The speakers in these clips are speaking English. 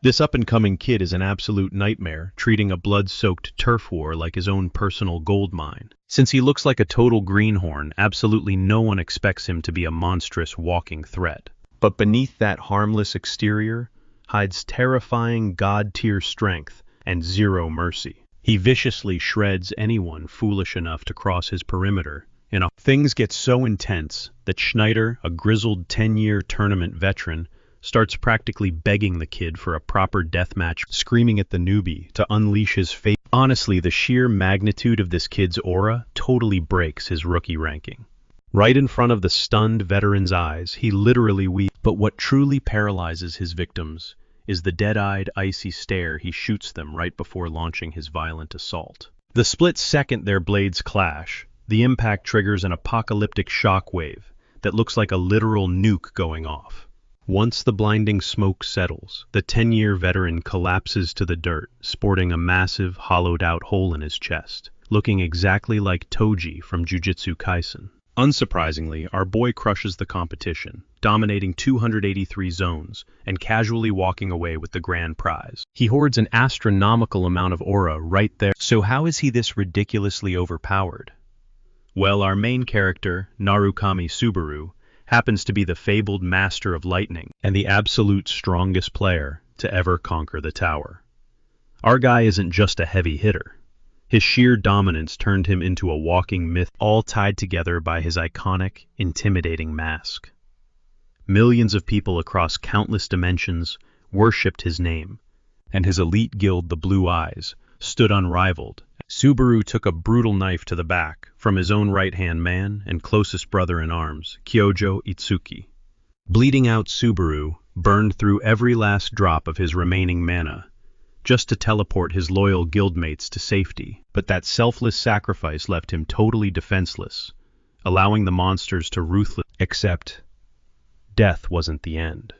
This up-and-coming kid is an absolute nightmare, treating a blood-soaked turf war like his own personal gold mine. Since he looks like a total greenhorn, absolutely no one expects him to be a monstrous walking threat. But beneath that harmless exterior hides terrifying god-tier strength and zero mercy. He viciously shreds anyone foolish enough to cross his perimeter. Things get so intense that Schneider, a grizzled 10-year tournament veteran, starts practically begging the kid for a proper deathmatch, screaming at the newbie to unleash his fate. Honestly, the sheer magnitude of this kid's aura totally breaks his rookie ranking. Right in front of the stunned veteran's eyes, he literally weeps. But what truly paralyzes his victims is the dead-eyed, icy stare he shoots them right before launching his violent assault. The split second their blades clash, the impact triggers an apocalyptic shockwave that looks like a literal nuke going off. Once the blinding smoke settles, the 10-year veteran collapses to the dirt, sporting a massive, hollowed-out hole in his chest, looking exactly like Toji from Jujutsu Kaisen. Unsurprisingly, our boy crushes the competition, dominating 283 zones and casually walking away with the grand prize. He hoards an astronomical amount of aura right there. So how is he this ridiculously overpowered? Well, our main character, Narukami Subaru, happens to be the fabled master of lightning and the absolute strongest player to ever conquer the tower. Our guy isn't just a heavy hitter. His sheer dominance turned him into a walking myth, all tied together by his iconic, intimidating mask. Millions of people across countless dimensions worshipped his name, and his elite guild, the Blue Eyes, stood unrivaled. Subaru took a brutal knife to the back from his own right-hand man and closest brother-in-arms, Kyojo Itsuki. Bleeding out, Subaru burned through every last drop of his remaining mana, just to teleport his loyal guildmates to safety. But that selfless sacrifice left him totally defenseless, allowing the monsters to ruthlessly. Except, death wasn't the end.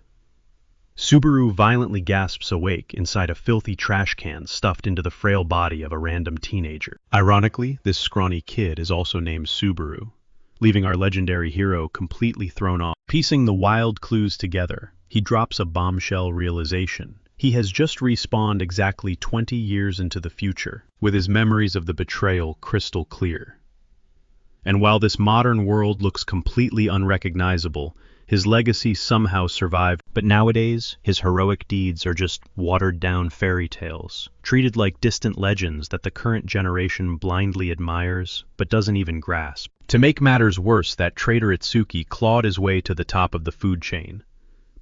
Subaru violently gasps awake inside a filthy trash can stuffed into the frail body of a random teenager. Ironically, this scrawny kid is also named Subaru, leaving our legendary hero completely thrown off. Piecing the wild clues together, he drops a bombshell realization. He has just respawned exactly 20 years into the future, with his memories of the betrayal crystal clear. And while this modern world looks completely unrecognizable, his legacy somehow survived. But nowadays, his heroic deeds are just watered-down fairy tales, treated like distant legends that the current generation blindly admires, but doesn't even grasp. To make matters worse, that traitor Itsuki clawed his way to the top of the food chain,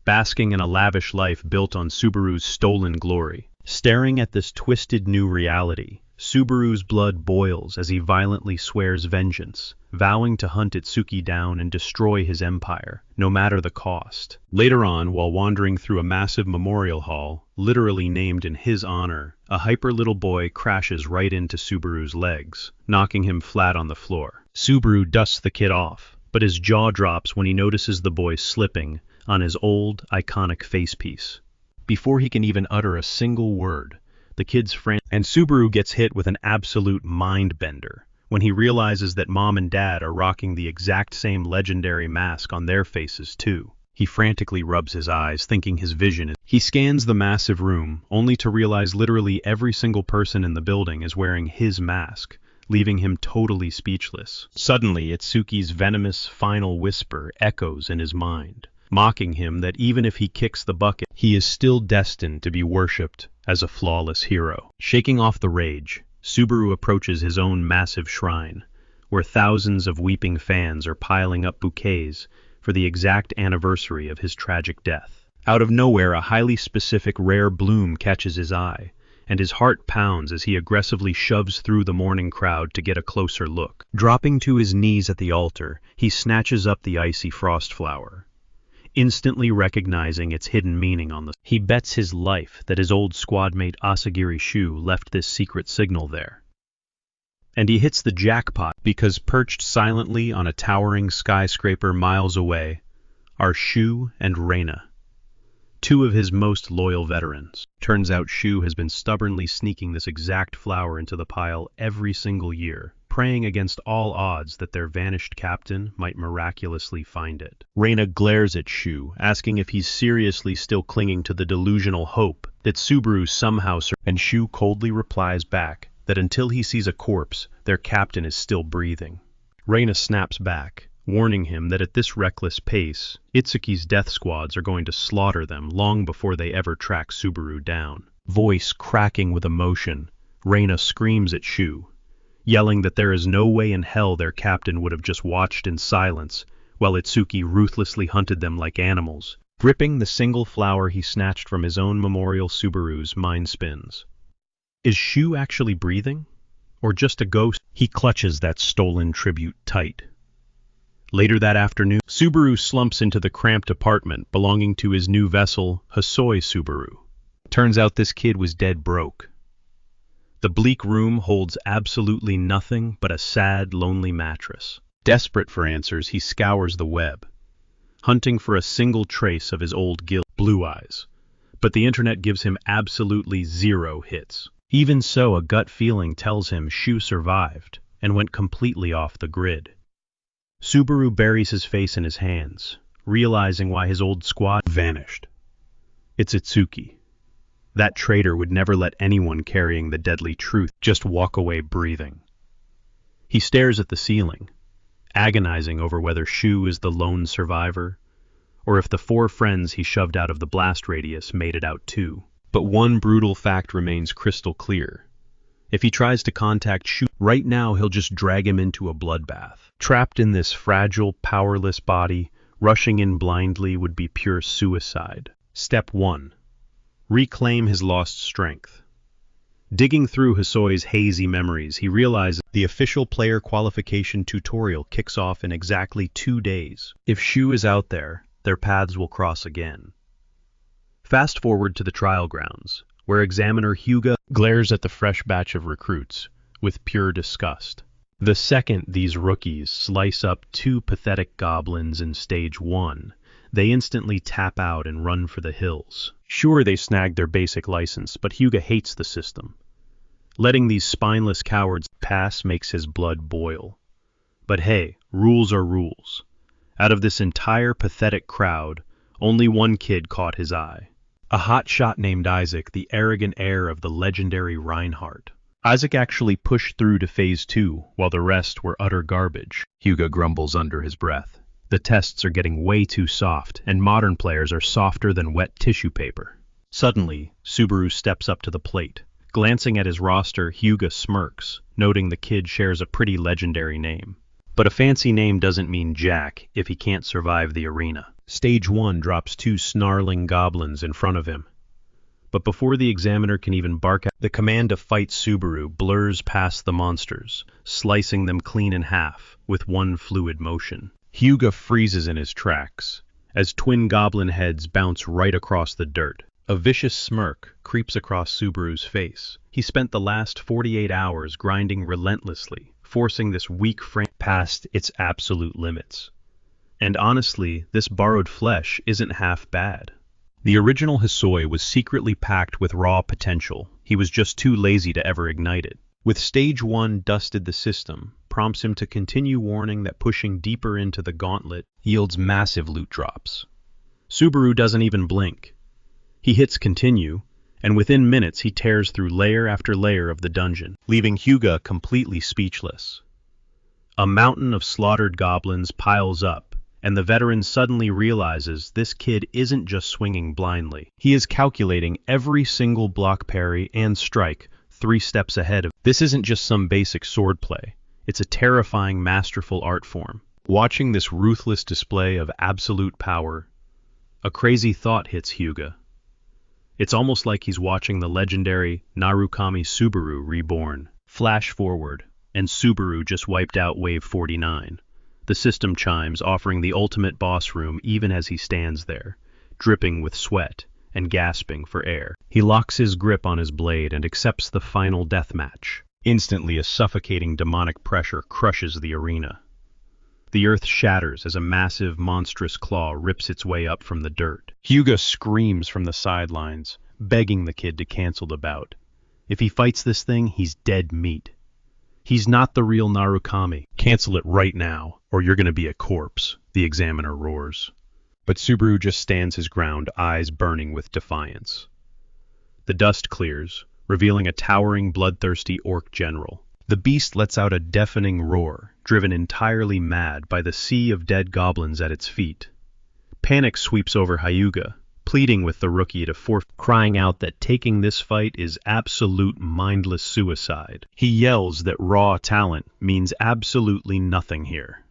basking in a lavish life built on Subaru's stolen glory. Staring at this twisted new reality, Subaru's blood boils as he violently swears vengeance, vowing to hunt Itsuki down and destroy his empire, no matter the cost. Later on, while wandering through a massive memorial hall, literally named in his honor, a hyper little boy crashes right into Subaru's legs, knocking him flat on the floor. Subaru dusts the kid off, but his jaw drops when he notices the boy slipping on his old, iconic facepiece. Before he can even utter a single word, the kid's friend and Subaru gets hit with an absolute mind-bender when he realizes that mom and dad are rocking the exact same legendary mask on their faces too. He frantically rubs his eyes, thinking his vision is. He scans the massive room, only to realize literally every single person in the building is wearing his mask, leaving him totally speechless. Suddenly, Itsuki's venomous final whisper echoes in his mind, mocking him that even if he kicks the bucket, he is still destined to be worshipped as a flawless hero. Shaking off the rage, Subaru approaches his own massive shrine, where thousands of weeping fans are piling up bouquets for the exact anniversary of his tragic death. Out of nowhere, a highly specific rare bloom catches his eye, and his heart pounds as he aggressively shoves through the mourning crowd to get a closer look. Dropping to his knees at the altar, he snatches up the icy frost flower, instantly recognizing its hidden meaning on the. He bets his life that his old squadmate Asagiri Shu left this secret signal there. And he hits the jackpot, because perched silently on a towering skyscraper miles away are Shu and Reina, two of his most loyal veterans. Turns out Shu has been stubbornly sneaking this exact flower into the pile every single year, praying against all odds that their vanished captain might miraculously find it. Reina glares at Shu, asking if he's seriously still clinging to the delusional hope that Subaru somehow and Shu coldly replies back that until he sees a corpse, their captain is still breathing. Reina snaps back, warning him that at this reckless pace, Itsuki's death squads are going to slaughter them long before they ever track Subaru down. Voice cracking with emotion, Reina screams at Shu, yelling that there is no way in hell their captain would have just watched in silence while Itsuki ruthlessly hunted them like animals. Gripping the single flower he snatched from his own memorial, Subaru's mind spins. Is Shu actually breathing? Or just a ghost? He clutches that stolen tribute tight. Later that afternoon, Subaru slumps into the cramped apartment belonging to his new vessel, Hosoi Subaru. Turns out this kid was dead broke. The bleak room holds absolutely nothing but a sad, lonely mattress. Desperate for answers, he scours the web, hunting for a single trace of his old guilt, Blue Eyes. But the internet gives him absolutely zero hits. Even so, a gut feeling tells him Shu survived and went completely off the grid. Subaru buries his face in his hands, realizing why his old squad vanished. It's Itsuki. That traitor would never let anyone carrying the deadly truth just walk away breathing. He stares at the ceiling, agonizing over whether Shu is the lone survivor, or if the 4 friends he shoved out of the blast radius made it out too. But one brutal fact remains crystal clear. If he tries to contact Shu right now, he'll just drag him into a bloodbath. Trapped in this fragile, powerless body, rushing in blindly would be pure suicide. Step 1. Reclaim his lost strength. Digging through Hosoi's hazy memories, he realizes the official player qualification tutorial kicks off in exactly 2 days. If Shu is out there, their paths will cross again. Fast forward to the trial grounds, where Examiner Hyuga glares at the fresh batch of recruits with pure disgust. The second these rookies slice up 2 pathetic goblins in Stage 1, they instantly tap out and run for the hills. Sure, they snagged their basic license, but Hyuga hates the system. Letting these spineless cowards pass makes his blood boil. But hey, rules are rules. Out of this entire pathetic crowd, only one kid caught his eye. A hotshot named Isaac, the arrogant heir of the legendary Reinhardt. Isaac actually pushed through to Phase 2, while the rest were utter garbage. Hyuga grumbles under his breath. The tests are getting way too soft, and modern players are softer than wet tissue paper. Suddenly, Subaru steps up to the plate. Glancing at his roster, Hyuga smirks, noting the kid shares a pretty legendary name. But a fancy name doesn't mean jack if he can't survive the arena. Stage 1 drops 2 snarling goblins in front of him. But before the examiner can even bark out, the command to fight Subaru blurs past the monsters, slicing them clean in half with one fluid motion. Hyuga freezes in his tracks as twin goblin heads bounce right across the dirt. A vicious smirk creeps across Subaru's face. He spent the last 48 hours grinding relentlessly, forcing this weak frame past its absolute limits. And honestly, this borrowed flesh isn't half bad. The original Hosoi was secretly packed with raw potential. He was just too lazy to ever ignite it. With Stage 1 dusted, the system prompts him to continue, warning that pushing deeper into the gauntlet yields massive loot drops. Subaru doesn't even blink. He hits continue, and within minutes he tears through layer after layer of the dungeon, leaving Hyuga completely speechless. A mountain of slaughtered goblins piles up, and the veteran suddenly realizes this kid isn't just swinging blindly. He is calculating every single block, parry, and strike 3 steps ahead of. This isn't just some basic swordplay. It's a terrifying, masterful art form. Watching this ruthless display of absolute power, a crazy thought hits Hyuga. It's almost like he's watching the legendary Narukami Subaru reborn. Flash forward, and Subaru just wiped out Wave 49. The system chimes, offering the ultimate boss room even as he stands there, dripping with sweat and gasping for air. He locks his grip on his blade and accepts the final deathmatch. Instantly, a suffocating demonic pressure crushes the arena. The earth shatters as a massive, monstrous claw rips its way up from the dirt. Hyuga screams from the sidelines, begging the kid to cancel the bout. If he fights this thing, he's dead meat. He's not the real Narukami. Cancel it right now, or you're gonna be a corpse, the examiner roars. But Subaru just stands his ground, eyes burning with defiance. The dust clears, revealing a towering, bloodthirsty orc general. The beast lets out a deafening roar, driven entirely mad by the sea of dead goblins at its feet. Panic sweeps over Hyuga, pleading with the rookie to crying out that taking this fight is absolute mindless suicide. He yells that raw talent means absolutely nothing here.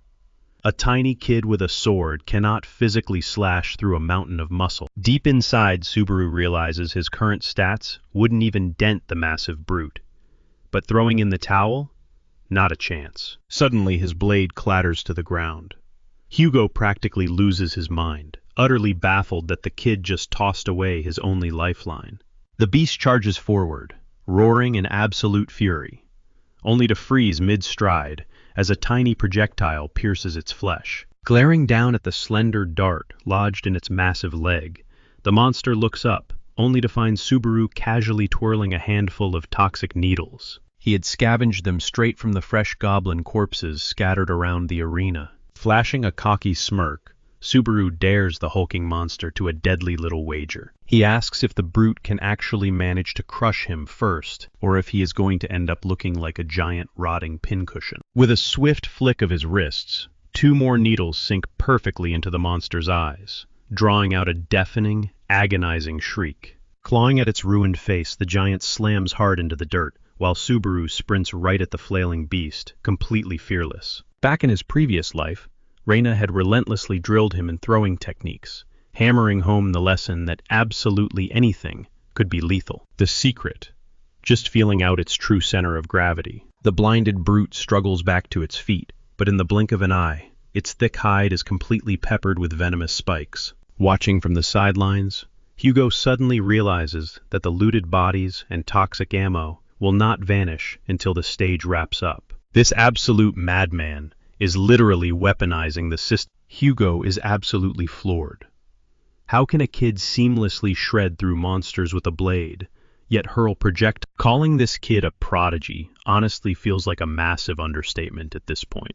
A tiny kid with a sword cannot physically slash through a mountain of muscle. Deep inside, Subaru realizes his current stats wouldn't even dent the massive brute. But throwing in the towel? Not a chance. Suddenly, his blade clatters to the ground. Hugo practically loses his mind, utterly baffled that the kid just tossed away his only lifeline. The beast charges forward, roaring in absolute fury, only to freeze mid-stride as a tiny projectile pierces its flesh. Glaring down at the slender dart lodged in its massive leg, the monster looks up, only to find Subaru casually twirling a handful of toxic needles. He had scavenged them straight from the fresh goblin corpses scattered around the arena. Flashing a cocky smirk, Subaru dares the hulking monster to a deadly little wager. He asks if the brute can actually manage to crush him first, or if he is going to end up looking like a giant rotting pincushion. With a swift flick of his wrists, 2 more needles sink perfectly into the monster's eyes, drawing out a deafening, agonizing shriek. Clawing at its ruined face, the giant slams hard into the dirt, while Subaru sprints right at the flailing beast, completely fearless. Back in his previous life, Reina had relentlessly drilled him in throwing techniques, hammering home the lesson that absolutely anything could be lethal. The secret, just feeling out its true center of gravity. The blinded brute struggles back to its feet, but in the blink of an eye, its thick hide is completely peppered with venomous spikes. Watching from the sidelines, Hugo suddenly realizes that the looted bodies and toxic ammo will not vanish until the stage wraps up. This absolute madman is literally weaponizing the system. Hugo is absolutely floored. How can a kid seamlessly shred through monsters with a blade, yet hurl projectiles? Calling this kid a prodigy honestly feels like a massive understatement at this point.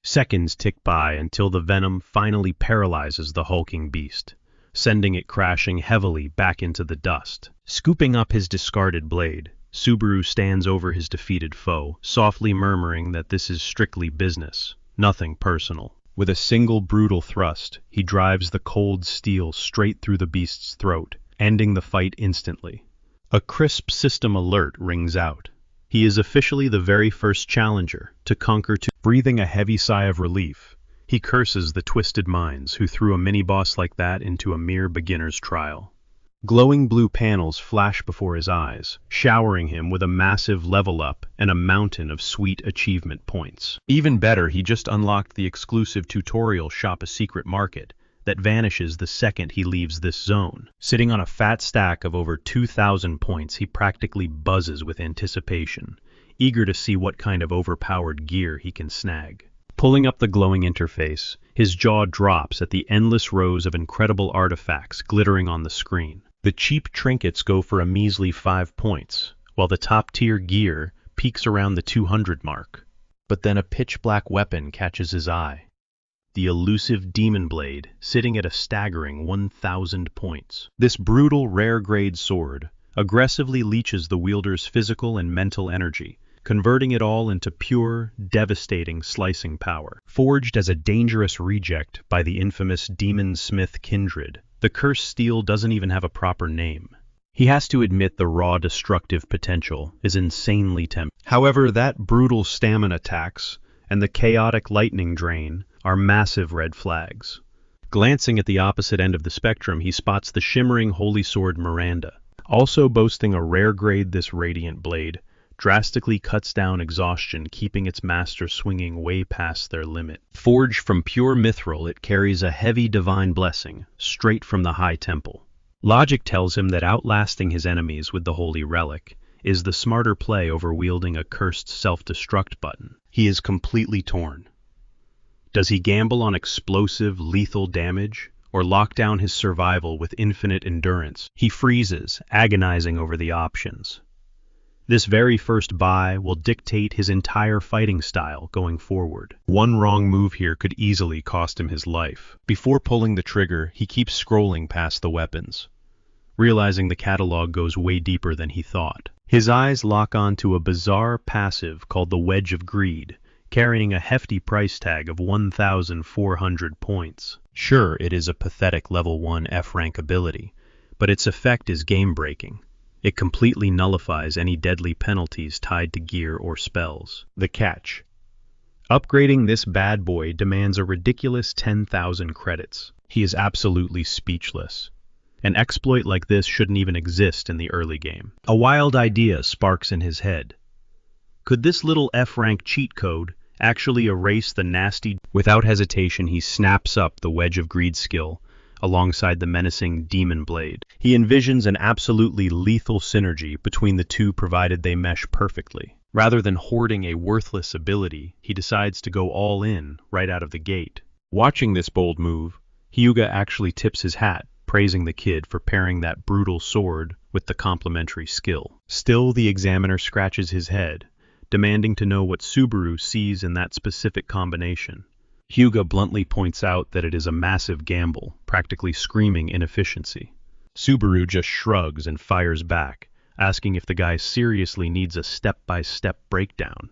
Seconds tick by until the venom finally paralyzes the hulking beast, sending it crashing heavily back into the dust. Scooping up his discarded blade, Subaru stands over his defeated foe, softly murmuring that this is strictly business, nothing personal. With a single brutal thrust, he drives the cold steel straight through the beast's throat, ending the fight instantly. A crisp system alert rings out. He is officially the very first challenger to conquer two. Breathing a heavy sigh of relief, he curses the twisted minds who threw a mini-boss like that into a mere beginner's trial. Glowing blue panels flash before his eyes, showering him with a massive level up and a mountain of sweet achievement points. Even better, he just unlocked the exclusive tutorial Shop a Secret Market that vanishes the second he leaves this zone. Sitting on a fat stack of over 2,000 points, he practically buzzes with anticipation, eager to see what kind of overpowered gear he can snag. Pulling up the glowing interface, his jaw drops at the endless rows of incredible artifacts glittering on the screen. The cheap trinkets go for a measly 5 points, while the top-tier gear peaks around the 200 mark. But then a pitch-black weapon catches his eye. The elusive Demon Blade, sitting at a staggering 1,000 points. This brutal, rare-grade sword aggressively leeches the wielder's physical and mental energy, converting it all into pure, devastating slicing power. Forged as a dangerous reject by the infamous Demon Smith kindred, the cursed steel doesn't even have a proper name. He has to admit the raw destructive potential is insanely tempting. However, that brutal stamina tax and the chaotic lightning drain are massive red flags. Glancing at the opposite end of the spectrum, he spots the shimmering holy sword Miranda. Also boasting a rare grade, this radiant blade drastically cuts down exhaustion, keeping its master swinging way past their limit. Forged from pure mithril, it carries a heavy divine blessing, straight from the high temple. Logic tells him that outlasting his enemies with the holy relic is the smarter play over wielding a cursed self-destruct button. He is completely torn. Does he gamble on explosive, lethal damage, or lock down his survival with infinite endurance? He freezes, agonizing over the options. This very first buy will dictate his entire fighting style going forward. One wrong move here could easily cost him his life. Before pulling the trigger, he keeps scrolling past the weapons. realizing the catalog goes way deeper than he thought. His eyes lock onto a bizarre passive called the Wedge of Greed, carrying a hefty price tag of 1,400 points. Sure, it is a pathetic level 1 F-rank ability, but its effect is game-breaking. It completely nullifies any deadly penalties tied to gear or spells. The catch: upgrading this bad boy demands a ridiculous 10,000 credits. He is absolutely speechless. An exploit like this shouldn't even exist in the early game. A wild idea sparks in his head. Could this little F-rank cheat code actually erase the nasty... Without hesitation, he snaps up the Wedge of Greed skill alongside the menacing Demon Blade. He envisions an absolutely lethal synergy between the two provided they mesh perfectly. Rather than hoarding a worthless ability, he decides to go all in right out of the gate. Watching this bold move, Hyuga actually tips his hat, praising the kid for pairing that brutal sword with the complementary skill. Still, the examiner scratches his head, demanding to know what Subaru sees in that specific combination. Hyuga bluntly points out that it is a massive gamble, practically screaming inefficiency. Subaru just shrugs and fires back, asking if the guy seriously needs a step-by-step breakdown.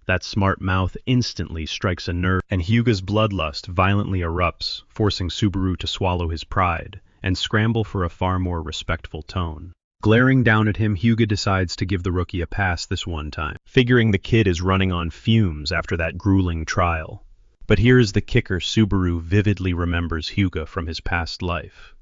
That smart mouth instantly strikes a nerve, and Hyuga's bloodlust violently erupts, forcing Subaru to swallow his pride and scramble for a far more respectful tone. Glaring down at him, Hyuga decides to give the rookie a pass this one time, figuring the kid is running on fumes after that grueling trial. But here's the kicker: Subaru vividly remembers Hyuga from his past life.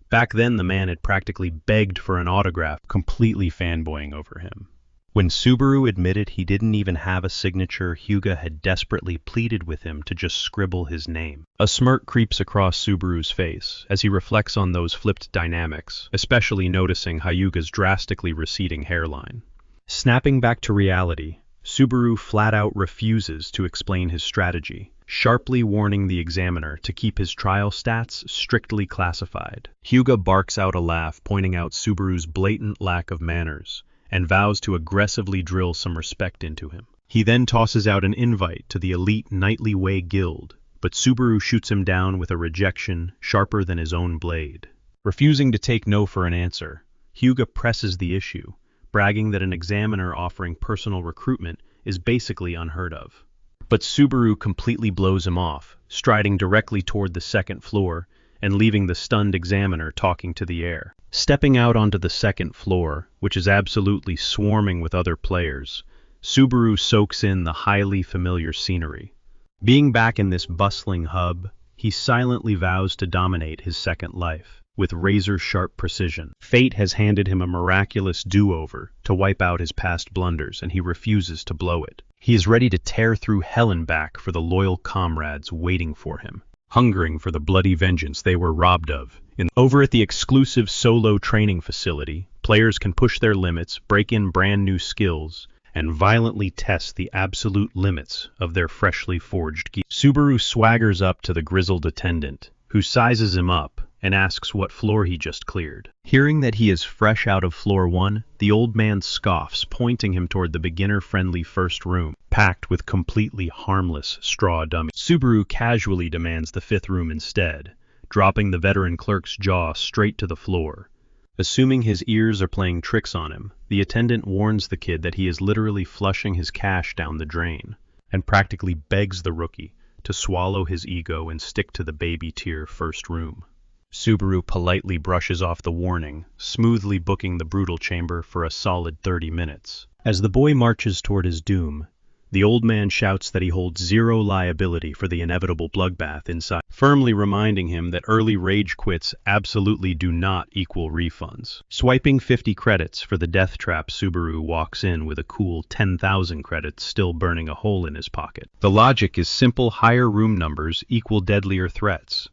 Back then, the man had practically begged for an autograph, completely fanboying over him. When Subaru admitted he didn't even have a signature, Hyuga had desperately pleaded with him to just scribble his name. A smirk creeps across Subaru's face as he reflects on those flipped dynamics, especially noticing Hyuga's drastically receding hairline. Snapping back to reality, Subaru flat out refuses to explain his strategy, sharply warning the examiner to keep his trial stats strictly classified. Hyuga barks out a laugh, pointing out Subaru's blatant lack of manners, and vows to aggressively drill some respect into him. He then tosses out an invite to the elite Nightly Way Guild, but Subaru shoots him down with a rejection sharper than his own blade. Refusing to take no for an answer, Hyuga presses the issue, bragging that an examiner offering personal recruitment is basically unheard of. But Subaru completely blows him off, striding directly toward the second floor and leaving the stunned examiner talking to the air. Stepping out onto the second floor, which is absolutely swarming with other players, Subaru soaks in the highly familiar scenery. Being back in this bustling hub, he silently vows to dominate his second life with razor-sharp precision. Fate has handed him a miraculous do-over to wipe out his past blunders, and he refuses to blow it. He is ready to tear through hell and back for the loyal comrades waiting for him, hungering for the bloody vengeance they were robbed of. Over at the exclusive solo training facility, players can push their limits, break in brand new skills, and violently test the absolute limits of their freshly forged gear. Subaru swaggers up to the grizzled attendant, who sizes him up and asks what floor he just cleared. Hearing that he is fresh out of floor 1, the old man scoffs, pointing him toward the beginner-friendly first room, packed with completely harmless straw dummies. Subaru casually demands the 5th room instead, dropping the veteran clerk's jaw straight to the floor. Assuming his ears are playing tricks on him, the attendant warns the kid that he is literally flushing his cash down the drain, and practically begs the rookie to swallow his ego and stick to the baby-tier first room. Subaru politely brushes off the warning, smoothly booking the brutal chamber for a solid 30 minutes. As the boy marches toward his doom, the old man shouts that he holds zero liability for the inevitable bloodbath inside, firmly reminding him that early rage quits absolutely do not equal refunds. Swiping 50 credits for the death trap, Subaru walks in with a cool 10,000 credits still burning a hole in his pocket. The logic is simple: higher room numbers equal deadlier threats.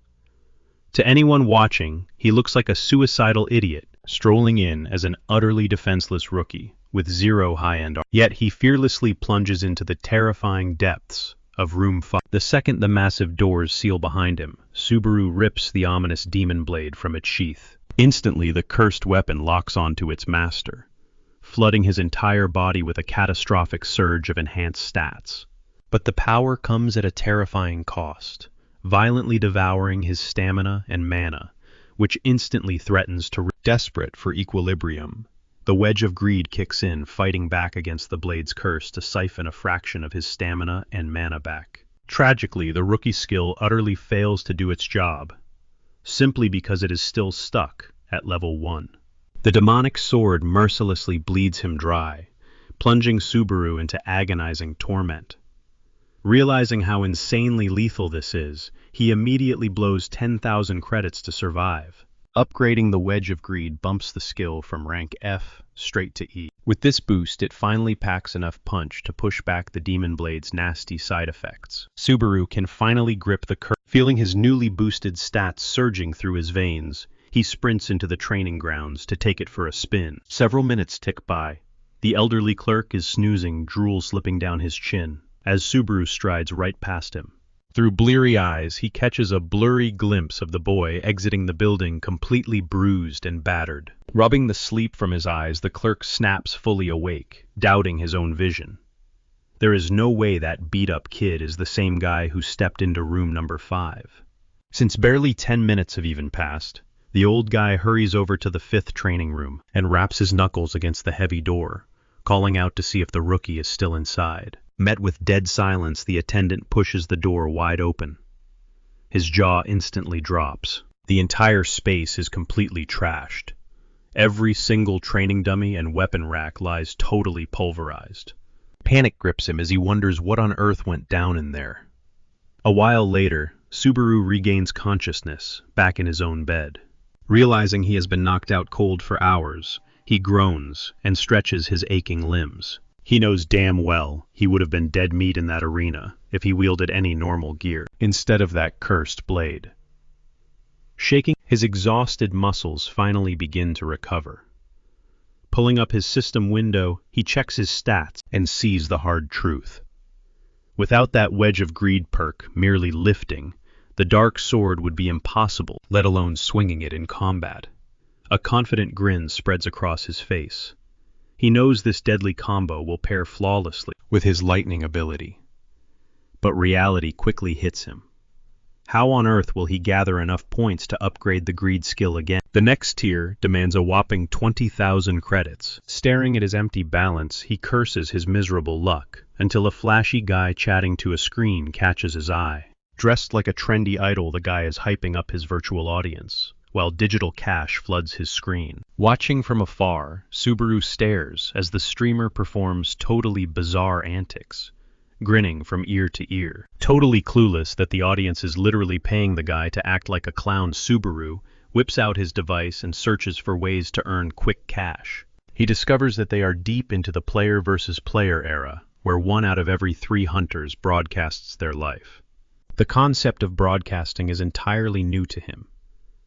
To anyone watching, he looks like a suicidal idiot, strolling in as an utterly defenseless rookie with zero high-end art. Yet he fearlessly plunges into the terrifying depths of room 5. The second the massive doors seal behind him, Subaru rips the ominous demon blade from its sheath. Instantly, the cursed weapon locks onto its master, flooding his entire body with a catastrophic surge of enhanced stats. But the power comes at a terrifying cost, violently devouring his stamina and mana, which instantly threatens to desperate for equilibrium. The wedge of greed kicks in, fighting back against the blade's curse to siphon a fraction of his stamina and mana back. Tragically, the rookie skill utterly fails to do its job, simply because it is still stuck at level 1. The demonic sword mercilessly bleeds him dry, plunging Subaru into agonizing torment. Realizing how insanely lethal this is, he immediately blows 10,000 credits to survive. Upgrading the Wedge of Greed bumps the skill from rank F straight to E. With this boost, it finally packs enough punch to push back the Demon Blade's nasty side effects. Subaru can finally grip the curve. Feeling his newly boosted stats surging through his veins, he sprints into the training grounds to take it for a spin. Several minutes tick by. The elderly clerk is snoozing, drool slipping down his chin, as Subaru strides right past him. Through bleary eyes, he catches a blurry glimpse of the boy exiting the building completely bruised and battered. Rubbing the sleep from his eyes, the clerk snaps fully awake, doubting his own vision. There is no way that beat-up kid is the same guy who stepped into room number 5. Since barely 10 minutes have even passed, the old guy hurries over to the 5th training room and raps his knuckles against the heavy door, calling out to see if the rookie is still inside. Met with dead silence, the attendant pushes the door wide open. His jaw instantly drops. The entire space is completely trashed. Every single training dummy and weapon rack lies totally pulverized. Panic grips him as he wonders what on earth went down in there. A while later, Subaru regains consciousness, back in his own bed. Realizing he has been knocked out cold for hours, he groans and stretches his aching limbs. He knows damn well he would have been dead meat in that arena if he wielded any normal gear, instead of that cursed blade. Shaking, his exhausted muscles finally begin to recover. Pulling up his system window, he checks his stats and sees the hard truth. Without that Wedge of Greed perk merely lifting, the dark sword would be impossible, let alone swinging it in combat. A confident grin spreads across his face. He knows this deadly combo will pair flawlessly with his lightning ability. But reality quickly hits him. How on earth will he gather enough points to upgrade the greed skill again? The next tier demands a whopping 20,000 credits. Staring at his empty balance, he curses his miserable luck, until a flashy guy chatting to a screen catches his eye. Dressed like a trendy idol, the guy is hyping up his virtual audience, while digital cash floods his screen. Watching from afar, Subaru stares as the streamer performs totally bizarre antics, grinning from ear to ear. Totally clueless that the audience is literally paying the guy to act like a clown, Subaru whips out his device and searches for ways to earn quick cash. He discovers that they are deep into the player versus player era, where 1 out of every 3 hunters broadcasts their life. The concept of broadcasting is entirely new to him.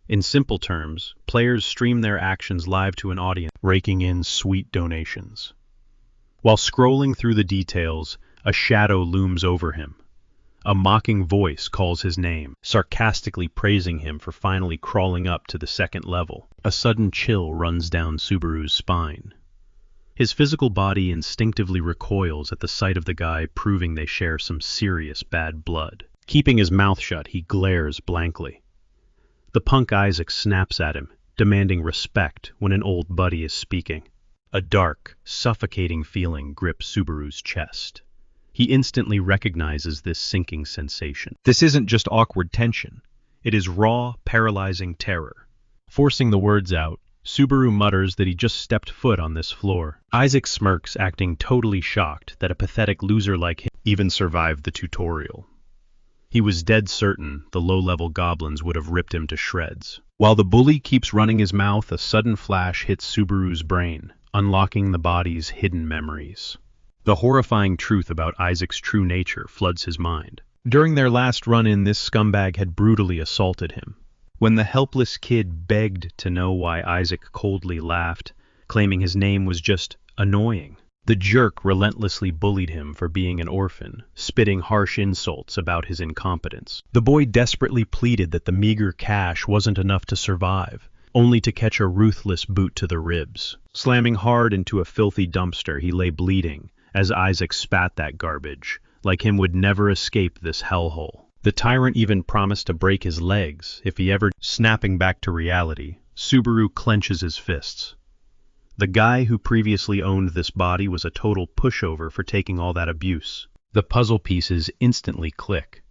In simple terms, players stream their actions live to an audience, raking in sweet donations. While scrolling through the details, a shadow looms over him. A mocking voice calls his name, sarcastically praising him for finally crawling up to the 2nd level. A sudden chill runs down Subaru's spine. His physical body instinctively recoils at the sight of the guy, proving they share some serious bad blood. Keeping his mouth shut, he glares blankly. The punk Isaac snaps at him, demanding respect when an old buddy is speaking. A dark, suffocating feeling grips Subaru's chest. He instantly recognizes this sinking sensation. This isn't just awkward tension. It is raw, paralyzing terror. Forcing the words out, Subaru mutters that he just stepped foot on this floor. Isaac smirks, acting totally shocked that a pathetic loser like him even survived the tutorial. He was dead certain the low-level goblins would have ripped him to shreds. While the bully keeps running his mouth, a sudden flash hits Subaru's brain, unlocking the body's hidden memories. The horrifying truth about Isaac's true nature floods his mind. During their last run-in, this scumbag had brutally assaulted him. When the helpless kid begged to know why, Isaac coldly laughed, claiming his name was just annoying. The jerk relentlessly bullied him for being an orphan, spitting harsh insults about his incompetence. The boy desperately pleaded that the meager cash wasn't enough to survive, only to catch a ruthless boot to the ribs. Slamming hard into a filthy dumpster, he lay bleeding as Isaac spat that garbage, like him would never escape this hellhole. The tyrant even promised to break his legs if he ever... Snapping back to reality, Subaru clenches his fists. The guy who previously owned this body was a total pushover for taking all that abuse. The puzzle pieces instantly click.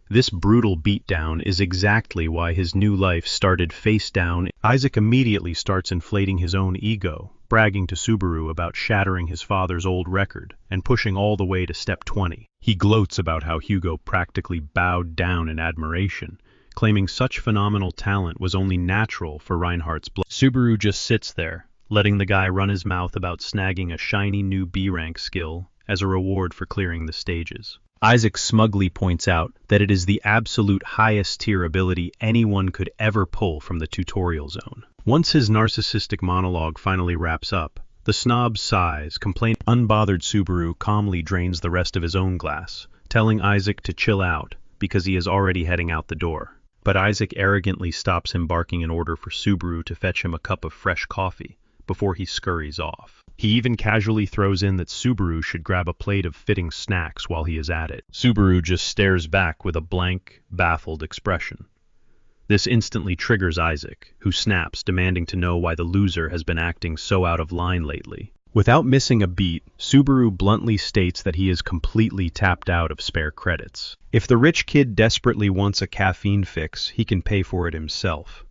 This brutal beatdown is exactly why his new life started face down. Isaac immediately starts inflating his own ego, bragging to Subaru about shattering his father's old record and pushing all the way to step 20. He gloats about how Hugo practically bowed down in admiration, claiming such phenomenal talent was only natural for Reinhardt's blood. Subaru just sits there, letting the guy run his mouth about snagging a shiny new B-rank skill as a reward for clearing the stages. Isaac smugly points out that it is the absolute highest tier ability anyone could ever pull from the tutorial zone. Once his narcissistic monologue finally wraps up, the snob sighs, complaining. Unbothered Subaru calmly drains the rest of his own glass, telling Isaac to chill out because he is already heading out the door. But Isaac arrogantly stops him, barking an order for Subaru to fetch him a cup of fresh coffee before he scurries off. He even casually throws in that Subaru should grab a plate of fitting snacks while he is at it. Subaru just stares back with a blank, baffled expression. This instantly triggers Isaac, who snaps, demanding to know why the loser has been acting so out of line lately. Without missing a beat, Subaru bluntly states that he is completely tapped out of spare credits. If the rich kid desperately wants a caffeine fix, he can pay for it himself.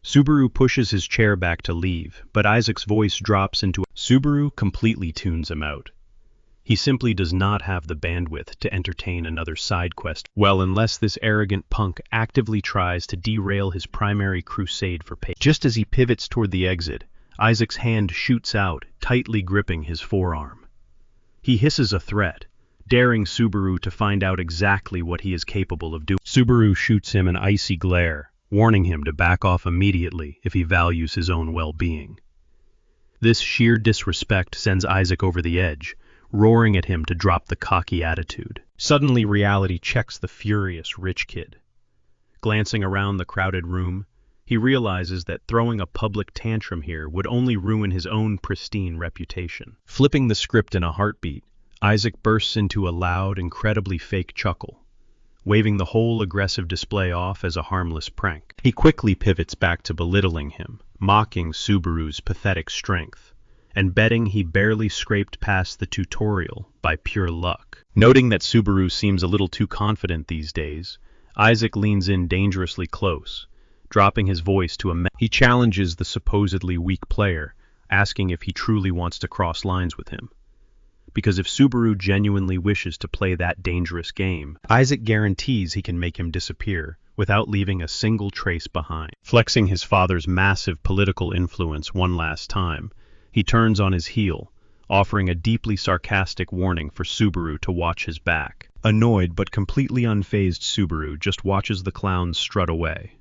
Subaru pushes his chair back to leave, but Isaac's voice drops into a... Subaru completely tunes him out. He simply does not have the bandwidth to entertain another side quest, well, unless this arrogant punk actively tries to derail his primary crusade for pay. Just as he pivots toward the exit, Isaac's hand shoots out, tightly gripping his forearm. He hisses a threat, daring Subaru to find out exactly what he is capable of doing. Subaru shoots him an icy glare, warning him to back off immediately if he values his own well-being. This sheer disrespect sends Isaac over the edge, roaring at him to drop the cocky attitude. Suddenly, reality checks the furious rich kid. Glancing around the crowded room, he realizes that throwing a public tantrum here would only ruin his own pristine reputation. Flipping the script in a heartbeat, Isaac bursts into a loud, incredibly fake chuckle, waving the whole aggressive display off as a harmless prank. He quickly pivots back to belittling him, mocking Subaru's pathetic strength, and betting he barely scraped past the tutorial by pure luck. Noting that Subaru seems a little too confident these days, Isaac leans in dangerously close, dropping his voice to a... He challenges the supposedly weak player, asking if he truly wants to cross lines with him. Because if Subaru genuinely wishes to play that dangerous game, Isaac guarantees he can make him disappear without leaving a single trace behind. Flexing his father's massive political influence one last time, he turns on his heel, offering a deeply sarcastic warning for Subaru to watch his back. Annoyed but completely unfazed Subaru just watches the clown strut away.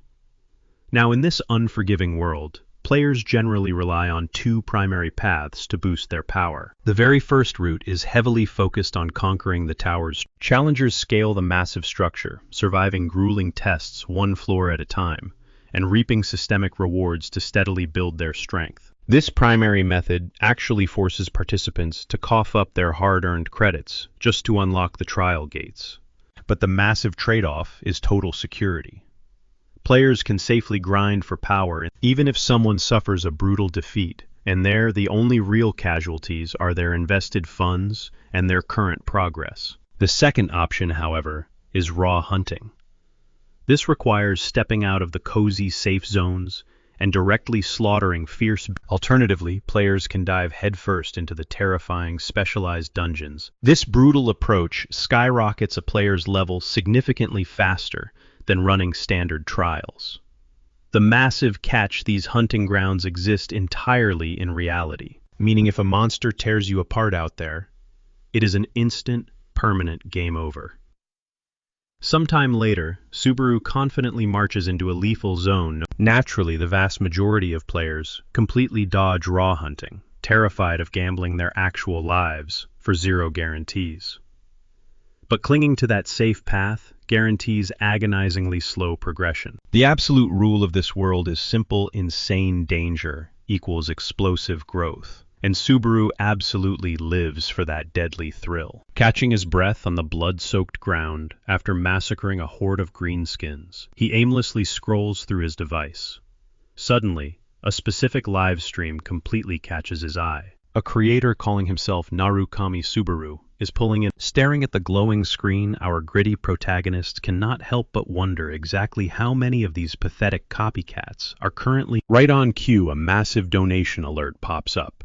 Now, in this unforgiving world, players generally rely on two primary paths to boost their power. The very first route is heavily focused on conquering the towers. Challengers scale the massive structure, surviving grueling tests one floor at a time, and reaping systemic rewards to steadily build their strength. This primary method actually forces participants to cough up their hard-earned credits just to unlock the trial gates. But the massive trade-off is total security. Players can safely grind for power even if someone suffers a brutal defeat, and there the only real casualties are their invested funds and their current progress. The second option, however, is raw hunting. This requires stepping out of the cozy safe zones and directly slaughtering fierce... Alternatively, players can dive headfirst into the terrifying specialized dungeons. This brutal approach skyrockets a player's level significantly faster than running standard trials. The massive catch: these hunting grounds exist entirely in reality, meaning if a monster tears you apart out there, it is an instant, permanent game over. Sometime later, Subaru confidently marches into a lethal zone. Naturally, the vast majority of players completely dodge raw hunting, terrified of gambling their actual lives for zero guarantees. But clinging to that safe path guarantees agonizingly slow progression. The absolute rule of this world is simple: insane danger equals explosive growth. and Subaru absolutely lives for that deadly thrill. Catching his breath on the blood-soaked ground after massacring a horde of greenskins, he aimlessly scrolls through his device. Suddenly, a specific live stream completely catches his eye. A creator calling himself Narukami Subaru is pulling in. Staring at the glowing screen, our gritty protagonist cannot help but wonder exactly how many of these pathetic copycats are currently. Right on cue, a massive donation alert pops up.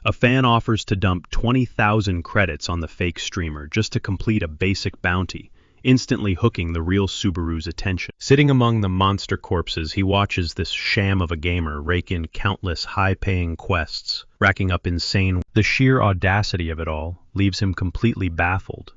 A fan offers to dump 20,000 credits on the fake streamer just to complete a basic bounty, instantly hooking the real Subaru's attention. Sitting among the monster corpses, he watches this sham of a gamer rake in countless high-paying quests, racking up insane. The sheer audacity of it all leaves him completely baffled.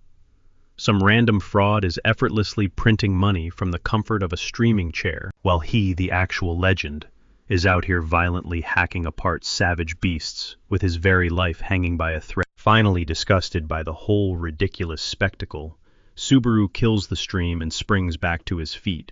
Some random fraud is effortlessly printing money from the comfort of a streaming chair, while he, the actual legend, is out here violently hacking apart savage beasts with his very life hanging by a thread. Finally disgusted by the whole ridiculous spectacle, Subaru kills the stream and springs back to his feet,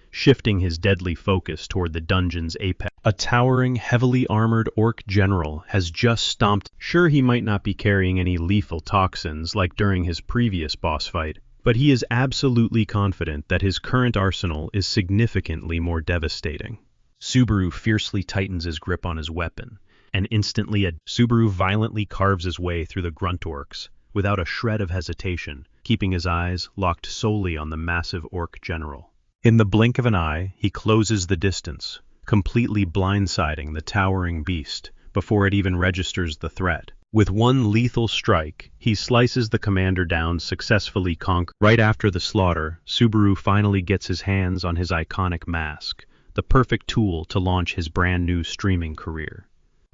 shifting his deadly focus toward the dungeon's apex. A towering, heavily armored orc general has just stomped. Sure, he might not be carrying any lethal toxins like during his previous boss fight, but he is absolutely confident that his current arsenal is significantly more devastating. Subaru fiercely tightens his grip on his weapon, and instantly Subaru violently carves his way through the grunt orcs without a shred of hesitation, keeping his eyes locked solely on the massive orc general. In the blink of an eye, he closes the distance, completely blindsiding the towering beast before it even registers the threat. With one lethal strike, he slices the commander down, successfully conquering. Right after the slaughter, Subaru finally gets his hands on his iconic mask, the perfect tool to launch his brand new streaming career.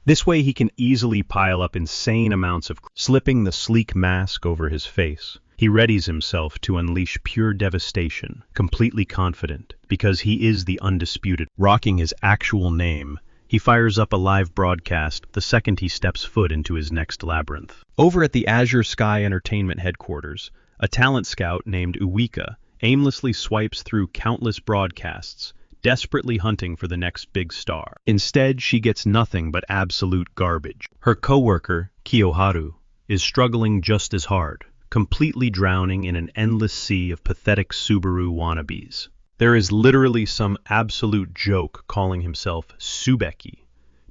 This way he can easily pile up insane amounts of slipping the sleek mask over his face. He readies himself to unleash pure devastation, completely confident, because he is the undisputed. Rocking his actual name, he fires up a live broadcast the second he steps foot into his next labyrinth. Over at the Azure Sky Entertainment headquarters, a talent scout named Uwika aimlessly swipes through countless broadcasts, desperately hunting for the next big star. Instead, she gets nothing but absolute garbage. Her co-worker, Kiyoharu, is struggling just as hard, completely drowning in an endless sea of pathetic Subaru wannabes. There is literally some absolute joke calling himself Subeki,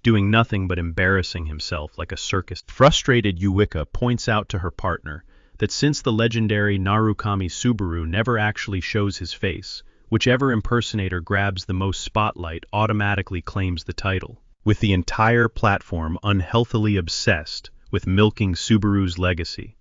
doing nothing but embarrassing himself like a circus. Frustrated, Uwika points out to her partner that since the legendary Narukami Subaru never actually shows his face, whichever impersonator grabs the most spotlight automatically claims the title, with the entire platform unhealthily obsessed with milking Subaru's legacy.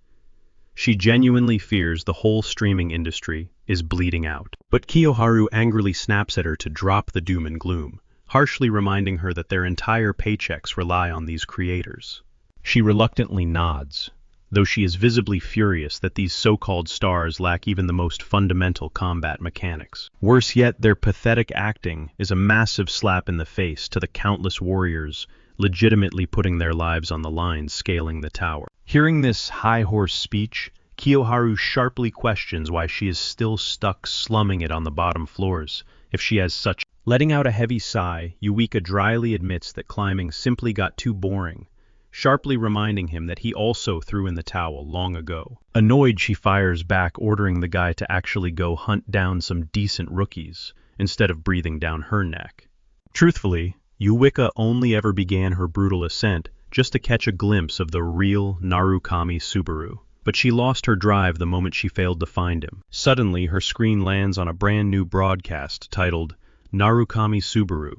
She genuinely fears the whole streaming industry is bleeding out. But Kiyoharu angrily snaps at her to drop the doom and gloom, harshly reminding her that their entire paychecks rely on these creators. She reluctantly nods, though she is visibly furious that these so-called stars lack even the most fundamental combat mechanics. Worse yet, their pathetic acting is a massive slap in the face to the countless warriors legitimately putting their lives on the line scaling the tower. Hearing this high-horse speech, Kiyoharu sharply questions why she is still stuck slumming it on the bottom floors, if she has such. Letting out a heavy sigh, Uwika dryly admits that climbing simply got too boring, sharply reminding him that he also threw in the towel long ago. Annoyed, she fires back, ordering the guy to actually go hunt down some decent rookies, instead of breathing down her neck. Truthfully, Uwika only ever began her brutal ascent just to catch a glimpse of the real Narukami Subaru. But she lost her drive the moment she failed to find him. Suddenly, her screen lands on a brand new broadcast titled Narukami Subaru.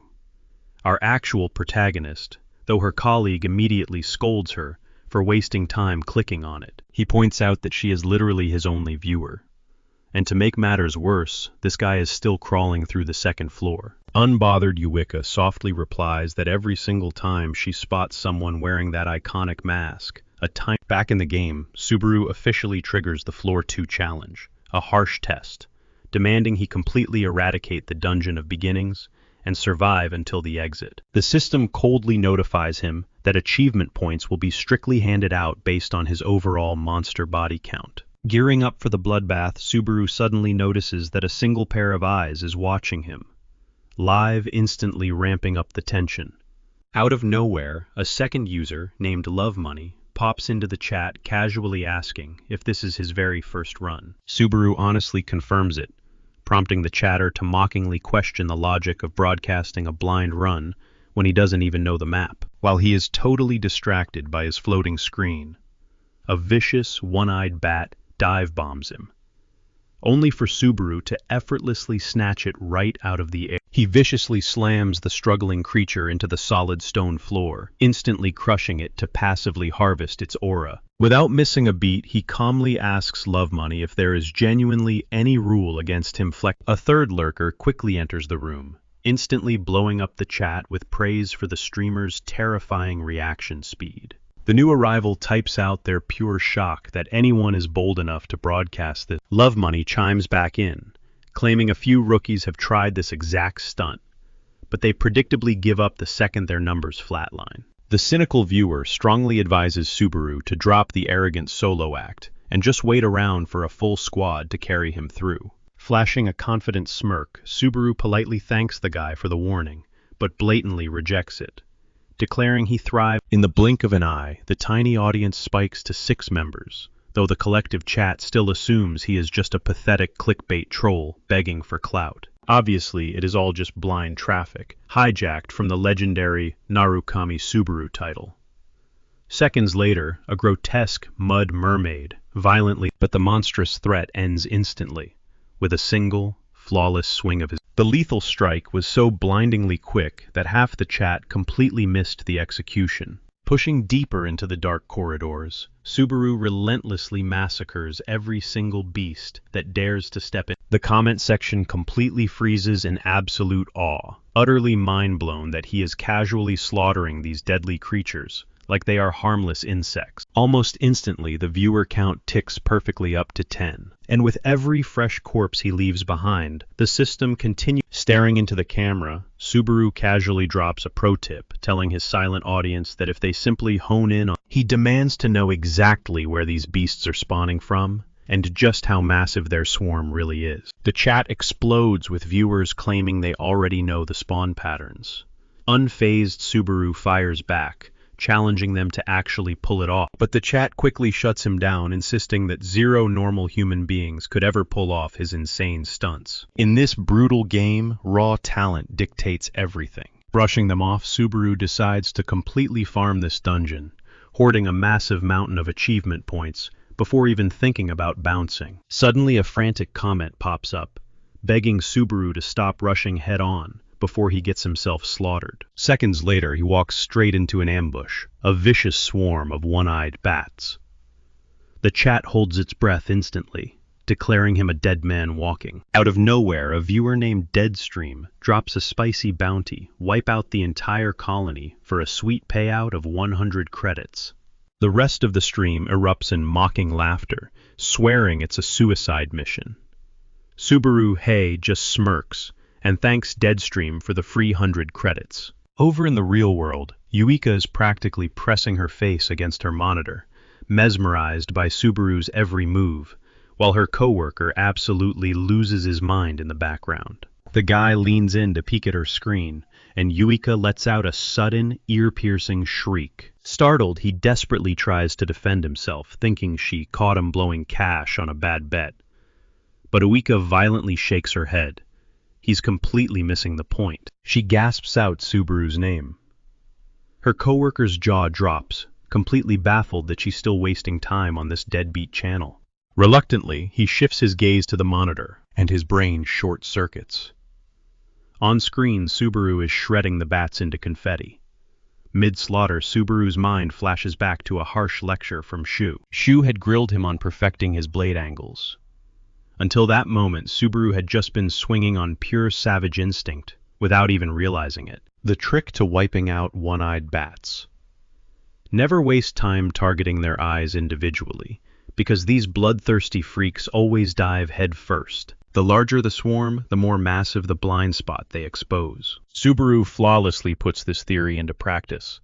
Our actual protagonist, though her colleague immediately scolds her for wasting time clicking on it. He points out that she is literally his only viewer. And to make matters worse, this guy is still crawling through the second floor. Unbothered, Uwika softly replies that every single time she spots someone wearing that iconic mask, back in the game, Subaru officially triggers the Floor 2 challenge, a harsh test, demanding he completely eradicate the Dungeon of Beginnings and survive until the exit. The system coldly notifies him that achievement points will be strictly handed out based on his overall monster body count. Gearing up for the bloodbath, Subaru suddenly notices that a single pair of eyes is watching him, live, instantly ramping up the tension. Out of nowhere, a second user, named Love Money, pops into the chat casually asking if this is his very first run. Subaru honestly confirms it, prompting the chatter to mockingly question the logic of broadcasting a blind run when he doesn't even know the map. While he is totally distracted by his floating screen, a vicious, one-eyed bat dive bombs him, only for Subaru to effortlessly snatch it right out of the air. He viciously slams the struggling creature into the solid stone floor, instantly crushing it to passively harvest its aura. Without missing a beat, he calmly asks Love Money if there is genuinely any rule against him A third lurker quickly enters the room, instantly blowing up the chat with praise for the streamer's terrifying reaction speed. The new arrival types out their pure shock that anyone is bold enough to broadcast this. Love Money chimes back in, claiming a few rookies have tried this exact stunt, but they predictably give up the second their numbers flatline. The cynical viewer strongly advises Subaru to drop the arrogant solo act and just wait around for a full squad to carry him through. Flashing a confident smirk, Subaru politely thanks the guy for the warning, but blatantly rejects it, declaring he thrives. In the blink of an eye, the tiny audience spikes to 6 members, though the collective chat still assumes he is just a pathetic clickbait troll begging for clout. Obviously, it is all just blind traffic, hijacked from the legendary Narukami Subaru title. Seconds later, a grotesque mud mermaid violently, but the monstrous threat ends instantly, with a single, flawless swing of his. The lethal strike was so blindingly quick that half the chat completely missed the execution. Pushing deeper into the dark corridors, Subaru relentlessly massacres every single beast that dares to step in. The comment section completely freezes in absolute awe, utterly mind-blown that he is casually slaughtering these deadly creatures like they are harmless insects. Almost instantly, the viewer count ticks perfectly up to 10, and with every fresh corpse he leaves behind, the system continues. Staring into the camera, Subaru casually drops a pro tip, telling his silent audience that if they simply hone in on, he demands to know exactly where these beasts are spawning from, and just how massive their swarm really is. The chat explodes with viewers claiming they already know the spawn patterns. Unfazed, Subaru fires back, challenging them to actually pull it off. But the chat quickly shuts him down, insisting that 0 normal human beings could ever pull off his insane stunts. In this brutal game, raw talent dictates everything. Brushing them off, Subaru decides to completely farm this dungeon, hoarding a massive mountain of achievement points before even thinking about bouncing. Suddenly, a frantic comment pops up, begging Subaru to stop rushing head-on before he gets himself slaughtered. Seconds later, he walks straight into an ambush, a vicious swarm of one-eyed bats. The chat holds its breath instantly, declaring him a dead man walking. Out of nowhere, a viewer named Deadstream drops a spicy bounty, wipe out the entire colony for a sweet payout of 100 credits. The rest of the stream erupts in mocking laughter, swearing it's a suicide mission. Subaru Hey just smirks and thanks Deadstream for the free 100 credits. Over in the real world, Yuika is practically pressing her face against her monitor, mesmerized by Subaru's every move, while her coworker absolutely loses his mind in the background. The guy leans in to peek at her screen, and Yuika lets out a sudden, ear-piercing shriek. Startled, he desperately tries to defend himself, thinking she caught him blowing cash on a bad bet. But Yuika violently shakes her head. He's completely missing the point. She gasps out Subaru's name. Her coworker's jaw drops, completely baffled that she's still wasting time on this deadbeat channel. Reluctantly, he shifts his gaze to the monitor, and his brain short-circuits. On screen, Subaru is shredding the bats into confetti. Mid-slaughter, Subaru's mind flashes back to a harsh lecture from Shu. Shu had grilled him on perfecting his blade angles. Until that moment, Subaru had just been swinging on pure savage instinct, without even realizing it. The trick to wiping out one-eyed bats. Never waste time targeting their eyes individually, because these bloodthirsty freaks always dive head first. The larger the swarm, the more massive the blind spot they expose. Subaru flawlessly puts this theory into practice.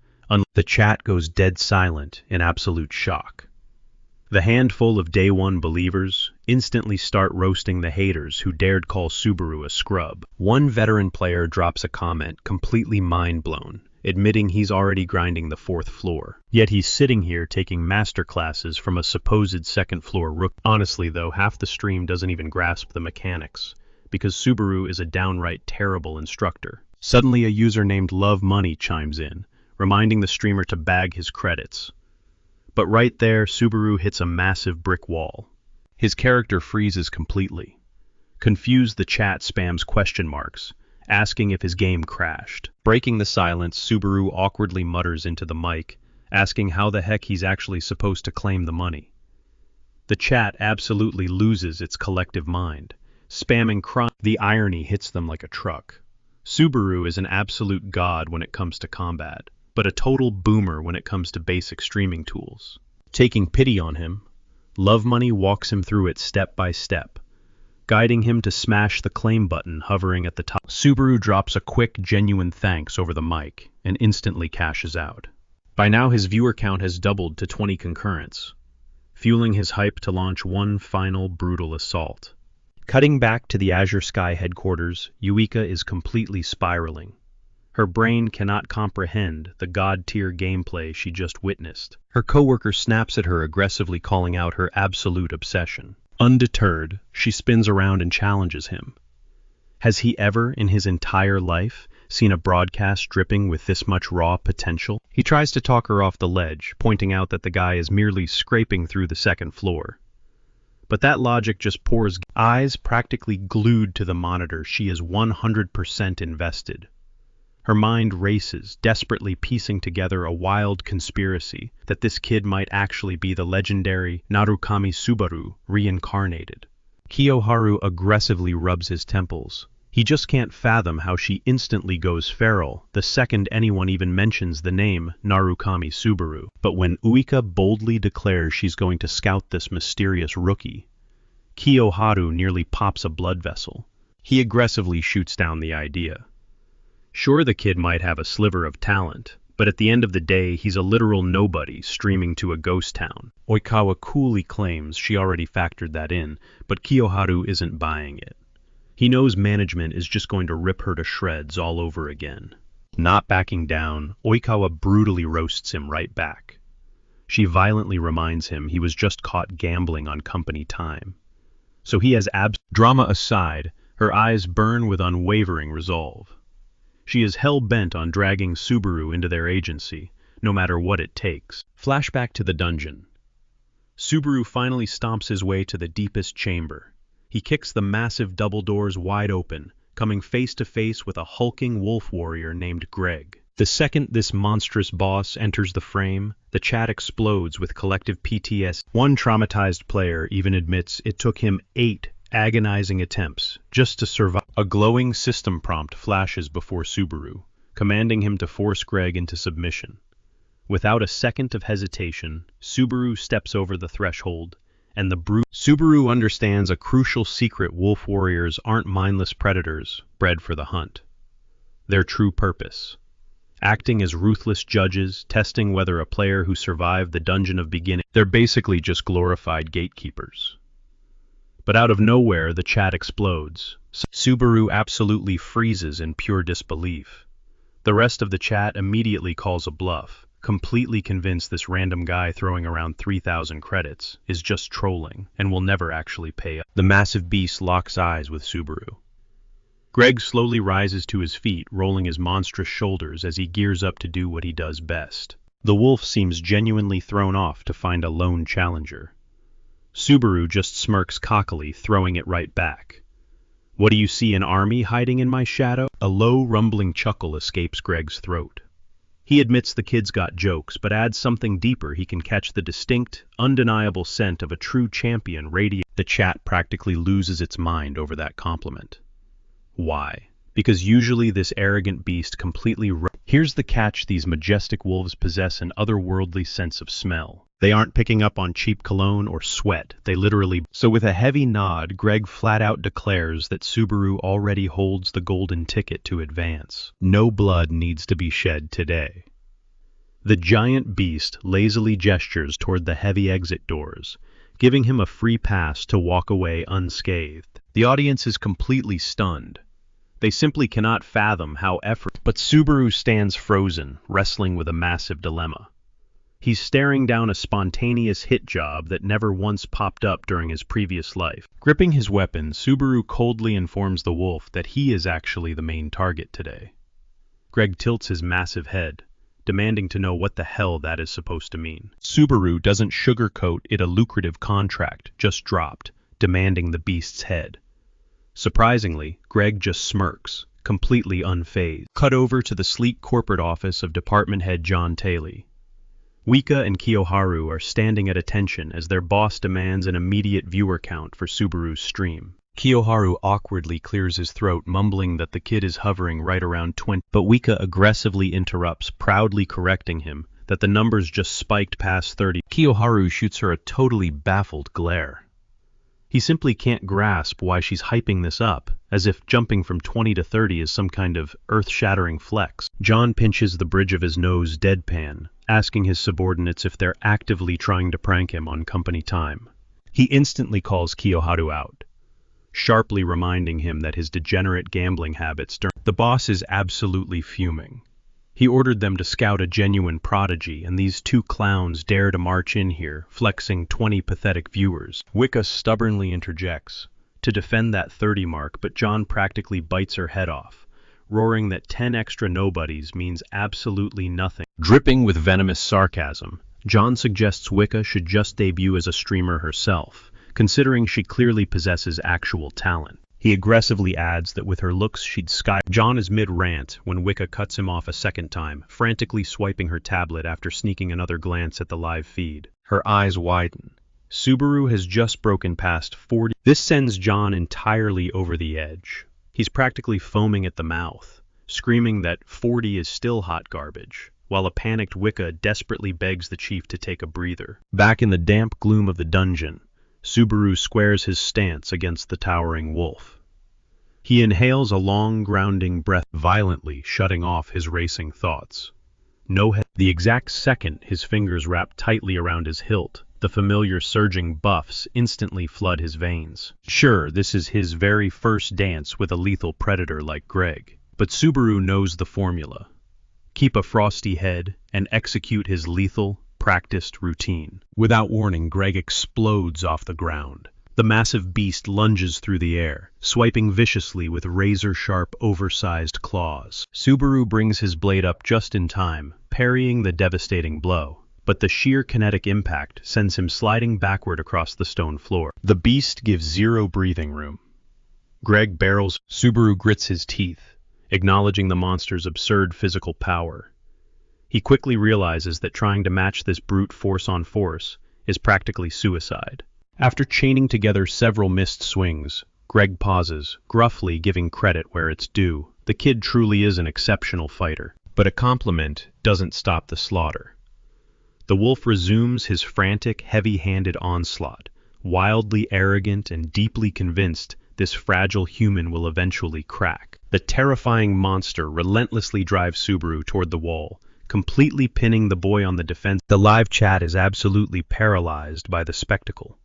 The chat goes dead silent in absolute shock. The handful of day one believers instantly start roasting the haters who dared call Subaru a scrub. One veteran player drops a comment completely mind blown, admitting he's already grinding the 4th floor. Yet he's sitting here taking masterclasses from a supposed 2nd floor rook. Honestly though, half the stream doesn't even grasp the mechanics, because Subaru is a downright terrible instructor. Suddenly a user named Love Money chimes in, reminding the streamer to bag his credits. But right there, Subaru hits a massive brick wall. His character freezes completely. Confused, the chat spams question marks, asking if his game crashed. Breaking the silence, Subaru awkwardly mutters into the mic, asking how the heck he's actually supposed to claim the money. The chat absolutely loses its collective mind, spamming crime. The irony hits them like a truck. Subaru is an absolute god when it comes to combat, but a total boomer when it comes to basic streaming tools. Taking pity on him, Love Money walks him through it step by step, guiding him to smash the claim button hovering at the top. Subaru drops a quick, genuine thanks over the mic and instantly cashes out. By now his viewer count has doubled to 20 concurrents, fueling his hype to launch one final brutal assault. Cutting back to the Azure Sky headquarters, Yuika is completely spiraling. Her brain cannot comprehend the god-tier gameplay she just witnessed. Her coworker snaps at her, aggressively calling out her absolute obsession. Undeterred, she spins around and challenges him. Has he ever, in his entire life, seen a broadcast dripping with this much raw potential? He tries to talk her off the ledge, pointing out that the guy is merely scraping through the 2nd floor. But that logic just pours. Eyes practically glued to the monitor, she is 100% invested. Her mind races, desperately piecing together a wild conspiracy that this kid might actually be the legendary Narukami Subaru reincarnated. Kiyoharu aggressively rubs his temples. He just can't fathom how she instantly goes feral the second anyone even mentions the name Narukami Subaru. But when Uika boldly declares she's going to scout this mysterious rookie, Kiyoharu nearly pops a blood vessel. He aggressively shoots down the idea. Sure, the kid might have a sliver of talent, but at the end of the day, he's a literal nobody streaming to a ghost town. Oikawa coolly claims she already factored that in, but Kiyoharu isn't buying it. He knows management is just going to rip her to shreds all over again. Not backing down, Oikawa brutally roasts him right back. She violently reminds him he was just caught gambling on company time. So he has drama aside, her eyes burn with unwavering resolve. She is hell-bent on dragging Subaru into their agency, no matter what it takes. Flashback to the dungeon. Subaru finally stomps his way to the deepest chamber. He kicks the massive double doors wide open, coming face to face with a hulking wolf warrior named Greg. The second this monstrous boss enters the frame, the chat explodes with collective PTSD. One traumatized player even admits it took him 8 agonizing attempts just to survive. A glowing system prompt flashes before Subaru, commanding him to force Greg into submission. Without a second of hesitation, Subaru steps over the threshold, and Subaru understands a crucial secret: wolf warriors aren't mindless predators bred for the hunt. Their true purpose, acting as ruthless judges, testing whether a player who survived the dungeon of beginning. They're basically just glorified gatekeepers. But out of nowhere, the chat explodes. Subaru absolutely freezes in pure disbelief. The rest of the chat immediately calls a bluff, completely convinced this random guy throwing around 3,000 credits is just trolling and will never actually pay up. The massive beast locks eyes with Subaru. Greg slowly rises to his feet, rolling his monstrous shoulders as he gears up to do what he does best. The wolf seems genuinely thrown off to find a lone challenger. Subaru just smirks cockily, throwing it right back. What do you see, an army hiding in my shadow? A low, rumbling chuckle escapes Greg's throat. He admits the kid's got jokes, but adds something deeper. He can catch the distinct, undeniable scent of a true champion radiate. The chat practically loses its mind over that compliment. Why? Because usually this arrogant beast completely... Here's the catch: these majestic wolves possess an otherworldly sense of smell. They aren't picking up on cheap cologne or sweat, they literally... So with a heavy nod, Greg flat out declares that Subaru already holds the golden ticket to advance. No blood needs to be shed today. The giant beast lazily gestures toward the heavy exit doors, giving him a free pass to walk away unscathed. The audience is completely stunned. They simply cannot fathom how effort. But Subaru stands frozen, wrestling with a massive dilemma. He's staring down a spontaneous hit job that never once popped up during his previous life. Gripping his weapon, Subaru coldly informs the wolf that he is actually the main target today. Greg tilts his massive head, demanding to know what the hell that is supposed to mean. Subaru doesn't sugarcoat it. A lucrative contract just dropped, demanding the beast's head. Surprisingly, Greg just smirks, completely unfazed. Cut over to the sleek corporate office of department head John Taylor. Wika and Kiyoharu are standing at attention as their boss demands an immediate viewer count for Subaru's stream. Kiyoharu awkwardly clears his throat, mumbling that the kid is hovering right around 20, but Wika aggressively interrupts, proudly correcting him that the numbers just spiked past 30. Kiyoharu shoots her a totally baffled glare. He simply can't grasp why she's hyping this up, as if jumping from 20 to 30 is some kind of earth-shattering flex. John pinches the bridge of his nose deadpan, asking his subordinates if they're actively trying to prank him on company time. He instantly calls Kiyoharu out, sharply reminding him that his degenerate gambling habits. The boss is absolutely fuming. He ordered them to scout a genuine prodigy, and these two clowns dare to march in here, flexing 20 pathetic viewers. Wicca stubbornly interjects to defend that 30 mark, but John practically bites her head off, roaring that 10 extra nobodies means absolutely nothing. Dripping with venomous sarcasm, John suggests Wicca should just debut as a streamer herself, considering she clearly possesses actual talent. He aggressively adds that with her looks she'd sky. John is mid-rant when Wicca cuts him off a second time, frantically swiping her tablet after sneaking another glance at the live feed. Her eyes widen. Subaru has just broken past 40. This sends John entirely over the edge. He's practically foaming at the mouth, screaming that 40 is still hot garbage, while a panicked Wicca desperately begs the chief to take a breather. Back in the damp gloom of the dungeon, Subaru squares his stance against the towering wolf. He inhales a long, grounding breath, violently shutting off his racing thoughts. The exact second his fingers wrap tightly around his hilt, the familiar surging buffs instantly flood his veins. Sure, this is his very first dance with a lethal predator like Greg, but Subaru knows the formula. Keep a frosty head and execute his lethal, practiced routine. Without warning, Greg explodes off the ground. The massive beast lunges through the air, swiping viciously with razor-sharp, oversized claws. Subaru brings his blade up just in time, parrying the devastating blow, but the sheer kinetic impact sends him sliding backward across the stone floor. The beast gives zero breathing room. Greg barrels. Subaru grits his teeth, acknowledging the monster's absurd physical power. He quickly realizes that trying to match this brute force on force is practically suicide. After chaining together several missed swings, Greg pauses, gruffly giving credit where it's due. The kid truly is an exceptional fighter, but a compliment doesn't stop the slaughter. The wolf resumes his frantic, heavy-handed onslaught, wildly arrogant and deeply convinced this fragile human will eventually crack. The terrifying monster relentlessly drives Subaru toward the wall, completely pinning the boy on the defense. The live chat is absolutely paralyzed by the spectacle.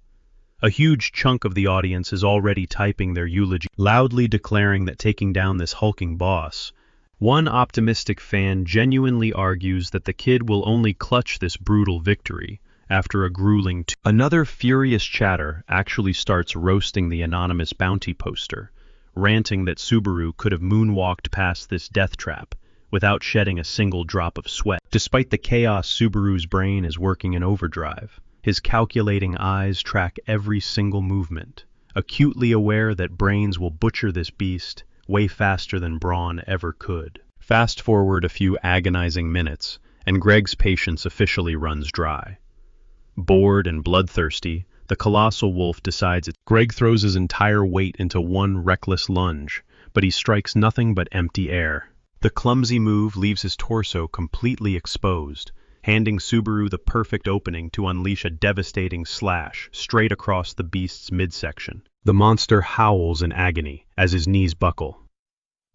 A huge chunk of the audience is already typing their eulogy, loudly declaring that taking down this hulking boss. One optimistic fan genuinely argues that the kid will only clutch this brutal victory after a grueling Another furious chatter actually starts roasting the anonymous bounty poster, ranting that Subaru could have moonwalked past this death trap without shedding a single drop of sweat. Despite the chaos, Subaru's brain is working in overdrive. His calculating eyes track every single movement, acutely aware that brains will butcher this beast way faster than brawn ever could. Fast forward a few agonizing minutes, and Greg's patience officially runs dry. Bored and bloodthirsty, the colossal wolf decides it. Greg throws his entire weight into one reckless lunge, but he strikes nothing but empty air. The clumsy move leaves his torso completely exposed, handing Subaru the perfect opening to unleash a devastating slash straight across the beast's midsection. The monster howls in agony as his knees buckle.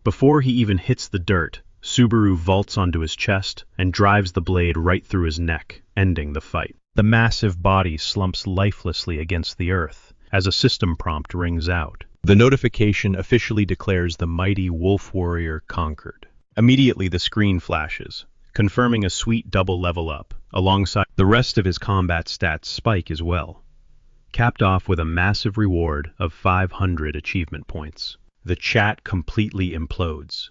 Before he even hits the dirt, Subaru vaults onto his chest and drives the blade right through his neck, ending the fight. The massive body slumps lifelessly against the earth as a system prompt rings out. The notification officially declares the mighty wolf warrior conquered. Immediately the screen flashes, confirming a sweet double level up, alongside the rest of his combat stats spike as well, capped off with a massive reward of 500 achievement points. The chat completely implodes.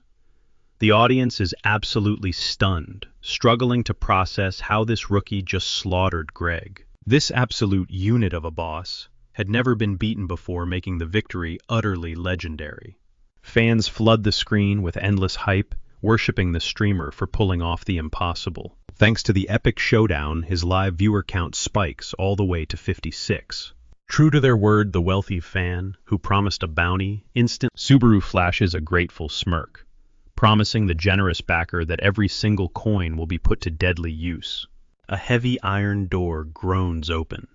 The audience is absolutely stunned, struggling to process how this rookie just slaughtered Greg. This absolute unit of a boss had never been beaten before, making the victory utterly legendary. Fans flood the screen with endless hype, worshipping the streamer for pulling off the impossible. Thanks to the epic showdown, his live viewer count spikes all the way to 56. True to their word, the wealthy fan, who promised a bounty, Subaru flashes a grateful smirk, promising the generous backer that every single coin will be put to deadly use. A heavy iron door groans open.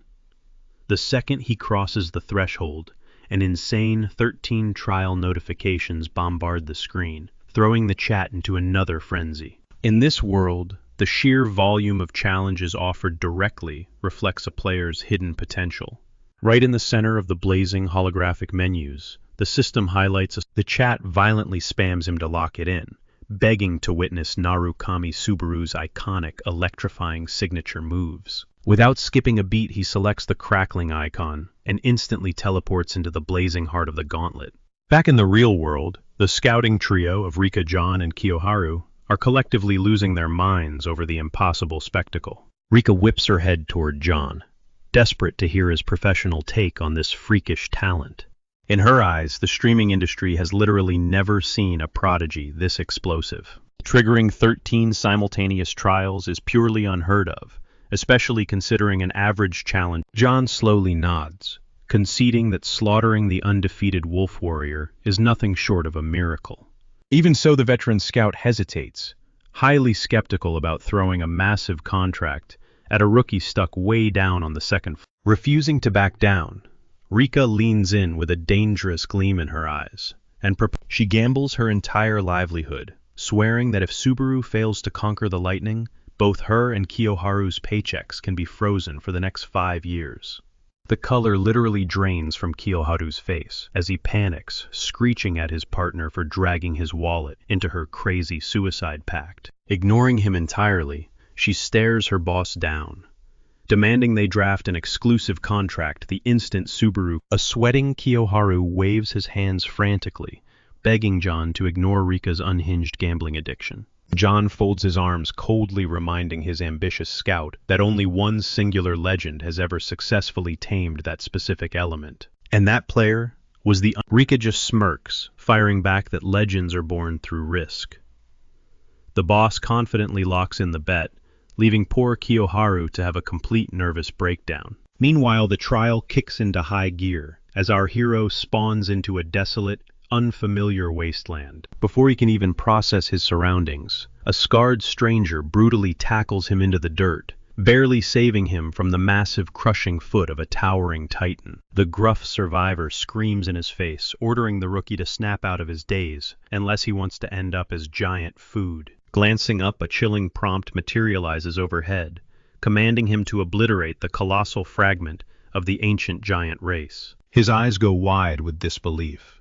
The second he crosses the threshold, an insane 13 trial notifications bombard the screen, throwing the chat into another frenzy. In this world, the sheer volume of challenges offered directly reflects a player's hidden potential. Right in the center of the blazing holographic menus, the system highlights the chat violently spams him to lock it in, begging to witness Narukami Subaru's iconic, electrifying signature moves. Without skipping a beat, he selects the crackling icon and instantly teleports into the blazing heart of the gauntlet. Back in the real world, the scouting trio of Rika, John, and Kiyoharu are collectively losing their minds over the impossible spectacle. Rika whips her head toward John, desperate to hear his professional take on this freakish talent. In her eyes, the streaming industry has literally never seen a prodigy this explosive. Triggering 13 simultaneous trials is purely unheard of, especially considering an average challenge. John slowly nods, conceding that slaughtering the undefeated wolf warrior is nothing short of a miracle. Even so, the veteran scout hesitates, highly skeptical about throwing a massive contract at a rookie stuck way down on the second floor. Refusing to back down, Rika leans in with a dangerous gleam in her eyes, and she gambles her entire livelihood, swearing that if Subaru fails to conquer the lightning, both her and Kiyoharu's paychecks can be frozen for the next 5 years. The color literally drains from Kiyoharu's face as he panics, screeching at his partner for dragging his wallet into her crazy suicide pact. Ignoring him entirely, she stares her boss down, demanding they draft an exclusive contract the instant Subaru. A sweating Kiyoharu waves his hands frantically, begging John to ignore Rika's unhinged gambling addiction. John folds his arms, coldly reminding his ambitious scout that only one singular legend has ever successfully tamed that specific element. And that player was the... Rika just smirks, firing back that legends are born through risk. The boss confidently locks in the bet, leaving poor Kiyoharu to have a complete nervous breakdown. Meanwhile, the trial kicks into high gear as our hero spawns into a desolate, unfamiliar wasteland. Before he can even process his surroundings, a scarred stranger brutally tackles him into the dirt, barely saving him from the massive crushing foot of a towering titan. The gruff survivor screams in his face, ordering the rookie to snap out of his daze unless he wants to end up as giant food. Glancing up, a chilling prompt materializes overhead, commanding him to obliterate the colossal fragment of the ancient giant race. His eyes go wide with disbelief.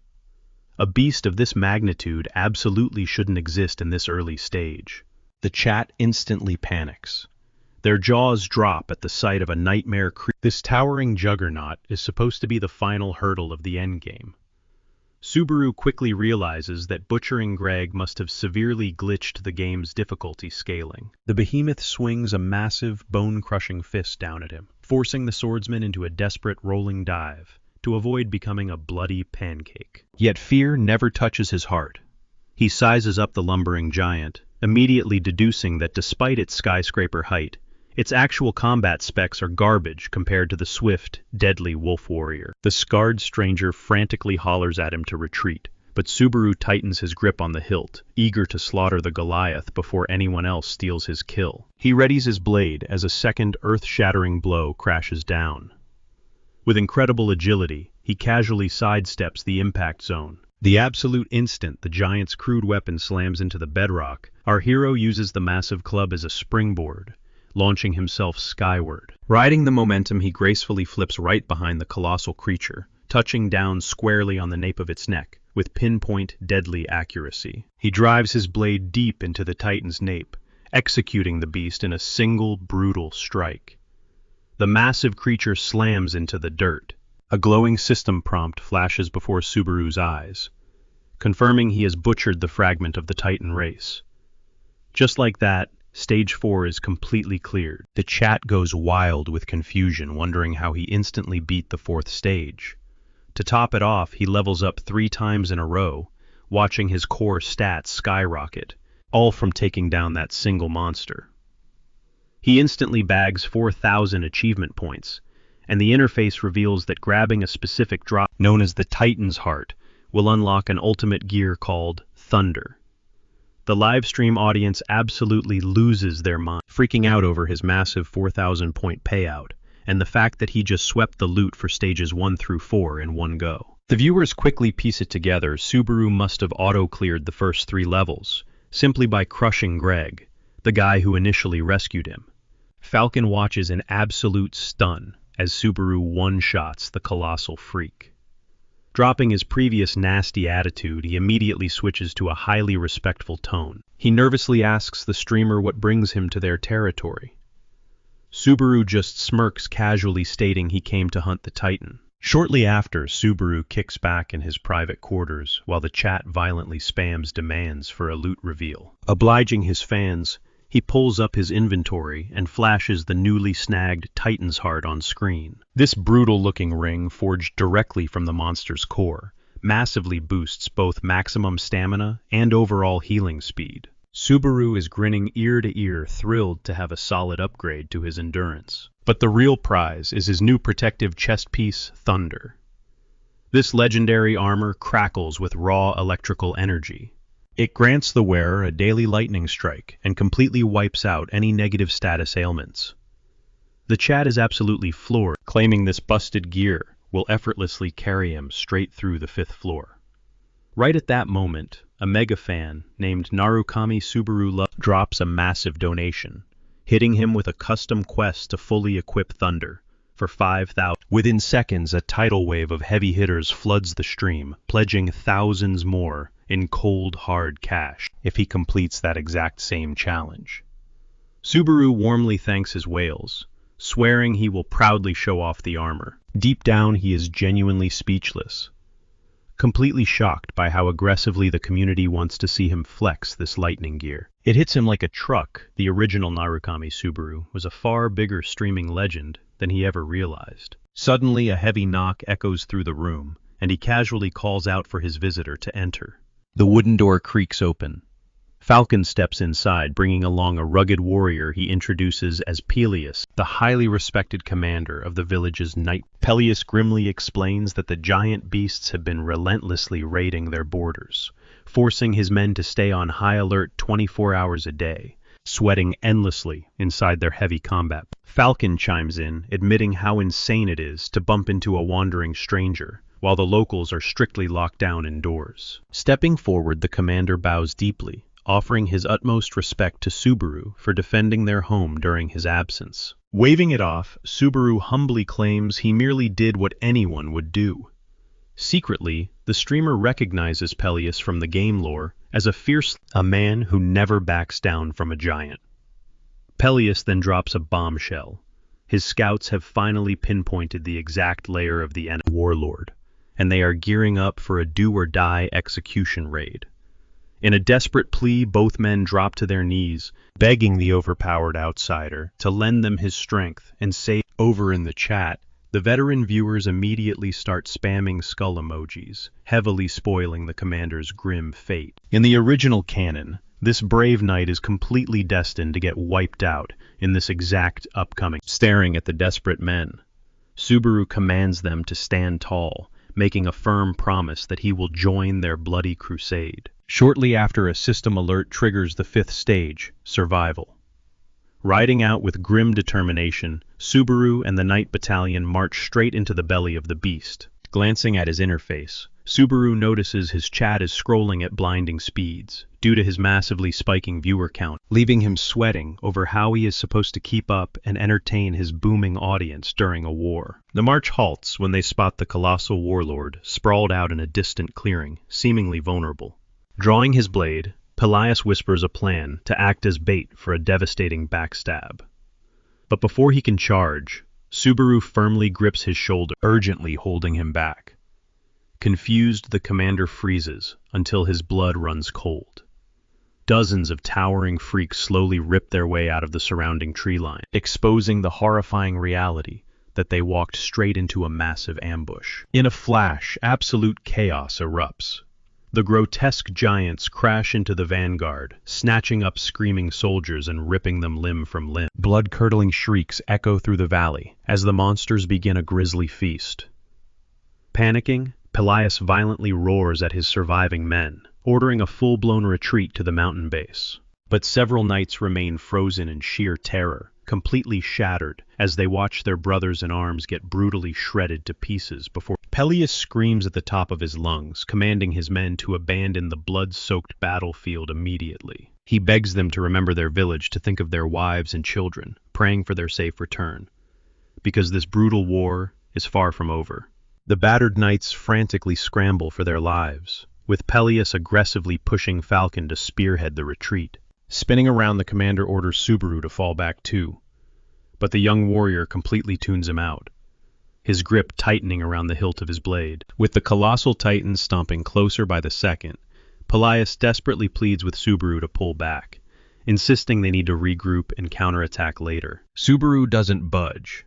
A beast of this magnitude absolutely shouldn't exist in this early stage. The chat instantly panics. Their jaws drop at the sight of a nightmare creature. This towering juggernaut is supposed to be the final hurdle of the endgame. Subaru quickly realizes that butchering Greg must have severely glitched the game's difficulty scaling. The behemoth swings a massive, bone-crushing fist down at him, forcing the swordsman into a desperate rolling dive to avoid becoming a bloody pancake. Yet fear never touches his heart. He sizes up the lumbering giant, immediately deducing that despite its skyscraper height, its actual combat specs are garbage compared to the swift, deadly wolf warrior. The scarred stranger frantically hollers at him to retreat, but Subaru tightens his grip on the hilt, eager to slaughter the Goliath before anyone else steals his kill. He readies his blade as a second earth-shattering blow crashes down. With incredible agility, he casually sidesteps the impact zone. The absolute instant the giant's crude weapon slams into the bedrock, our hero uses the massive club as a springboard, launching himself skyward. Riding the momentum, he gracefully flips right behind the colossal creature, touching down squarely on the nape of its neck, with pinpoint, deadly accuracy. He drives his blade deep into the Titan's nape, executing the beast in a single, brutal strike. The massive creature slams into the dirt. A glowing system prompt flashes before Subaru's eyes, confirming he has butchered the fragment of the Titan race. Just like that, Stage 4 is completely cleared. The chat goes wild with confusion, wondering how he instantly beat the 4th stage. To top it off, he levels up 3 times in a row, watching his core stats skyrocket, all from taking down that single monster. He instantly bags 4,000 achievement points, and the interface reveals that grabbing a specific drop, known as the Titan's Heart, will unlock an ultimate gear called Thunder. The livestream audience absolutely loses their mind, freaking out over his massive 4,000 point payout, and the fact that he just swept the loot for stages 1 through 4 in one go. The viewers quickly piece it together. Subaru must have auto-cleared the first 3 levels, simply by crushing Greg, the guy who initially rescued him. Falcon watches in absolute stun as Subaru one-shots the colossal freak. Dropping his previous nasty attitude, he immediately switches to a highly respectful tone. He nervously asks the streamer what brings him to their territory. Subaru just smirks, casually stating he came to hunt the Titan. Shortly after, Subaru kicks back in his private quarters while the chat violently spams demands for a loot reveal. Obliging his fans, he pulls up his inventory and flashes the newly snagged Titan's Heart on screen. This brutal-looking ring, forged directly from the monster's core, massively boosts both maximum stamina and overall healing speed. Subaru is grinning ear to ear, thrilled to have a solid upgrade to his endurance. But the real prize is his new protective chest piece, Thunder. This legendary armor crackles with raw electrical energy. It grants the wearer a daily lightning strike and completely wipes out any negative status ailments. The chat is absolutely floored, claiming this busted gear will effortlessly carry him straight through the 5th floor. Right at that moment, a mega fan named Narukami Subaru drops a massive donation, hitting him with a custom quest to fully equip Thunder for 5,000. Within seconds, a tidal wave of heavy hitters floods the stream, pledging thousands more in cold, hard cash if he completes that exact same challenge. Subaru warmly thanks his whales, swearing he will proudly show off the armor. Deep down, he is genuinely speechless, completely shocked by how aggressively the community wants to see him flex this lightning gear. It hits him like a truck. The original Narukami Subaru was a far bigger streaming legend than he ever realized. Suddenly, a heavy knock echoes through the room, and he casually calls out for his visitor to enter. The wooden door creaks open. Falcon steps inside, bringing along a rugged warrior he introduces as Peleus, the highly respected commander of the village's night. Peleus grimly explains that the giant beasts have been relentlessly raiding their borders, forcing his men to stay on high alert 24 hours a day, sweating endlessly inside their heavy combat. Falcon chimes in, admitting how insane it is to bump into a wandering stranger, while the locals are strictly locked down indoors. Stepping forward, the commander bows deeply, offering his utmost respect to Subaru for defending their home during his absence. Waving it off, Subaru humbly claims he merely did what anyone would do. Secretly, the streamer recognizes Peleus from the game lore as a man who never backs down from a giant. Peleus then drops a bombshell. His scouts have finally pinpointed the exact lair of the warlord, and they are gearing up for a do-or-die execution raid. In a desperate plea, both men drop to their knees, begging the overpowered outsider to lend them his strength and save. Over in the chat, the veteran viewers immediately start spamming skull emojis, heavily spoiling the commander's grim fate. In the original canon, this brave knight is completely destined to get wiped out in this exact upcoming. Staring at the desperate men, Subaru commands them to stand tall, making a firm promise that he will join their bloody crusade. Shortly after, a system alert triggers the 5th stage, Survival. Riding out with grim determination, Subaru and the Knight Battalion march straight into the belly of the beast. Glancing at his interface, Subaru notices his chat is scrolling at blinding speeds, due to his massively spiking viewer count, leaving him sweating over how he is supposed to keep up and entertain his booming audience during a war. The march halts when they spot the colossal warlord sprawled out in a distant clearing, seemingly vulnerable. Drawing his blade, Pelias whispers a plan to act as bait for a devastating backstab. But before he can charge, Subaru firmly grips his shoulder, urgently holding him back. Confused, the commander freezes until his blood runs cold. Dozens of towering freaks slowly rip their way out of the surrounding tree line, exposing the horrifying reality that they walked straight into a massive ambush. In a flash, absolute chaos erupts. The grotesque giants crash into the vanguard, snatching up screaming soldiers and ripping them limb from limb. Blood-curdling shrieks echo through the valley as the monsters begin a grisly feast. Panicking, Pelias violently roars at his surviving men, ordering a full-blown retreat to the mountain base. But several knights remain frozen in sheer terror, completely shattered as they watch their brothers in arms get brutally shredded to pieces before Pelias screams at the top of his lungs, commanding his men to abandon the blood-soaked battlefield immediately. He begs them to remember their village, to think of their wives and children, praying for their safe return, because this brutal war is far from over. The battered knights frantically scramble for their lives, with Pelias aggressively pushing Falcon to spearhead the retreat. Spinning around, the commander orders Subaru to fall back too, but the young warrior completely tunes him out, his grip tightening around the hilt of his blade. With the colossal titan stomping closer by the second, Pelias desperately pleads with Subaru to pull back, insisting they need to regroup and counterattack later. Subaru doesn't budge.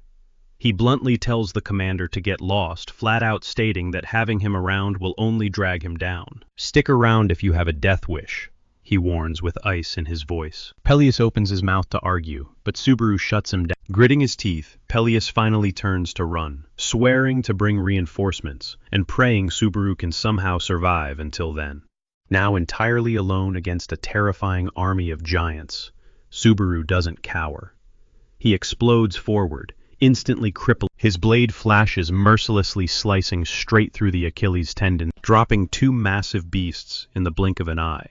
He bluntly tells the commander to get lost, flat out stating that having him around will only drag him down. "Stick around if you have a death wish," he warns with ice in his voice. Pelias opens his mouth to argue, but Subaru shuts him down. Gritting his teeth, Pelias finally turns to run, swearing to bring reinforcements and praying Subaru can somehow survive until then. Now entirely alone against a terrifying army of giants, Subaru doesn't cower. He explodes forward, instantly crippled. His blade flashes, mercilessly slicing straight through the Achilles tendon, dropping two massive beasts in the blink of an eye.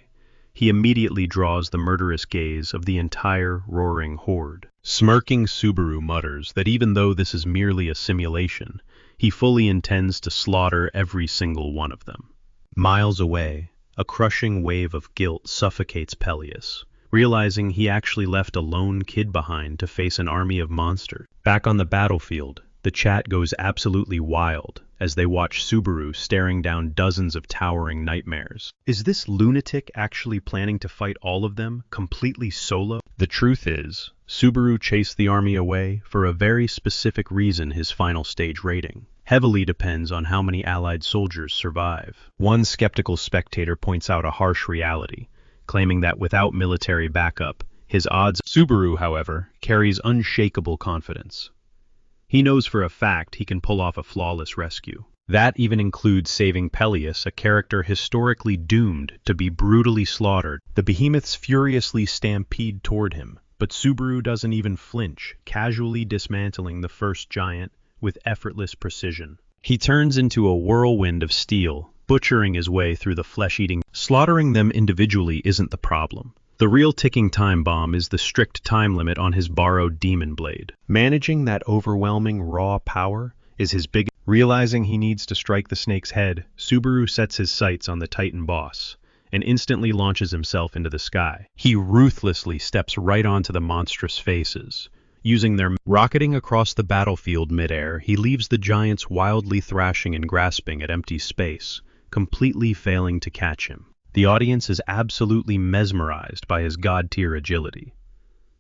He immediately draws the murderous gaze of the entire roaring horde. Smirking, Subaru mutters that even though this is merely a simulation, he fully intends to slaughter every single one of them. Miles away, a crushing wave of guilt suffocates Pelias, realizing he actually left a lone kid behind to face an army of monsters. Back on the battlefield, the chat goes absolutely wild as they watch Subaru staring down dozens of towering nightmares. Is this lunatic actually planning to fight all of them, completely solo? The truth is, Subaru chased the army away for a very specific reason. His final stage rating heavily depends on how many allied soldiers survive. One skeptical spectator points out a harsh reality, claiming that without military backup, his odds. Subaru, however, carries unshakable confidence. He knows for a fact he can pull off a flawless rescue. That even includes saving Pelias, a character historically doomed to be brutally slaughtered. The behemoths furiously stampede toward him, but Subaru doesn't even flinch, casually dismantling the first giant with effortless precision. He turns into a whirlwind of steel, butchering his way through the flesh-eating. Slaughtering them individually isn't the problem. The real ticking time bomb is the strict time limit on his borrowed demon blade. Managing that overwhelming raw power is his big. Realizing he needs to strike the snake's head, Subaru sets his sights on the Titan boss and instantly launches himself into the sky. He ruthlessly steps right onto the monstrous faces. Using their rocketing across the battlefield midair, he leaves the giants wildly thrashing and grasping at empty space, completely failing to catch him. The audience is absolutely mesmerized by his god-tier agility.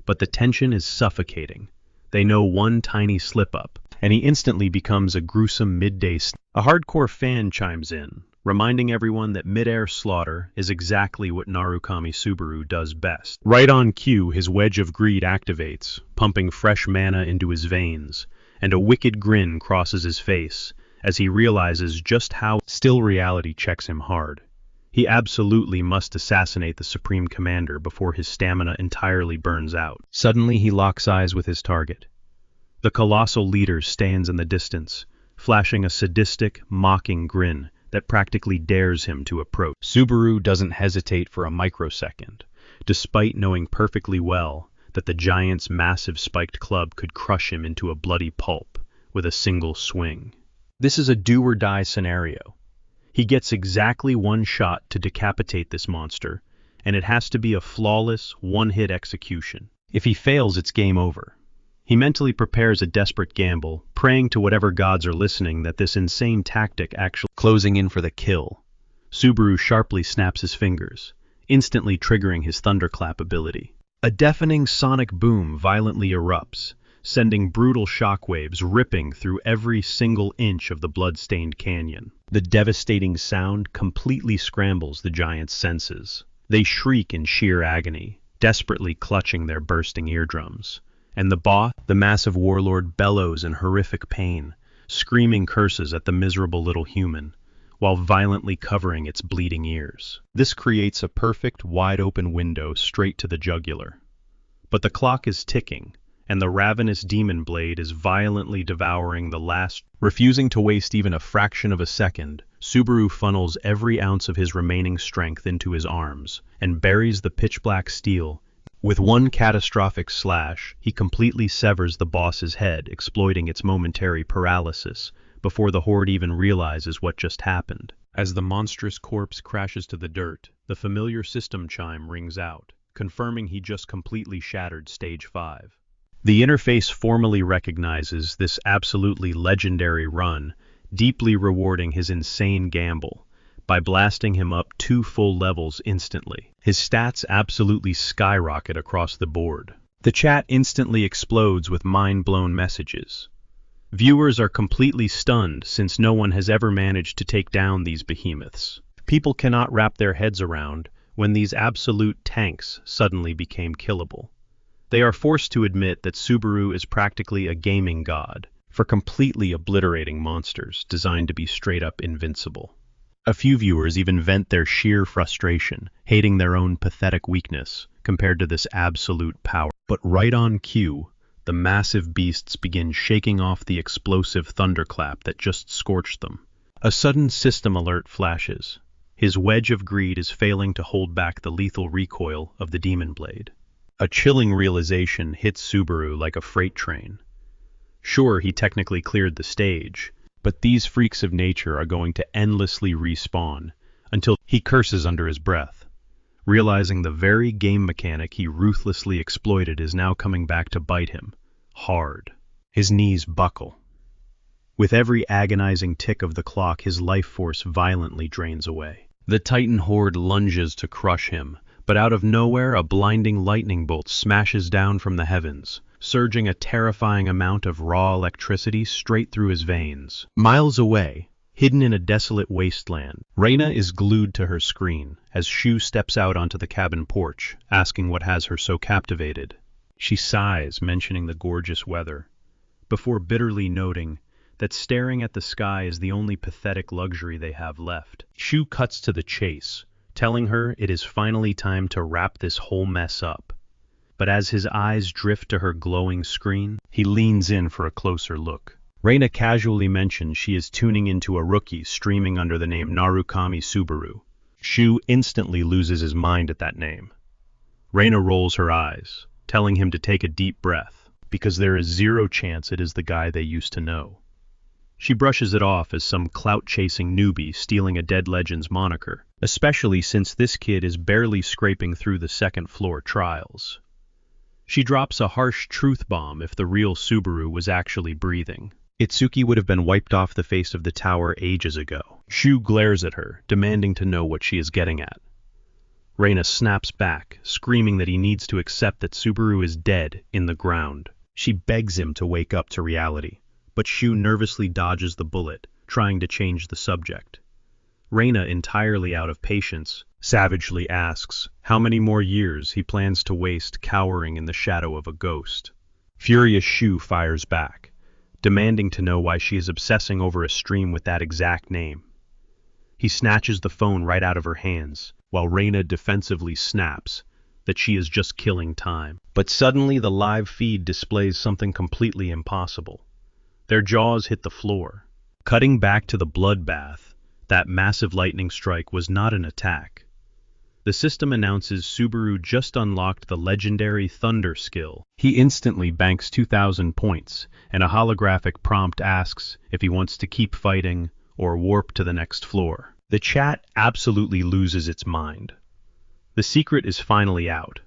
But the tension is suffocating. They know one tiny slip-up, and he instantly becomes a gruesome midday. A hardcore fan chimes in, reminding everyone that mid-air slaughter is exactly what Narukami Subaru does best. Right on cue, his wedge of greed activates, pumping fresh mana into his veins, and a wicked grin crosses his face as he realizes just how still reality checks him hard. He absolutely must assassinate the Supreme Commander before his stamina entirely burns out. Suddenly, he locks eyes with his target. The colossal leader stands in the distance, flashing a sadistic, mocking grin that practically dares him to approach. Subaru doesn't hesitate for a microsecond, despite knowing perfectly well that the giant's massive spiked club could crush him into a bloody pulp with a single swing. This is a do-or-die scenario. He gets exactly one shot to decapitate this monster, and it has to be a flawless, one-hit execution. If he fails, it's game over. He mentally prepares a desperate gamble, praying to whatever gods are listening that this insane tactic actually closing in for the kill. Subaru sharply snaps his fingers, instantly triggering his thunderclap ability. A deafening sonic boom violently erupts, sending brutal shockwaves ripping through every single inch of the blood-stained canyon. The devastating sound completely scrambles the giant's senses. They shriek in sheer agony, desperately clutching their bursting eardrums. And the boss, the massive warlord, bellows in horrific pain, screaming curses at the miserable little human, while violently covering its bleeding ears. This creates a perfect, wide-open window straight to the jugular. But the clock is ticking, and the ravenous demon blade is violently devouring the last. Refusing to waste even a fraction of a second, Subaru funnels every ounce of his remaining strength into his arms and buries the pitch-black steel. With one catastrophic slash, he completely severs the boss's head, exploiting its momentary paralysis before the horde even realizes what just happened. As the monstrous corpse crashes to the dirt, the familiar system chime rings out, confirming he just completely shattered Stage 5. The interface formally recognizes this absolutely legendary run, deeply rewarding his insane gamble by blasting him up 2 full levels instantly. His stats absolutely skyrocket across the board. The chat instantly explodes with mind-blown messages. Viewers are completely stunned since no one has ever managed to take down these behemoths. People cannot wrap their heads around when these absolute tanks suddenly became killable. They are forced to admit that Subaru is practically a gaming god for completely obliterating monsters designed to be straight-up invincible. A few viewers even vent their sheer frustration, hating their own pathetic weakness compared to this absolute power. But right on cue, the massive beasts begin shaking off the explosive thunderclap that just scorched them. A sudden system alert flashes. His wedge of greed is failing to hold back the lethal recoil of the demon blade. A chilling realization hits Subaru like a freight train. Sure, he technically cleared the stage, but these freaks of nature are going to endlessly respawn until he curses under his breath, realizing the very game mechanic he ruthlessly exploited is now coming back to bite him hard. His knees buckle. With every agonizing tick of the clock, his life force violently drains away. The Titan horde lunges to crush him, but out of nowhere a blinding lightning bolt smashes down from the heavens, surging a terrifying amount of raw electricity straight through his veins. Miles away, hidden in a desolate wasteland, Reina is glued to her screen as Shu steps out onto the cabin porch, asking what has her so captivated. She sighs, mentioning the gorgeous weather, before bitterly noting that staring at the sky is the only pathetic luxury they have left. Shu cuts to the chase, telling her it is finally time to wrap this whole mess up. But as his eyes drift to her glowing screen, he leans in for a closer look. Reina casually mentions she is tuning into a rookie streaming under the name Narukami Subaru. Shu instantly loses his mind at that name. Reina rolls her eyes, telling him to take a deep breath, because there is zero chance it is the guy they used to know. She brushes it off as some clout-chasing newbie stealing a dead legend's moniker, especially since this kid is barely scraping through the second-floor trials. She drops a harsh truth bomb if the real Subaru was actually breathing. Itsuki would have been wiped off the face of the tower ages ago. Shu glares at her, demanding to know what she is getting at. Reina snaps back, screaming that he needs to accept that Subaru is dead in the ground. She begs him to wake up to reality, but Shu nervously dodges the bullet, trying to change the subject. Reina, entirely out of patience, savagely asks how many more years he plans to waste cowering in the shadow of a ghost. Furious Shu fires back, demanding to know why she is obsessing over a stream with that exact name. He snatches the phone right out of her hands, while Reina defensively snaps that she is just killing time. But suddenly the live feed displays something completely impossible. Their jaws hit the floor. Cutting back to the bloodbath, That massive lightning strike was not an attack. The system announces Subaru just unlocked the legendary Thunder skill. He instantly banks 2,000 points, and a holographic prompt asks if he wants to keep fighting or warp to the next floor. The chat absolutely loses its mind. The secret is finally out.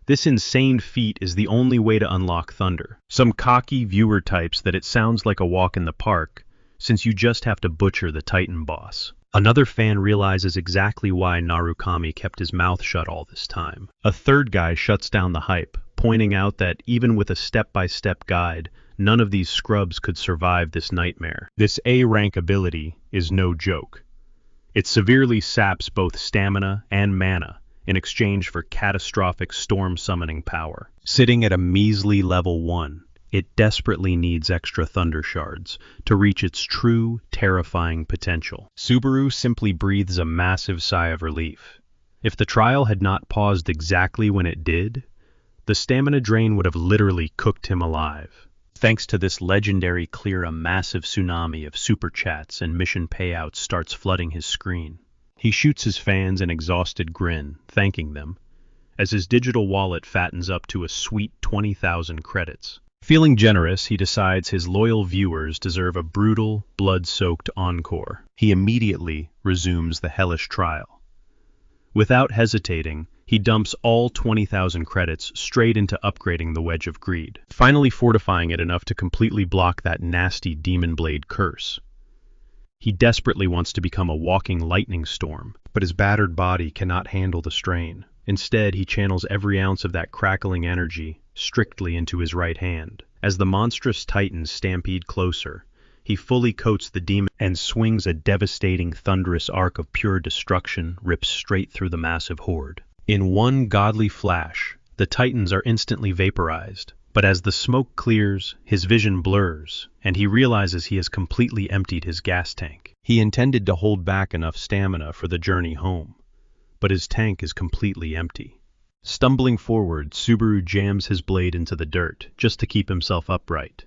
This insane feat is the only way to unlock Thunder. Some cocky viewer types that it sounds like a walk in the park, since you just have to butcher the Titan boss. Another fan realizes exactly why Narukami kept his mouth shut all this time. A third guy shuts down the hype, pointing out that even with a step-by-step guide, none of these scrubs could survive this nightmare. This A-rank ability is no joke. It severely saps both stamina and mana in exchange for catastrophic storm summoning power. Sitting at a measly level 1, it desperately needs extra thunder shards to reach its true, terrifying potential. Subaru simply breathes a massive sigh of relief. If the trial had not paused exactly when it did, the stamina drain would have literally cooked him alive. Thanks to this legendary clear, a massive tsunami of super chats and mission payouts starts flooding his screen. He shoots his fans an exhausted grin, thanking them, as his digital wallet fattens up to a sweet 20,000 credits. Feeling generous, he decides his loyal viewers deserve a brutal, blood-soaked encore. He immediately resumes the hellish trial. Without hesitating, he dumps all 20,000 credits straight into upgrading the Wedge of Greed, finally fortifying it enough to completely block that nasty Demon Blade curse. He desperately wants to become a walking lightning storm, but his battered body cannot handle the strain. Instead, he channels every ounce of that crackling energy strictly into his right hand. As the monstrous titans stampede closer, he fully coats the demon and swings a devastating, thunderous arc of pure destruction rips straight through the massive horde. In one godly flash, the titans are instantly vaporized, but as the smoke clears, his vision blurs, and he realizes he has completely emptied his gas tank. He intended to hold back enough stamina for the journey home, but his tank is completely empty. Stumbling forward, Subaru jams his blade into the dirt, just to keep himself upright.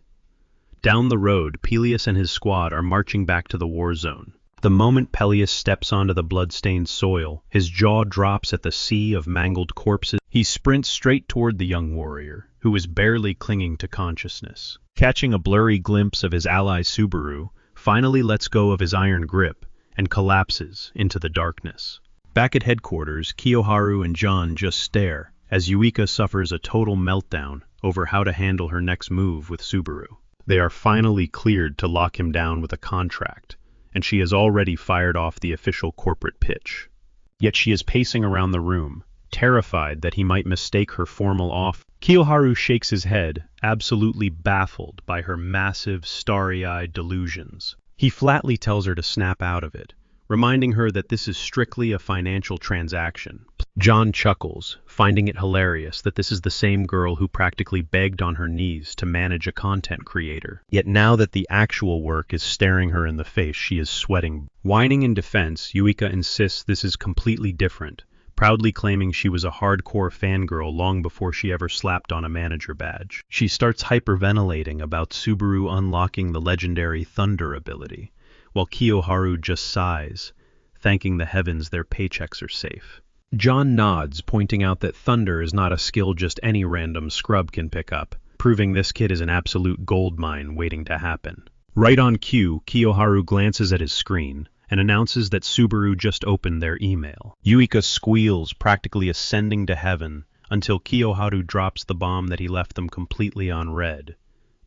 Down the road, Peleus and his squad are marching back to the war zone. The moment Peleus steps onto the blood-stained soil, his jaw drops at the sea of mangled corpses. He sprints straight toward the young warrior, who is barely clinging to consciousness. Catching a blurry glimpse of his ally Subaru, finally lets go of his iron grip and collapses into the darkness. Back at headquarters, Kiyoharu and John just stare as Yuika suffers a total meltdown over how to handle her next move with Subaru. They are finally cleared to lock him down with a contract, and she has already fired off the official corporate pitch. Yet she is pacing around the room, terrified that he might mistake her formal offer. Kiyoharu shakes his head, absolutely baffled by her massive, starry-eyed delusions. He flatly tells her to snap out of it, reminding her that this is strictly a financial transaction. John chuckles, finding it hilarious that this is the same girl who practically begged on her knees to manage a content creator. Yet now that the actual work is staring her in the face, she is sweating. Whining in defense, Yuika insists this is completely different, proudly claiming she was a hardcore fangirl long before she ever slapped on a manager badge. She starts hyperventilating about Subaru unlocking the legendary Thunder ability, while Kiyoharu just sighs, thanking the heavens their paychecks are safe. John nods, pointing out that Thunder is not a skill just any random scrub can pick up, proving this kid is an absolute goldmine waiting to happen. Right on cue, Kiyoharu glances at his screen and announces that Subaru just opened their email. Yuika squeals, practically ascending to heaven, until Kiyoharu drops the bomb that he left them completely on red,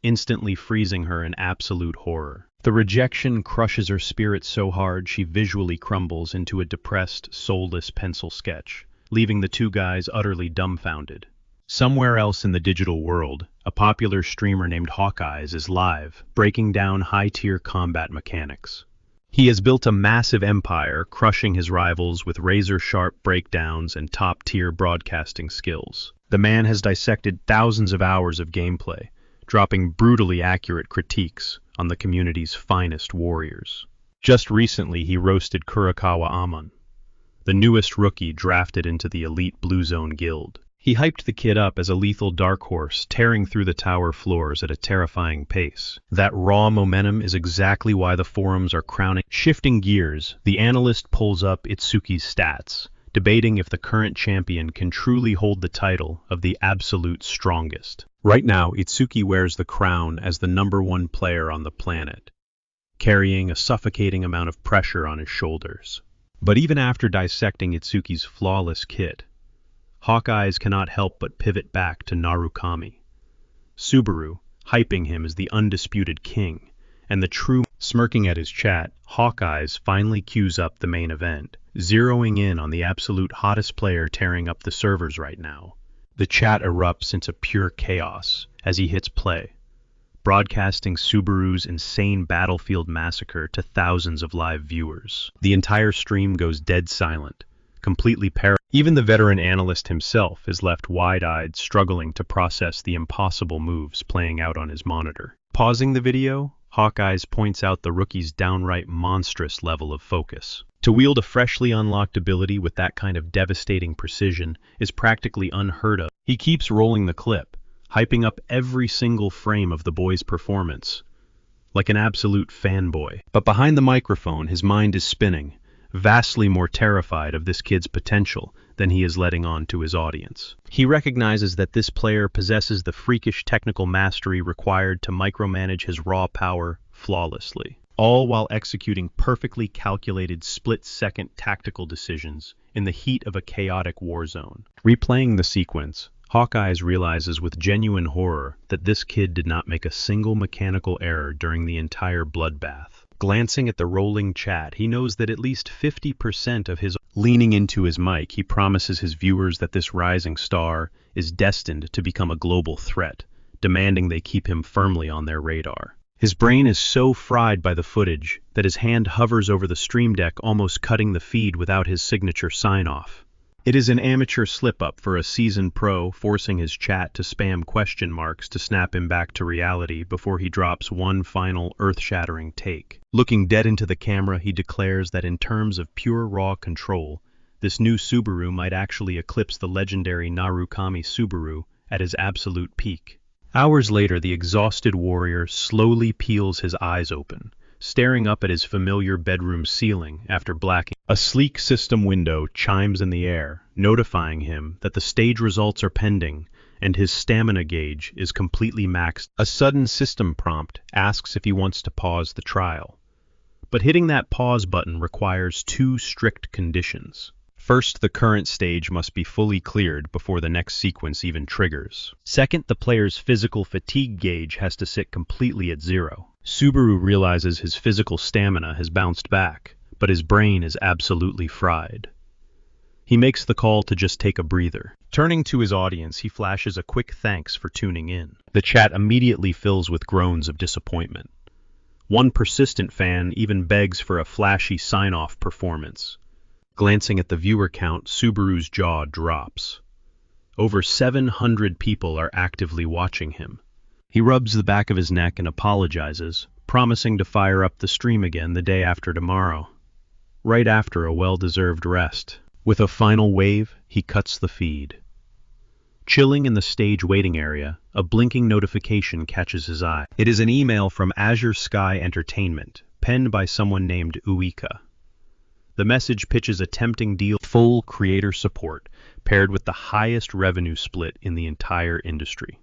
instantly freezing her in absolute horror. The rejection crushes her spirit so hard she visually crumbles into a depressed, soulless pencil sketch, leaving the two guys utterly dumbfounded. Somewhere else in the digital world, a popular streamer named Hawkeyes is live, breaking down high-tier combat mechanics. He has built a massive empire, crushing his rivals with razor-sharp breakdowns and top-tier broadcasting skills. The man has dissected thousands of hours of gameplay, dropping brutally accurate critiques on the community's finest warriors. Just recently, he roasted Kurakawa Amon, the newest rookie drafted into the elite Blue Zone Guild. He hyped the kid up as a lethal dark horse, tearing through the tower floors at a terrifying pace. That raw momentum is exactly why the forums are crowning. Shifting gears, the analyst pulls up Itsuki's stats, debating if the current champion can truly hold the title of the absolute strongest. Right now, Itsuki wears the crown as the #1 player on the planet, carrying a suffocating amount of pressure on his shoulders. But even after dissecting Itsuki's flawless kit, Hawkeyes cannot help but pivot back to Narukami. Subaru, hyping him as the undisputed king, and the true. Smirking at his chat, Hawkeyes finally cues up the main event, zeroing in on the absolute hottest player tearing up the servers right now. The chat erupts into pure chaos as he hits play, broadcasting Subaru's insane battlefield massacre to thousands of live viewers. The entire stream goes dead silent, completely paralyzed. Even the veteran analyst himself is left wide-eyed, struggling to process the impossible moves playing out on his monitor. Pausing the video, Hawkeyes points out the rookie's downright monstrous level of focus. To wield a freshly unlocked ability with that kind of devastating precision is practically unheard of. He keeps rolling the clip, hyping up every single frame of the boy's performance, like an absolute fanboy. But behind the microphone, his mind is spinning, vastly more terrified of this kid's potential than he is letting on to his audience. He recognizes that this player possesses the freakish technical mastery required to micromanage his raw power flawlessly, all while executing perfectly calculated split-second tactical decisions in the heat of a chaotic war zone. Replaying the sequence, Hawkeyes realizes with genuine horror that this kid did not make a single mechanical error during the entire bloodbath. Glancing at the rolling chat, he knows that at least 50% of his. Leaning into his mic, he promises his viewers that this rising star is destined to become a global threat, demanding they keep him firmly on their radar. His brain is so fried by the footage that his hand hovers over the stream deck, almost cutting the feed without his signature sign-off. It is an amateur slip-up for a seasoned pro, forcing his chat to spam question marks to snap him back to reality before he drops one final earth-shattering take. Looking dead into the camera, he declares that in terms of pure raw control, this new Subaru might actually eclipse the legendary Narukami Subaru at his absolute peak. Hours later, the exhausted warrior slowly peels his eyes open, staring up at his familiar bedroom ceiling after blacking. A sleek system window chimes in the air, notifying him that the stage results are pending and his stamina gauge is completely maxed. A sudden system prompt asks if he wants to pause the trial, but hitting that pause button requires two strict conditions. First, the current stage must be fully cleared before the next sequence even triggers. Second, the player's physical fatigue gauge has to sit completely at 0. Subaru realizes his physical stamina has bounced back, but his brain is absolutely fried. He makes the call to just take a breather. Turning to his audience, he flashes a quick thanks for tuning in. The chat immediately fills with groans of disappointment. One persistent fan even begs for a flashy sign-off performance. Glancing at the viewer count, Subaru's jaw drops. Over 700 people are actively watching him. He rubs the back of his neck and apologizes, promising to fire up the stream again the day after tomorrow, right after a well-deserved rest. With a final wave, he cuts the feed. Chilling in the stage waiting area, a blinking notification catches his eye. It is an email from Azure Sky Entertainment, penned by someone named Uika. The message pitches a tempting deal: full creator support, paired with the highest revenue split in the entire industry.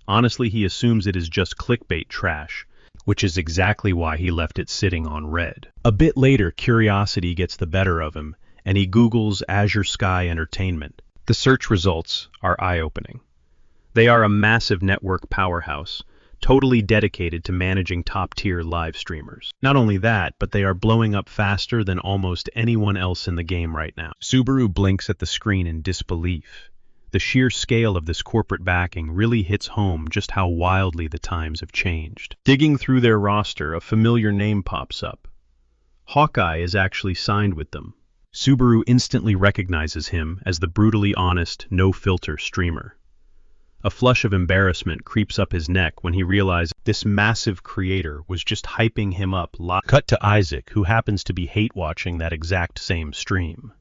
Honestly, he assumes it is just clickbait trash, which is exactly why he left it sitting on red. A bit later, curiosity gets the better of him, and he Googles Azure Sky Entertainment. The search results are eye-opening. They are a massive network powerhouse, totally dedicated to managing top-tier live streamers. Not only that, but they are blowing up faster than almost anyone else in the game right now. Subaru blinks at the screen in disbelief. The sheer scale of this corporate backing really hits home just how wildly the times have changed. Digging through their roster, a familiar name pops up. Hawkeye is actually signed with them. Subaru instantly recognizes him as the brutally honest, no-filter streamer. A flush of embarrassment creeps up his neck when he realizes this massive creator was just hyping him up live. Cut to Isaac, who happens to be hate-watching that exact same stream.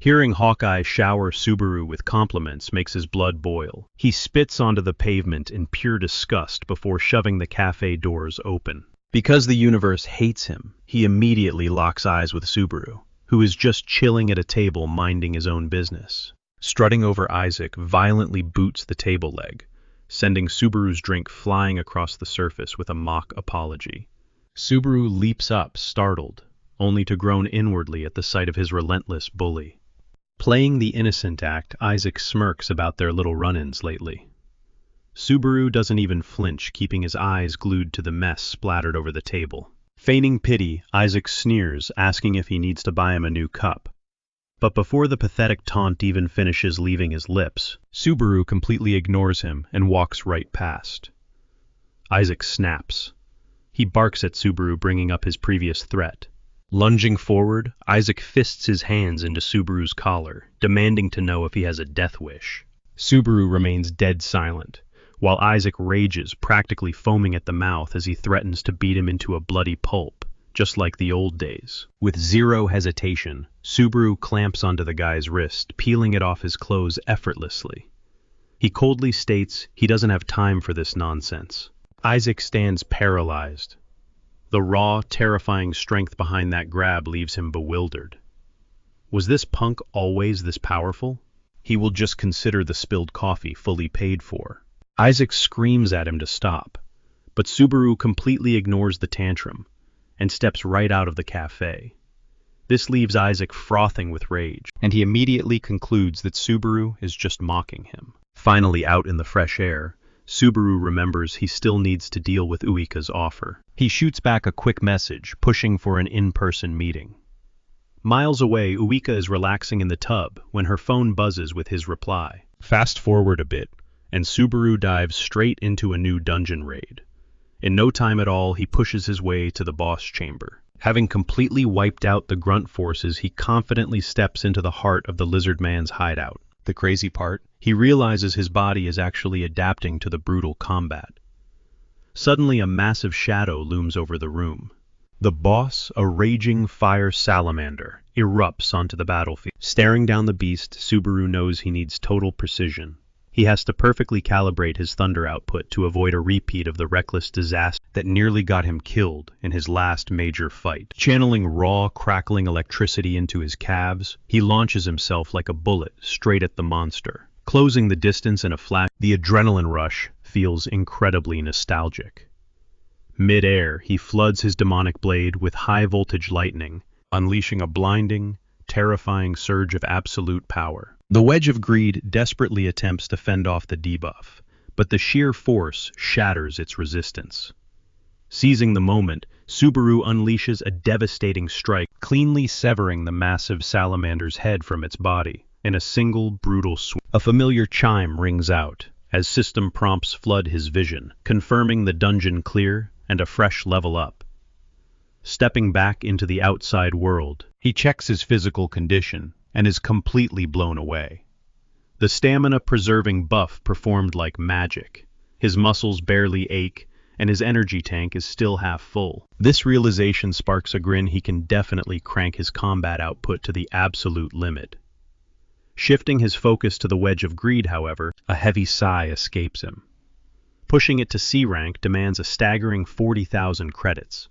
Hearing Hawkeye shower Subaru with compliments makes his blood boil. He spits onto the pavement in pure disgust before shoving the cafe doors open. Because the universe hates him, he immediately locks eyes with Subaru, who is just chilling at a table minding his own business. Strutting over Isaac violently boots the table leg, sending Subaru's drink flying across the surface with a mock apology. Subaru leaps up, startled, only to groan inwardly at the sight of his relentless bully. Playing the innocent act, Isaac smirks about their little run-ins lately. Subaru doesn't even flinch, keeping his eyes glued to the mess splattered over the table. Feigning pity, Isaac sneers, asking if he needs to buy him a new cup. But before the pathetic taunt even finishes leaving his lips, Subaru completely ignores him and walks right past. Isaac snaps. He barks at Subaru, bringing up his previous threat. Lunging forward, Isaac fists his hands into Subaru's collar, demanding to know if he has a death wish. Subaru remains dead silent, while Isaac rages, practically foaming at the mouth as he threatens to beat him into a bloody pulp, just like the old days. With zero hesitation, Subaru clamps onto the guy's wrist, peeling it off his clothes effortlessly. He coldly states he doesn't have time for this nonsense. Isaac stands paralyzed. The raw, terrifying strength behind that grab leaves him bewildered. Was this punk always this powerful? He will just consider the spilled coffee fully paid for. Isaac screams at him to stop, but Subaru completely ignores the tantrum and steps right out of the cafe. This leaves Isaac frothing with rage, and he immediately concludes that Subaru is just mocking him. Finally out in the fresh air, Subaru remembers he still needs to deal with Uika's offer. He shoots back a quick message, pushing for an in-person meeting. Miles away, Uika is relaxing in the tub when her phone buzzes with his reply. Fast forward a bit, and Subaru dives straight into a new dungeon raid. In no time at all, he pushes his way to the boss chamber. Having completely wiped out the grunt forces, he confidently steps into the heart of the lizard man's hideout. The crazy part, he realizes his body is actually adapting to the brutal combat. Suddenly, a massive shadow looms over the room. The boss, a raging fire salamander, erupts onto the battlefield. Staring down the beast, Subaru knows he needs total precision. He has to perfectly calibrate his thunder output to avoid a repeat of the reckless disaster that nearly got him killed in his last major fight. Channeling raw, crackling electricity into his calves, he launches himself like a bullet straight at the monster. Closing the distance in a flash, the adrenaline rush feels incredibly nostalgic. Mid-air, he floods his demonic blade with high-voltage lightning, unleashing a blinding, terrifying surge of absolute power. The Wedge of Greed desperately attempts to fend off the debuff, but the sheer force shatters its resistance. Seizing the moment, Subaru unleashes a devastating strike, cleanly severing the massive salamander's head from its body in a single brutal swoop. A familiar chime rings out as system prompts flood his vision, confirming the dungeon clear and a fresh level up. Stepping back into the outside world, he checks his physical condition and is completely blown away. The stamina-preserving buff performed like magic. His muscles barely ache, and his energy tank is still half full. This realization sparks a grin. He can definitely crank his combat output to the absolute limit. Shifting his focus to the Wedge of Greed, however, a heavy sigh escapes him. Pushing it to C rank demands a staggering 40,000 credits,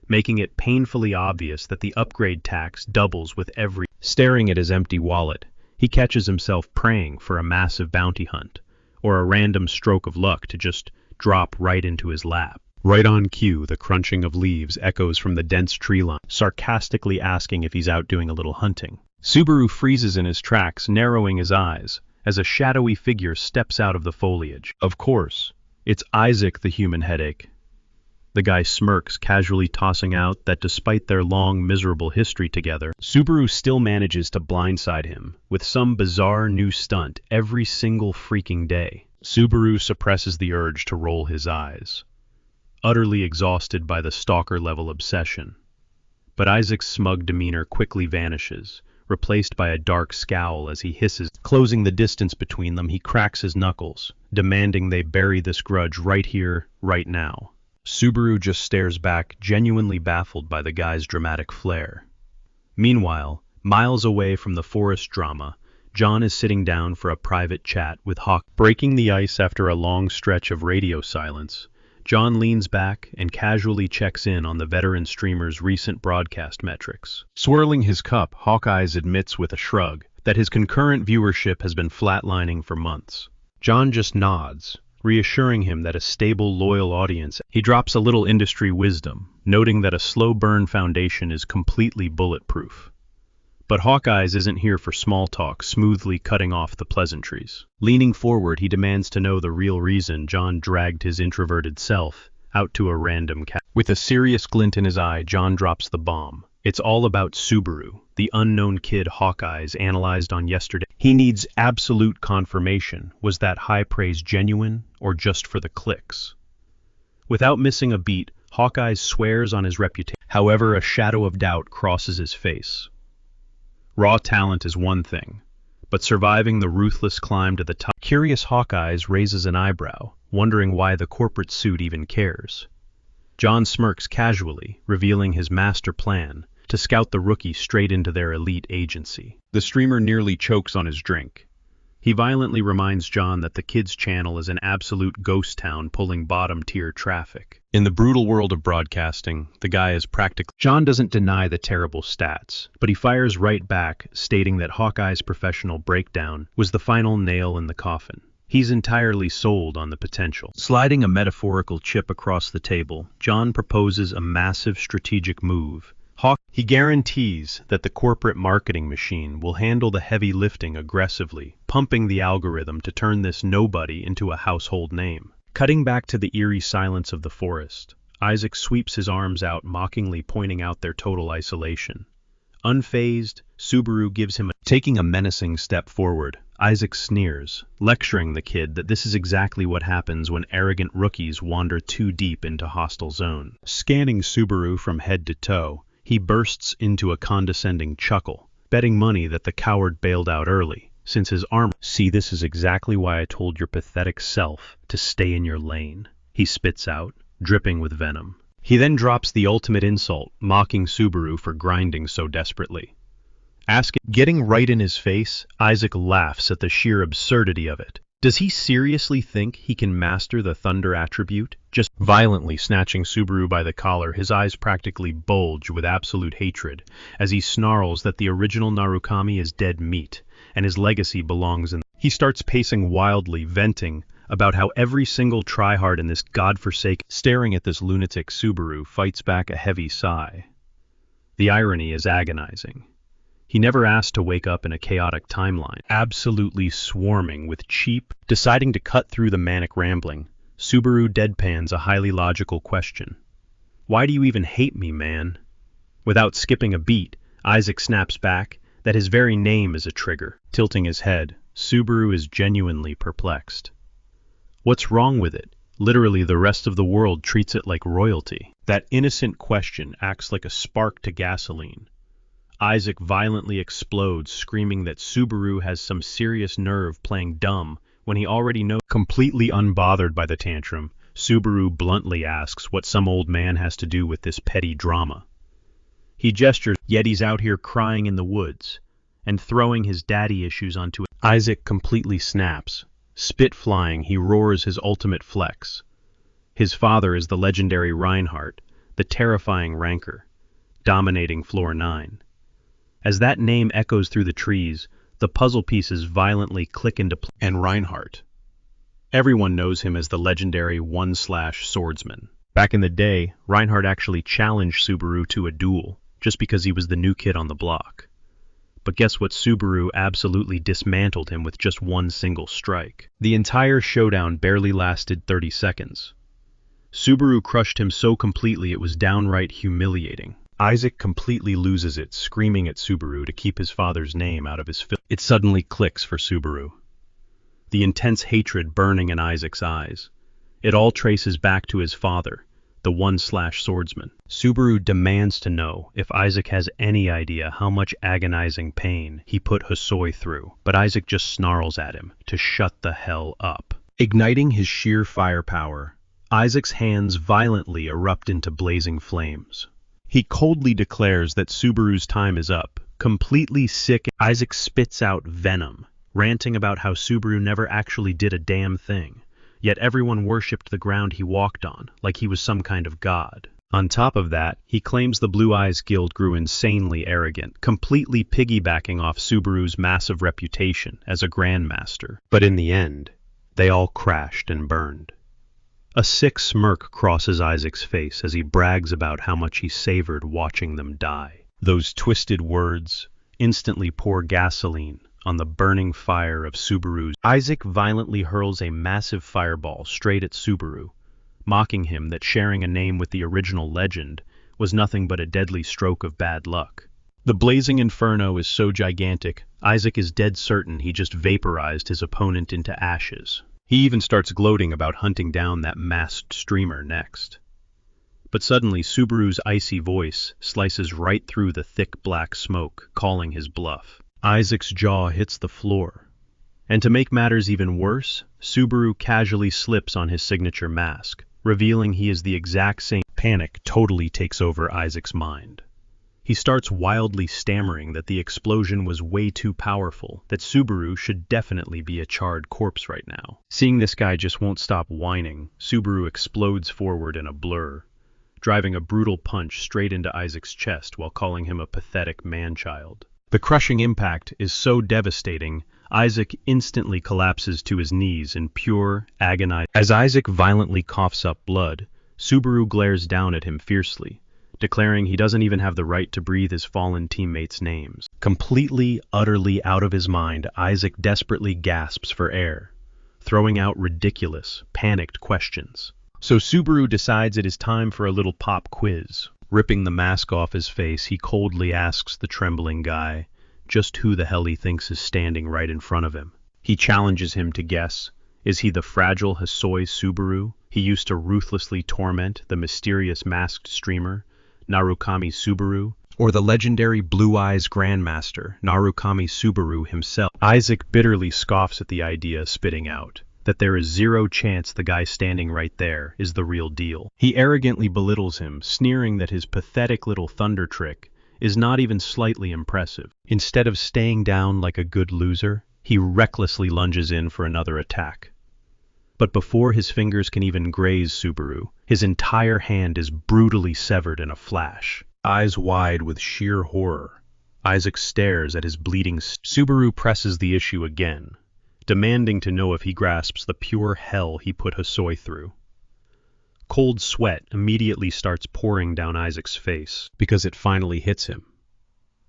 making it painfully obvious that the upgrade tax doubles with every. Staring at his empty wallet, he catches himself praying for a massive bounty hunt, or a random stroke of luck to just drop right into his lap. Right on cue, the crunching of leaves echoes from the dense tree line, sarcastically asking if he's out doing a little hunting. Subaru freezes in his tracks, narrowing his eyes, as a shadowy figure steps out of the foliage. Of course, it's Isaac, the human headache. The guy smirks, casually tossing out that despite their long, miserable history together, Subaru still manages to blindside him with some bizarre new stunt every single freaking day. Subaru suppresses the urge to roll his eyes, utterly exhausted by the stalker-level obsession. But Isaac's smug demeanor quickly vanishes, replaced by a dark scowl as he hisses. Closing the distance between them, he cracks his knuckles, demanding they bury this grudge right here, right now. Subaru just stares back, genuinely baffled by the guy's dramatic flair. Meanwhile, Miles away from the forest drama, John is sitting down for a private chat with Hawk. Breaking the ice after a long stretch of radio silence, John leans back and casually checks in on the veteran streamer's recent broadcast metrics. Swirling his cup, Hawkeyes admits with a shrug that his concurrent viewership has been flatlining for months. John just nods, reassuring him that a stable, loyal audience. He drops a little industry wisdom, noting that a slow burn foundation is completely bulletproof. But Hawkeyes isn't here for small talk, smoothly cutting off the pleasantries. Leaning forward, he demands to know the real reason John dragged his introverted self out to a random cat. With a serious glint in his eye, John drops the bomb. It's all about Subaru, the unknown kid Hawkeyes analyzed on yesterday. He needs absolute confirmation. Was that high praise genuine or just for the clicks? Without missing a beat, Hawkeyes swears on his reputation. However, a shadow of doubt crosses his face. Raw talent is one thing, but surviving the ruthless climb to the top. Curious Hawkeyes raises an eyebrow, wondering why the corporate suit even cares. John smirks casually, revealing his master plan to scout the rookie straight into their elite agency. The streamer nearly chokes on his drink. He violently reminds John that the kid's channel is an absolute ghost town pulling bottom-tier traffic. In the brutal world of broadcasting, the guy is practically... John doesn't deny the terrible stats, but he fires right back, stating that Hawkeye's professional breakdown was the final nail in the coffin. He's entirely sold on the potential. Sliding a metaphorical chip across the table, John proposes a massive strategic move. He guarantees that the corporate marketing machine will handle the heavy lifting aggressively, pumping the algorithm to turn this nobody into a household name. Cutting back to the eerie silence of the forest, Isaac sweeps his arms out, mockingly pointing out their total isolation. Unfazed, Subaru gives him taking a menacing step forward. Isaac sneers, lecturing the kid that this is exactly what happens when arrogant rookies wander too deep into hostile zone. Scanning Subaru from head to toe, he bursts into a condescending chuckle, betting money that the coward bailed out early, since his armor... See, this is exactly why I told your pathetic self to stay in your lane, he spits out, dripping with venom. He then drops the ultimate insult, mocking Subaru for grinding so desperately. Getting right in his face, Isaac laughs at the sheer absurdity of it. Does he seriously think he can master the thunder attribute? Just violently snatching Subaru by the collar, his eyes practically bulge with absolute hatred as he snarls that the original Narukami is dead meat and his legacy belongs in... He starts pacing wildly, venting about how every single tryhard in this godforsaken... Staring at this lunatic, Subaru fights back a heavy sigh. The irony is agonizing. He never asked to wake up in a chaotic timeline, absolutely swarming with cheap. Deciding to cut through the manic rambling, Subaru deadpans a highly logical question. Why do you even hate me, man? Without skipping a beat, Isaac snaps back that his very name is a trigger. Tilting his head, Subaru is genuinely perplexed. What's wrong with it? Literally, the rest of the world treats it like royalty. That innocent question acts like a spark to gasoline. Isaac violently explodes, screaming that Subaru has some serious nerve playing dumb when he already knows. Completely unbothered by the tantrum, Subaru bluntly asks what some old man has to do with this petty drama. He gestures, yet he's out here crying in the woods and throwing his daddy issues onto it. Isaac completely snaps. Spit flying, he roars his ultimate flex. His father is the legendary Reinhardt, the terrifying Ranker, dominating Floor 9. As that name echoes through the trees, the puzzle pieces violently click into place. And Reinhardt. Everyone knows him as the legendary one-slash-swordsman. Back in the day, Reinhardt actually challenged Subaru to a duel, just because he was the new kid on the block. But guess what? Subaru absolutely dismantled him with just one single strike. The entire showdown barely lasted 30 seconds. Subaru crushed him so completely it was downright humiliating. Isaac completely loses it, screaming at Subaru to keep his father's name out of his film. It suddenly clicks for Subaru. The intense hatred burning in Isaac's eyes. It all traces back to his father, the one-slash-swordsman. Subaru demands to know if Isaac has any idea how much agonizing pain he put Hosoi through, but Isaac just snarls at him to shut the hell up. Igniting his sheer firepower, Isaac's hands violently erupt into blazing flames. He coldly declares that Subaru's time is up, Completely sick, Isaac spits out venom, ranting about how Subaru never actually did a damn thing, yet everyone worshipped the ground he walked on, like he was some kind of god. On top of that, he claims the Blue Eyes Guild grew insanely arrogant, completely piggybacking off Subaru's massive reputation as a grandmaster. But in the end, they all crashed and burned. A sick smirk crosses Isaac's face as he brags about how much he savored watching them die. Those twisted words instantly pour gasoline on the burning fire of Subaru's. Isaac violently hurls a massive fireball straight at Subaru, mocking him that sharing a name with the original legend was nothing but a deadly stroke of bad luck. The blazing inferno is so gigantic, Isaac is dead certain he just vaporized his opponent into ashes. He even starts gloating about hunting down that masked streamer next. But suddenly Subaru's icy voice slices right through the thick black smoke, calling his bluff. Isaac's jaw hits the floor. And to make matters even worse, Subaru casually slips on his signature mask, revealing he is the exact same. Panic totally takes over Isaac's mind. He starts wildly stammering that the explosion was way too powerful, that Subaru should definitely be a charred corpse right now. Seeing this guy just won't stop whining, Subaru explodes forward in a blur, driving a brutal punch straight into Isaac's chest while calling him a pathetic man-child. The crushing impact is so devastating, Isaac instantly collapses to his knees in pure, agonized. As Isaac violently coughs up blood, Subaru glares down at him fiercely, declaring he doesn't even have the right to breathe his fallen teammates' names. Completely, utterly out of his mind, Isaac desperately gasps for air, throwing out ridiculous, panicked questions. So Subaru decides it is time for a little pop quiz. Ripping the mask off his face, he coldly asks the trembling guy just who the hell he thinks is standing right in front of him. He challenges him to guess. Is he the fragile Hisoi Subaru he used to ruthlessly torment, the mysterious masked streamer, Narukami Subaru, or the legendary Blue Eyes Grandmaster, Narukami Subaru himself? Isaac bitterly scoffs at the idea, spitting out that there is zero chance the guy standing right there is the real deal. He arrogantly belittles him, sneering that his pathetic little thunder trick is not even slightly impressive. Instead of staying down like a good loser, he recklessly lunges in for another attack. But before his fingers can even graze Subaru, his entire hand is brutally severed in a flash. Eyes wide with sheer horror, Isaac stares at his bleeding. Subaru presses the issue again, demanding to know if he grasps the pure hell he put Hisoi through. Cold sweat immediately starts pouring down Isaac's face because it finally hits him.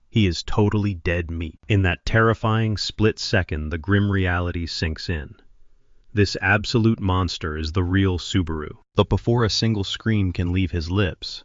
He is totally dead meat. In that terrifying split second, the grim reality sinks in. This absolute monster is the real Subaru. But before a single scream can leave his lips,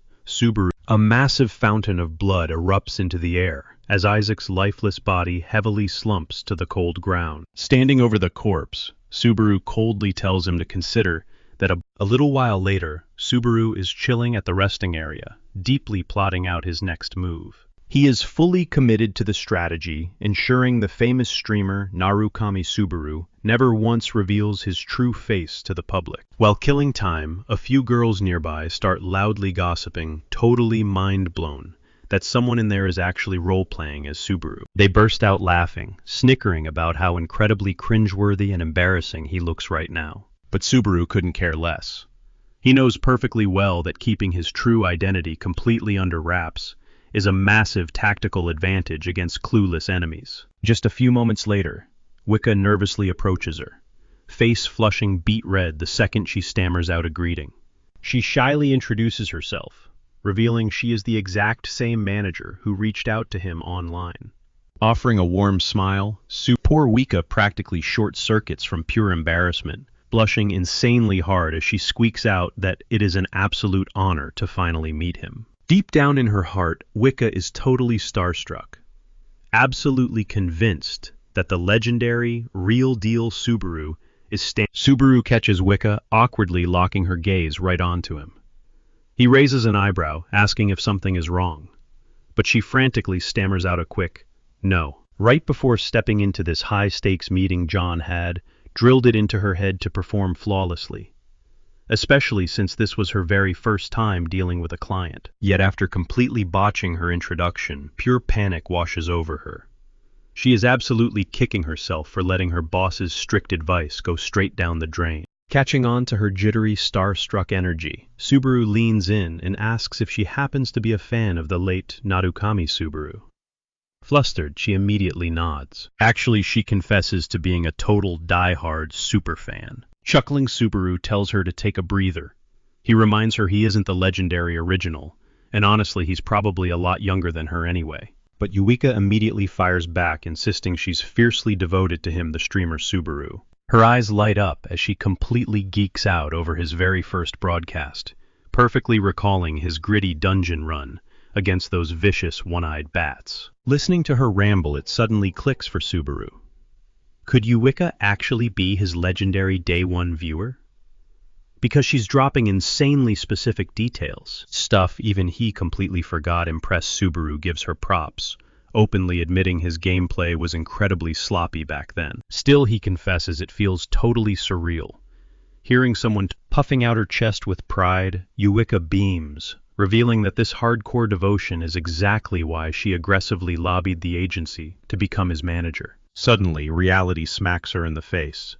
a massive fountain of blood erupts into the air as Isaac's lifeless body heavily slumps to the cold ground. Standing over the corpse, Subaru coldly tells him to consider that a little while later, Subaru is chilling at the resting area, deeply plotting out his next move. He is fully committed to the strategy, ensuring the famous streamer Narukami Subaru never once reveals his true face to the public. While killing time, a few girls nearby start loudly gossiping, totally mind-blown, that someone in there is actually role-playing as Subaru. They burst out laughing, snickering about how incredibly cringeworthy and embarrassing he looks right now. But Subaru couldn't care less. He knows perfectly well that keeping his true identity completely under wraps is a massive tactical advantage against clueless enemies. Just a few moments later, Wicca nervously approaches her, face flushing beet red the second she stammers out a greeting. She shyly introduces herself, revealing she is the exact same manager who reached out to him online. Offering a warm smile, poor Wicca practically short-circuits from pure embarrassment, blushing insanely hard as she squeaks out that it is an absolute honor to finally meet him. Deep down in her heart, Wicca is totally starstruck, absolutely convinced that the legendary, real-deal Subaru is Subaru catches Wicca, awkwardly locking her gaze right onto him. He raises an eyebrow, asking if something is wrong, but she frantically stammers out a quick, no. Right before stepping into this high-stakes meeting John had drilled it into her head to perform flawlessly. especially since this was her very first time dealing with a client. Yet after completely botching her introduction, pure panic washes over her. She is absolutely kicking herself for letting her boss's strict advice go straight down the drain. Catching on to her jittery, starstruck energy, Subaru leans in and asks if she happens to be a fan of the late Narukami Subaru. Flustered, she immediately nods. Actually, she confesses to being a total die-hard superfan. Chuckling, Subaru tells her to take a breather. He reminds her he isn't the legendary original, and honestly, he's probably a lot younger than her anyway. But Yuika immediately fires back, insisting she's fiercely devoted to him, the streamer Subaru. Her eyes light up as she completely geeks out over his very first broadcast, perfectly recalling his gritty dungeon run against those vicious one-eyed bats. Listening to her ramble, it suddenly clicks for Subaru. Could Yuika actually be his legendary Day 1 viewer? Because she's dropping insanely specific details. Stuff even he completely forgot. Impressed, Subaru gives her props, openly admitting his gameplay was incredibly sloppy back then. Still, he confesses it feels totally surreal. Hearing someone puffing out her chest with pride, Yuika beams, revealing that this hardcore devotion is exactly why she aggressively lobbied the agency to become his manager. Suddenly, reality smacks her in the face.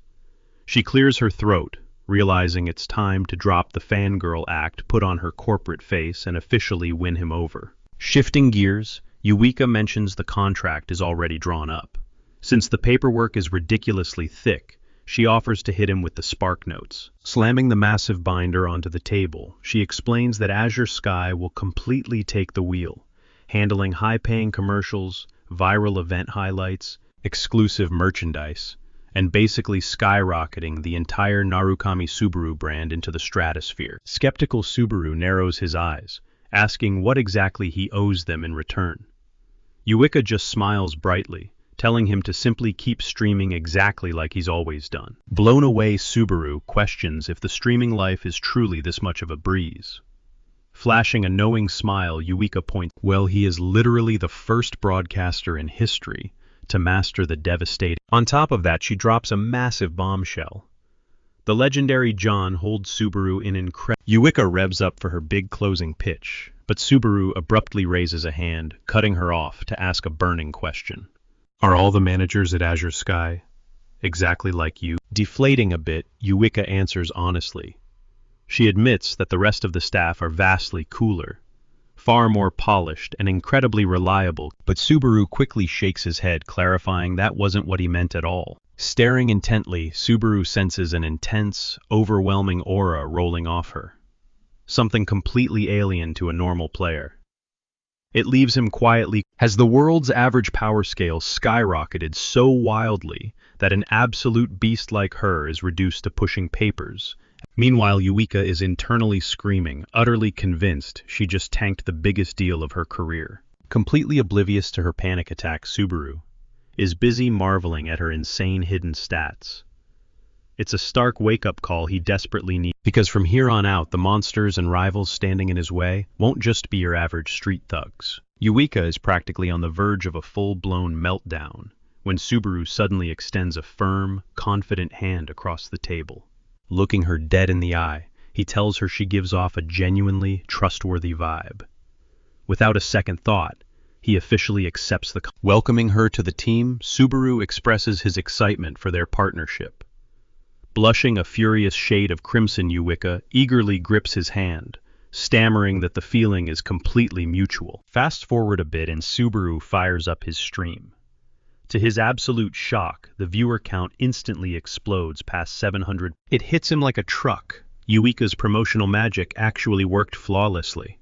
She clears her throat, realizing it's time to drop the fangirl act, put on her corporate face, and officially win him over. Shifting gears, Yuika mentions the contract is already drawn up. Since the paperwork is ridiculously thick, she offers to hit him with the spark notes. Slamming the massive binder onto the table, she explains that Azure Sky will completely take the wheel, handling high-paying commercials, viral event highlights, exclusive merchandise, and basically skyrocketing the entire Narukami Subaru brand into the stratosphere. Skeptical Subaru narrows his eyes, asking what exactly he owes them in return. Yuika just smiles brightly, telling him to simply keep streaming exactly like he's always done. Blown away, Subaru questions if the streaming life is truly this much of a breeze. Flashing a knowing smile, Yuika points, well, he is literally the first broadcaster in history to master the devastating. On top of that, she drops a massive bombshell. The legendary John holds Subaru in incredible. Yuika revs up for her big closing pitch, but Subaru abruptly raises a hand, cutting her off to ask a burning question. Are all the managers at Azure Sky exactly like you? Deflating a bit, Yuika answers honestly. She admits that the rest of the staff are vastly cooler, far more polished and incredibly reliable, but Subaru quickly shakes his head, clarifying that wasn't what he meant at all. Staring intently, Subaru senses an intense, overwhelming aura rolling off her, something completely alien to a normal player. It leaves him quietly. Has the world's average power scale skyrocketed so wildly that an absolute beast like her is reduced to pushing papers? Meanwhile, Yuika is internally screaming, utterly convinced she just tanked the biggest deal of her career. Completely oblivious to her panic attack, Subaru is busy marveling at her insane hidden stats. It's a stark wake-up call he desperately needs, because from here on out, the monsters and rivals standing in his way won't just be your average street thugs. Yuika is practically on the verge of a full-blown meltdown when Subaru suddenly extends a firm, confident hand across the table. Looking her dead in the eye, he tells her she gives off a genuinely trustworthy vibe. Without a second thought, he officially accepts the welcoming her to the team. Subaru expresses his excitement for their partnership. Blushing a furious shade of crimson, Yuika eagerly grips his hand, stammering that the feeling is completely mutual. Fast forward a bit and Subaru fires up his stream. To his absolute shock, the viewer count instantly explodes past 700. It hits him like a truck. Yuika's promotional magic actually worked flawlessly.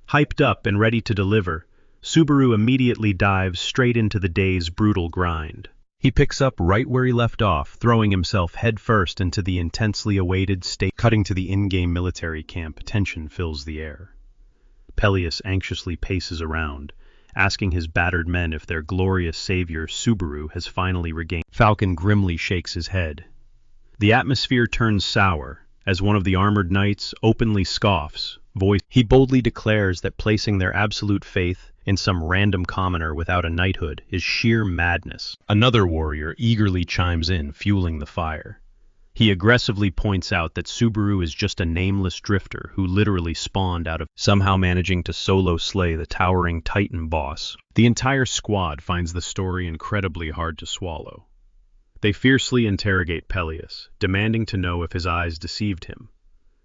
Hyped up and ready to deliver, Subaru immediately dives straight into the day's brutal grind. He picks up right where he left off, throwing himself headfirst into the intensely awaited state. Cutting to the in-game military camp, tension fills the air. Peleus anxiously paces around, asking his battered men if their glorious savior Subaru has finally regained. Falcon grimly shakes his head. The atmosphere turns sour as one of the armored knights openly scoffs. He boldly declares that placing their absolute faith in some random commoner without a knighthood is sheer madness. Another warrior eagerly chimes in, fueling the fire. He aggressively points out that Subaru is just a nameless drifter who literally spawned out of somehow managing to solo slay the towering Titan boss. The entire squad finds the story incredibly hard to swallow. They fiercely interrogate Peleus, demanding to know if his eyes deceived him,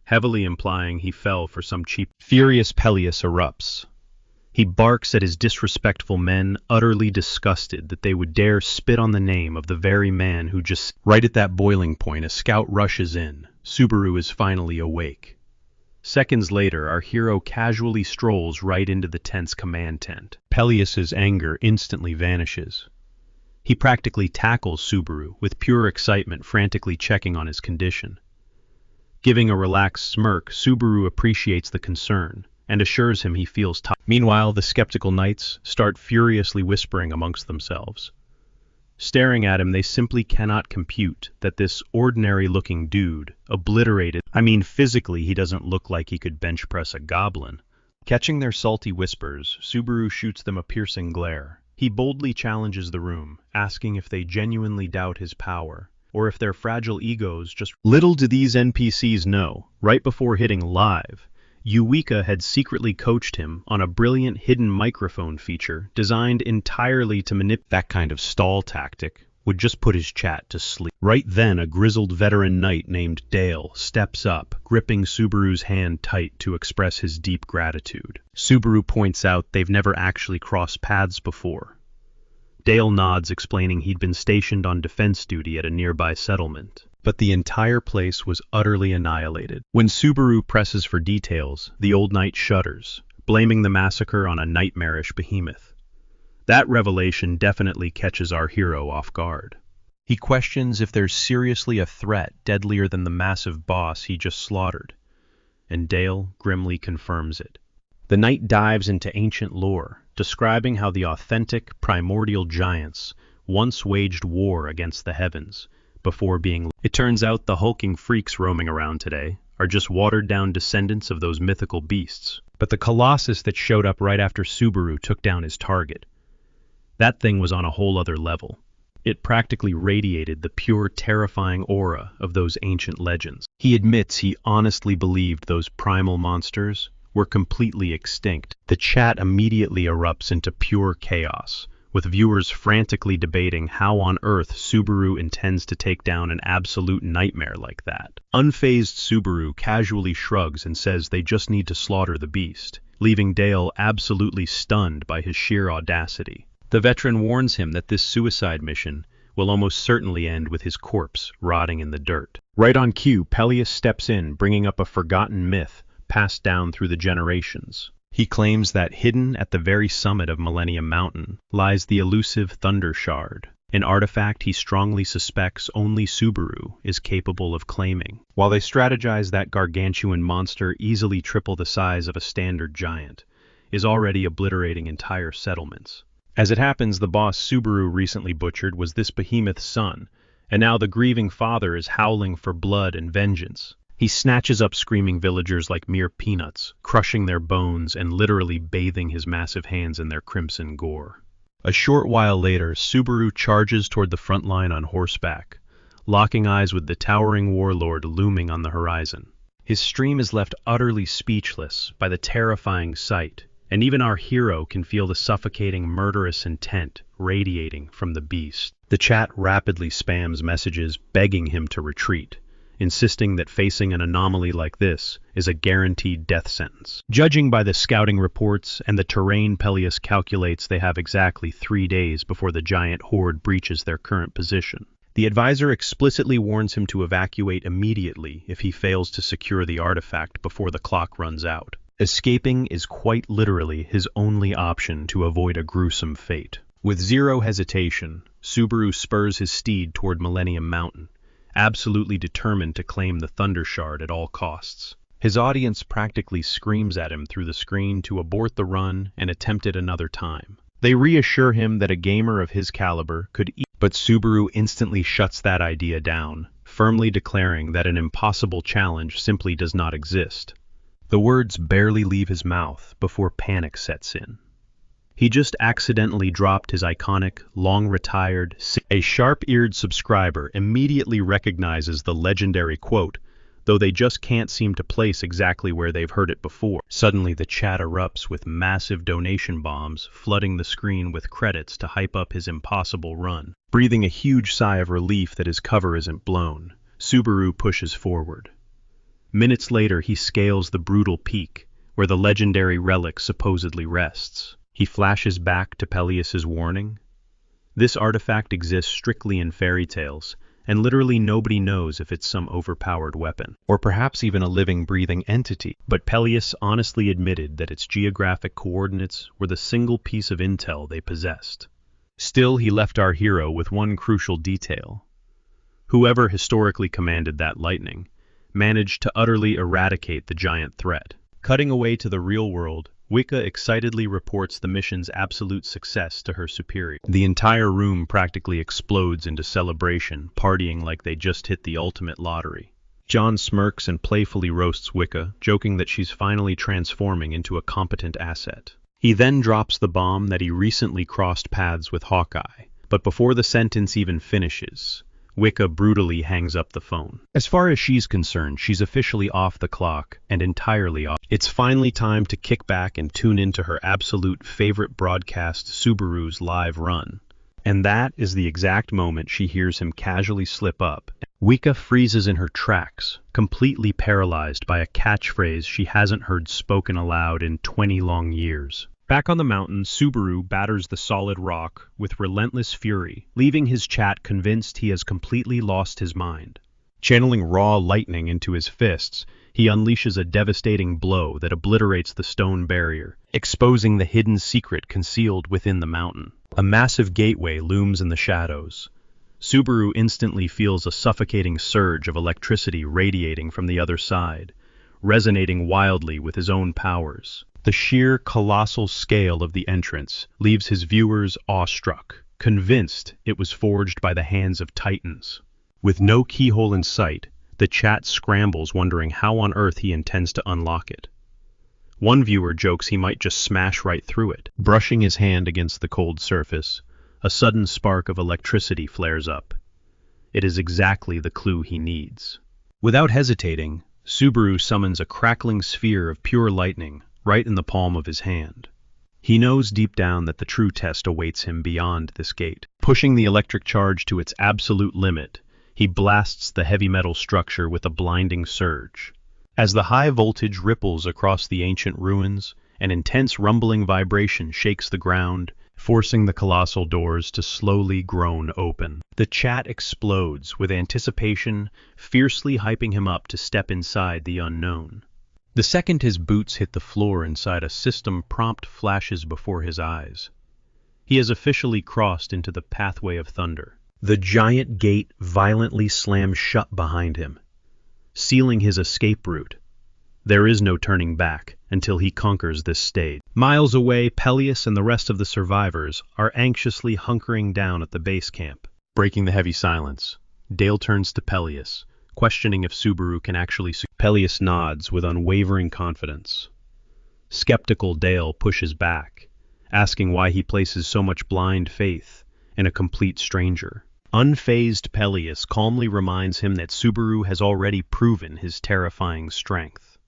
heavily implying he fell for some cheap. Furious Peleus erupts. He barks at his disrespectful men, utterly disgusted that they would dare spit on the name of the very man who just... Right at that boiling point, a scout rushes in. Subaru is finally awake. Seconds later, our hero casually strolls right into the tent's command tent. Peleus's anger instantly vanishes. He practically tackles Subaru, with pure excitement frantically checking on his condition. Giving a relaxed smirk, Subaru appreciates the concern and assures him he feels tired. Meanwhile, the skeptical knights start furiously whispering amongst themselves. Staring at him, they simply cannot compute that this ordinary-looking dude, obliterated, physically he doesn't look like he could bench press a goblin. Catching their salty whispers, Subaru shoots them a piercing glare. He boldly challenges the room, asking if they genuinely doubt his power, or if their fragile egos just... Little do these NPCs know, right before hitting live, Eureka had secretly coached him on a brilliant hidden microphone feature designed entirely to manipulate. That kind of stall tactic would just put his chat to sleep. Right then, a grizzled veteran knight named Dale steps up, gripping Subaru's hand tight to express his deep gratitude. Subaru points out they've never actually crossed paths before. Dale nods, explaining he'd been stationed on defense duty at a nearby settlement. But the entire place was utterly annihilated. When Subaru presses for details, the old knight shudders, blaming the massacre on a nightmarish behemoth. That revelation definitely catches our hero off guard. He questions if there's seriously a threat deadlier than the massive boss he just slaughtered, and Dale grimly confirms it. The knight dives into ancient lore, describing how the authentic, primordial giants once waged war against the heavens, before being... It turns out the hulking freaks roaming around today are just watered-down descendants of those mythical beasts. But the colossus that showed up right after Subaru took down his target, that thing was on a whole other level. It practically radiated the pure, terrifying aura of those ancient legends. He admits he honestly believed those primal monsters were completely extinct. The chat immediately erupts into pure chaos, with viewers frantically debating how on earth Subaru intends to take down an absolute nightmare like that. Unfazed Subaru casually shrugs and says they just need to slaughter the beast, leaving Dale absolutely stunned by his sheer audacity. The veteran warns him that this suicide mission will almost certainly end with his corpse rotting in the dirt. Right on cue, Peleus steps in, bringing up a forgotten myth passed down through the generations. He claims that hidden at the very summit of Millennium Mountain lies the elusive Thunder Shard, an artifact he strongly suspects only Subaru is capable of claiming. While they strategize, that gargantuan monster, easily triple the size of a standard giant, is already obliterating entire settlements. As it happens, the boss Subaru recently butchered was this behemoth's son, and now the grieving father is howling for blood and vengeance. He snatches up screaming villagers like mere peanuts, crushing their bones and literally bathing his massive hands in their crimson gore. A short while later, Subaru charges toward the front line on horseback, locking eyes with the towering warlord looming on the horizon. His stream is left utterly speechless by the terrifying sight, and even our hero can feel the suffocating, murderous intent radiating from the beast. The chat rapidly spams messages begging him to retreat, insisting that facing an anomaly like this is a guaranteed death sentence. Judging by the scouting reports and the terrain, Peleus calculates they have exactly 3 days before the giant horde breaches their current position. The advisor explicitly warns him to evacuate immediately if he fails to secure the artifact before the clock runs out. Escaping is quite literally his only option to avoid a gruesome fate. With zero hesitation, Subaru spurs his steed toward Millennium Mountain, absolutely determined to claim the Thunder Shard at all costs. His audience practically screams at him through the screen to abort the run and attempt it another time. They reassure him that a gamer of his caliber could but Subaru instantly shuts that idea down, firmly declaring that an impossible challenge simply does not exist. The words barely leave his mouth before panic sets in. He just accidentally dropped his iconic, long-retired. A sharp-eared subscriber immediately recognizes the legendary quote, though they just can't seem to place exactly where they've heard it before. Suddenly the chat erupts with massive donation bombs, flooding the screen with credits to hype up his impossible run. Breathing a huge sigh of relief that his cover isn't blown, Subaru pushes forward. Minutes later he scales the brutal peak, where the legendary relic supposedly rests. He flashes back to Peleus's warning. This artifact exists strictly in fairy tales, and literally nobody knows if it's some overpowered weapon, or perhaps even a living, breathing entity. But Peleus honestly admitted that its geographic coordinates were the single piece of intel they possessed. Still, he left our hero with one crucial detail. Whoever historically commanded that lightning managed to utterly eradicate the giant threat. Cutting away to the real world, Wicca excitedly reports the mission's absolute success to her superior. The entire room practically explodes into celebration, partying like they just hit the ultimate lottery. John smirks and playfully roasts Wicca, joking that she's finally transforming into a competent asset. He then drops the bomb that he recently crossed paths with Hawkeye, but before the sentence even finishes, Wicca brutally hangs up the phone. As far as she's concerned, she's officially off the clock and entirely off. It's finally time to kick back and tune into her absolute favorite broadcast, Subaru's live run. And that is the exact moment she hears him casually slip up. Wicca freezes in her tracks, completely paralyzed by a catchphrase she hasn't heard spoken aloud in 20 long years. Back on the mountain, Subaru batters the solid rock with relentless fury, leaving his chat convinced he has completely lost his mind. Channeling raw lightning into his fists, he unleashes a devastating blow that obliterates the stone barrier, exposing the hidden secret concealed within the mountain. A massive gateway looms in the shadows. Subaru instantly feels a suffocating surge of electricity radiating from the other side, resonating wildly with his own powers. The sheer colossal scale of the entrance leaves his viewers awestruck, convinced it was forged by the hands of titans. With no keyhole in sight, the chat scrambles, wondering how on earth he intends to unlock it. One viewer jokes he might just smash right through it. Brushing his hand against the cold surface, a sudden spark of electricity flares up. It is exactly the clue he needs. Without hesitating, Subaru summons a crackling sphere of pure lightning right in the palm of his hand. He knows deep down that the true test awaits him beyond this gate. Pushing the electric charge to its absolute limit, he blasts the heavy metal structure with a blinding surge. As the high voltage ripples across the ancient ruins, an intense rumbling vibration shakes the ground, forcing the colossal doors to slowly groan open. The chat explodes with anticipation, fiercely hyping him up to step inside the unknown. The second his boots hit the floor inside a system prompt flashes before his eyes. He has officially crossed into the pathway of thunder. The giant gate violently slams shut behind him, sealing his escape route. There is no turning back until he conquers this stage. Miles away, Peleus and the rest of the survivors are anxiously hunkering down at the base camp. Breaking the heavy silence, Dale turns to Peleus, questioning if Subaru can actually succeed. Peleus nods with unwavering confidence. Skeptical Dale pushes back, asking why he places so much blind faith in a complete stranger. Unfazed Peleus calmly reminds him that Subaru has already proven his terrifying strength.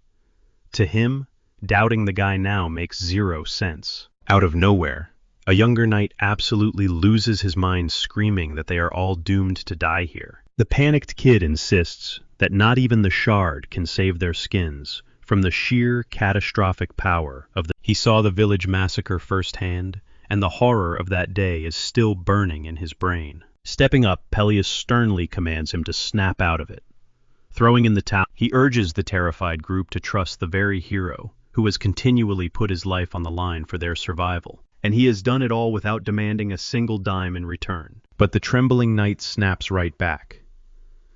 To him, doubting the guy now makes zero sense. Out of nowhere, a younger knight absolutely loses his mind, screaming that they are all doomed to die here. The panicked kid insists that not even the shard can save their skins from the sheer catastrophic power of the... He saw the village massacre firsthand, and the horror of that day is still burning in his brain. Stepping up, Peleus sternly commands him to snap out of it. Throwing in the towel, he urges the terrified group to trust the very hero who has continually put his life on the line for their survival. And he has done it all without demanding a single dime in return. But the trembling knight snaps right back.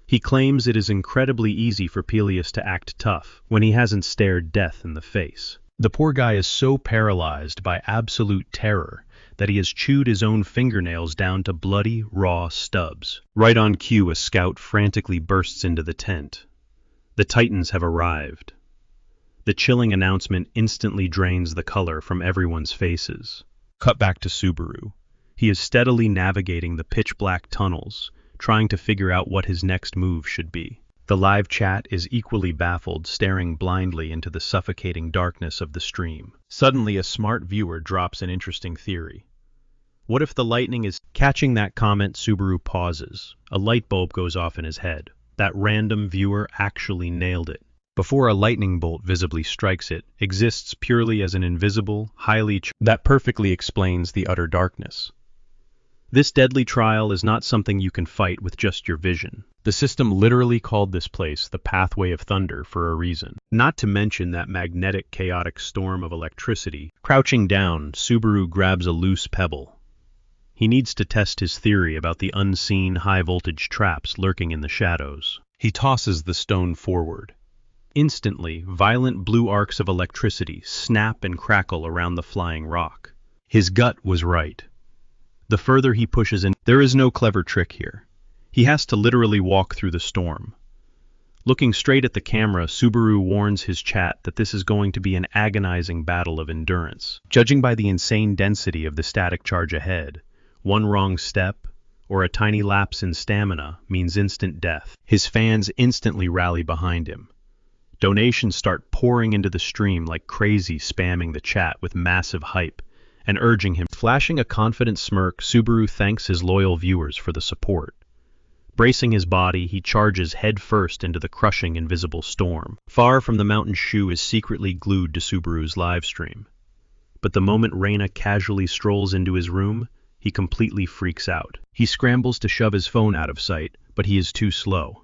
He claims it is incredibly easy for Peleus to act tough when he hasn't stared death in the face. The poor guy is so paralyzed by absolute terror that he has chewed his own fingernails down to bloody, raw stubs. Right on cue, a scout frantically bursts into the tent. The Titans have arrived. The chilling announcement instantly drains the color from everyone's faces. Cut back to Subaru. He is steadily navigating the pitch-black tunnels, trying to figure out what his next move should be. The live chat is equally baffled, staring blindly into the suffocating darkness of the stream. Suddenly, a smart viewer drops an interesting theory. What if the lightning is catching that comment? Subaru pauses. A light bulb goes off in his head. That random viewer actually nailed it. Before a lightning bolt visibly strikes it, exists purely as an invisible, that perfectly explains the utter darkness. This deadly trial is not something you can fight with just your vision. The system literally called this place the Pathway of Thunder for a reason. Not to mention that magnetic, chaotic storm of electricity. Crouching down, Subaru grabs a loose pebble. He needs to test his theory about the unseen, high-voltage traps lurking in the shadows. He tosses the stone forward. Instantly, violent blue arcs of electricity snap and crackle around the flying rock. His gut was right. The further he pushes in, there is no clever trick here. He has to literally walk through the storm. Looking straight at the camera, Subaru warns his chat that this is going to be an agonizing battle of endurance. Judging by the insane density of the static charge ahead, one wrong step, or a tiny lapse in stamina, means instant death. His fans instantly rally behind him. Donations start pouring into the stream like crazy, spamming the chat with massive hype and urging him. Flashing a confident smirk, Subaru thanks his loyal viewers for the support. Bracing his body, he charges headfirst into the crushing invisible storm. Far from the mountain, Shu is secretly glued to Subaru's livestream. But the moment Reina casually strolls into his room, he completely freaks out. He scrambles to shove his phone out of sight, but he is too slow.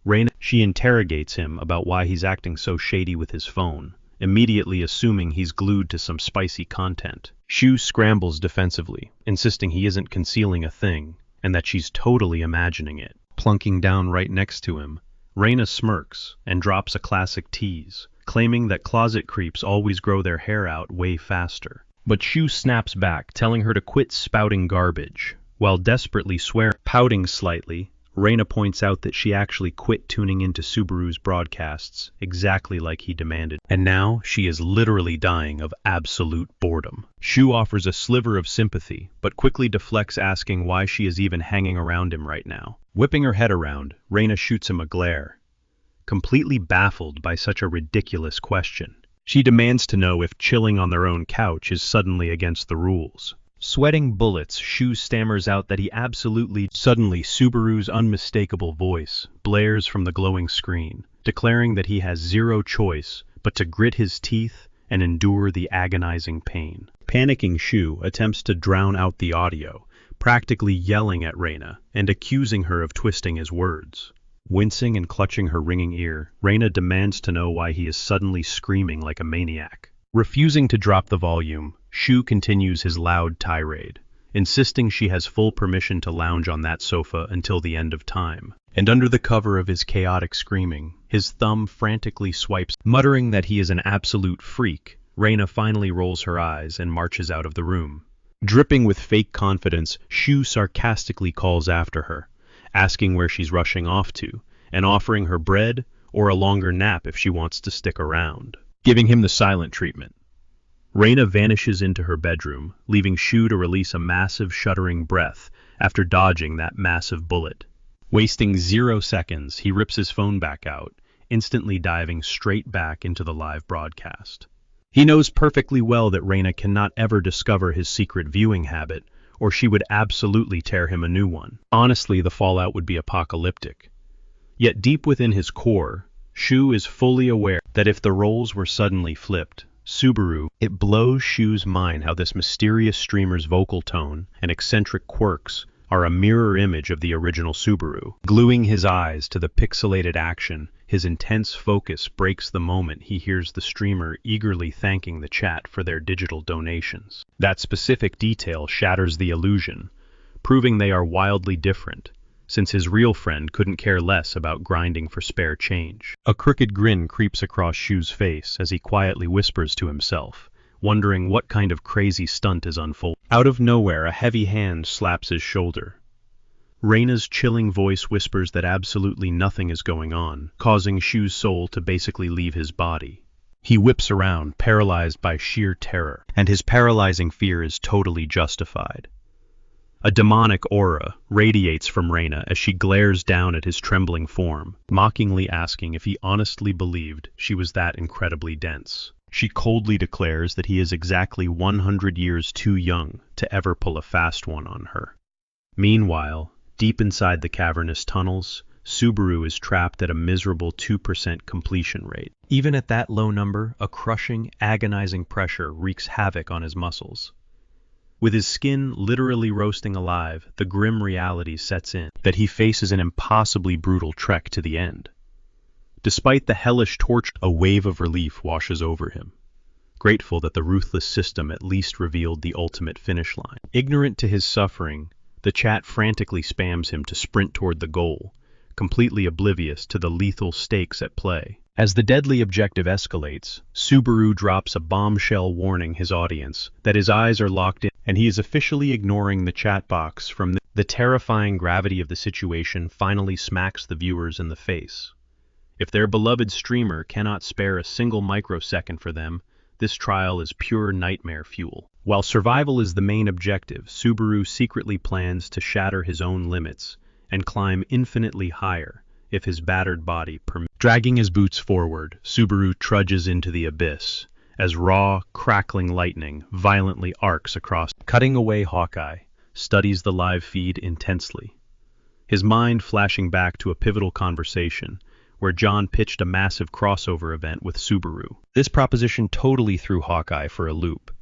Reina, she interrogates him about why he's acting so shady with his phone, immediately assuming he's glued to some spicy content. Shu scrambles defensively, insisting he isn't concealing a thing, and that she's totally imagining it. Plunking down right next to him, Reina smirks and drops a classic tease, claiming that closet creeps always grow their hair out way faster. But Shu snaps back, telling her to quit spouting garbage. While desperately pouting slightly, Reina points out that she actually quit tuning into Subaru's broadcasts, exactly like he demanded. And now she is literally dying of absolute boredom. Shu offers a sliver of sympathy, but quickly deflects, asking why she is even hanging around him right now. Whipping her head around, Reina shoots him a glare. Completely baffled by such a ridiculous question, she demands to know if chilling on their own couch is suddenly against the rules. Sweating bullets, Shu stammers out that he absolutely. Suddenly, Subaru's unmistakable voice blares from the glowing screen, declaring that he has zero choice but to grit his teeth and endure the agonizing pain. Panicking, Shu attempts to drown out the audio, practically yelling at Reina and accusing her of twisting his words. Wincing and clutching her ringing ear, Reina demands to know why he is suddenly screaming like a maniac. Refusing to drop the volume, Shu continues his loud tirade, insisting she has full permission to lounge on that sofa until the end of time. And under the cover of his chaotic screaming, his thumb frantically swipes, muttering that he is an absolute freak. Reina finally rolls her eyes and marches out of the room. Dripping with fake confidence, Shu sarcastically calls after her, asking where she's rushing off to, and offering her bread or a longer nap if she wants to stick around, giving him the silent treatment. Reina vanishes into her bedroom, leaving Shu to release a massive, shuddering breath after dodging that massive bullet. Wasting 0 seconds, he rips his phone back out, instantly diving straight back into the live broadcast. He knows perfectly well that Reina cannot ever discover his secret viewing habit, or she would absolutely tear him a new one. Honestly, the fallout would be apocalyptic. Yet deep within his core, Shu is fully aware that if the roles were suddenly flipped, it blows Shu's mind how this mysterious streamer's vocal tone and eccentric quirks are a mirror image of the original Subaru. Gluing his eyes to the pixelated action, his intense focus breaks the moment he hears the streamer eagerly thanking the chat for their digital donations. That specific detail shatters the illusion, proving they are wildly different, since his real friend couldn't care less about grinding for spare change. A crooked grin creeps across Shu's face as he quietly whispers to himself, wondering what kind of crazy stunt is unfolding. Out of nowhere, a heavy hand slaps his shoulder. Reina's chilling voice whispers that absolutely nothing is going on, causing Shu's soul to basically leave his body. He whips around, paralyzed by sheer terror, and his paralyzing fear is totally justified. A demonic aura radiates from Reina as she glares down at his trembling form, mockingly asking if he honestly believed she was that incredibly dense. She coldly declares that he is exactly 100 years too young to ever pull a fast one on her. Meanwhile, deep inside the cavernous tunnels, Subaru is trapped at a miserable 2% completion rate. Even at that low number, a crushing, agonizing pressure wreaks havoc on his muscles. With his skin literally roasting alive, the grim reality sets in that he faces an impossibly brutal trek to the end. Despite the hellish torture, a wave of relief washes over him, grateful that the ruthless system at least revealed the ultimate finish line. Ignorant to his suffering, the chat frantically spams him to sprint toward the goal, completely oblivious to the lethal stakes at play. As the deadly objective escalates, Subaru drops a bombshell warning his audience that his eyes are locked in, and he is officially ignoring the chat box from the terrifying gravity of the situation finally smacks the viewers in the face. If their beloved streamer cannot spare a single microsecond for them, this trial is pure nightmare fuel. While survival is the main objective, Subaru secretly plans to shatter his own limits and climb infinitely higher if his battered body permits. Dragging his boots forward, Subaru trudges into the abyss as raw, crackling lightning violently arcs across. Cutting away, Hawkeye studies the live feed intensely, his mind flashing back to a pivotal conversation where John pitched a massive crossover event with Subaru. This proposition totally threw Hawkeye for a loop,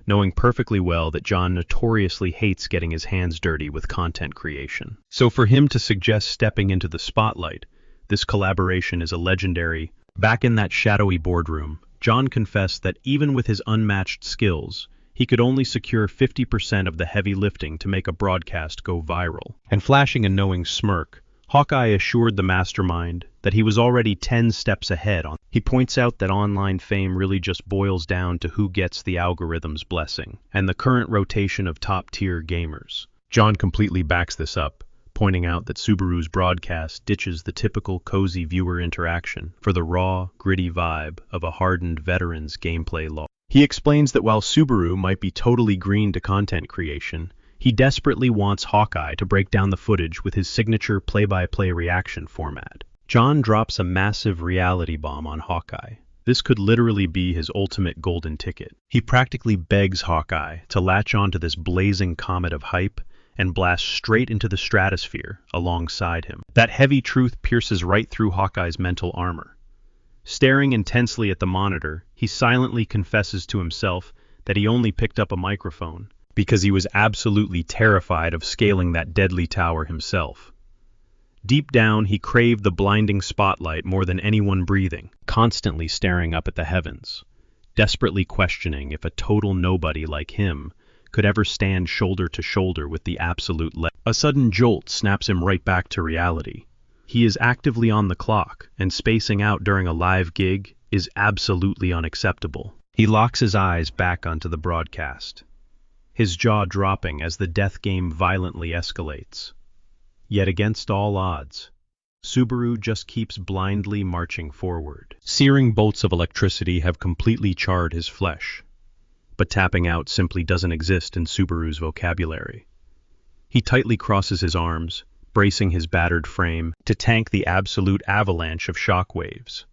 knowing perfectly well that John notoriously hates getting his hands dirty with content creation. So for him to suggest stepping into the spotlight, this collaboration is a legendary. Back in that shadowy boardroom, John confessed that even with his unmatched skills, he could only secure 50% of the heavy lifting to make a broadcast go viral. And flashing a knowing smirk, Hawkeye assured the mastermind that he was already 10 steps ahead. He points out that online fame really just boils down to who gets the algorithm's blessing, and the current rotation of top-tier gamers. John completely backs this up, pointing out that Subaru's broadcast ditches the typical cozy viewer interaction for the raw, gritty vibe of a hardened veteran's gameplay log. He explains that while Subaru might be totally green to content creation, he desperately wants Hawkeye to break down the footage with his signature play-by-play reaction format. John drops a massive reality bomb on Hawkeye. This could literally be his ultimate golden ticket. He practically begs Hawkeye to latch onto this blazing comet of hype and blast straight into the stratosphere alongside him. That heavy truth pierces right through Hawkeye's mental armor. Staring intensely at the monitor, he silently confesses to himself that he only picked up a microphone because he was absolutely terrified of scaling that deadly tower himself. Deep down, he craved the blinding spotlight more than anyone breathing, constantly staring up at the heavens, desperately questioning if a total nobody like him could ever stand shoulder to shoulder with the absolute legend. A sudden jolt snaps him right back to reality. He is actively on the clock, and spacing out during a live gig is absolutely unacceptable. He locks his eyes back onto the broadcast, his jaw dropping as the death game violently escalates. Yet against all odds, Subaru just keeps blindly marching forward. Searing bolts of electricity have completely charred his flesh, but tapping out simply doesn't exist in Subaru's vocabulary. He tightly crosses his arms, bracing his battered frame to tank the absolute avalanche of shockwaves.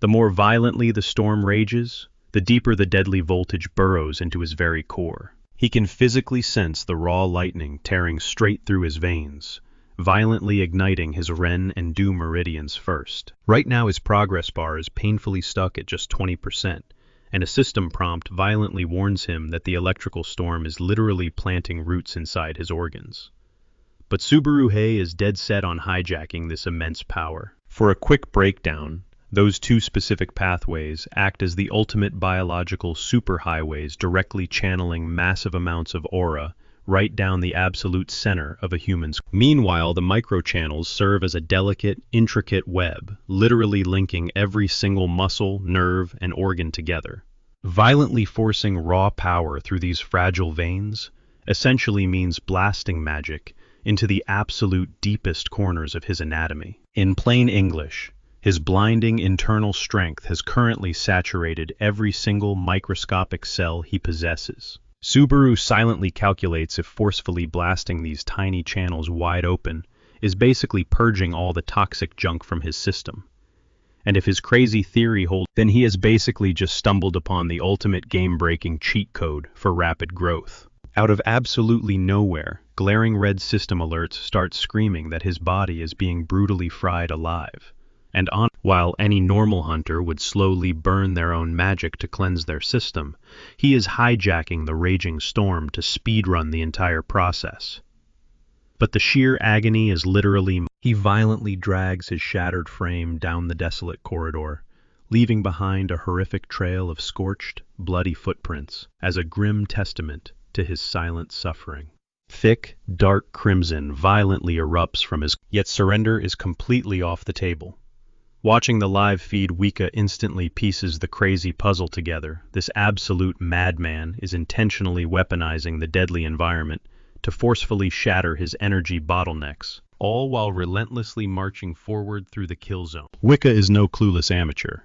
The more violently the storm rages, the deeper the deadly voltage burrows into his very core. He can physically sense the raw lightning tearing straight through his veins, violently igniting his Ren and Du meridians first. Right now his progress bar is painfully stuck at just 20%, and a system prompt violently warns him that the electrical storm is literally planting roots inside his organs. But Subaru Hay is dead set on hijacking this immense power. For a quick breakdown, those two specific pathways act as the ultimate biological superhighways, directly channeling massive amounts of aura right down the absolute center of a human's. Meanwhile, the microchannels serve as a delicate, intricate web, literally linking every single muscle, nerve, and organ together. Violently forcing raw power through these fragile veins essentially means blasting magic into the absolute deepest corners of his anatomy. In plain English, His blinding internal strength has currently saturated every single microscopic cell he possesses. Subaru silently calculates if forcefully blasting these tiny channels wide open is basically purging all the toxic junk from his system. And if his crazy theory holds, then he has basically just stumbled upon the ultimate game-breaking cheat code for rapid growth. Out of absolutely nowhere, glaring red system alerts start screaming that his body is being brutally fried alive. And while any normal hunter would slowly burn their own magic to cleanse their system, he is hijacking the raging storm to speedrun the entire process. But the sheer agony is literally... He violently drags his shattered frame down the desolate corridor, leaving behind a horrific trail of scorched, bloody footprints as a grim testament to his silent suffering. Thick, dark crimson violently erupts from his... Yet surrender is completely off the table. Watching the live feed, Wika instantly pieces the crazy puzzle together. This absolute madman is intentionally weaponizing the deadly environment to forcefully shatter his energy bottlenecks, all while relentlessly marching forward through the kill zone. Wika is no clueless amateur.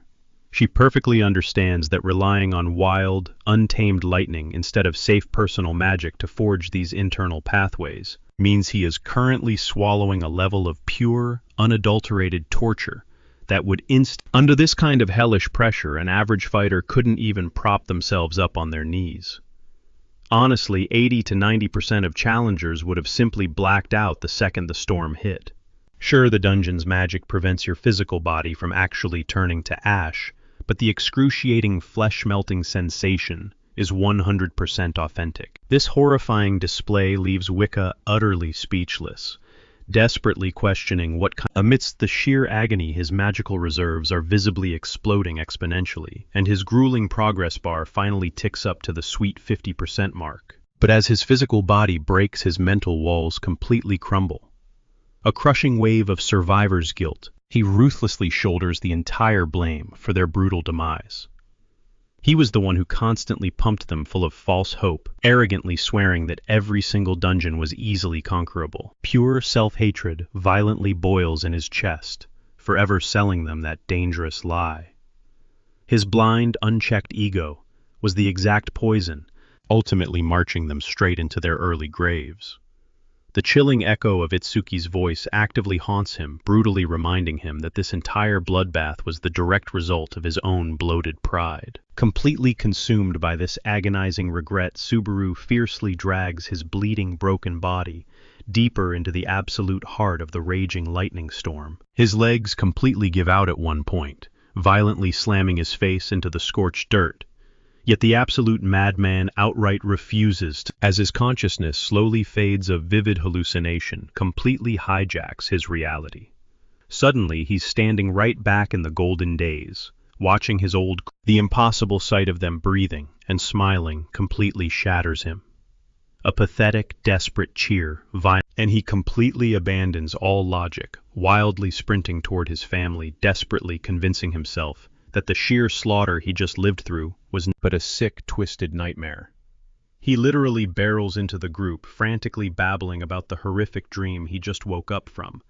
She perfectly understands that relying on wild, untamed lightning instead of safe personal magic to forge these internal pathways means he is currently swallowing a level of pure, unadulterated torture that would under this kind of hellish pressure, an average fighter couldn't even prop themselves up on their knees. Honestly, 80 to 90% of challengers would have simply blacked out the second the storm hit. Sure, the dungeon's magic prevents your physical body from actually turning to ash, but the excruciating flesh-melting sensation is 100% authentic. This horrifying display leaves Wika utterly speechless, desperately questioning what kind. Amidst the sheer agony, his magical reserves are visibly exploding exponentially, and his grueling progress bar finally ticks up to the sweet 50% mark. But as his physical body breaks, his mental walls completely crumble. A crushing wave of survivor's guilt, he ruthlessly shoulders the entire blame for their brutal demise. He was the one who constantly pumped them full of false hope, arrogantly swearing that every single dungeon was easily conquerable. Pure self-hatred violently boils in his chest, forever selling them that dangerous lie. His blind, unchecked ego was the exact poison, ultimately marching them straight into their early graves. The chilling echo of Itsuki's voice actively haunts him, brutally reminding him that this entire bloodbath was the direct result of his own bloated pride. Completely consumed by this agonizing regret, Subaru fiercely drags his bleeding, broken body deeper into the absolute heart of the raging lightning storm. His legs completely give out at one point, violently slamming his face into the scorched dirt. Yet the absolute madman outright refuses to, as his consciousness slowly fades, a vivid hallucination completely hijacks his reality. Suddenly, he's standing right back in the golden days, watching his old... The impossible sight of them breathing and smiling completely shatters him. A pathetic, desperate cheer, and he completely abandons all logic, wildly sprinting toward his family, desperately convincing himself that the sheer slaughter he just lived through was but a sick, twisted nightmare. He literally barrels into the group, frantically babbling about the horrific dream he just woke up from,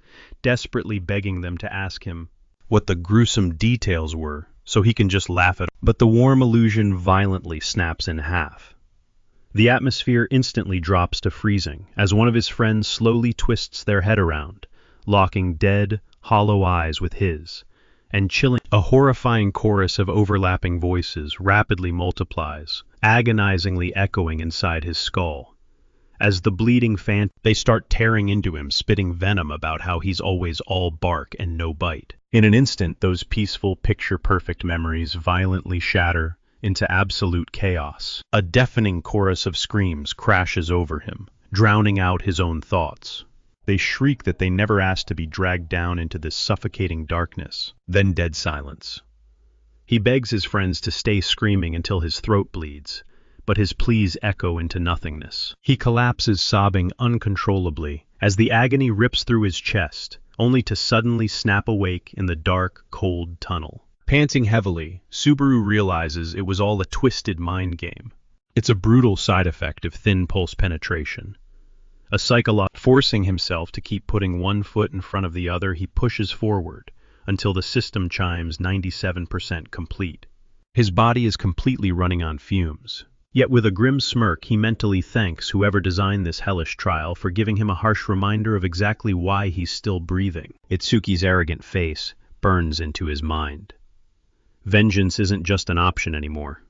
desperately begging them to ask him what the gruesome details were so he can just laugh at it. But the warm illusion violently snaps in half. The atmosphere instantly drops to freezing as one of his friends slowly twists their head around, locking dead, hollow eyes with his, and chilling. A horrifying chorus of overlapping voices rapidly multiplies, agonizingly echoing inside his skull. As the bleeding they start tearing into him, spitting venom about how he's always all bark and no bite. In an instant, those peaceful, picture-perfect memories violently shatter into absolute chaos. A deafening chorus of screams crashes over him, drowning out his own thoughts. They shriek that they never asked to be dragged down into this suffocating darkness. Then dead silence. He begs his friends to stay screaming until his throat bleeds, but his pleas echo into nothingness. He collapses, sobbing uncontrollably, as the agony rips through his chest, only to suddenly snap awake in the dark, cold tunnel. Panting heavily, Subaru realizes it was all a twisted mind game. It's a brutal side effect of thin pulse penetration. A psychological forcing himself to keep putting one foot in front of the other, he pushes forward, until the system chimes 97% complete. His body is completely running on fumes. Yet with a grim smirk, he mentally thanks whoever designed this hellish trial for giving him a harsh reminder of exactly why he's still breathing. Itsuki's arrogant face burns into his mind. Vengeance isn't just an option anymore.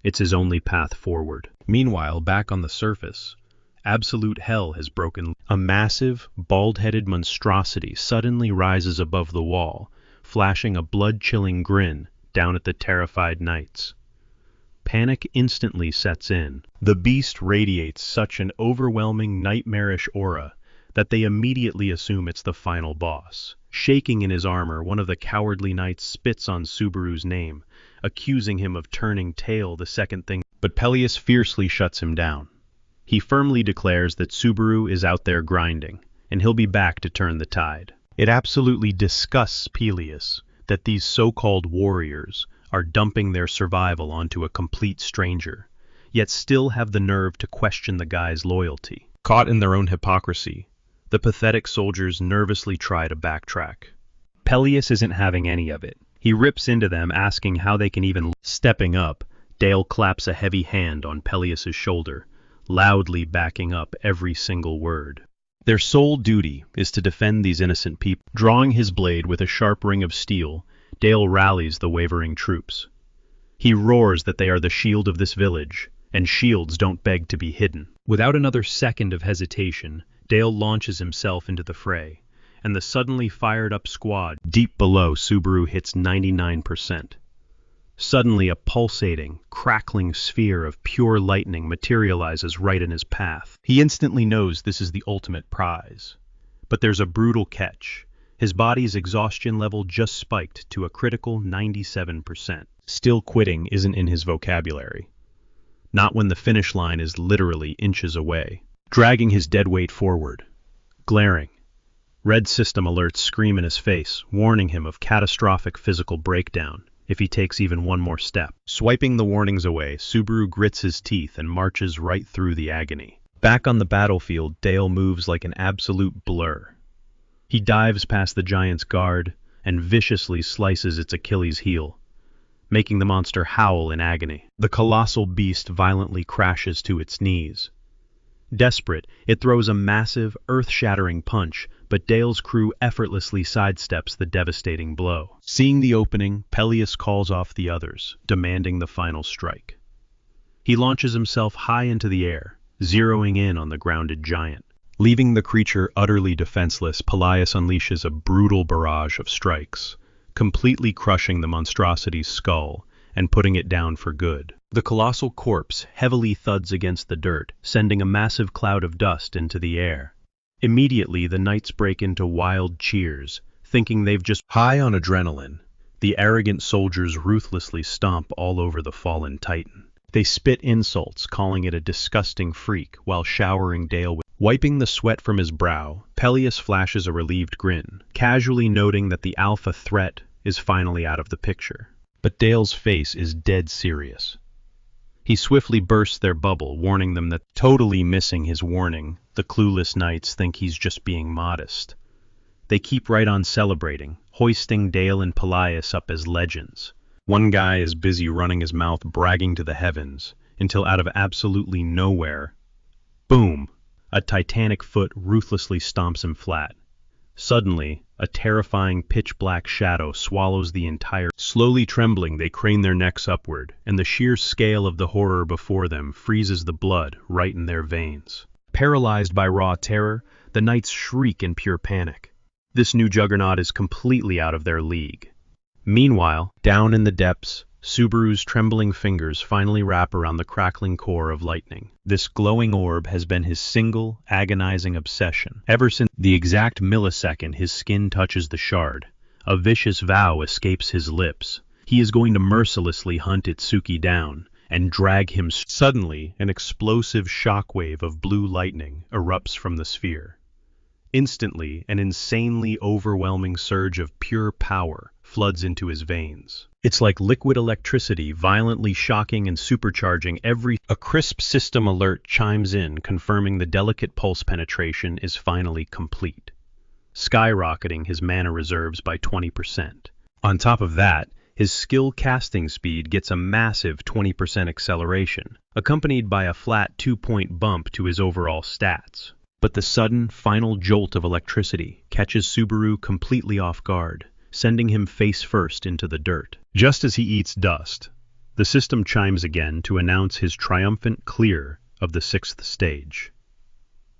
It's his only path forward. Meanwhile, back on the surface, absolute hell has broken. A massive, bald-headed monstrosity suddenly rises above the wall, flashing a blood-chilling grin down at the terrified knights. Panic instantly sets in. The beast radiates such an overwhelming, nightmarish aura that they immediately assume it's the final boss. Shaking in his armor, one of the cowardly knights spits on Subaru's name, accusing him of turning tail the second thing. But Peleus fiercely shuts him down. He firmly declares that Subaru is out there grinding, and he'll be back to turn the tide. It absolutely disgusts Peleus that these so-called warriors are dumping their survival onto a complete stranger, yet still have the nerve to question the guy's loyalty. Caught in their own hypocrisy, the pathetic soldiers nervously try to backtrack. Peleus isn't having any of it. He rips into them, asking how they can even. Stepping up, Dale claps a heavy hand on Peleus's shoulder, loudly backing up every single word. Their sole duty is to defend these innocent people. Drawing his blade with a sharp ring of steel, Dale rallies the wavering troops. He roars that they are the shield of this village, and shields don't beg to be hidden. Without another second of hesitation, Dale launches himself into the fray, and the suddenly fired-up squad deep below Subaru hits 99%. Suddenly, a pulsating, crackling sphere of pure lightning materializes right in his path. He instantly knows this is the ultimate prize. But there's a brutal catch. His body's exhaustion level just spiked to a critical 97%. Still quitting isn't in his vocabulary. Not when the finish line is literally inches away. Dragging his dead weight forward. Glaring. Red system alerts scream in his face, warning him of catastrophic physical breakdown if he takes even one more step. Swiping the warnings away, Subaru grits his teeth and marches right through the agony. Back on the battlefield, Dale moves like an absolute blur. He dives past the giant's guard and viciously slices its Achilles heel, making the monster howl in agony. The colossal beast violently crashes to its knees. Desperate, it throws a massive, earth-shattering punch, but Dale's crew effortlessly sidesteps the devastating blow. Seeing the opening, Peleus calls off the others, demanding the final strike. He launches himself high into the air, zeroing in on the grounded giant. Leaving the creature utterly defenseless, Peleus unleashes a brutal barrage of strikes, completely crushing the monstrosity's skull and putting it down for good. The colossal corpse heavily thuds against the dirt, sending a massive cloud of dust into the air. Immediately, the knights break into wild cheers, thinking they've just high on adrenaline. The arrogant soldiers ruthlessly stomp all over the fallen titan. They spit insults, calling it a disgusting freak, while showering Dale with. Wiping the sweat from his brow, Peleus flashes a relieved grin, casually noting that the alpha threat is finally out of the picture. But Dale's face is dead serious. He swiftly bursts their bubble, warning them that, totally missing his warning, the clueless knights think he's just being modest. They keep right on celebrating, hoisting Dale and Peleus up as legends. One guy is busy running his mouth bragging to the heavens, until out of absolutely nowhere, boom! A titanic foot ruthlessly stomps him flat. Suddenly, a terrifying pitch-black shadow swallows the entire. Slowly trembling, they crane their necks upward, and the sheer scale of the horror before them freezes the blood right in their veins. Paralyzed by raw terror, the knights shriek in pure panic. This new juggernaut is completely out of their league. Meanwhile, down in the depths, Subaru's trembling fingers finally wrap around the crackling core of lightning. This glowing orb has been his single, agonizing obsession. Ever since the exact millisecond his skin touches the shard, a vicious vow escapes his lips. He is going to mercilessly hunt Itsuki down and drag him. Suddenly, an explosive shockwave of blue lightning erupts from the sphere. Instantly, an insanely overwhelming surge of pure power floods into his veins. It's like liquid electricity, violently shocking and supercharging every. A crisp system alert chimes in, confirming the delicate pulse penetration is finally complete. skyrocketing his mana reserves by 20%. On top of that, his skill casting speed gets a massive 20% acceleration, accompanied by a flat 2-point bump to his overall stats. But the sudden, final jolt of electricity catches Subaru completely off guard, sending him face first into the dirt. Just as he eats dust, the system chimes again to announce his triumphant clear of the 6th stage.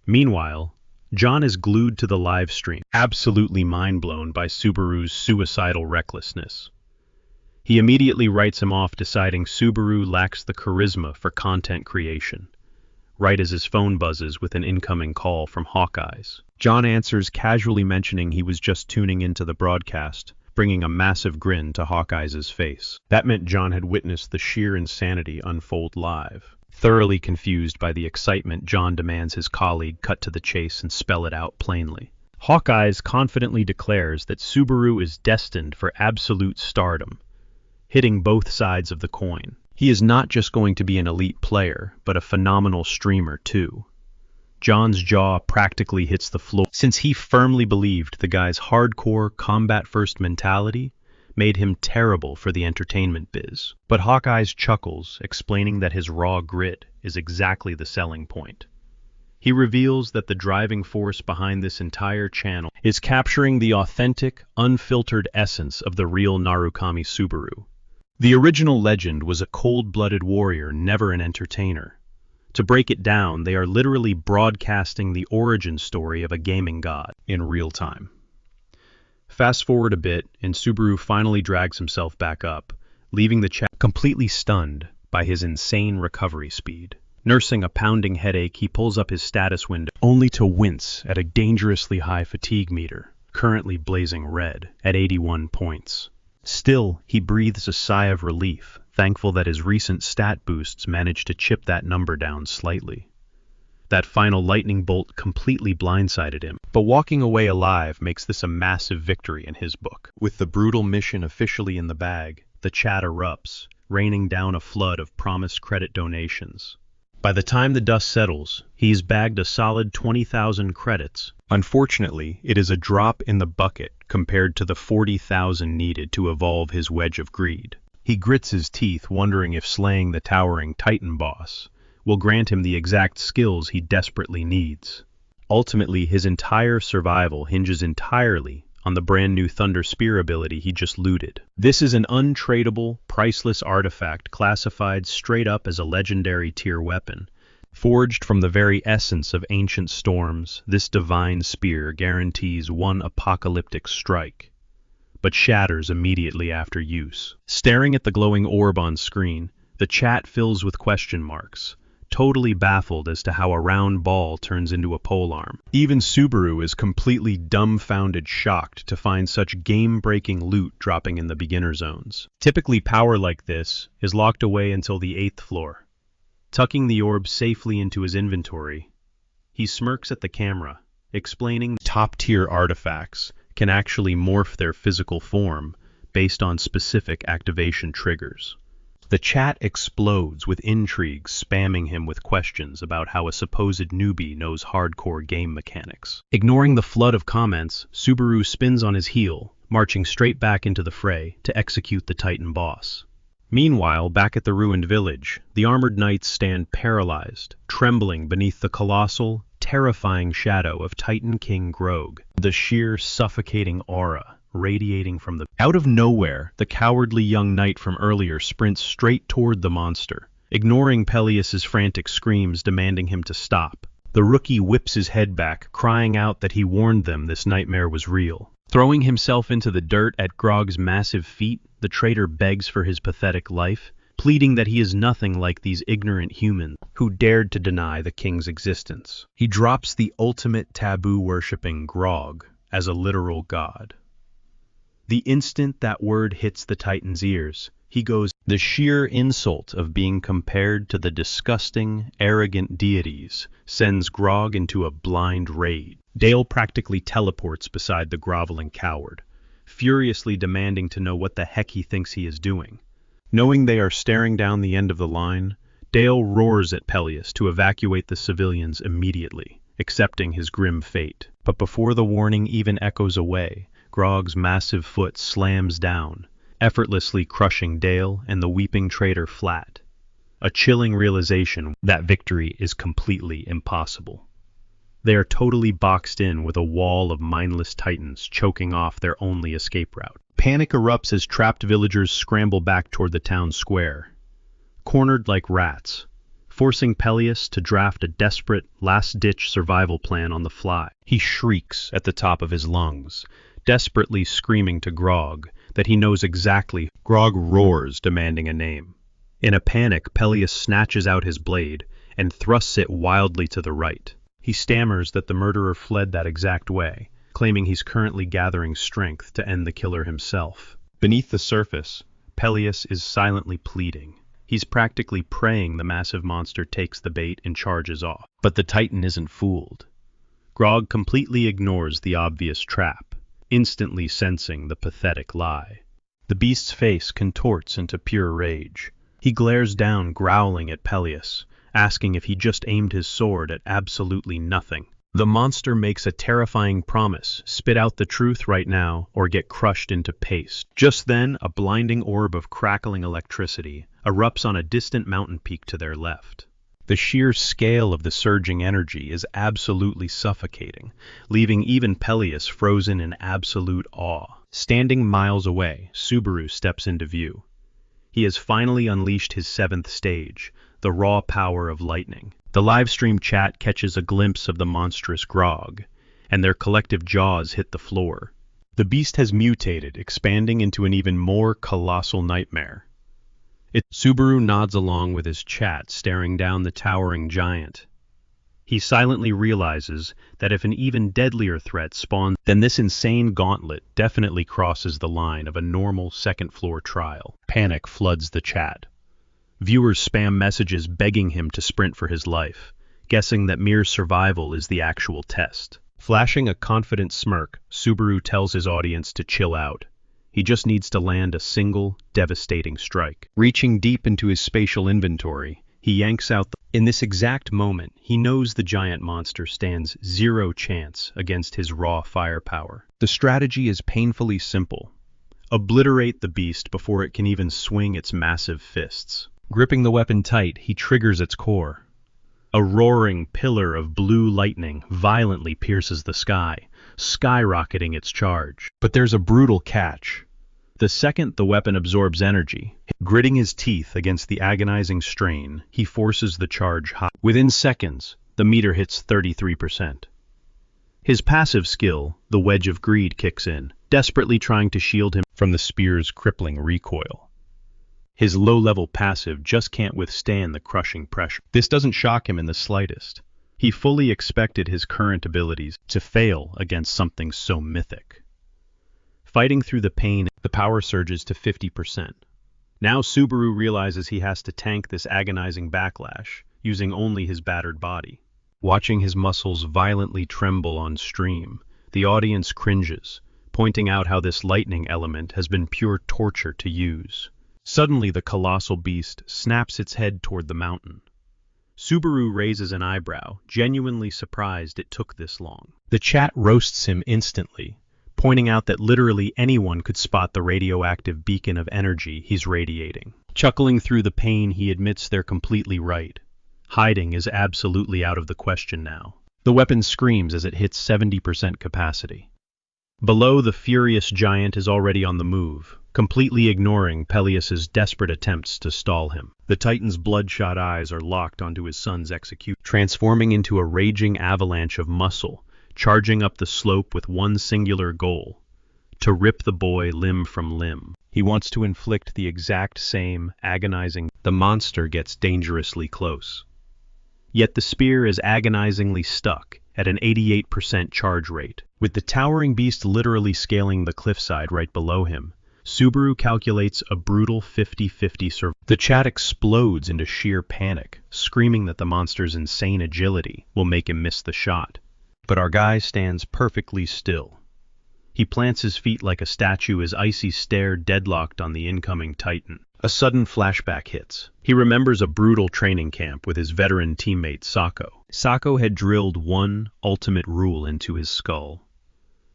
Meanwhile, John is glued to the live stream, absolutely mind-blown by Subaru's suicidal recklessness. He immediately writes him off, deciding Subaru lacks the charisma for content creation, right as his phone buzzes with an incoming call from Hawkeyes. John answers, casually mentioning he was just tuning into the broadcast, bringing a massive grin to Hawkeyes' face. That meant John had witnessed the sheer insanity unfold live. Thoroughly confused by the excitement, John demands his colleague cut to the chase and spell it out plainly. Hawkeyes confidently declares that Subaru is destined for absolute stardom, hitting both sides of the coin. He is not just going to be an elite player, but a phenomenal streamer too. John's jaw practically hits the floor, since he firmly believed the guy's hardcore combat-first mentality made him terrible for the entertainment biz. But Hawkeyes chuckles, explaining that his raw grit is exactly the selling point. He reveals that the driving force behind this entire channel is capturing the authentic, unfiltered essence of the real Narukami Subaru. The original legend was a cold-blooded warrior, never an entertainer. To break it down, they are literally broadcasting the origin story of a gaming god in real time. Fast forward a bit, and Subaru finally drags himself back up, leaving the chat completely stunned by his insane recovery speed. Nursing a pounding headache, he pulls up his status window, only to wince at a dangerously high fatigue meter, currently blazing red at 81 points. Still, he breathes a sigh of relief, thankful that his recent stat boosts managed to chip that number down slightly. That final lightning bolt completely blindsided him, but walking away alive makes this a massive victory in his book. With the brutal mission officially in the bag, the chat erupts, raining down a flood of promised credit donations. By the time the dust settles, he's bagged a solid 20,000 credits. Unfortunately, it is a drop in the bucket compared to the 40,000 needed to evolve his Wedge of Greed. He grits his teeth, wondering if slaying the towering Titan boss will grant him the exact skills he desperately needs. Ultimately, his entire survival hinges entirely on the brand new Thunder Spear ability he just looted. This is an untradeable, priceless artifact classified straight up as a legendary tier weapon. Forged from the very essence of ancient storms, this divine spear guarantees one apocalyptic strike, but shatters immediately after use. Staring at the glowing orb on screen, the chat fills with question marks, totally baffled as to how a round ball turns into a polearm. Even Subaru is completely dumbfounded, shocked to find such game-breaking loot dropping in the beginner zones. Typically, power like this is locked away until the 8th floor. Tucking the orb safely into his inventory, he smirks at the camera, explaining top-tier artifacts can actually morph their physical form based on specific activation triggers. The chat explodes with intrigue, spamming him with questions about how a supposed newbie knows hardcore game mechanics. Ignoring the flood of comments, Subaru spins on his heel, marching straight back into the fray to execute the Titan boss. Meanwhile, back at the ruined village, the armored knights stand paralyzed, trembling beneath the colossal, terrifying shadow of Titan King Grog, the sheer suffocating aura radiating from the... Out of nowhere, the cowardly young knight from earlier sprints straight toward the monster, ignoring Peleus's frantic screams demanding him to stop. The rookie whips his head back, crying out that he warned them this nightmare was real. Throwing himself into the dirt at Grog's massive feet, the traitor begs for his pathetic life, pleading that he is nothing like these ignorant humans who dared to deny the king's existence. He drops the ultimate taboo-worshipping Grog as a literal god. The instant that word hits the Titan's ears, he goes, the sheer insult of being compared to the disgusting, arrogant deities sends Grog into a blind rage. Dale practically teleports beside the groveling coward, furiously demanding to know what the heck he thinks he is doing. Knowing they are staring down the end of the line, Dale roars at Peleus to evacuate the civilians immediately, accepting his grim fate. But before the warning even echoes away, Grog's massive foot slams down, effortlessly crushing Dale and the weeping traitor flat. A chilling realization that victory is completely impossible. They are totally boxed in with a wall of mindless titans choking off their only escape route. Panic erupts as trapped villagers scramble back toward the town square, cornered like rats, forcing Peleus to draft a desperate, last-ditch survival plan on the fly. He shrieks at the top of his lungs, desperately screaming to Grog that he knows exactly. Grog roars, demanding a name. In a panic, Peleus snatches out his blade and thrusts it wildly to the right. He stammers that the murderer fled that exact way, claiming he's currently gathering strength to end the killer himself. Beneath the surface, Peleus is silently pleading. He's practically praying the massive monster takes the bait and charges off. But the Titan isn't fooled. Grog completely ignores the obvious trap, instantly sensing the pathetic lie. The beast's face contorts into pure rage. He glares down, growling at Peleus, asking if he just aimed his sword at absolutely nothing. The monster makes a terrifying promise: spit out the truth right now or get crushed into paste. Just then, a blinding orb of crackling electricity erupts on a distant mountain peak to their left. The sheer scale of the surging energy is absolutely suffocating, leaving even Peleus frozen in absolute awe. Standing miles away, Subaru steps into view. He has finally unleashed his 7th stage, the raw power of lightning. The livestream chat catches a glimpse of the monstrous Grog, and their collective jaws hit the floor. The beast has mutated, expanding into an even more colossal nightmare. Subaru nods along with his chat, staring down the towering giant. He silently realizes that if an even deadlier threat spawns, then this insane gauntlet definitely crosses the line of a normal second-floor trial. Panic floods the chat. Viewers spam messages begging him to sprint for his life, guessing that mere survival is the actual test. Flashing a confident smirk, Subaru tells his audience to chill out. He just needs to land a single, devastating strike. Reaching deep into his spatial inventory, he yanks out In this exact moment, he knows the giant monster stands zero chance against his raw firepower. The strategy is painfully simple. Obliterate the beast before it can even swing its massive fists. Gripping the weapon tight, he triggers its core. A roaring pillar of blue lightning violently pierces the sky, skyrocketing its charge. But there's a brutal catch. The second the weapon absorbs energy, gritting his teeth against the agonizing strain, he forces the charge high. Within seconds, the meter hits 33%. His passive skill, the Wedge of Greed, kicks in, desperately trying to shield him from the spear's crippling recoil. His low-level passive just can't withstand the crushing pressure. This doesn't shock him in the slightest. He fully expected his current abilities to fail against something so mythic. Fighting through the pain, the power surges to 50%. Now Subaru realizes he has to tank this agonizing backlash, using only his battered body. Watching his muscles violently tremble on stream, the audience cringes, pointing out how this lightning element has been pure torture to use. Suddenly the colossal beast snaps its head toward the mountain. Subaru raises an eyebrow, genuinely surprised it took this long. The chat roasts him instantly, pointing out that literally anyone could spot the radioactive beacon of energy he's radiating. Chuckling through the pain, he admits they're completely right. Hiding is absolutely out of the question now. The weapon screams as it hits 70% capacity. Below, the furious giant is already on the move, completely ignoring Peleus's desperate attempts to stall him. The Titan's bloodshot eyes are locked onto his son's execution, transforming into a raging avalanche of muscle, charging up the slope with one singular goal: to rip the boy limb from limb. He wants to inflict the exact same agonizing. The monster gets dangerously close. Yet the spear is agonizingly stuck at an 88% charge rate. With the towering beast literally scaling the cliffside right below him, Subaru calculates a brutal 50-50 survival. The chat explodes into sheer panic, screaming that the monster's insane agility will make him miss the shot. But our guy stands perfectly still. He plants his feet like a statue, his icy stare deadlocked on the incoming Titan. A sudden flashback hits. He remembers a brutal training camp with his veteran teammate Sako. Sako had drilled one ultimate rule into his skull.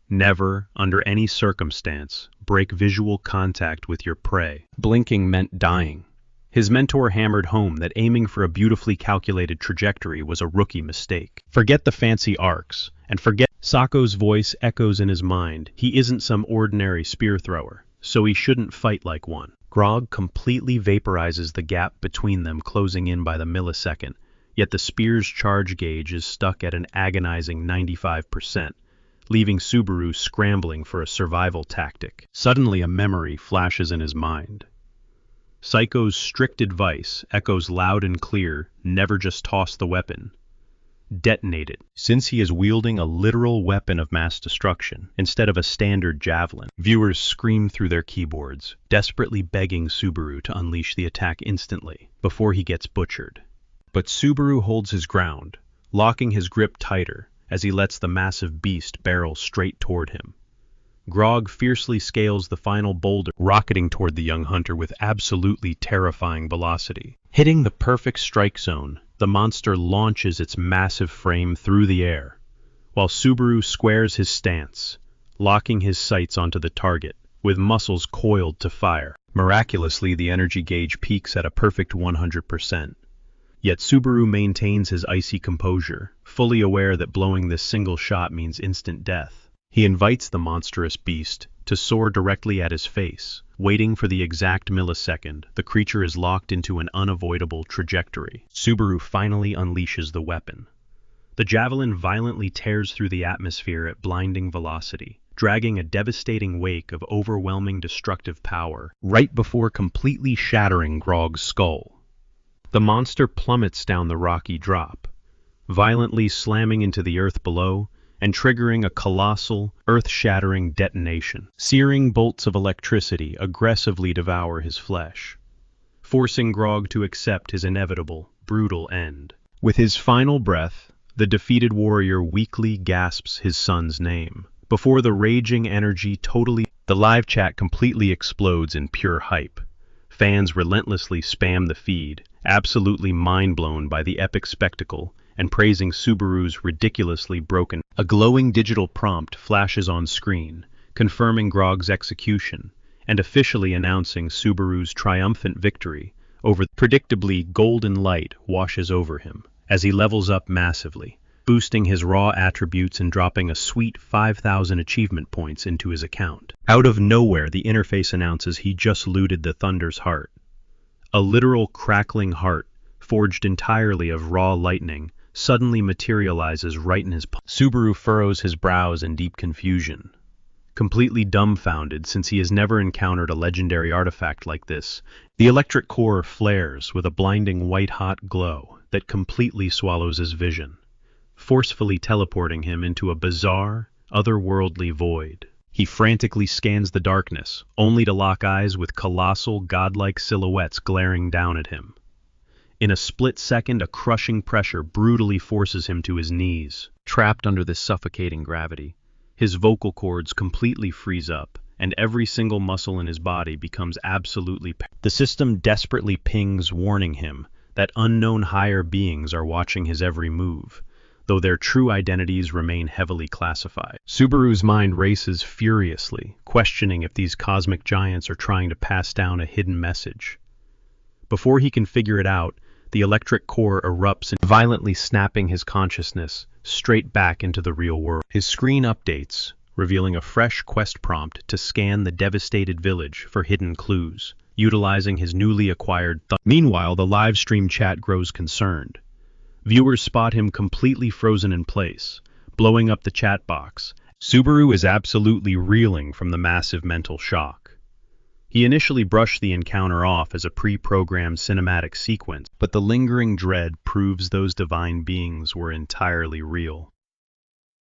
Never, under any circumstance, break visual contact with your prey. Blinking meant dying. His mentor hammered home that aiming for a beautifully calculated trajectory was a rookie mistake. Forget the fancy arcs, and forget. Sako's voice echoes in his mind. He isn't some ordinary spear thrower, so he shouldn't fight like one. Grog completely vaporizes the gap between them, closing in by the millisecond, yet the spear's charge gauge is stuck at an agonizing 95%, leaving Subaru scrambling for a survival tactic. Suddenly a memory flashes in his mind. Psycho's strict advice echoes loud and clear: never just toss the weapon. Detonate it. Since he is wielding a literal weapon of mass destruction instead of a standard javelin, viewers scream through their keyboards, desperately begging Subaru to unleash the attack instantly, before he gets butchered. But Subaru holds his ground, locking his grip tighter as he lets the massive beast barrel straight toward him. Grog fiercely scales the final boulder, rocketing toward the young hunter with absolutely terrifying velocity. Hitting the perfect strike zone, the monster launches its massive frame through the air, while Subaru squares his stance, locking his sights onto the target, with muscles coiled to fire. Miraculously, the energy gauge peaks at a perfect 100%. Yet Subaru maintains his icy composure, fully aware that blowing this single shot means instant death. He invites the monstrous beast to soar directly at his face. Waiting for the exact millisecond, the creature is locked into an unavoidable trajectory. Subaru finally unleashes the weapon. The javelin violently tears through the atmosphere at blinding velocity, dragging a devastating wake of overwhelming destructive power, right before completely shattering Grog's skull. The monster plummets down the rocky drop, violently slamming into the earth below, and triggering a colossal, earth-shattering detonation. Searing bolts of electricity aggressively devour his flesh, forcing Grog to accept his inevitable, brutal end. With his final breath, the defeated warrior weakly gasps his son's name. Before the raging energy the live chat completely explodes in pure hype. Fans relentlessly spam the feed, absolutely mind-blown by the epic spectacle, and praising Subaru's ridiculously broken. A glowing digital prompt flashes on screen, confirming Grog's execution, and officially announcing Subaru's triumphant victory over. Predictably, golden light washes over him, as he levels up massively, boosting his raw attributes and dropping a sweet 5,000 achievement points into his account. Out of nowhere, the interface announces he just looted the Thunder's heart. A literal crackling heart, forged entirely of raw lightning, suddenly materializes right in his palm. Subaru furrows his brows in deep confusion, completely dumbfounded since he has never encountered a legendary artifact like this. The electric core flares with a blinding white-hot glow that completely swallows his vision, forcefully teleporting him into a bizarre, otherworldly void. He frantically scans the darkness, only to lock eyes with colossal, godlike silhouettes glaring down at him. In a split second, a crushing pressure brutally forces him to his knees. Trapped under this suffocating gravity, his vocal cords completely freeze up, and every single muscle in his body becomes absolutely. The system desperately pings, warning him that unknown higher beings are watching his every move, though their true identities remain heavily classified. Subaru's mind races furiously, questioning if these cosmic giants are trying to pass down a hidden message. Before he can figure it out, the electric core erupts, violently snapping his consciousness straight back into the real world. His screen updates, revealing a fresh quest prompt to scan the devastated village for hidden clues, utilizing his newly acquired Meanwhile, the live stream chat grows concerned. Viewers spot him completely frozen in place, blowing up the chat box. Subaru is absolutely reeling from the massive mental shock. He initially brushed the encounter off as a pre-programmed cinematic sequence, but the lingering dread proves those divine beings were entirely real.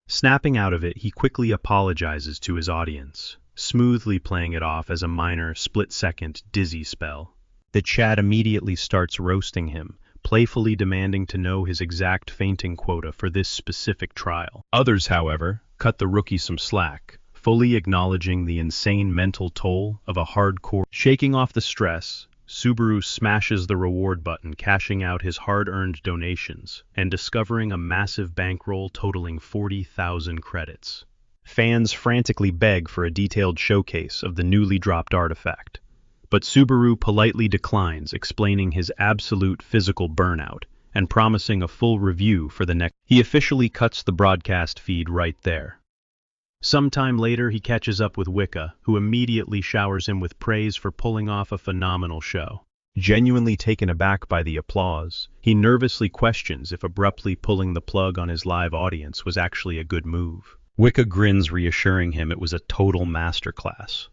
Snapping out of it, he quickly apologizes to his audience, smoothly playing it off as a minor, split-second dizzy spell. The chat immediately starts roasting him, playfully demanding to know his exact fainting quota for this specific trial. Others, however, cut the rookie some slack, fully acknowledging the insane mental toll of a hardcore. Shaking off the stress, Subaru smashes the reward button, cashing out his hard-earned donations and discovering a massive bankroll totaling 40,000 credits. Fans frantically beg for a detailed showcase of the newly dropped artifact, but Subaru politely declines, explaining his absolute physical burnout and promising a full review for the next. He officially cuts the broadcast feed right there. Sometime later, he catches up with Wicca, who immediately showers him with praise for pulling off a phenomenal show. Genuinely taken aback by the applause, he nervously questions if abruptly pulling the plug on his live audience was actually a good move. Wicca grins, reassuring him it was a total masterclass.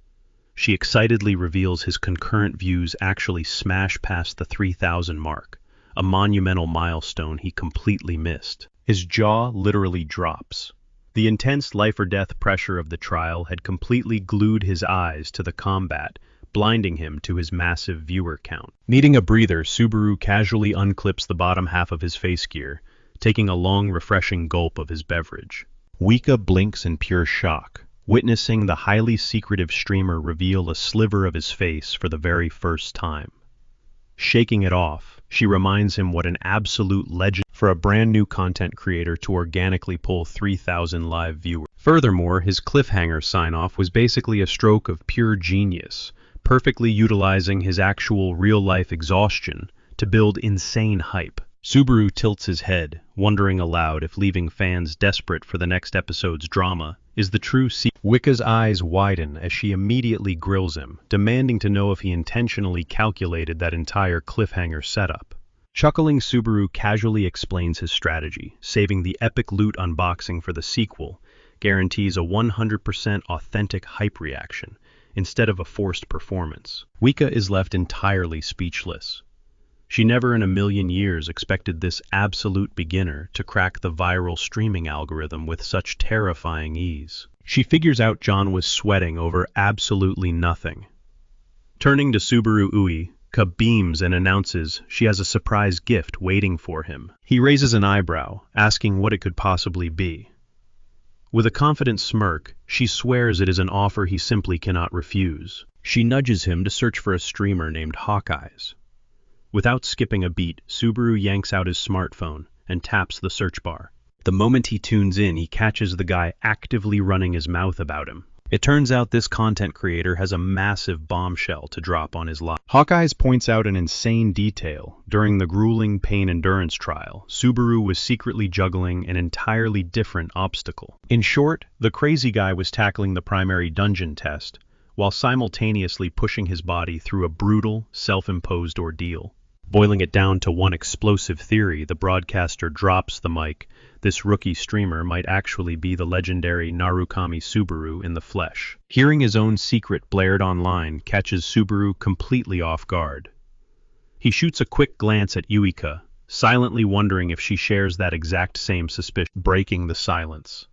She excitedly reveals his concurrent views actually smash past the 3,000 mark, a monumental milestone he completely missed. His jaw literally drops. The intense life-or-death pressure of the trial had completely glued his eyes to the combat, blinding him to his massive viewer count. Needing a breather, Subaru casually unclips the bottom half of his face gear, taking a long, refreshing gulp of his beverage. Wicca blinks in pure shock, witnessing the highly secretive streamer reveal a sliver of his face for the very first time. Shaking it off, she reminds him what an absolute legend for a brand new content creator to organically pull 3,000 live viewers. Furthermore, his cliffhanger sign-off was basically a stroke of pure genius, perfectly utilizing his actual real-life exhaustion to build insane hype. Subaru tilts his head, wondering aloud if leaving fans desperate for the next episode's drama is the true secret. Wicca's eyes widen as she immediately grills him, demanding to know if he intentionally calculated that entire cliffhanger setup. Chuckling, Subaru casually explains his strategy, saving the epic loot unboxing for the sequel, guarantees a 100% authentic hype reaction, instead of a forced performance. Wicca is left entirely speechless. She never in a million years expected this absolute beginner to crack the viral streaming algorithm with such terrifying ease. She figures out John was sweating over absolutely nothing. Turning to Subaru Ui, Ka beams and announces she has a surprise gift waiting for him. He raises an eyebrow, asking what it could possibly be. With a confident smirk, she swears it is an offer he simply cannot refuse. She nudges him to search for a streamer named Hawkeyes. Without skipping a beat, Subaru yanks out his smartphone and taps the search bar. The moment he tunes in, he catches the guy actively running his mouth about him. It turns out this content creator has a massive bombshell to drop on his life. Hawkeyes points out an insane detail. During the grueling pain endurance trial, Subaru was secretly juggling an entirely different obstacle. In short, the crazy guy was tackling the primary dungeon test, while simultaneously pushing his body through a brutal, self-imposed ordeal. Boiling it down to one explosive theory, the broadcaster drops the mic. This rookie streamer might actually be the legendary Narukami Subaru in the flesh. Hearing his own secret blared online catches Subaru completely off guard. He shoots a quick glance at Yuika, silently wondering if she shares that exact same suspicion, breaking the silence.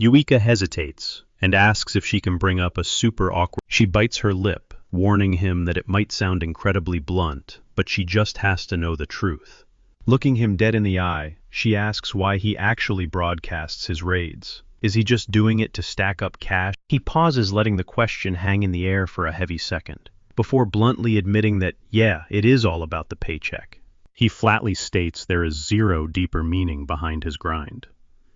Yuika hesitates and asks if she can bring up a super awkward. She bites her lip, warning him that it might sound incredibly blunt, but she just has to know the truth. Looking him dead in the eye, she asks why he actually broadcasts his raids. Is he just doing it to stack up cash? He pauses, letting the question hang in the air for a heavy second, before bluntly admitting that, yeah, it is all about the paycheck. He flatly states there is zero deeper meaning behind his grind.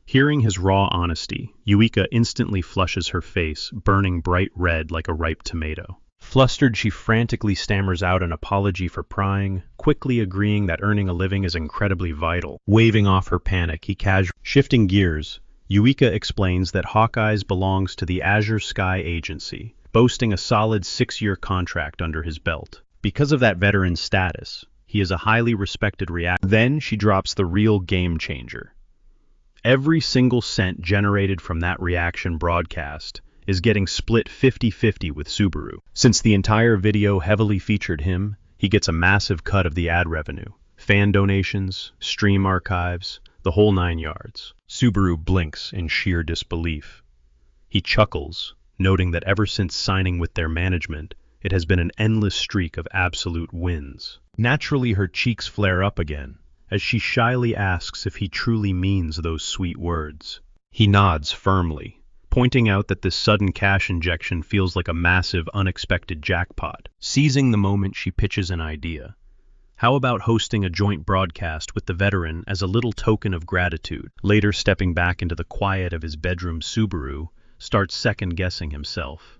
Hearing his raw honesty, Yuika instantly flushes her face, burning bright red like a ripe tomato. Flustered, she frantically stammers out an apology for prying, quickly agreeing that earning a living is incredibly vital. Waving off her panic, he casually. Shifting gears, Yuika explains that Hawkeyes belongs to the Azure Sky Agency, boasting a solid 6-year contract under his belt. Because of that veteran status, he is a highly respected reactor. Then she drops the real game changer. Every single cent generated from that reaction broadcast is getting split 50-50 with Subaru. Since the entire video heavily featured him, he gets a massive cut of the ad revenue. Fan donations, stream archives, the whole 9 yards. Subaru blinks in sheer disbelief. He chuckles, noting that ever since signing with their management, it has been an endless streak of absolute wins. Naturally, her cheeks flare up again, as she shyly asks if he truly means those sweet words. He nods firmly, pointing out that this sudden cash injection feels like a massive, unexpected jackpot. Seizing the moment, she pitches an idea. How about hosting a joint broadcast with the veteran as a little token of gratitude? Later, stepping back into the quiet of his bedroom, Subaru starts second-guessing himself.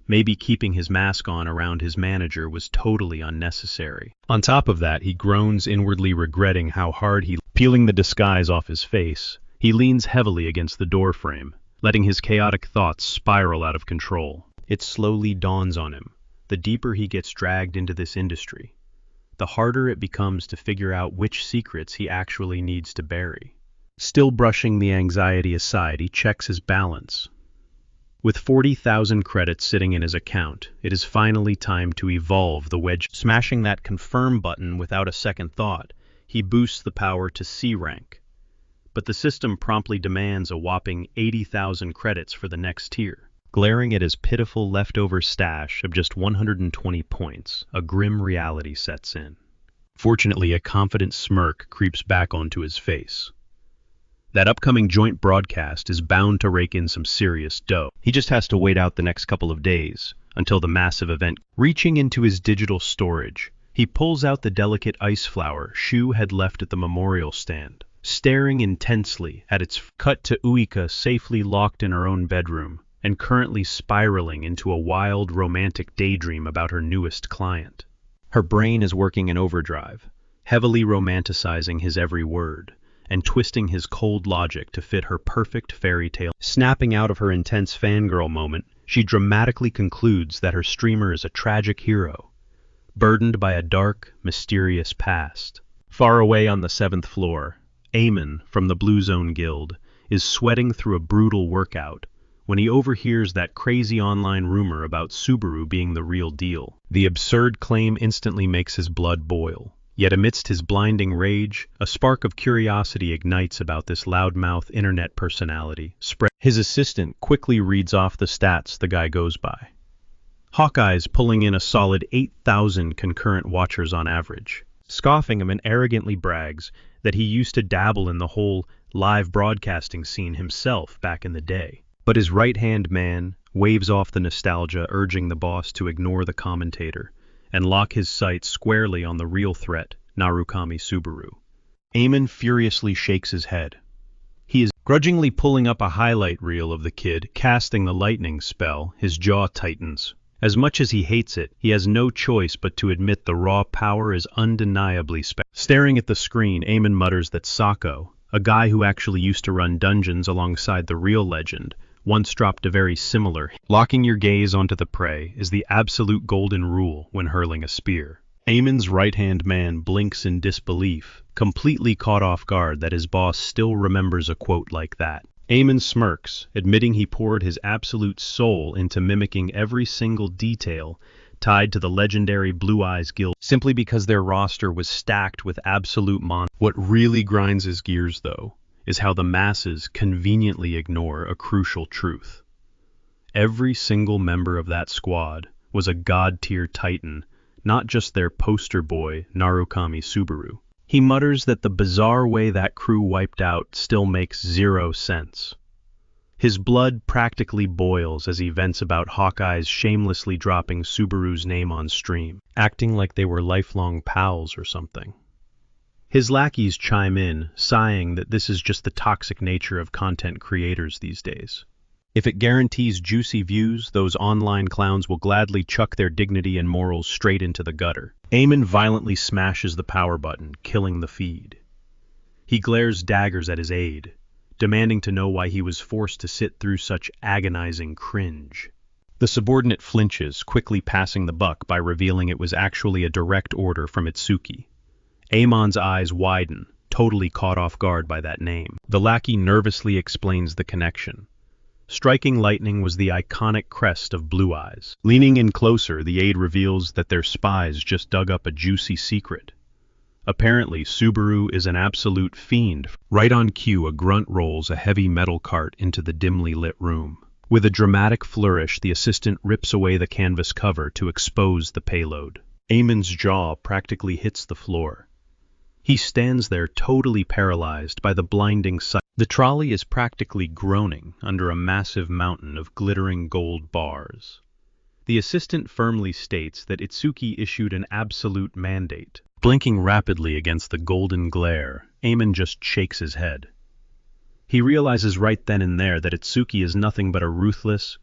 Maybe keeping his mask on around his manager was totally unnecessary. On top of that, he groans, inwardly regretting how hard he peeling the disguise off his face. He leans heavily against the doorframe, letting his chaotic thoughts spiral out of control. It slowly dawns on him. The deeper he gets dragged into this industry, the harder it becomes to figure out which secrets he actually needs to bury. Still brushing the anxiety aside, he checks his balance. With 40,000 credits sitting in his account, it is finally time to evolve the wedge. Smashing that confirm button without a second thought, he boosts the power to C rank. But the system promptly demands a whopping 80,000 credits for the next tier. Glaring at his pitiful leftover stash of just 120 points, a grim reality sets in. Fortunately, a confident smirk creeps back onto his face. That upcoming joint broadcast is bound to rake in some serious dough. He just has to wait out the next couple of days until the massive event. Reaching into his digital storage, he pulls out the delicate ice flower Shu had left at the memorial stand. Staring intensely at its cut to Uika, safely locked in her own bedroom and currently spiraling into a wild romantic daydream about her newest client. Her brain is working in overdrive, heavily romanticizing his every word and twisting his cold logic to fit her perfect fairy tale. Snapping out of her intense fangirl moment, she dramatically concludes that her streamer is a tragic hero, burdened by a dark, mysterious past. Far away on the 7th floor, Eamon, from the Blue Zone Guild, is sweating through a brutal workout when he overhears that crazy online rumor about Subaru being the real deal. The absurd claim instantly makes his blood boil. Yet amidst his blinding rage, a spark of curiosity ignites about this loudmouth internet personality. His assistant quickly reads off the stats the guy goes by. Hawkeye's pulling in a solid 8,000 concurrent watchers on average. Scoffing him and arrogantly brags that he used to dabble in the whole live broadcasting scene himself back in the day. But his right-hand man waves off the nostalgia, urging the boss to ignore the commentator and lock his sights squarely on the real threat, Narukami Subaru. Eamon furiously shakes his head. He is grudgingly pulling up a highlight reel of the kid casting the lightning spell. His jaw tightens. As much as he hates it, he has no choice but to admit the raw power is undeniably Staring at the screen, Eamon mutters that Sako, a guy who actually used to run dungeons alongside the real legend, once dropped a very similar. Locking your gaze onto the prey is the absolute golden rule when hurling a spear. Eamon's right-hand man blinks in disbelief, completely caught off guard that his boss still remembers a quote like that. Eamon smirks, admitting he poured his absolute soul into mimicking every single detail tied to the legendary Blue Eyes Guild, simply because their roster was stacked with absolute monsters. What really grinds his gears, though, is how the masses conveniently ignore a crucial truth. Every single member of that squad was a god-tier titan, not just their poster boy, Narukami Subaru. He mutters that the bizarre way that crew wiped out still makes zero sense. His blood practically boils as he vents about Hawkeye's shamelessly dropping Subaru's name on stream, acting like they were lifelong pals or something. His lackeys chime in, sighing that this is just the toxic nature of content creators these days. If it guarantees juicy views, those online clowns will gladly chuck their dignity and morals straight into the gutter. Eamon violently smashes the power button, killing the feed. He glares daggers at his aide, demanding to know why he was forced to sit through such agonizing cringe. The subordinate flinches, quickly passing the buck by revealing it was actually a direct order from Itsuki. Eamon's eyes widen, totally caught off guard by that name. The lackey nervously explains the connection. Striking lightning was the iconic crest of Blue Eyes. Leaning in closer, the aide reveals that their spies just dug up a juicy secret. Apparently, Subaru is an absolute fiend. Right on cue, a grunt rolls a heavy metal cart into the dimly lit room. With a dramatic flourish, the assistant rips away the canvas cover to expose the payload. Eamon's jaw practically hits the floor. He stands there totally paralyzed by the blinding sight. The trolley is practically groaning under a massive mountain of glittering gold bars. The assistant firmly states that Itsuki issued an absolute mandate. Blinking rapidly against the golden glare, Eamon just shakes his head. He realizes right then and there that Itsuki is nothing but a ruthless,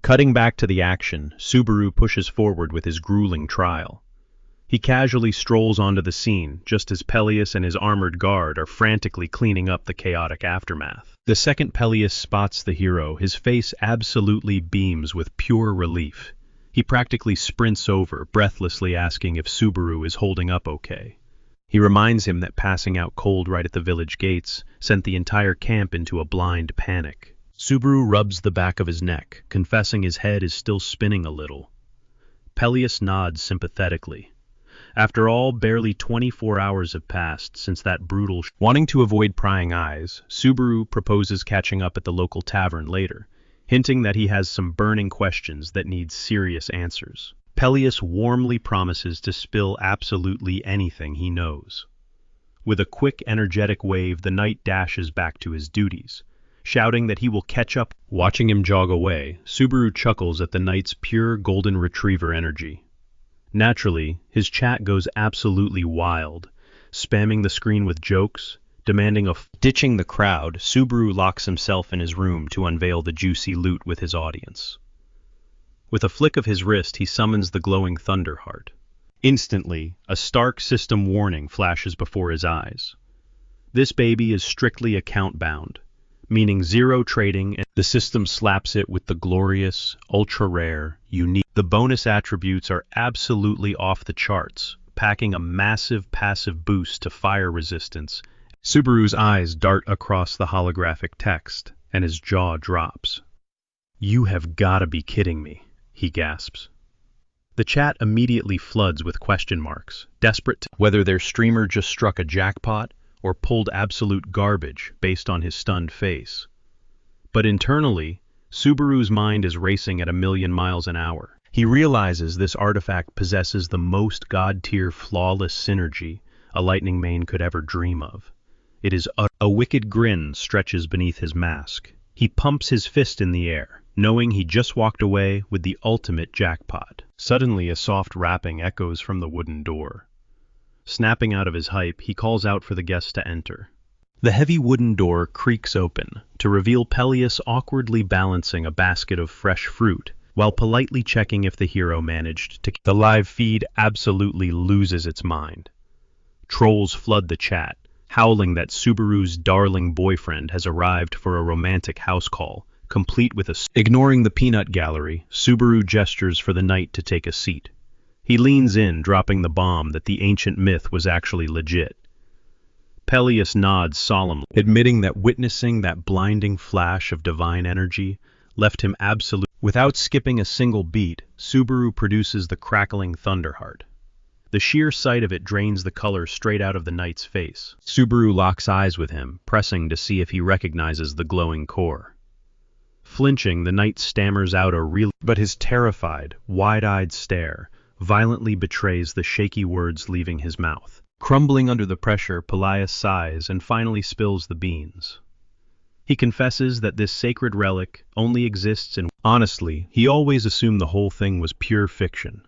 Cutting back to the action, Subaru pushes forward with his grueling trial. He casually strolls onto the scene, just as Peleus and his armored guard are frantically cleaning up the chaotic aftermath. The second Peleus spots the hero, his face absolutely beams with pure relief. He practically sprints over, breathlessly asking if Subaru is holding up okay. He reminds him that passing out cold right at the village gates sent the entire camp into a blind panic. Subaru rubs the back of his neck, confessing his head is still spinning a little. Peleus nods sympathetically. After all, barely 24 hours have passed since that brutal Wanting to avoid prying eyes, Subaru proposes catching up at the local tavern later, hinting that he has some burning questions that need serious answers. Peleus warmly promises to spill absolutely anything he knows. With a quick, energetic wave, the knight dashes back to his duties, shouting that he will catch up. Watching him jog away, Subaru chuckles at the knight's pure golden retriever energy. Naturally, his chat goes absolutely wild, spamming the screen with jokes, demanding Ditching the crowd, Subaru locks himself in his room to unveil the juicy loot with his audience. With a flick of his wrist, he summons the glowing Thunderheart. Instantly, a stark system warning flashes before his eyes. This baby is strictly account-bound, meaning zero trading, and the system slaps it with the glorious, ultra-rare, unique. The bonus attributes are absolutely off the charts, packing a massive passive boost to fire resistance. Subaru's eyes dart across the holographic text, and his jaw drops. "You have gotta be kidding me," he gasps. The chat immediately floods with question marks, desperate to whether their streamer just struck a jackpot or pulled absolute garbage based on his stunned face. But internally, Subaru's mind is racing at 1,000,000 miles an hour. He realizes this artifact possesses the most god-tier flawless synergy a lightning main could ever dream of. It is a wicked grin stretches beneath his mask. He pumps his fist in the air, knowing he just walked away with the ultimate jackpot. Suddenly, a soft rapping echoes from the wooden door. Snapping out of his hype, he calls out for the guests to enter. The heavy wooden door creaks open to reveal Peleus awkwardly balancing a basket of fresh fruit, while politely checking if the hero managed to. The live feed absolutely loses its mind. Trolls flood the chat, howling that Subaru's darling boyfriend has arrived for a romantic house call, complete with a. Ignoring the peanut gallery, Subaru gestures for the knight to take a seat. He leans in, dropping the bomb that the ancient myth was actually legit. Peleus nods solemnly, admitting that witnessing that blinding flash of divine energy left him absolute. Without skipping a single beat, Subaru produces the crackling Thunderheart. The sheer sight of it drains the color straight out of the knight's face. Subaru locks eyes with him, pressing to see if he recognizes the glowing core. Flinching, the knight stammers out a real, but his terrified, wide-eyed stare violently betrays the shaky words leaving his mouth. Crumbling under the pressure, Peleus sighs and finally spills the beans. He confesses that this sacred relic only exists in. Honestly, he always assumed the whole thing was pure fiction.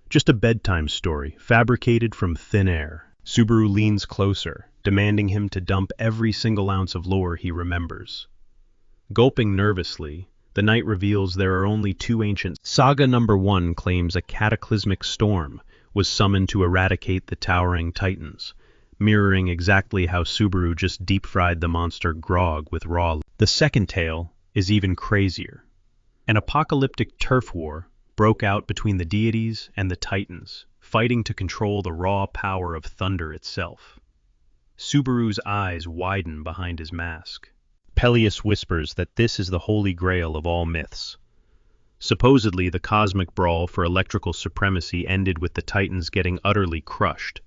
Just a bedtime story, fabricated from thin air. Subaru leans closer, demanding him to dump every single ounce of lore he remembers. Gulping nervously, the knight reveals there are only two ancient. Saga number 1 claims a cataclysmic storm was summoned to eradicate the towering titans, mirroring exactly how Subaru just deep-fried the monster Grog with raw. The second tale is even crazier. An apocalyptic turf war broke out between the deities and the titans, fighting to control the raw power of thunder itself. Subaru's eyes widen behind his mask. Peleus whispers that this is the holy grail of all myths. Supposedly, the cosmic brawl for electrical supremacy ended with the titans getting utterly crushed.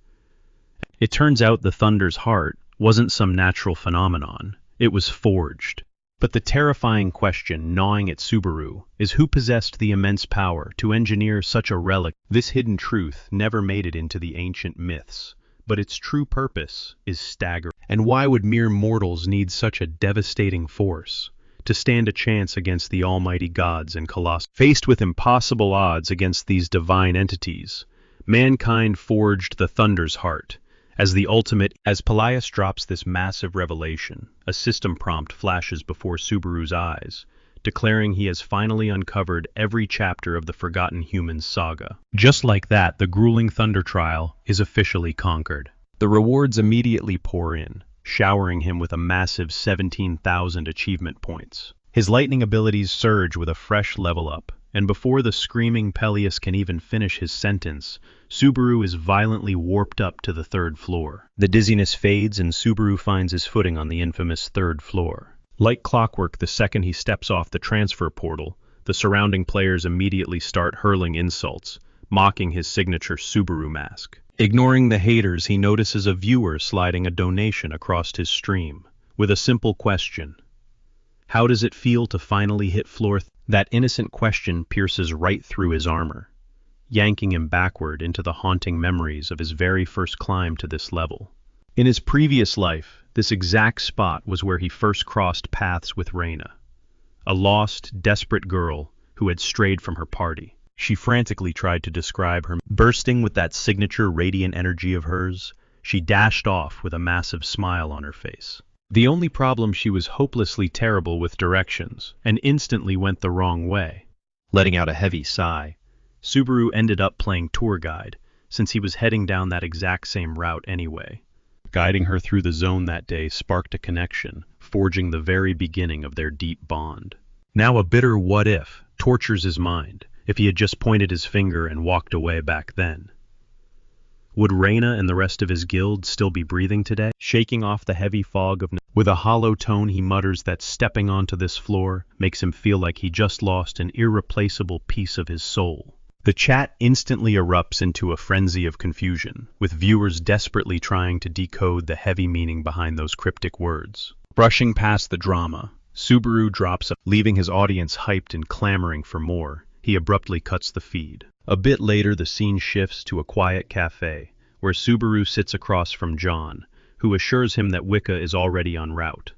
It turns out the thunder's heart wasn't some natural phenomenon, it was forged. But the terrifying question gnawing at Subaru is who possessed the immense power to engineer such a relic. This hidden truth never made it into the ancient myths, but its true purpose is staggering. And why would mere mortals need such a devastating force to stand a chance against the almighty gods and colossus? Faced with impossible odds against these divine entities, mankind forged the Thunder's heart as the ultimate. As Pelias drops this massive revelation, a system prompt flashes before Subaru's eyes, declaring he has finally uncovered every chapter of the Forgotten Humans saga. Just like that, the grueling Thunder trial is officially conquered. The rewards immediately pour in, showering him with a massive 17,000 achievement points. His lightning abilities surge with a fresh level up, and before the screaming Pelias can even finish his sentence, Subaru is violently warped up to the 3rd floor. The dizziness fades and Subaru finds his footing on the infamous 3rd floor. Like clockwork, the second he steps off the transfer portal, the surrounding players immediately start hurling insults, mocking his signature Subaru mask. Ignoring the haters, he notices a viewer sliding a donation across his stream, with a simple question. How does it feel to finally hit floor? That innocent question pierces right through his armor, yanking him backward into the haunting memories of his very first climb to this level. In his previous life, this exact spot was where he first crossed paths with Reina, a lost, desperate girl who had strayed from her party. She frantically tried to describe her. Bursting with that signature radiant energy of hers, she dashed off with a massive smile on her face. The only problem, she was hopelessly terrible with directions and instantly went the wrong way. Letting out a heavy sigh, Subaru ended up playing tour guide, since he was heading down that exact same route anyway. Guiding her through the zone that day sparked a connection, forging the very beginning of their deep bond. Now a bitter what-if tortures his mind. If he had just pointed his finger and walked away back then, would Reina and the rest of his guild still be breathing today? Shaking off the heavy fog of with a hollow tone, he mutters that stepping onto this floor makes him feel like he just lost an irreplaceable piece of his soul. The chat instantly erupts into a frenzy of confusion, with viewers desperately trying to decode the heavy meaning behind those cryptic words. Brushing past the drama, Subaru drops up, leaving his audience hyped and clamoring for more. He abruptly cuts the feed. A bit later, the scene shifts to a quiet cafe, where Subaru sits across from John, who assures him that Wicca is already en route.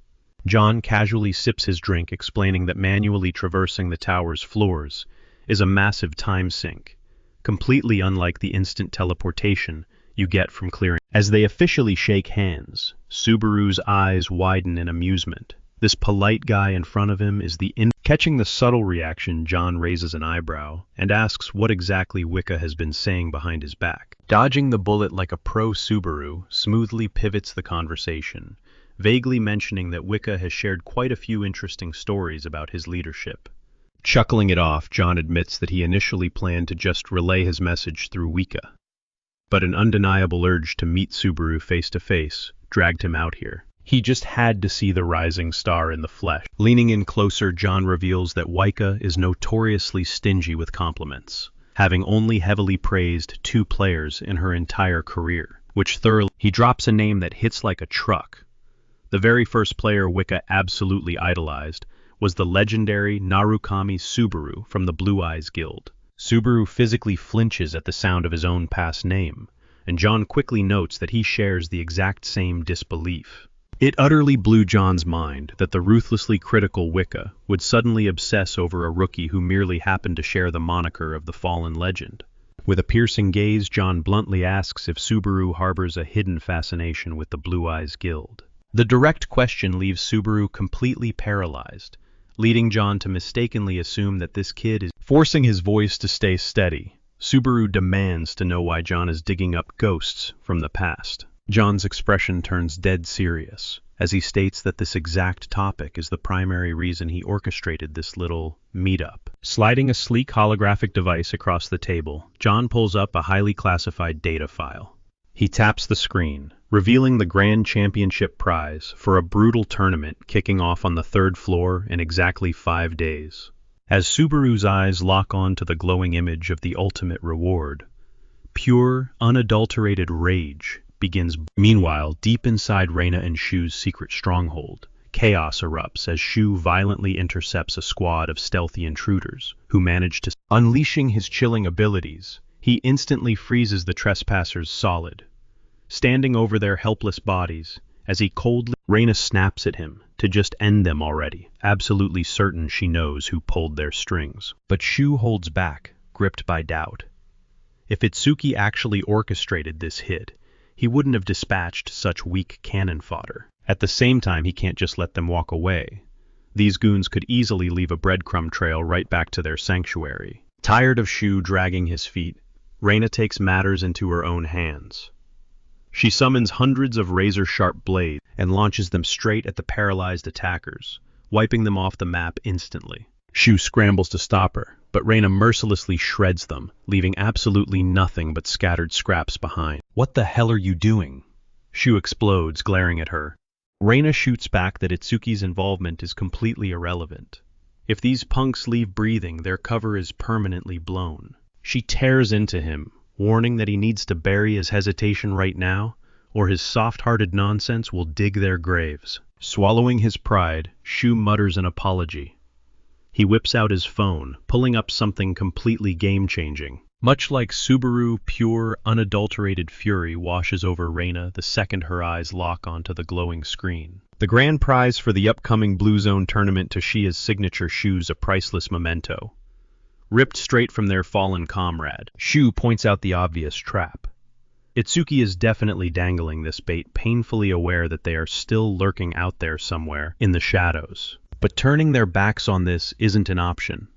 John casually sips his drink, explaining that manually traversing the tower's floors is a massive time sink, completely unlike the instant teleportation you get from clearing. As they officially shake hands, Subaru's eyes widen in amusement. This polite guy in front of him is Catching the subtle reaction, John raises an eyebrow and asks what exactly Wicca has been saying behind his back. Dodging the bullet like a pro, Subaru smoothly pivots the conversation, vaguely mentioning that Wicca has shared quite a few interesting stories about his leadership. Chuckling it off, John admits that he initially planned to just relay his message through Wicca, but an undeniable urge to meet Subaru face to face dragged him out here. He just had to see the rising star in the flesh. Leaning in closer, John reveals that Wicca is notoriously stingy with compliments, having only heavily praised 2 players in her entire career, which thoroughly. He drops a name that hits like a truck. The very first player Wicca absolutely idolized was the legendary Narukami Subaru from the Blue Eyes Guild. Subaru physically flinches at the sound of his own past name, and John quickly notes that he shares the exact same disbelief. It utterly blew John's mind that the ruthlessly critical Wicca would suddenly obsess over a rookie who merely happened to share the moniker of the fallen legend. With a piercing gaze, John bluntly asks if Subaru harbors a hidden fascination with the Blue Eyes Guild. The direct question leaves Subaru completely paralyzed, leading John to mistakenly assume that this kid is. Forcing his voice to stay steady, Subaru demands to know why John is digging up ghosts from the past. John's expression turns dead serious as he states that this exact topic is the primary reason he orchestrated this little meetup. Sliding a sleek holographic device across the table, John pulls up a highly classified data file. He taps the screen, revealing the Grand Championship prize for a brutal tournament kicking off on the 3rd floor in exactly 5 days. As Subaru's eyes lock on to the glowing image of the ultimate reward, pure, unadulterated rage begins. Meanwhile, deep inside Reina and Shu's secret stronghold, chaos erupts as Shu violently intercepts a squad of stealthy intruders who manage to. Unleashing his chilling abilities, he instantly freezes the trespassers solid, standing over their helpless bodies, as he coldly... Reina snaps at him, to just end them already, absolutely certain she knows who pulled their strings. But Shu holds back, gripped by doubt. If Itsuki actually orchestrated this hit, he wouldn't have dispatched such weak cannon fodder. At the same time, he can't just let them walk away. These goons could easily leave a breadcrumb trail right back to their sanctuary. Tired of Shu dragging his feet, Reina takes matters into her own hands. She summons hundreds of razor-sharp blades and launches them straight at the paralyzed attackers, wiping them off the map instantly. Shu scrambles to stop her, but Reina mercilessly shreds them, leaving absolutely nothing but scattered scraps behind. "What the hell are you doing?" Shu explodes, glaring at her. Reina shoots back that Itsuki's involvement is completely irrelevant. If these punks leave breathing, their cover is permanently blown. She tears into him, warning that he needs to bury his hesitation right now, or his soft-hearted nonsense will dig their graves. Swallowing his pride, Shu mutters an apology. He whips out his phone, pulling up something completely game-changing. Much like Subaru, pure, unadulterated fury washes over Reina the second her eyes lock onto the glowing screen. The grand prize for the upcoming Blue Zone tournament, Toshiya's signature shoes, a priceless memento. Ripped straight from their fallen comrade, Shu points out the obvious trap. Itsuki is definitely dangling this bait, painfully aware that they are still lurking out there somewhere in the shadows. But turning their backs on this isn't an option.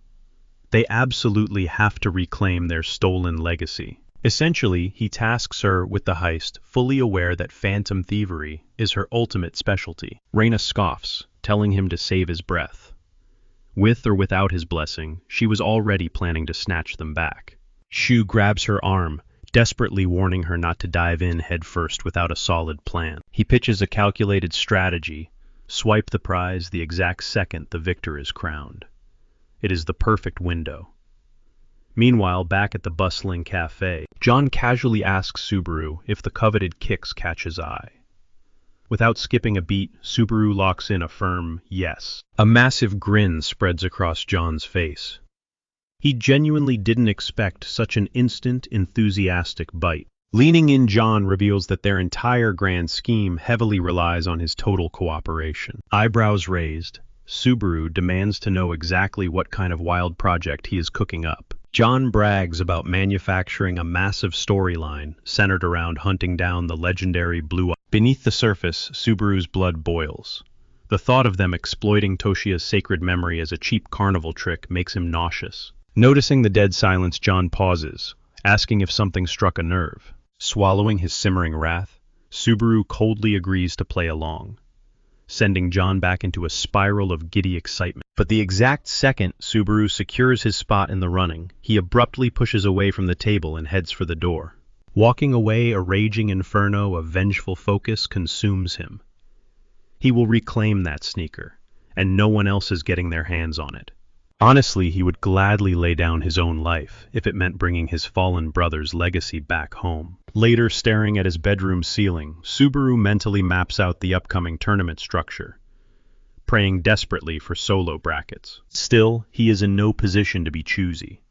They absolutely have to reclaim their stolen legacy. Essentially, he tasks her with the heist, fully aware that phantom thievery is her ultimate specialty. Reina scoffs, telling him to save his breath. With or without his blessing, she was already planning to snatch them back. Shu grabs her arm, desperately warning her not to dive in headfirst without a solid plan. He pitches a calculated strategy: swipe the prize the exact second the victor is crowned. It is the perfect window. Meanwhile, back at the bustling cafe, John casually asks Subaru if the coveted kicks catch his eye. Without skipping a beat, Subaru locks in a firm yes. A massive grin spreads across John's face. He genuinely didn't expect such an instant, enthusiastic bite. Leaning in, John reveals that their entire grand scheme heavily relies on his total cooperation. Eyebrows raised, Subaru demands to know exactly what kind of wild project he is cooking up. John brags about manufacturing a massive storyline centered around hunting down the legendary Blue Eye. Beneath the surface, Subaru's blood boils. The thought of them exploiting Toshiya's sacred memory as a cheap carnival trick makes him nauseous. Noticing the dead silence, John pauses, asking if something struck a nerve. Swallowing his simmering wrath, Subaru coldly agrees to play along, sending John back into a spiral of giddy excitement. But the exact second Subaru secures his spot in the running, he abruptly pushes away from the table and heads for the door. Walking away, a raging inferno of vengeful focus consumes him. He will reclaim that sneaker, and no one else is getting their hands on it. Honestly, he would gladly lay down his own life if it meant bringing his fallen brother's legacy back home. Later, staring at his bedroom ceiling, Subaru mentally maps out the upcoming tournament structure, praying desperately for solo brackets. Still, he is in no position to be choosy.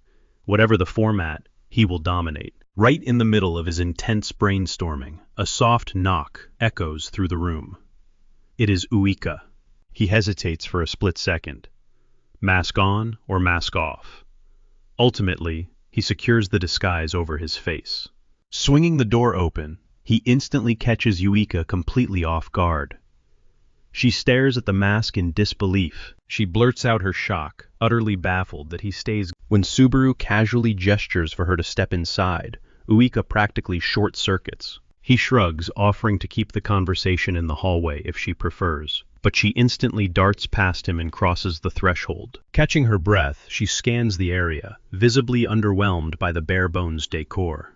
Whatever the format, he will dominate. Right in the middle of his intense brainstorming, a soft knock echoes through the room. It is Uika. He hesitates for a split second. Mask on or mask off? Ultimately, he secures the disguise over his face. Swinging the door open, he instantly catches Uika completely off guard. She stares at the mask in disbelief. She blurts out her shock, utterly baffled that he stays. When Subaru casually gestures for her to step inside, Uika practically short-circuits. He shrugs, offering to keep the conversation in the hallway if she prefers, but she instantly darts past him and crosses the threshold. Catching her breath, she scans the area, visibly underwhelmed by the bare-bones decor.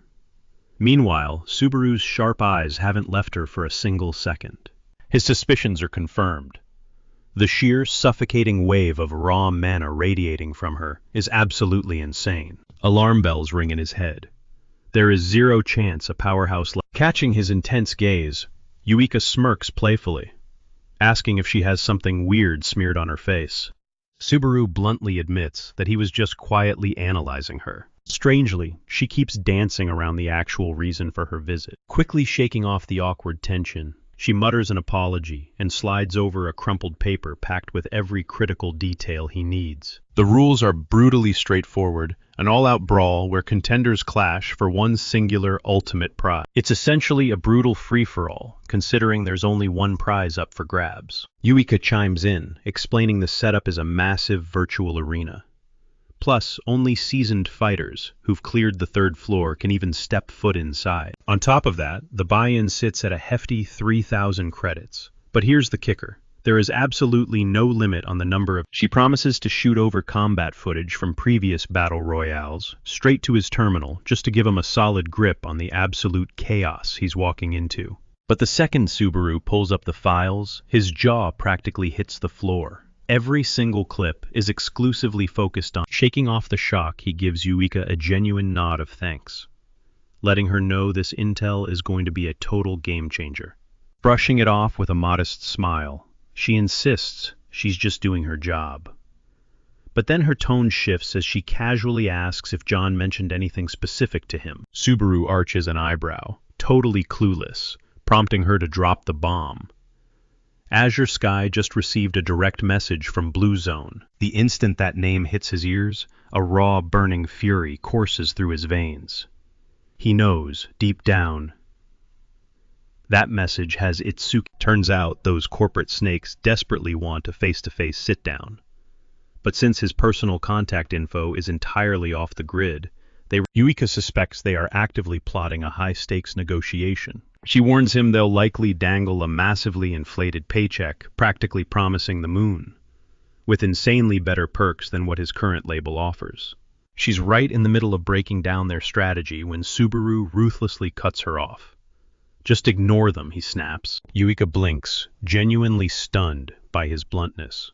Meanwhile, Subaru's sharp eyes haven't left her for a single second. His suspicions are confirmed. The sheer, suffocating wave of raw mana radiating from her is absolutely insane. Alarm bells ring in his head. There is zero chance a powerhouse Catching his intense gaze, Uika smirks playfully, asking if she has something weird smeared on her face. Subaru bluntly admits that he was just quietly analyzing her. Strangely, she keeps dancing around the actual reason for her visit. Quickly shaking off the awkward tension, she mutters an apology and slides over a crumpled paper packed with every critical detail he needs. The rules are brutally straightforward, an all-out brawl where contenders clash for one singular ultimate prize. It's essentially a brutal free-for-all, considering there's only one prize up for grabs. Yuika chimes in, explaining the setup is a massive virtual arena. Plus, only seasoned fighters who've cleared the third floor can even step foot inside. On top of that, the buy-in sits at a hefty 3,000 credits. But here's the kicker. There is absolutely no limit on the number of... She promises to shoot over combat footage from previous battle royales straight to his terminal just to give him a solid grip on the absolute chaos he's walking into. But the second Subaru pulls up the files, his jaw practically hits the floor. Every single clip is exclusively focused on shaking off the shock. He gives Yuika a genuine nod of thanks, letting her know this intel is going to be a total game changer. Brushing it off with a modest smile, she insists she's just doing her job. But then her tone shifts as she casually asks if John mentioned anything specific to him. Subaru arches an eyebrow, totally clueless, prompting her to drop the bomb. Azure Sky just received a direct message from Blue Zone. The instant that name hits his ears, a raw, burning fury courses through his veins. He knows, deep down, that message has Itsuki. Turns out those corporate snakes desperately want a face-to-face sit-down. But since his personal contact info is entirely off the grid, Yuika suspects they are actively plotting a high-stakes negotiation. She warns him they'll likely dangle a massively inflated paycheck, practically promising the moon, with insanely better perks than what his current label offers. She's right in the middle of breaking down their strategy when Subaru ruthlessly cuts her off. Just ignore them, he snaps. Yuika blinks, genuinely stunned by his bluntness.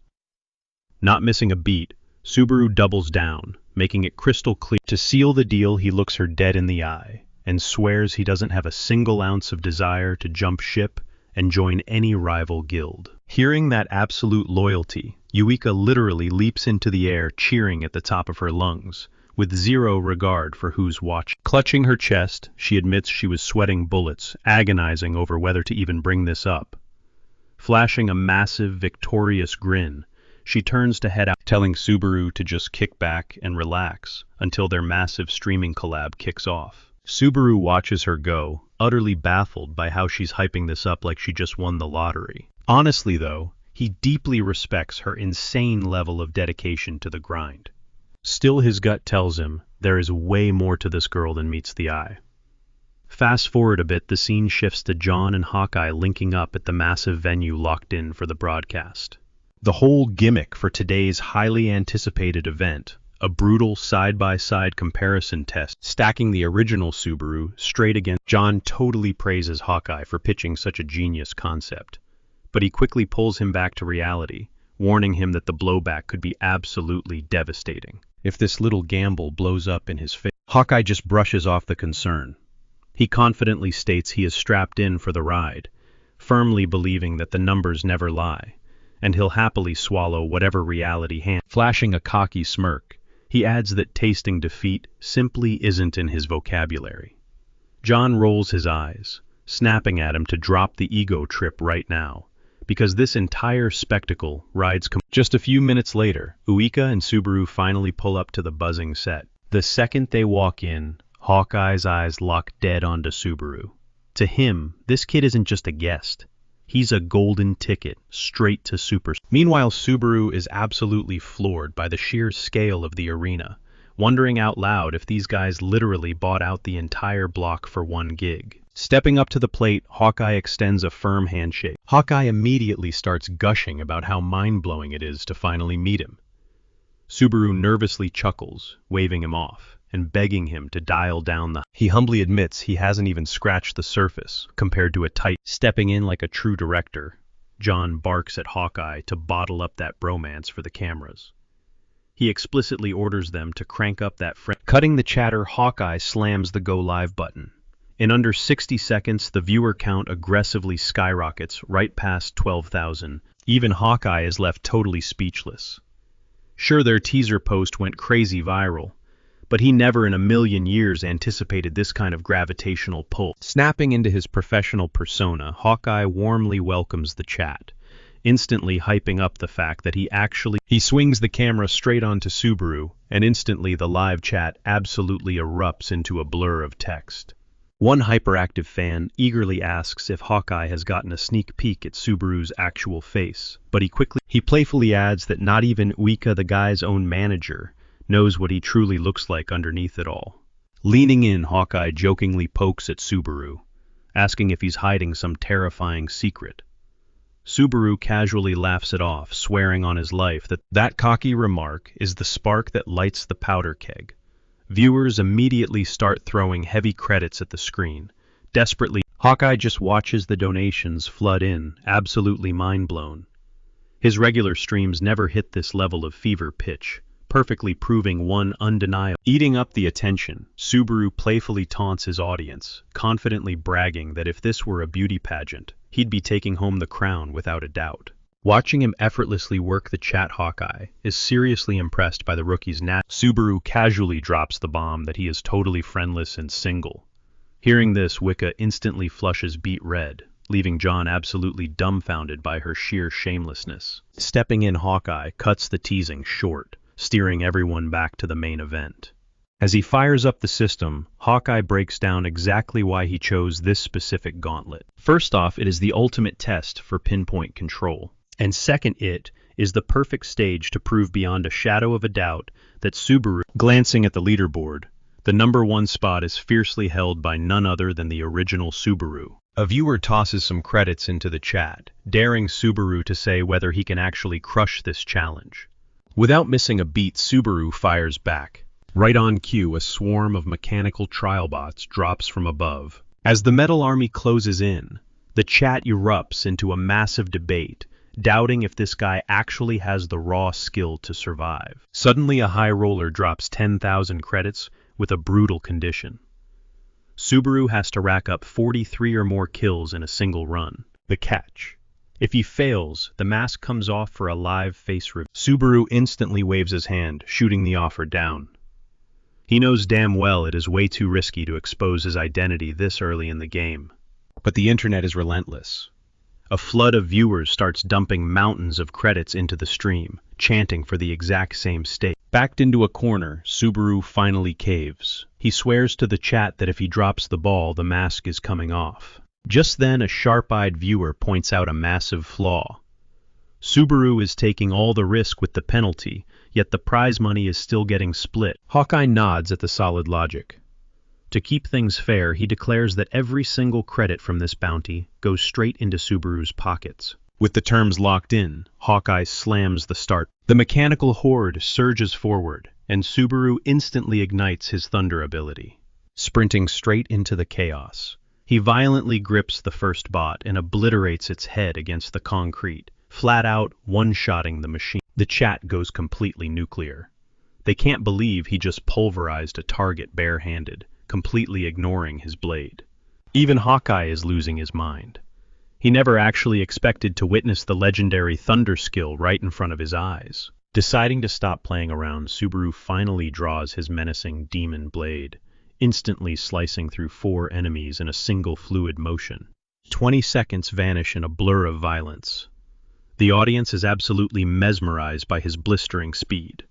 Not missing a beat, Subaru doubles down, making it crystal clear. To seal the deal, he looks her dead in the eye and swears he doesn't have a single ounce of desire to jump ship and join any rival guild. Hearing that absolute loyalty, Yuika literally leaps into the air, cheering at the top of her lungs, with zero regard for who's watching. Clutching her chest, she admits she was sweating bullets, agonizing over whether to even bring this up. Flashing a massive, victorious grin, she turns to head out, telling Subaru to just kick back and relax until their massive streaming collab kicks off. Subaru watches her go, utterly baffled by how she's hyping this up like she just won the lottery. Honestly, though, he deeply respects her insane level of dedication to the grind. Still, his gut tells him there is way more to this girl than meets the eye. Fast forward a bit, the scene shifts to John and Hawkeye linking up at the massive venue locked in for the broadcast. The whole gimmick for today's highly anticipated event, a brutal side-by-side comparison test, stacking the original Subaru straight against. John totally praises Hawkeye for pitching such a genius concept, but he quickly pulls him back to reality, warning him that the blowback could be absolutely devastating if this little gamble blows up in his face. Hawkeye just brushes off the concern. He confidently states he is strapped in for the ride, firmly believing that the numbers never lie, and he'll happily swallow whatever reality hands. Flashing a cocky smirk, he adds that tasting defeat simply isn't in his vocabulary. John rolls his eyes, snapping at him to drop the ego trip right now, because this entire spectacle rides. Just a few minutes later, Uika and Subaru finally pull up to the buzzing set. The second they walk in, Hawkeye's eyes lock dead onto Subaru. To him, this kid isn't just a guest. He's a golden ticket straight to Super. Meanwhile, Subaru is absolutely floored by the sheer scale of the arena, wondering out loud if these guys literally bought out the entire block for one gig. Stepping up to the plate, Hawkeye extends a firm handshake. Hawkeye immediately starts gushing about how mind-blowing it is to finally meet him. Subaru nervously chuckles, waving him off, and begging him to dial down the... He humbly admits he hasn't even scratched the surface compared to a tight... Stepping in like a true director, John barks at Hawkeye to bottle up that bromance for the cameras. He explicitly orders them to crank up that Cutting the chatter, Hawkeye slams the go live button. In under 60 seconds, the viewer count aggressively skyrockets right past 12,000. Even Hawkeye is left totally speechless. Sure, their teaser post went crazy viral, but he never in a million years anticipated this kind of gravitational pull. Snapping into his professional persona, Hawkeye warmly welcomes the chat, instantly hyping up the fact that he swings the camera straight onto Subaru, and instantly the live chat absolutely erupts into a blur of text. One hyperactive fan eagerly asks if Hawkeye has gotten a sneak peek at Subaru's actual face, but he playfully adds that not even Uika, the guy's own manager, knows what he truly looks like underneath it all. Leaning in, Hawkeye jokingly pokes at Subaru, asking if he's hiding some terrifying secret. Subaru casually laughs it off, swearing on his life that cocky remark is the spark that lights the powder keg. Viewers immediately start throwing heavy credits at the screen. Desperately, Hawkeye just watches the donations flood in, absolutely mind-blown. His regular streams never hit this level of fever pitch, perfectly proving one undeniable. Eating up the attention, Subaru playfully taunts his audience, confidently bragging that if this were a beauty pageant, he'd be taking home the crown without a doubt. Watching him effortlessly work the chat, Hawkeye is seriously impressed by the rookie's Subaru casually drops the bomb that he is totally friendless and single. Hearing this, Wicca instantly flushes beet red, leaving John absolutely dumbfounded by her sheer shamelessness. Stepping in, Hawkeye cuts the teasing short, steering everyone back to the main event. As he fires up the system, Hawkeye breaks down exactly why he chose this specific gauntlet. First off, it is the ultimate test for pinpoint control. And second, it is the perfect stage to prove beyond a shadow of a doubt that Subaru, glancing at the leaderboard, the #1 spot is fiercely held by none other than the original Subaru. A viewer tosses some credits into the chat, daring Subaru to say whether he can actually crush this challenge. Without missing a beat, Subaru fires back. Right on cue, a swarm of mechanical trial bots drops from above. As the metal army closes in, the chat erupts into a massive debate, doubting if this guy actually has the raw skill to survive. Suddenly, a high roller drops 10,000 credits with a brutal condition. Subaru has to rack up 43 or more kills in a single run. The catch: if he fails, the mask comes off for a live face reveal. Subaru instantly waves his hand, shooting the offer down. He knows damn well it is way too risky to expose his identity this early in the game. But the internet is relentless. A flood of viewers starts dumping mountains of credits into the stream, chanting for the exact same stake. Backed into a corner, Subaru finally caves. He swears to the chat that if he drops the ball, the mask is coming off. Just then, a sharp-eyed viewer points out a massive flaw. Subaru is taking all the risk with the penalty, yet the prize money is still getting split. Hawkeye nods at the solid logic. To keep things fair, he declares that every single credit from this bounty goes straight into Subaru's pockets. With the terms locked in, Hawkeye slams the start. The mechanical horde surges forward, and Subaru instantly ignites his thunder ability. Sprinting straight into the chaos, he violently grips the first bot and obliterates its head against the concrete, flat out one-shotting the machine. The chat goes completely nuclear. They can't believe he just pulverized a target barehanded, completely ignoring his blade. Even Hawkeye is losing his mind. He never actually expected to witness the legendary thunder skill right in front of his eyes. Deciding to stop playing around, Subaru finally draws his menacing demon blade, instantly slicing through 4 enemies in a single fluid motion. 20 seconds vanish in a blur of violence. The audience is absolutely mesmerized by his blistering speed.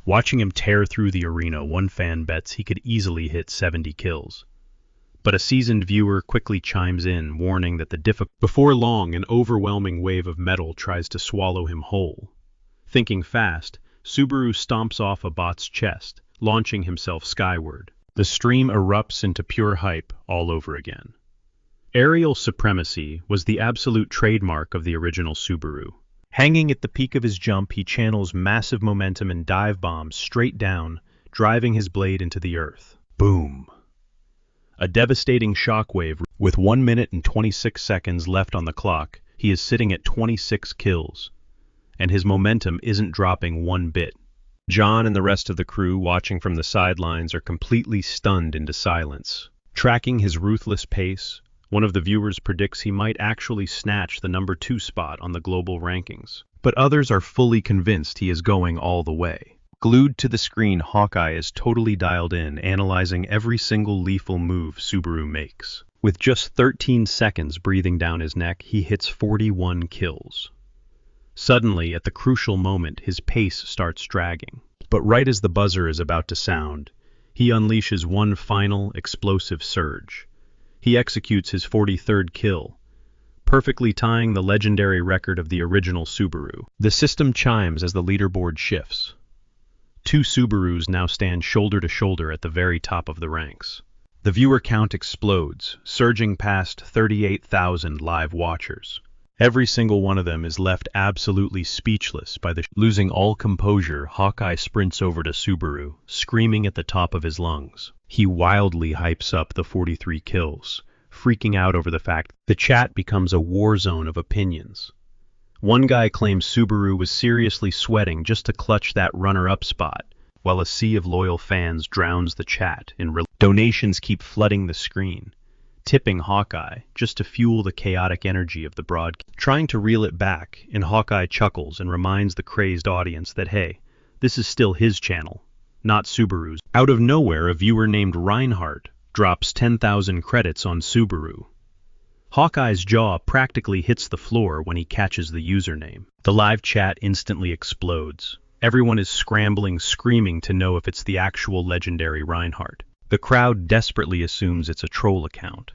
Watching him tear through the arena, one fan bets he could easily hit 70 kills. But a seasoned viewer quickly chimes in, warning that before long, an overwhelming wave of metal tries to swallow him whole. Thinking fast, Subaru stomps off a bot's chest, launching himself skyward. The stream erupts into pure hype all over again. Aerial supremacy was the absolute trademark of the original Subaru. Hanging at the peak of his jump, he channels massive momentum and dive bombs straight down, driving his blade into the earth. Boom! A devastating shockwave. With 1 minute and 26 seconds left on the clock, he is sitting at 26 kills, and his momentum isn't dropping one bit. John and the rest of the crew watching from the sidelines are completely stunned into silence. Tracking his ruthless pace, one of the viewers predicts he might actually snatch the #2 spot on the global rankings. But others are fully convinced he is going all the way. Glued to the screen, Hawkeye is totally dialed in, analyzing every single lethal move Subaru makes. With just 13 seconds breathing down his neck, he hits 41 kills. Suddenly, at the crucial moment, his pace starts dragging. But right as the buzzer is about to sound, he unleashes one final, explosive surge. He executes his 43rd kill, perfectly tying the legendary record of the original Subaru. The system chimes as the leaderboard shifts. Two Subarus now stand shoulder to shoulder at the very top of the ranks. The viewer count explodes, surging past 38,000 live watchers. Every single one of them is left absolutely speechless by the losing all composure. Hawkeye sprints over to Subaru, screaming at the top of his lungs. He wildly hypes up the 43 kills, freaking out over the fact the chat becomes a war zone of opinions. One guy claims Subaru was seriously sweating just to clutch that runner-up spot, while a sea of loyal fans drowns the chat in donations keep flooding the screen, tipping Hawkeye just to fuel the chaotic energy of the broadcast. Trying to reel it back, Hawkeye chuckles and reminds the crazed audience that, hey, this is still his channel, not Subaru's. Out of nowhere, a viewer named Reinhardt drops 10,000 credits on Subaru. Hawkeye's jaw practically hits the floor when he catches the username. The live chat instantly explodes. Everyone is scrambling, screaming to know if it's the actual legendary Reinhardt. The crowd desperately assumes it's a troll account.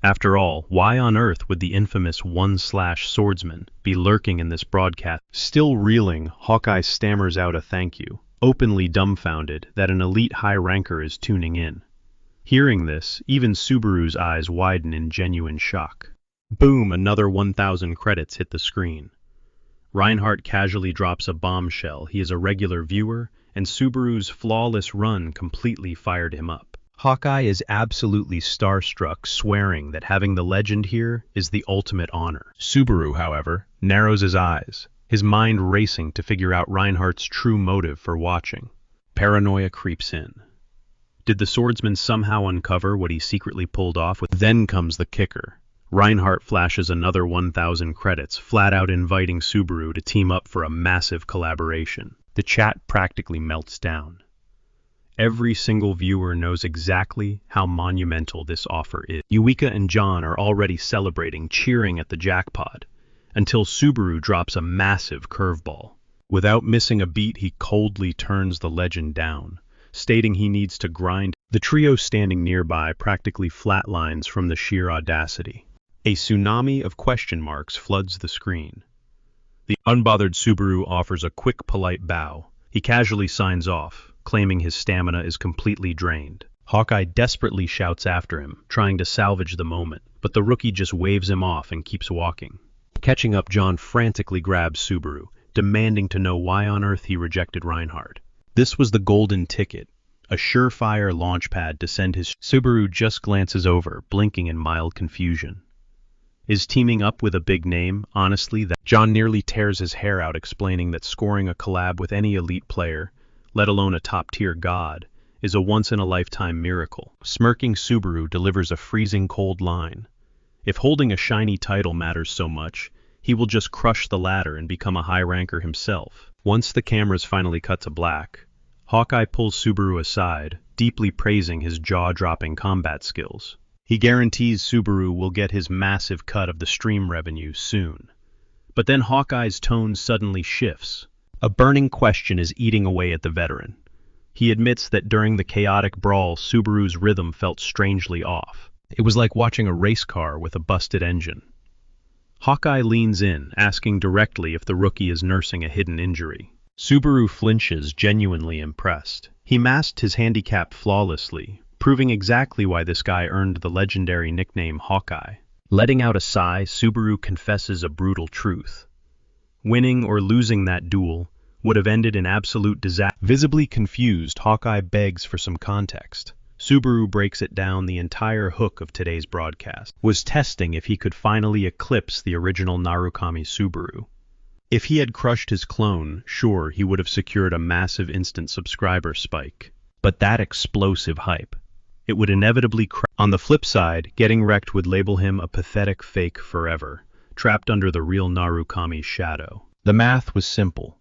After all, why on earth would the infamous one/swordsman be lurking in this broadcast? Still reeling, Hawkeye stammers out a thank you, openly dumbfounded that an elite high ranker is tuning in. Hearing this, even Subaru's eyes widen in genuine shock. Boom, another 1,000 credits hit the screen. Reinhardt casually drops a bombshell. He is a regular viewer, and Subaru's flawless run completely fired him up. Hawkeye is absolutely starstruck, swearing that having the legend here is the ultimate honor. Subaru, however, narrows his eyes, his mind racing to figure out Reinhardt's true motive for watching. Paranoia creeps in. Did the swordsman somehow uncover what he secretly pulled off? Then comes the kicker. Reinhardt flashes another 1,000 credits, flat out inviting Subaru to team up for a massive collaboration. The chat practically melts down. Every single viewer knows exactly how monumental this offer is. Yuika and John are already celebrating, cheering at the jackpot, until Subaru drops a massive curveball. Without missing a beat, he coldly turns the legend down, stating he needs to grind. The trio standing nearby practically flatlines from the sheer audacity. A tsunami of question marks floods the screen. The unbothered Subaru offers a quick, polite bow. He casually signs off, claiming his stamina is completely drained. Hawkeye desperately shouts after him, trying to salvage the moment, but the rookie just waves him off and keeps walking. Catching up, John frantically grabs Subaru, demanding to know why on earth he rejected Reinhardt. This was the golden ticket, a surefire launchpad to send his... Subaru just glances over, blinking in mild confusion. Is teaming up with a big name, honestly, that John nearly tears his hair out, explaining that scoring a collab with any elite player, let alone a top-tier god, is a once-in-a-lifetime miracle. Smirking, Subaru delivers a freezing cold line. If holding a shiny title matters so much, he will just crush the ladder and become a high ranker himself. Once the cameras finally cut to black, Hawkeye pulls Subaru aside, deeply praising his jaw-dropping combat skills. He guarantees Subaru will get his massive cut of the stream revenue soon. But then Hawkeye's tone suddenly shifts. A burning question is eating away at the veteran. He admits that during the chaotic brawl, Subaru's rhythm felt strangely off. It was like watching a race car with a busted engine. Hawkeye leans in, asking directly if the rookie is nursing a hidden injury. Subaru flinches, genuinely impressed. He masked his handicap flawlessly, proving exactly why this guy earned the legendary nickname Hawkeye. Letting out a sigh, Subaru confesses a brutal truth. Winning or losing that duel would have ended in absolute disaster. Visibly confused, Hawkeye begs for some context. Subaru breaks it down. The entire hook of today's broadcast was testing if he could finally eclipse the original Narukami Subaru. If he had crushed his clone, sure, he would have secured a massive instant subscriber spike. But that explosive hype, it would inevitably crash. On the flip side, getting wrecked would label him a pathetic fake forever, trapped under the real Narukami's shadow. The math was simple.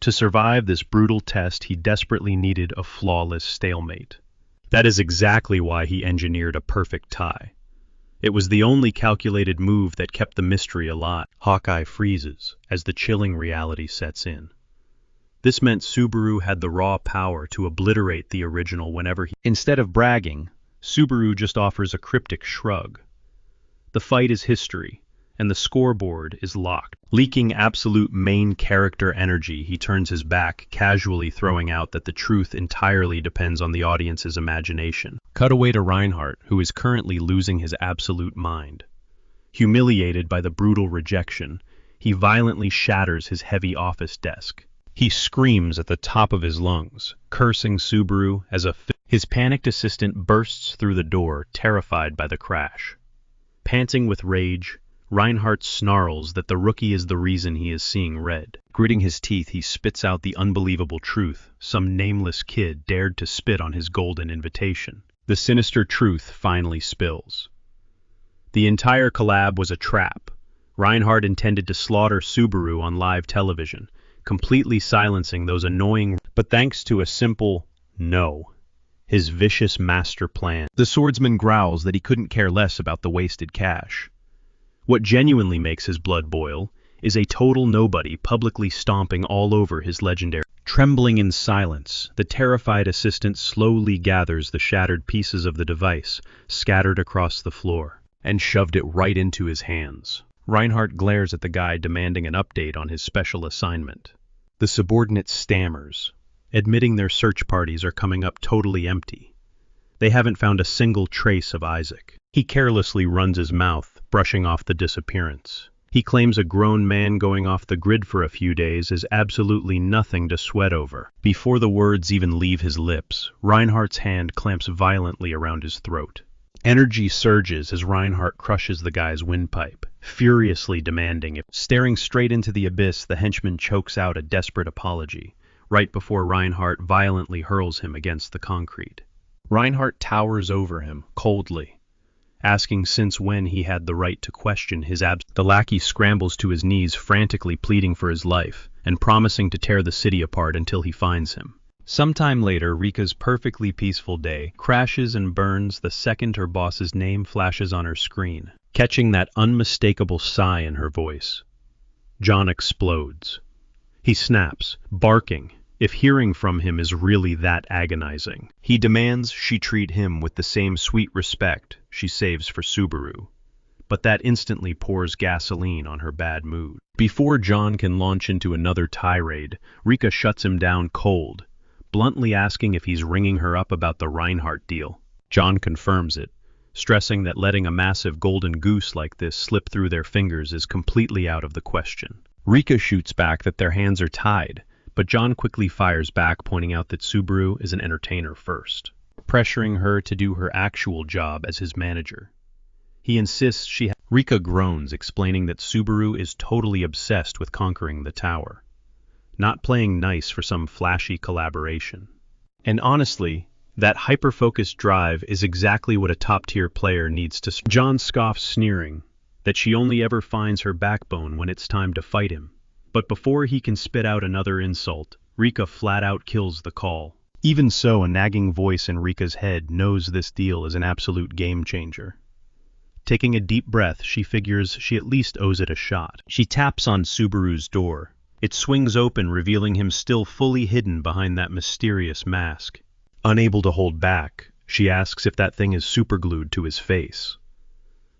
To survive this brutal test, he desperately needed a flawless stalemate. That is exactly why he engineered a perfect tie. It was the only calculated move that kept the mystery alive. Hawkeye freezes as the chilling reality sets in. This meant Subaru had the raw power to obliterate the original whenever he... Instead of bragging, Subaru just offers a cryptic shrug. The fight is history, and the scoreboard is locked. Leaking absolute main character energy, he turns his back, casually throwing out that the truth entirely depends on the audience's imagination. Cut away to Reinhardt, who is currently losing his absolute mind. Humiliated by the brutal rejection, he violently shatters his heavy office desk. He screams at the top of his lungs, cursing Subaru as a... His panicked assistant bursts through the door, terrified by the crash. Panting with rage, Reinhardt snarls that the rookie is the reason he is seeing red. Gritting his teeth, he spits out the unbelievable truth. Some nameless kid dared to spit on his golden invitation. The sinister truth finally spills. The entire collab was a trap. Reinhardt intended to slaughter Subaru on live television, completely silencing those annoying... But thanks to a simple no, his vicious master plan, the swordsman growls that he couldn't care less about the wasted cash. What genuinely makes his blood boil is a total nobody publicly stomping all over his legendary... Trembling in silence, the terrified assistant slowly gathers the shattered pieces of the device scattered across the floor and shoved it right into his hands. Reinhardt glares at the guy, demanding an update on his special assignment. The subordinate stammers, admitting their search parties are coming up totally empty. They haven't found a single trace of Isaac. He carelessly runs his mouth, brushing off the disappearance. He claims a grown man going off the grid for a few days is absolutely nothing to sweat over. Before the words even leave his lips, Reinhardt's hand clamps violently around his throat. Energy surges as Reinhardt crushes the guy's windpipe, furiously demanding it. Staring straight into the abyss, the henchman chokes out a desperate apology, right before Reinhardt violently hurls him against the concrete. Reinhardt towers over him, coldly, asking since when he had the right to question his The lackey scrambles to his knees, frantically pleading for his life, and promising to tear the city apart until he finds him. Sometime later, Rika's perfectly peaceful day crashes and burns the second her boss's name flashes on her screen, catching that unmistakable sigh in her voice. John explodes. He snaps, barking, if hearing from him is really that agonizing. He demands she treat him with the same sweet respect she saves for Subaru, but that instantly pours gasoline on her bad mood. Before John can launch into another tirade, Rika shuts him down cold, bluntly asking if he's ringing her up about the Reinhardt deal. John confirms it, stressing that letting a massive golden goose like this slip through their fingers is completely out of the question. Rika shoots back that their hands are tied, but John quickly fires back, pointing out that Subaru is an entertainer first, pressuring her to do her actual job as his manager. He insists Rika groans, explaining that Subaru is totally obsessed with conquering the tower, not playing nice for some flashy collaboration. And honestly, that hyper-focused drive is exactly what a top-tier player needs to... John scoffs, sneering that she only ever finds her backbone when it's time to fight him. But before he can spit out another insult, Rika flat-out kills the call. Even so, a nagging voice in Rika's head knows this deal is an absolute game-changer. Taking a deep breath, she figures she at least owes it a shot. She taps on Subaru's door. It swings open, revealing him still fully hidden behind that mysterious mask. Unable to hold back, she asks if that thing is superglued to his face.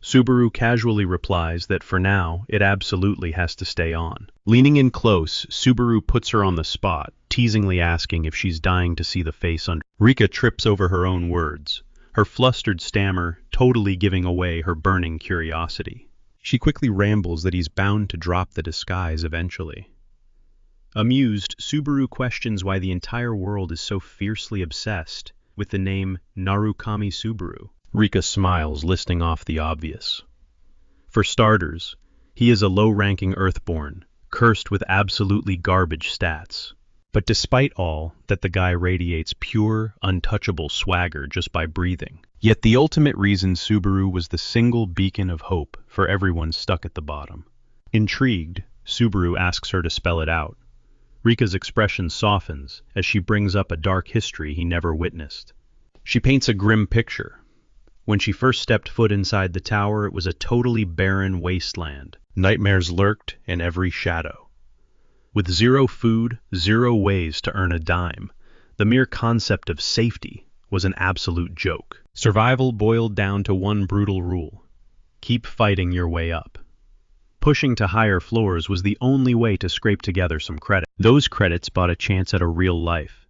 Subaru casually replies that for now, it absolutely has to stay on. Leaning in close, Subaru puts her on the spot, teasingly asking if she's dying to see the face under. Rika trips over her own words, her flustered stammer totally giving away her burning curiosity. She quickly rambles that he's bound to drop the disguise eventually. Amused, Subaru questions why the entire world is so fiercely obsessed with the name Narukami Subaru. Rika smiles, listing off the obvious. For starters, he is a low-ranking Earthborn, cursed with absolutely garbage stats. But despite all that, the guy radiates pure, untouchable swagger just by breathing. Yet the ultimate reason Subaru was the single beacon of hope for everyone stuck at the bottom. Intrigued, Subaru asks her to spell it out. Rika's expression softens as she brings up a dark history he never witnessed. She paints a grim picture. When she first stepped foot inside the tower, it was a totally barren wasteland. Nightmares lurked in every shadow. With zero food, zero ways to earn a dime, the mere concept of safety was an absolute joke. Survival boiled down to one brutal rule: keep fighting your way up. Pushing to higher floors was the only way to scrape together some credit. Those credits bought a chance at a real life.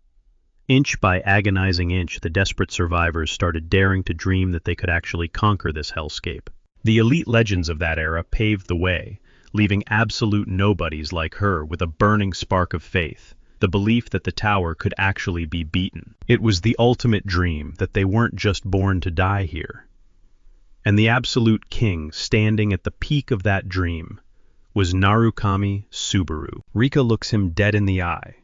Inch by agonizing inch, the desperate survivors started daring to dream that they could actually conquer this hellscape. The elite legends of that era paved the way, leaving absolute nobodies like her with a burning spark of faith, the belief that the tower could actually be beaten. It was the ultimate dream that they weren't just born to die here. And the absolute king standing at the peak of that dream was Narukami Subaru. Rika looks him dead in the eye,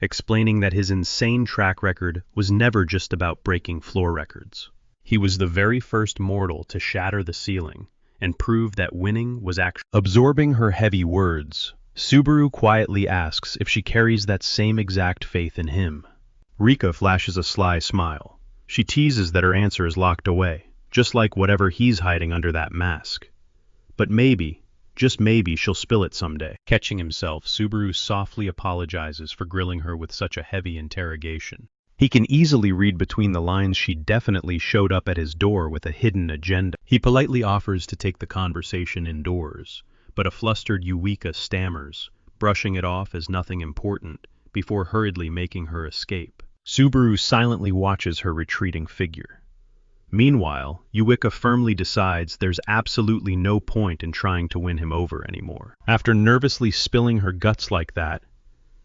explaining that his insane track record was never just about breaking floor records. He was the very first mortal to shatter the ceiling and prove that winning was actually. Absorbing her heavy words, Subaru quietly asks if she carries that same exact faith in him. Rika flashes a sly smile. She teases that her answer is locked away, just like whatever he's hiding under that mask. But maybe, just maybe, she'll spill it someday. Catching himself, Subaru softly apologizes for grilling her with such a heavy interrogation. He can easily read between the lines she definitely showed up at his door with a hidden agenda. He politely offers to take the conversation indoors, but a flustered Eureka stammers, brushing it off as nothing important, before hurriedly making her escape. Subaru silently watches her retreating figure. Meanwhile, Eureka firmly decides there's absolutely no point in trying to win him over anymore. After nervously spilling her guts like that,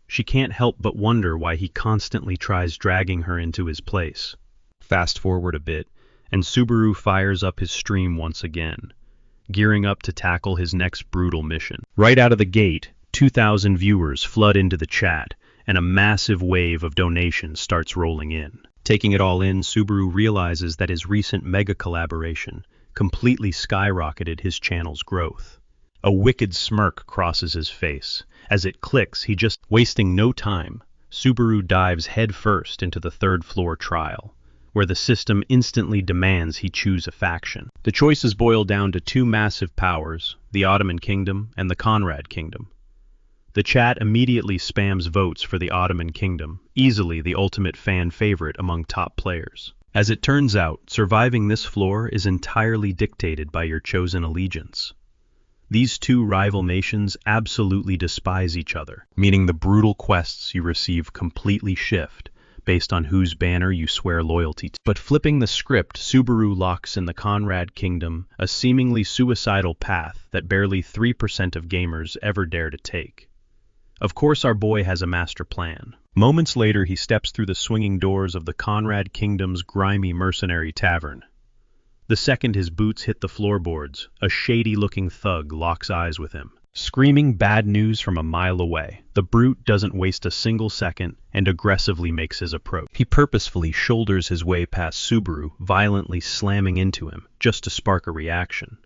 she can't help but wonder why he constantly tries dragging her into his place. Fast forward a bit, and Subaru fires up his stream once again, gearing up to tackle his next brutal mission. Right out of the gate, 2,000 viewers flood into the chat, and a massive wave of donations starts rolling in. Taking it all in, Subaru realizes that his recent mega collaboration completely skyrocketed his channel's growth. A wicked smirk crosses his face. As it clicks, he just wasting no time. Subaru dives headfirst into the third-floor trial, where the system instantly demands he choose a faction. The choices boil down to two massive powers, the Ottoman Kingdom and the Conrad Kingdom. The chat immediately spams votes for the Ottoman Kingdom, easily the ultimate fan favorite among top players. As it turns out, surviving this floor is entirely dictated by your chosen allegiance. These two rival nations absolutely despise each other, meaning the brutal quests you receive completely shift based on whose banner you swear loyalty to. But flipping the script, Subaru locks in the Conrad Kingdom, a seemingly suicidal path that barely 3% of gamers ever dare to take. Of course, our boy has a master plan. Moments later, he steps through the swinging doors of the Conrad Kingdom's grimy mercenary tavern. The second his boots hit the floorboards, a shady-looking thug locks eyes with him. Screaming bad news from a mile away, the brute doesn't waste a single second and aggressively makes his approach. He purposefully shoulders his way past Subaru, violently slamming into him, just to spark a reaction.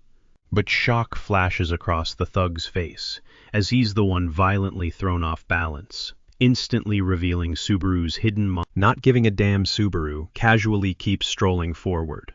But shock flashes across the thug's face, as he's the one violently thrown off balance, instantly revealing Subaru's hidden Not giving a damn, Subaru casually keeps strolling forward.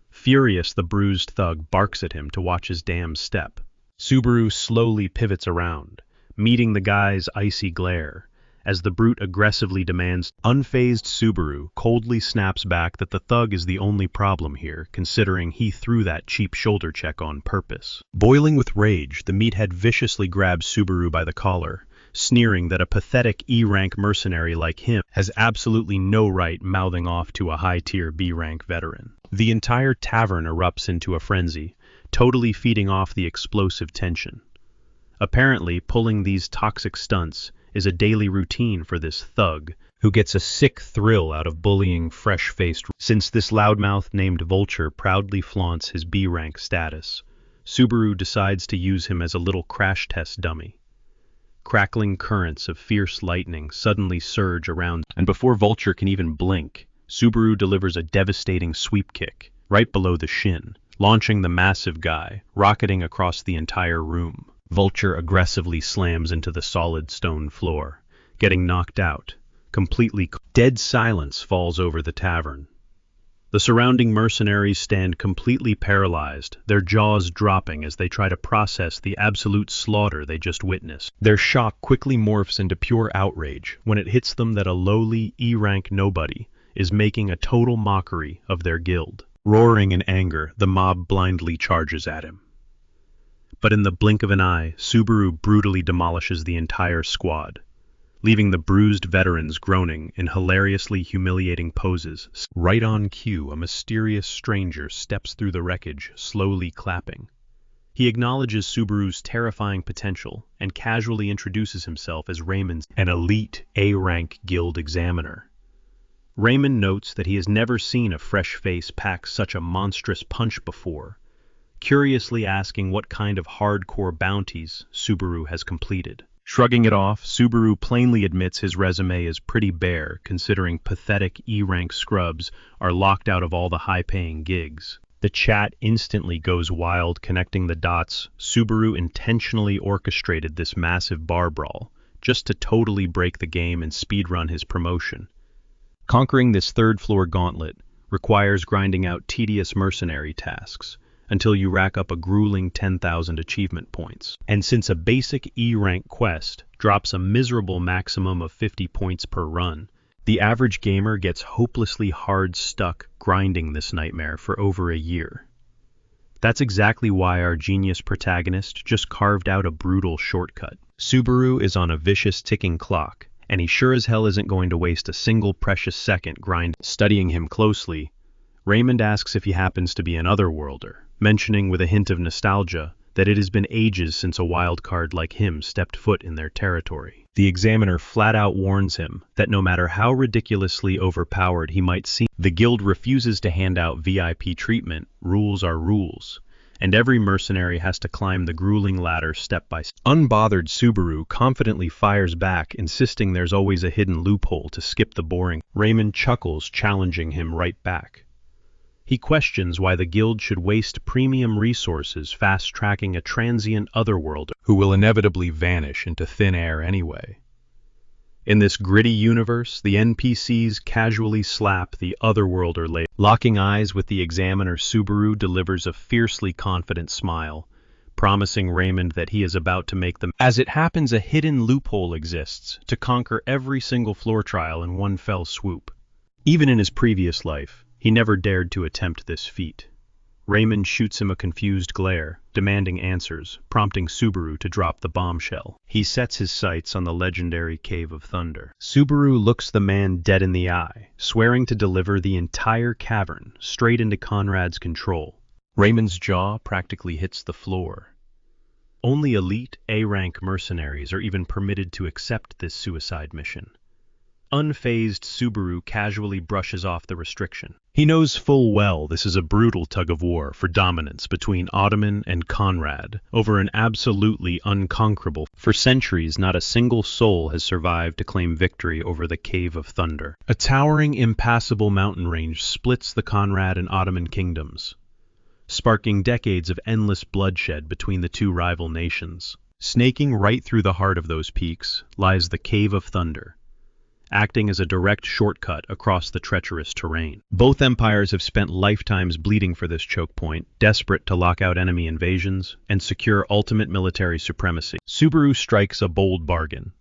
Furious, the bruised thug barks at him to watch his damn step. Subaru slowly pivots around, meeting the guy's icy glare, as the brute aggressively demands. Unfazed, Subaru coldly snaps back that the thug is the only problem here, considering he threw that cheap shoulder check on purpose. Boiling with rage, the meathead viciously grabs Subaru by the collar, sneering that a pathetic E-rank mercenary like him has absolutely no right mouthing off to a high-tier B-rank veteran. The entire tavern erupts into a frenzy, totally feeding off the explosive tension. Apparently, pulling these toxic stunts is a daily routine for this thug, who gets a sick thrill out of bullying fresh-faced. Since this loudmouth named Vulture proudly flaunts his B-rank status, Subaru decides to use him as a little crash test dummy. Crackling currents of fierce lightning suddenly surge around, and before Vulture can even blink, Subaru delivers a devastating sweep kick right below the shin, launching the massive guy, rocketing across the entire room. Vulture aggressively slams into the solid stone floor, getting knocked out. Completely dead silence falls over the tavern. The surrounding mercenaries stand completely paralyzed, their jaws dropping as they try to process the absolute slaughter they just witnessed. Their shock quickly morphs into pure outrage when it hits them that a lowly E-rank nobody is making a total mockery of their guild. Roaring in anger, the mob blindly charges at him. But in the blink of an eye, Subaru brutally demolishes the entire squad, leaving the bruised veterans groaning in hilariously humiliating poses. Right on cue, a mysterious stranger steps through the wreckage, slowly clapping. He acknowledges Subaru's terrifying potential and casually introduces himself as Raymond's an elite A-rank guild examiner. Raymond notes that he has never seen a fresh face pack such a monstrous punch before, curiously asking what kind of hardcore bounties Subaru has completed. Shrugging it off, Subaru plainly admits his resume is pretty bare, considering pathetic E-rank scrubs are locked out of all the high-paying gigs. The chat instantly goes wild, connecting the dots. Subaru intentionally orchestrated this massive bar brawl, just to totally break the game and speedrun his promotion. Conquering this third-floor gauntlet requires grinding out tedious mercenary tasks, until you rack up a grueling 10,000 achievement points. And since a basic E-rank quest drops a miserable maximum of 50 points per run, the average gamer gets hopelessly hard stuck grinding this nightmare for over a year. That's exactly why our genius protagonist just carved out a brutal shortcut. Subaru is on a vicious ticking clock, and he sure as hell isn't going to waste a single precious second grinding. Studying him closely, Raymond asks if he happens to be an otherworlder, mentioning with a hint of nostalgia that it has been ages since a wild card like him stepped foot in their territory. The examiner flat out warns him that no matter how ridiculously overpowered he might seem, the guild refuses to hand out VIP treatment. Rules are rules, and every mercenary has to climb the grueling ladder step by step. Unbothered, Subaru confidently fires back, insisting there's always a hidden loophole to skip the boring. Raymond chuckles, challenging him right back. He questions why the guild should waste premium resources fast-tracking a transient otherworlder who will inevitably vanish into thin air anyway. In this gritty universe, the NPCs casually slap the otherworlder label. Locking eyes with the examiner, Subaru delivers a fiercely confident smile, promising Raymond that he is about to make them. As it happens, a hidden loophole exists to conquer every single floor trial in one fell swoop. Even in his previous life, he never dared to attempt this feat. Raymond shoots him a confused glare, demanding answers, prompting Subaru to drop the bombshell. He sets his sights on the legendary Cave of Thunder. Subaru looks the man dead in the eye, swearing to deliver the entire cavern straight into Conrad's control. Raymond's jaw practically hits the floor. Only elite A-rank mercenaries are even permitted to accept this suicide mission. Unfazed, Subaru casually brushes off the restriction. He knows full well this is a brutal tug-of-war for dominance between Ottoman and Conrad over an absolutely unconquerable. For centuries, not a single soul has survived to claim victory over the Cave of Thunder. A towering, impassable mountain range splits the Conrad and Ottoman kingdoms, sparking decades of endless bloodshed between the two rival nations. Snaking right through the heart of those peaks lies the Cave of Thunder, acting as a direct shortcut across the treacherous terrain. Both empires have spent lifetimes bleeding for this choke point, desperate to lock out enemy invasions and secure ultimate military supremacy. Subaru strikes a bold bargain.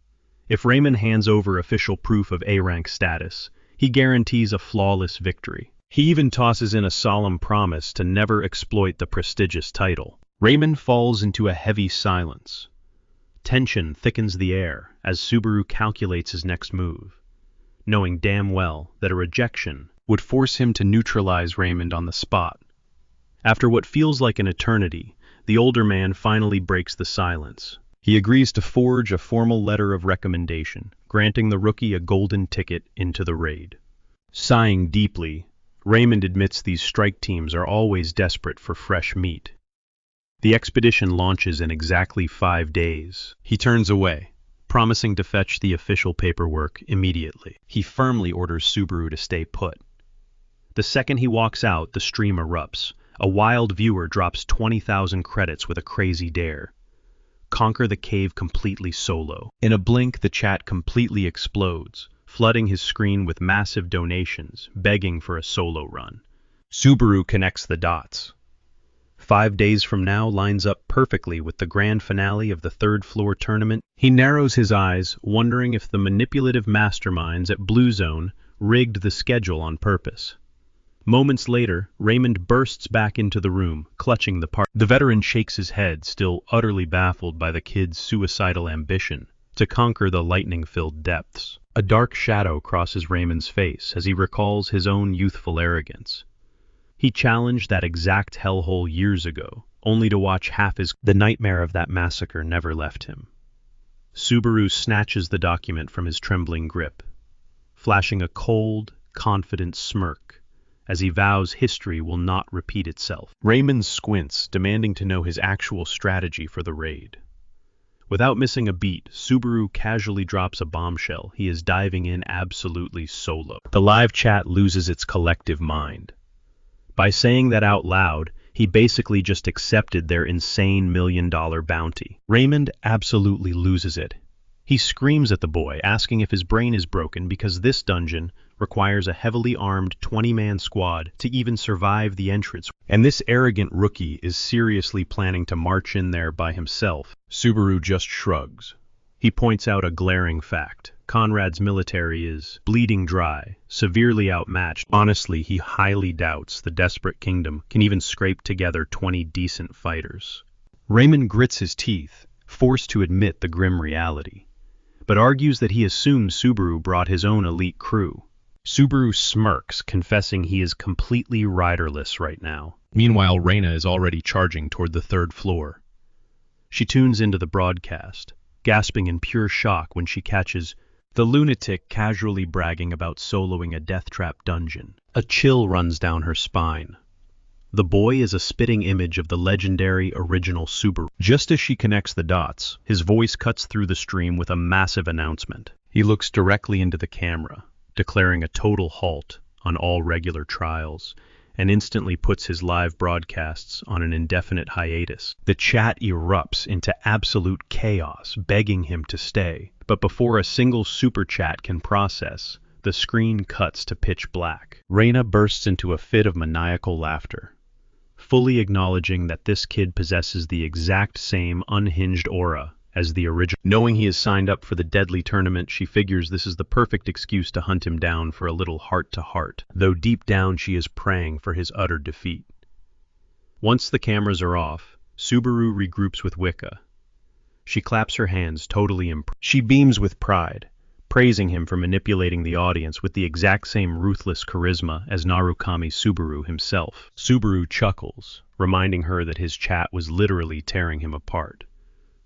If Raymond hands over official proof of A-rank status, he guarantees a flawless victory. He even tosses in a solemn promise to never exploit the prestigious title. Raymond falls into a heavy silence. Tension thickens the air as Subaru calculates his next move, knowing damn well that a rejection would force him to neutralize Raymond on the spot. After what feels like an eternity, the older man finally breaks the silence. He agrees to forge a formal letter of recommendation, granting the rookie a golden ticket into the raid. Sighing deeply, Raymond admits these strike teams are always desperate for fresh meat. The expedition launches in exactly 5 days. He turns away, promising to fetch the official paperwork immediately. He firmly orders Subaru to stay put. The second he walks out, the stream erupts. A wild viewer drops 20,000 credits with a crazy dare. conquer the cave completely solo. In a blink, the chat completely explodes, flooding his screen with massive donations, begging for a solo run. Subaru connects the dots. 5 days from now lines up perfectly with the grand finale of the third-floor tournament. He narrows his eyes, wondering if the manipulative masterminds at Blue Zone rigged the schedule on purpose. Moments later, Raymond bursts back into the room, clutching the part. The veteran shakes his head, still utterly baffled by the kid's suicidal ambition to conquer the lightning-filled depths. A dark shadow crosses Raymond's face as he recalls his own youthful arrogance. He challenged that exact hellhole years ago, only to watch half his... The nightmare of that massacre never left him. Subaru snatches the document from his trembling grip, flashing a cold, confident smirk as he vows history will not repeat itself. Raymond squints, demanding to know his actual strategy for the raid. Without missing a beat, Subaru casually drops a bombshell. He is diving in absolutely solo. The live chat loses its collective mind. By saying that out loud, he basically just accepted their insane $1 million bounty. Raymond absolutely loses it. He screams at the boy, asking if his brain is broken because this dungeon requires a heavily armed 20-man squad to even survive the entrance. And this arrogant rookie is seriously planning to march in there by himself. Subaru just shrugs. He points out a glaring fact. Conrad's military is bleeding dry, severely outmatched. Honestly, he highly doubts the desperate kingdom can even scrape together 20 decent fighters. Raymond grits his teeth, forced to admit the grim reality, but argues that he assumes Subaru brought his own elite crew. Subaru smirks, confessing he is completely riderless right now. Meanwhile, Reina is already charging toward the third floor. She tunes into the broadcast, gasping in pure shock when she catches the lunatic casually bragging about soloing a death trap dungeon. A chill runs down her spine. The boy is a spitting image of the legendary original Subaru. Just as she connects the dots, his voice cuts through the stream with a massive announcement. He looks directly into the camera, declaring a total halt on all regular trials, and instantly puts his live broadcasts on an indefinite hiatus. The chat erupts into absolute chaos, begging him to stay. But before a single super chat can process, the screen cuts to pitch black. Reina bursts into a fit of maniacal laughter, fully acknowledging that this kid possesses the exact same unhinged aura as the original. Knowing he is signed up for the deadly tournament, she figures this is the perfect excuse to hunt him down for a little heart-to-heart, though deep down she is praying for his utter defeat. Once the cameras are off, Subaru regroups with Wicca. She claps her hands, totally impressed. She beams with pride, praising him for manipulating the audience with the exact same ruthless charisma as Narukami Subaru himself. Subaru chuckles, reminding her that his chat was literally tearing him apart.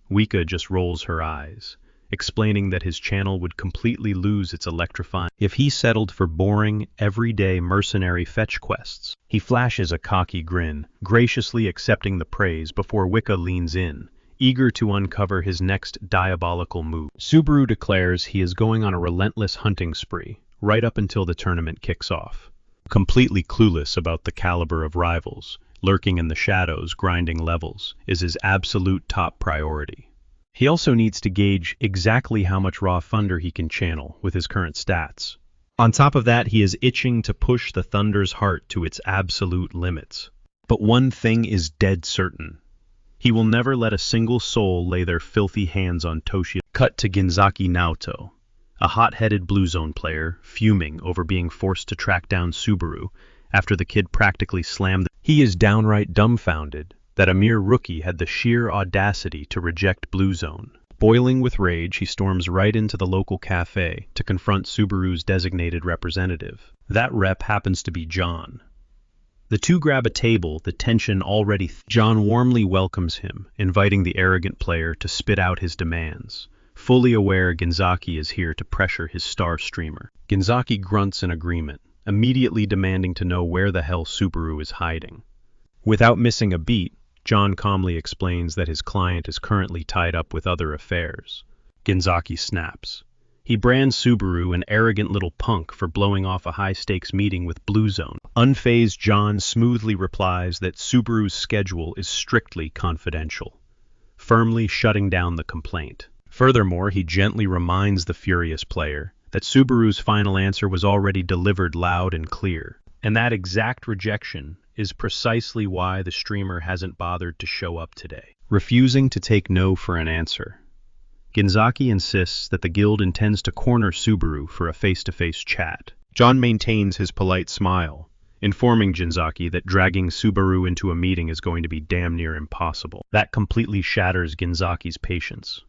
Wicca just rolls her eyes, explaining that his channel would completely lose its electrifying if he settled for boring, everyday mercenary fetch quests. He flashes a cocky grin, graciously accepting the praise before Wicca leans in, eager to uncover his next diabolical move. Subaru declares he is going on a relentless hunting spree, right up until the tournament kicks off. Completely clueless about the caliber of rivals, lurking in the shadows, grinding levels, is his absolute top priority. He also needs to gauge exactly how much raw thunder he can channel with his current stats. On top of that, he is itching to push the Thunder's heart to its absolute limits. But one thing is dead certain. He will never let a single soul lay their filthy hands on Toshi. Cut to Ginzaki Naoto, a hot-headed Blue Zone player, fuming over being forced to track down Subaru after the kid practically slammed. He is downright dumbfounded that a mere rookie had the sheer audacity to reject Blue Zone. Boiling with rage, he storms right into the local cafe to confront Subaru's designated representative. That rep happens to be John. The two grab a table, the tension already. John warmly welcomes him, inviting the arrogant player to spit out his demands, fully aware Ginzaki is here to pressure his star streamer. Ginzaki grunts in agreement, immediately demanding to know where the hell Subaru is hiding. Without missing a beat, John calmly explains that his client is currently tied up with other affairs. Ginzaki snaps. He brands Subaru an arrogant little punk for blowing off a high-stakes meeting with Blue Zone. Unfazed, John smoothly replies that Subaru's schedule is strictly confidential. firmly shutting down the complaint. Furthermore, he gently reminds the furious player that Subaru's final answer was already delivered loud and clear. And that exact rejection is precisely why the streamer hasn't bothered to show up today. Refusing to take no for an answer, Ginzaki insists that the guild intends to corner Subaru for a face-to-face chat. John maintains his polite smile, informing Ginzaki that dragging Subaru into a meeting is going to be damn near impossible. That completely shatters Ginzaki's patience.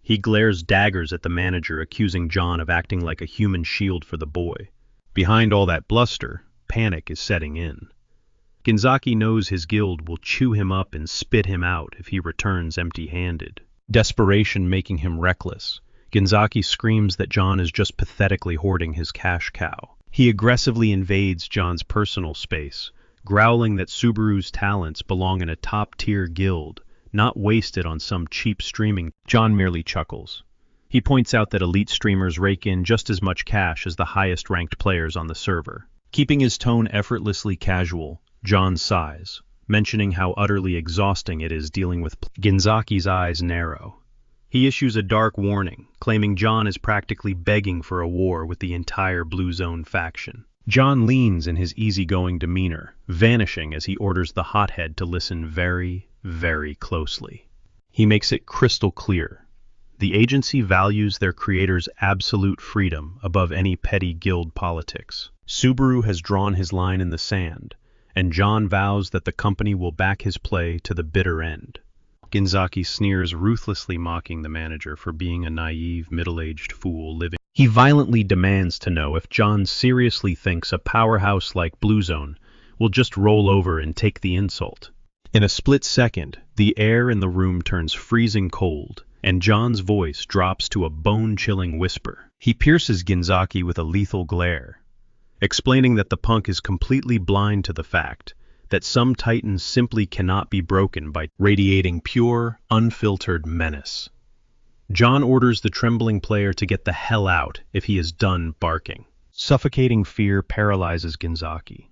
He glares daggers at the manager, accusing John of acting like a human shield for the boy. Behind all that bluster, panic is setting in. Ginzaki knows his guild will chew him up and spit him out if he returns empty-handed. Desperation making him reckless, Ginzaki screams that John is just pathetically hoarding his cash cow. He aggressively invades John's personal space, growling that Subaru's talents belong in a top-tier guild, not wasted on some cheap streaming. John merely chuckles. He points out that elite streamers rake in just as much cash as the highest-ranked players on the server. Keeping his tone effortlessly casual, John sighs, mentioning how utterly exhausting it is dealing with. Ginzaki's eyes narrow. He issues a dark warning, claiming John is practically begging for a war with the entire Blue Zone faction. John leans in his easygoing demeanor, vanishing as he orders the hothead to listen very, very closely. He makes it crystal clear. The agency values their creators' absolute freedom above any petty guild politics. Subaru has drawn his line in the sand, and John vows that the company will back his play to the bitter end. Ginzaki sneers, ruthlessly mocking the manager for being a naive, middle-aged fool living. He violently demands to know if John seriously thinks a powerhouse like Blue Zone will just roll over and take the insult. In a split second, the air in the room turns freezing cold, and John's voice drops to a bone-chilling whisper. He pierces Ginzaki with a lethal glare, explaining that the punk is completely blind to the fact that some titans simply cannot be broken by radiating pure, unfiltered menace. John orders the trembling player to get the hell out if he is done barking. Suffocating fear paralyzes Ginzaki.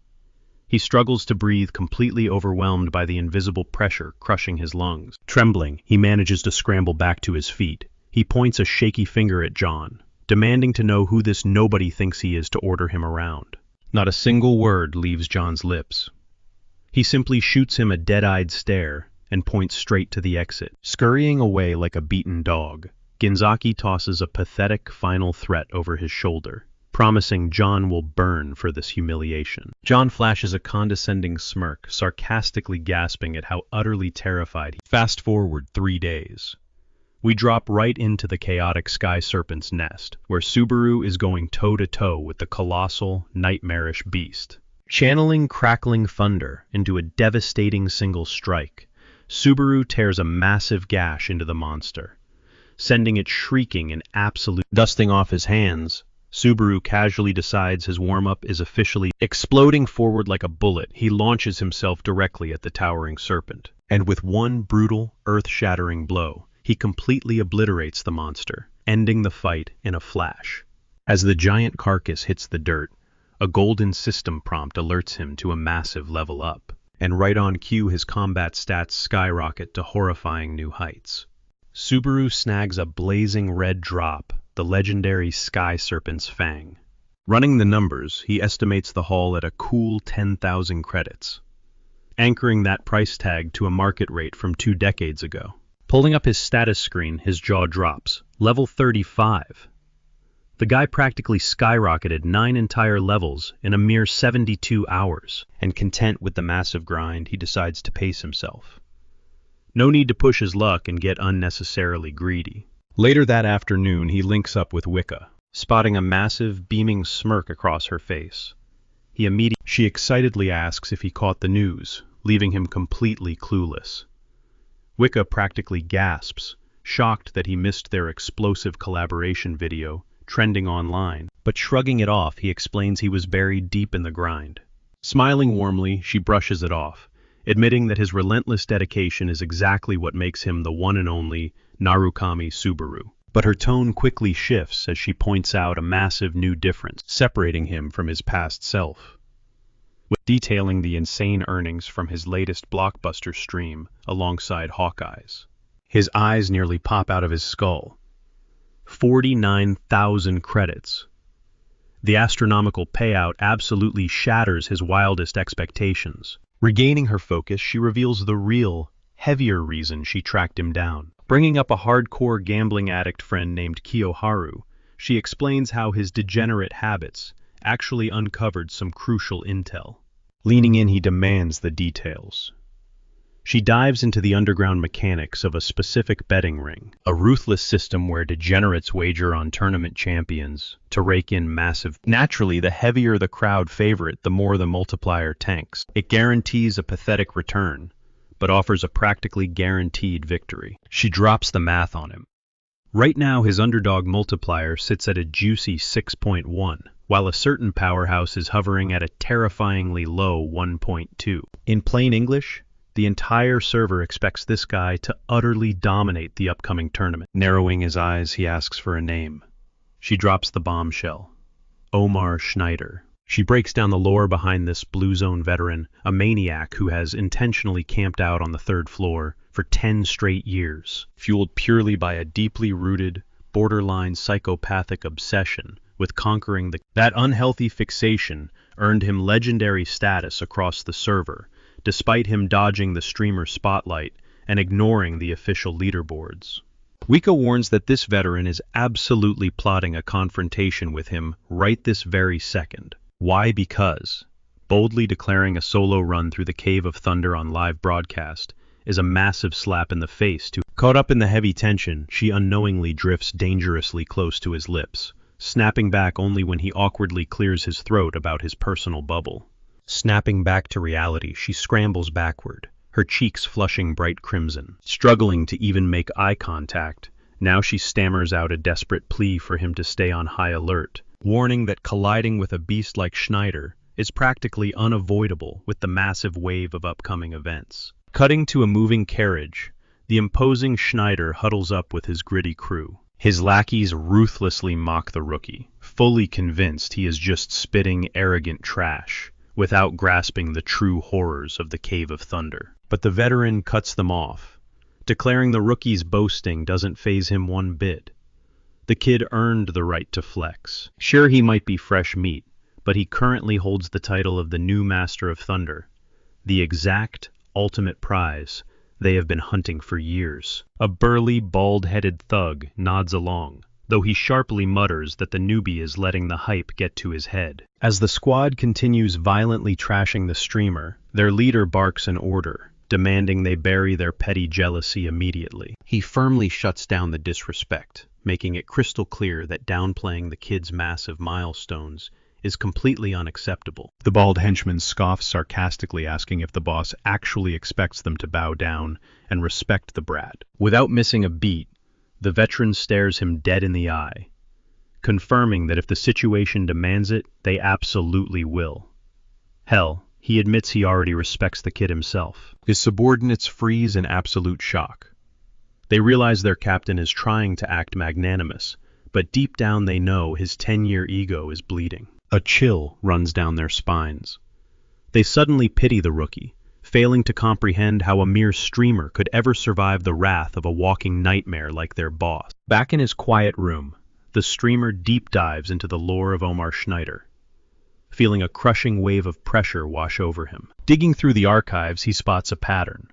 He struggles to breathe, completely overwhelmed by the invisible pressure crushing his lungs. Trembling, he manages to scramble back to his feet. He points a shaky finger at John, demanding to know who this nobody thinks he is to order him around. Not a single word leaves John's lips. He simply shoots him a dead-eyed stare and points straight to the exit. Scurrying away like a beaten dog, Ginzaki tosses a pathetic final threat over his shoulder, promising John will burn for this humiliation. John flashes a condescending smirk, sarcastically gasping at how utterly terrified he is. Fast forward 3 days. We drop right into the chaotic Sky Serpent's nest, where Subaru is going toe-to-toe with the colossal, nightmarish beast. Channeling crackling thunder into a devastating single strike, Subaru tears a massive gash into the monster, sending it shrieking in absolute. Dusting off his hands, Subaru casually decides his warm-up is officially. Exploding forward like a bullet, he launches himself directly at the towering serpent, and with one brutal, earth-shattering blow, he completely obliterates the monster, ending the fight in a flash. As the giant carcass hits the dirt, a golden system prompt alerts him to a massive level up, and right on cue his combat stats skyrocket to horrifying new heights. Subaru snags a blazing red drop, the legendary Sky Serpent's Fang. Running the numbers, he estimates the haul at a cool 10,000 credits, anchoring that price tag to a market rate from 2 decades ago. Pulling up his status screen, his jaw drops. Level 35. The guy practically skyrocketed 9 entire levels in a mere 72 hours, and content with the massive grind, he decides to pace himself. No need to push his luck and get unnecessarily greedy. Later that afternoon, he links up with Wicca, spotting a massive, beaming smirk across her face. She excitedly asks if he caught the news, leaving him completely clueless. Wicca practically gasps, shocked that he missed their explosive collaboration video, trending online, but shrugging it off, he explains he was buried deep in the grind. Smiling warmly, she brushes it off, admitting that his relentless dedication is exactly what makes him the one and only Narukami Subaru. But her tone quickly shifts as she points out a massive new difference, separating him from his past self. Detailing the insane earnings from his latest blockbuster stream alongside Hawkeye's. His eyes nearly pop out of his skull. 49,000 credits. The astronomical payout absolutely shatters his wildest expectations. Regaining her focus, she reveals the real, heavier reason she tracked him down. Bringing up a hardcore gambling addict friend named Kiyoharu, she explains how his degenerate habits actually uncovered some crucial intel. Leaning in, he demands the details. She dives into the underground mechanics of a specific betting ring, a ruthless system where degenerates wager on tournament champions to rake in massive. Naturally, the heavier the crowd favorite, the more the multiplier tanks. It guarantees a pathetic return, but offers a practically guaranteed victory. She drops the math on him. Right now, his underdog multiplier sits at a juicy 6.1, while a certain powerhouse is hovering at a terrifyingly low 1.2. In plain English, the entire server expects this guy to utterly dominate the upcoming tournament. Narrowing his eyes, he asks for a name. She drops the bombshell. Omar Schneider. She breaks down the lore behind this Blue Zone veteran, a maniac who has intentionally camped out on the 3rd floor for 10 straight years, fueled purely by a deeply rooted, borderline psychopathic obsession with conquering that unhealthy fixation earned him legendary status across the server, despite him dodging the streamer spotlight and ignoring the official leaderboards. Wika warns that this veteran is absolutely plotting a confrontation with him right this very second. Why? Because boldly declaring a solo run through the Cave of Thunder on live broadcast is a massive slap in the face to. Caught up in the heavy tension, she unknowingly drifts dangerously close to his lips, snapping back only when he awkwardly clears his throat about his personal bubble. Snapping back to reality, she scrambles backward, her cheeks flushing bright crimson. Struggling to even make eye contact, now she stammers out a desperate plea for him to stay on high alert, warning that colliding with a beast like Schneider is practically unavoidable with the massive wave of upcoming events. Cutting to a moving carriage, the imposing Schneider huddles up with his gritty crew. His lackeys ruthlessly mock the rookie, fully convinced he is just spitting arrogant trash, without grasping the true horrors of the Cave of Thunder. But the veteran cuts them off, declaring the rookie's boasting doesn't faze him one bit. The kid earned the right to flex. Sure, he might be fresh meat, but he currently holds the title of the new Master of Thunder, the exact ultimate prize they have been hunting for years. A burly, bald-headed thug nods along, though he sharply mutters that the newbie is letting the hype get to his head. As the squad continues violently trashing the streamer, their leader barks an order, demanding they bury their petty jealousy immediately. He firmly shuts down the disrespect, making it crystal clear that downplaying the kid's massive milestones is completely unacceptable. The bald henchman scoffs sarcastically, asking if the boss actually expects them to bow down and respect the brat. Without missing a beat, the veteran stares him dead in the eye, confirming that if the situation demands it, they absolutely will. Hell, he admits he already respects the kid himself. His subordinates freeze in absolute shock. They realize their captain is trying to act magnanimous, but deep down they know his 10-year ego is bleeding. A chill runs down their spines. They suddenly pity the rookie, failing to comprehend how a mere streamer could ever survive the wrath of a walking nightmare like their boss. Back in his quiet room, the streamer deep dives into the lore of Omar Schneider, feeling a crushing wave of pressure wash over him. Digging through the archives, he spots a pattern.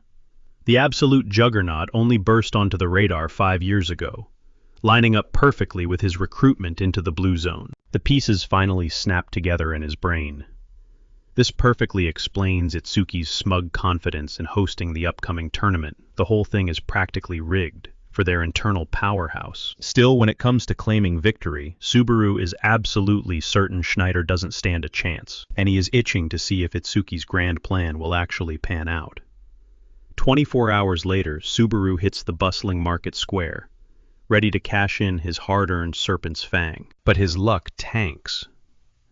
The absolute juggernaut only burst onto the radar 5 years ago, lining up perfectly with his recruitment into the Blue Zone. The pieces finally snap together in his brain. This perfectly explains Itsuki's smug confidence in hosting the upcoming tournament. The whole thing is practically rigged for their internal powerhouse. Still, when it comes to claiming victory, Subaru is absolutely certain Schneider doesn't stand a chance, and he is itching to see if Itsuki's grand plan will actually pan out. 24 hours later, Subaru hits the bustling market square, ready to cash in his hard-earned serpent's fang. But his luck tanks.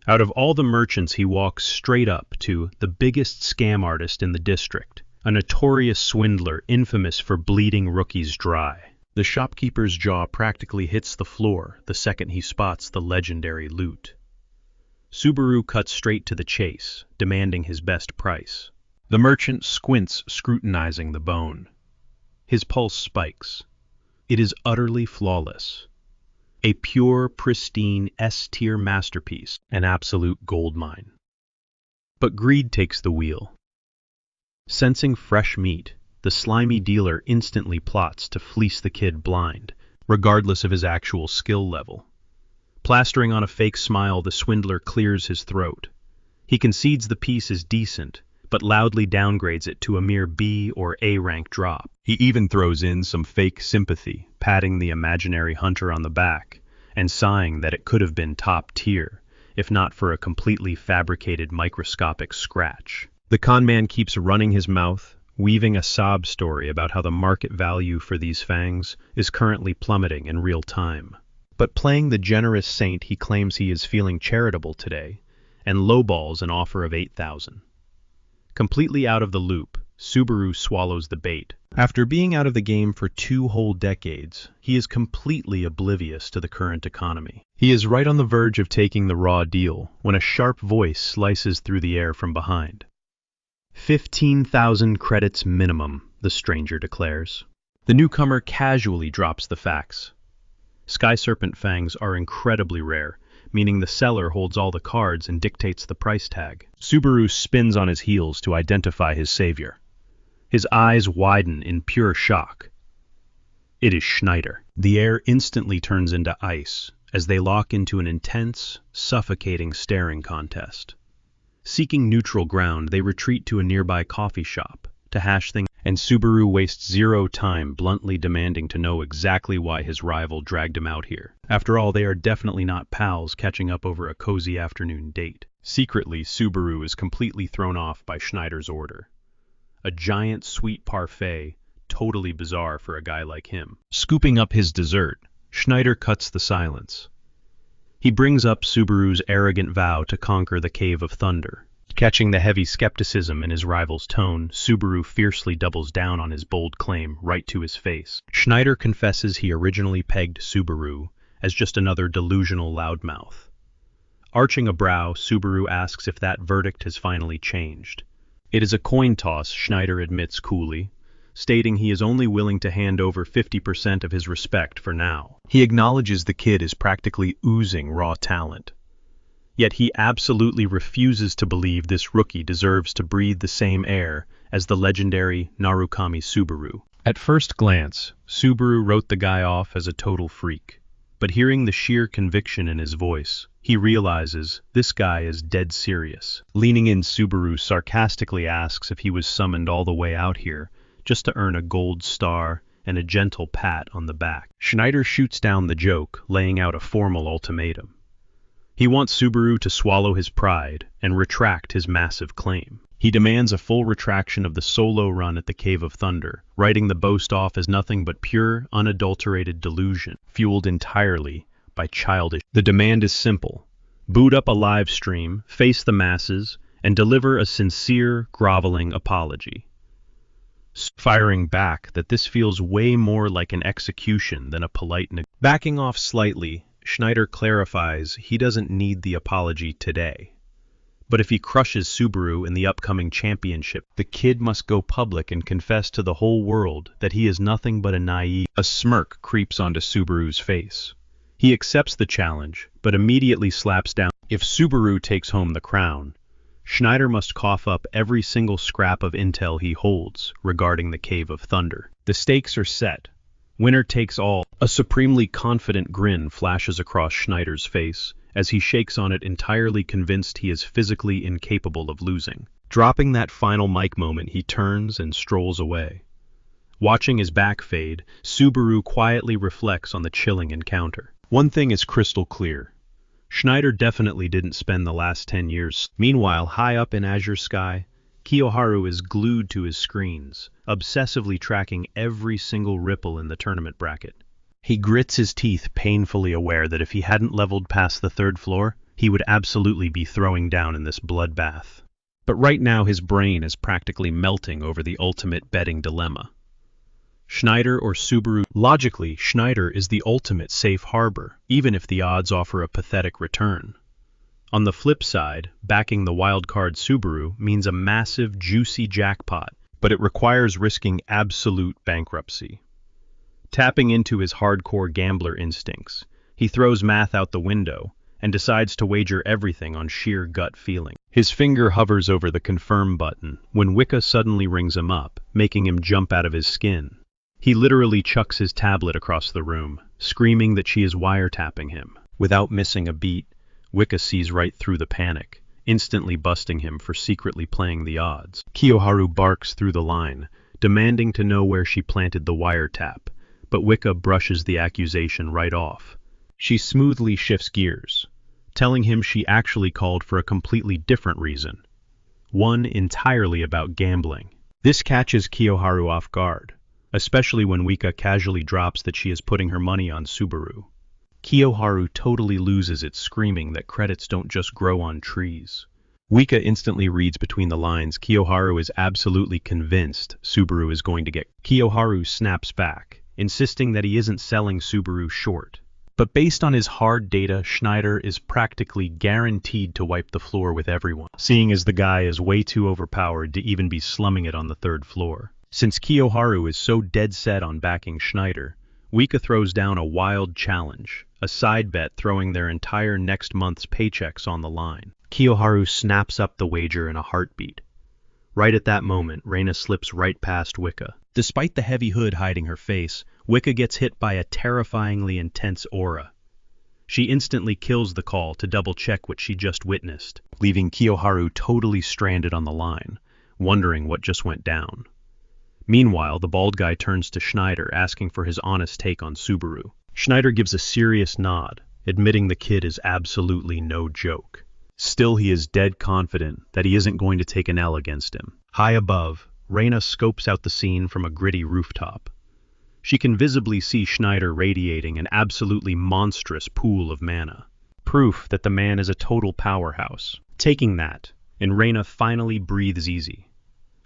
Out of all the merchants, he walks straight up to the biggest scam artist in the district, a notorious swindler infamous for bleeding rookies dry. The shopkeeper's jaw practically hits the floor the second he spots the legendary loot. Subaru cuts straight to the chase, demanding his best price. The merchant squints, scrutinizing the bone. His pulse spikes. It is utterly flawless. A pure, pristine S-tier masterpiece, an absolute goldmine. But greed takes the wheel. Sensing fresh meat, the slimy dealer instantly plots to fleece the kid blind, regardless of his actual skill level. Plastering on a fake smile, the swindler clears his throat. He concedes the piece is decent, but loudly downgrades it to a mere B or A rank drop. He even throws in some fake sympathy, patting the imaginary hunter on the back, and sighing that it could have been top tier, if not for a completely fabricated microscopic scratch. The conman keeps running his mouth, weaving a sob story about how the market value for these fangs is currently plummeting in real time. But playing the generous saint, he claims he is feeling charitable today, and lowballs an offer of 8,000. Completely out of the loop, Subaru swallows the bait. After being out of the game for 2 whole decades, he is completely oblivious to the current economy. He is right on the verge of taking the raw deal when a sharp voice slices through the air from behind. 15,000 credits minimum, the stranger declares. The newcomer casually drops the facts. Sky Serpent fangs are incredibly rare, meaning the seller holds all the cards and dictates the price tag. Subaru spins on his heels to identify his savior. His eyes widen in pure shock. It is Schneider. The air instantly turns into ice as they lock into an intense, suffocating staring contest. Seeking neutral ground, they retreat to a nearby coffee shop to hash things, and Subaru wastes zero time bluntly demanding to know exactly why his rival dragged him out here. After all, they are definitely not pals catching up over a cozy afternoon date. Secretly, Subaru is completely thrown off by Schneider's order. A giant sweet parfait, totally bizarre for a guy like him. Scooping up his dessert, Schneider cuts the silence. He brings up Subaru's arrogant vow to conquer the Cave of Thunder. Catching the heavy skepticism in his rival's tone, Subaru fiercely doubles down on his bold claim right to his face. Schneider confesses he originally pegged Subaru as just another delusional loudmouth. Arching a brow, Subaru asks if that verdict has finally changed. It is a coin toss, Schneider admits coolly, stating he is only willing to hand over 50% of his respect for now. He acknowledges the kid is practically oozing raw talent. Yet he absolutely refuses to believe this rookie deserves to breathe the same air as the legendary Narukami Subaru. At first glance, Subaru wrote the guy off as a total freak. But hearing the sheer conviction in his voice, he realizes this guy is dead serious. Leaning in, Subaru sarcastically asks if he was summoned all the way out here just to earn a gold star and a gentle pat on the back. Schneider shoots down the joke, laying out a formal ultimatum. He wants Subaru to swallow his pride and retract his massive claim. He demands a full retraction of the solo run at the Cave of Thunder, writing the boast off as nothing but pure, unadulterated delusion, fueled entirely by childish. The demand is simple. Boot up a live stream, face the masses, and deliver a sincere, groveling apology. Firing back that this feels way more like an execution than a polite Backing off slightly, Schneider clarifies he doesn't need the apology today. But if he crushes Subaru in the upcoming championship, the kid must go public and confess to the whole world that he is nothing but a naive. A smirk creeps onto Subaru's face. He accepts the challenge, but immediately slaps down. If Subaru takes home the crown, Schneider must cough up every single scrap of intel he holds regarding the Cave of Thunder. The stakes are set. Winner takes all. A supremely confident grin flashes across Schneider's face as he shakes on it, entirely convinced he is physically incapable of losing. Dropping that final mic moment, he turns and strolls away. Watching his back fade, Subaru quietly reflects on the chilling encounter. One thing is crystal clear. Schneider definitely didn't spend the last 10 years. Meanwhile, high up in Azure Sky, Kiyoharu is glued to his screens, obsessively tracking every single ripple in the tournament bracket. He grits his teeth, painfully aware that if he hadn't leveled past the 3rd floor, he would absolutely be throwing down in this bloodbath. But right now his brain is practically melting over the ultimate betting dilemma. Schneider or Subaru? Logically, Schneider is the ultimate safe harbor, even if the odds offer a pathetic return. On the flip side, backing the wildcard Subaru means a massive, juicy jackpot, but it requires risking absolute bankruptcy. Tapping into his hardcore gambler instincts, he throws math out the window and decides to wager everything on sheer gut feeling. His finger hovers over the confirm button when Wicca suddenly rings him up, making him jump out of his skin. He literally chucks his tablet across the room, screaming that she is wiretapping him. Without missing a beat, Wicca sees right through the panic, instantly busting him for secretly playing the odds. Kiyoharu barks through the line, demanding to know where she planted the wiretap, but Wicca brushes the accusation right off. She smoothly shifts gears, telling him she actually called for a completely different reason, one entirely about gambling. This catches Kiyoharu off guard, especially when Wicca casually drops that she is putting her money on Subaru. Kiyoharu totally loses it, screaming that credits don't just grow on trees. Wicca instantly reads between the lines. Kiyoharu is absolutely convinced Subaru is going to get. Kiyoharu snaps back, insisting that he isn't selling Subaru short. But based on his hard data, Schneider is practically guaranteed to wipe the floor with everyone, seeing as the guy is way too overpowered to even be slumming it on the third floor. Since Kiyoharu is so dead set on backing Schneider, Wicca throws down a wild challenge, a side bet throwing their entire next month's paychecks on the line. Kiyoharu snaps up the wager in a heartbeat. Right at that moment, Reina slips right past Wicca. Despite the heavy hood hiding her face, Wicca gets hit by a terrifyingly intense aura. She instantly kills the call to double-check what she just witnessed, leaving Kiyoharu totally stranded on the line, wondering what just went down. Meanwhile, the bald guy turns to Schneider, asking for his honest take on Subaru. Schneider gives a serious nod, admitting the kid is absolutely no joke. Still, he is dead confident that he isn't going to take an L against him. High above, Reina scopes out the scene from a gritty rooftop. She can visibly see Schneider radiating an absolutely monstrous pool of mana, proof that the man is a total powerhouse. Taking that, and Reina finally breathes easy,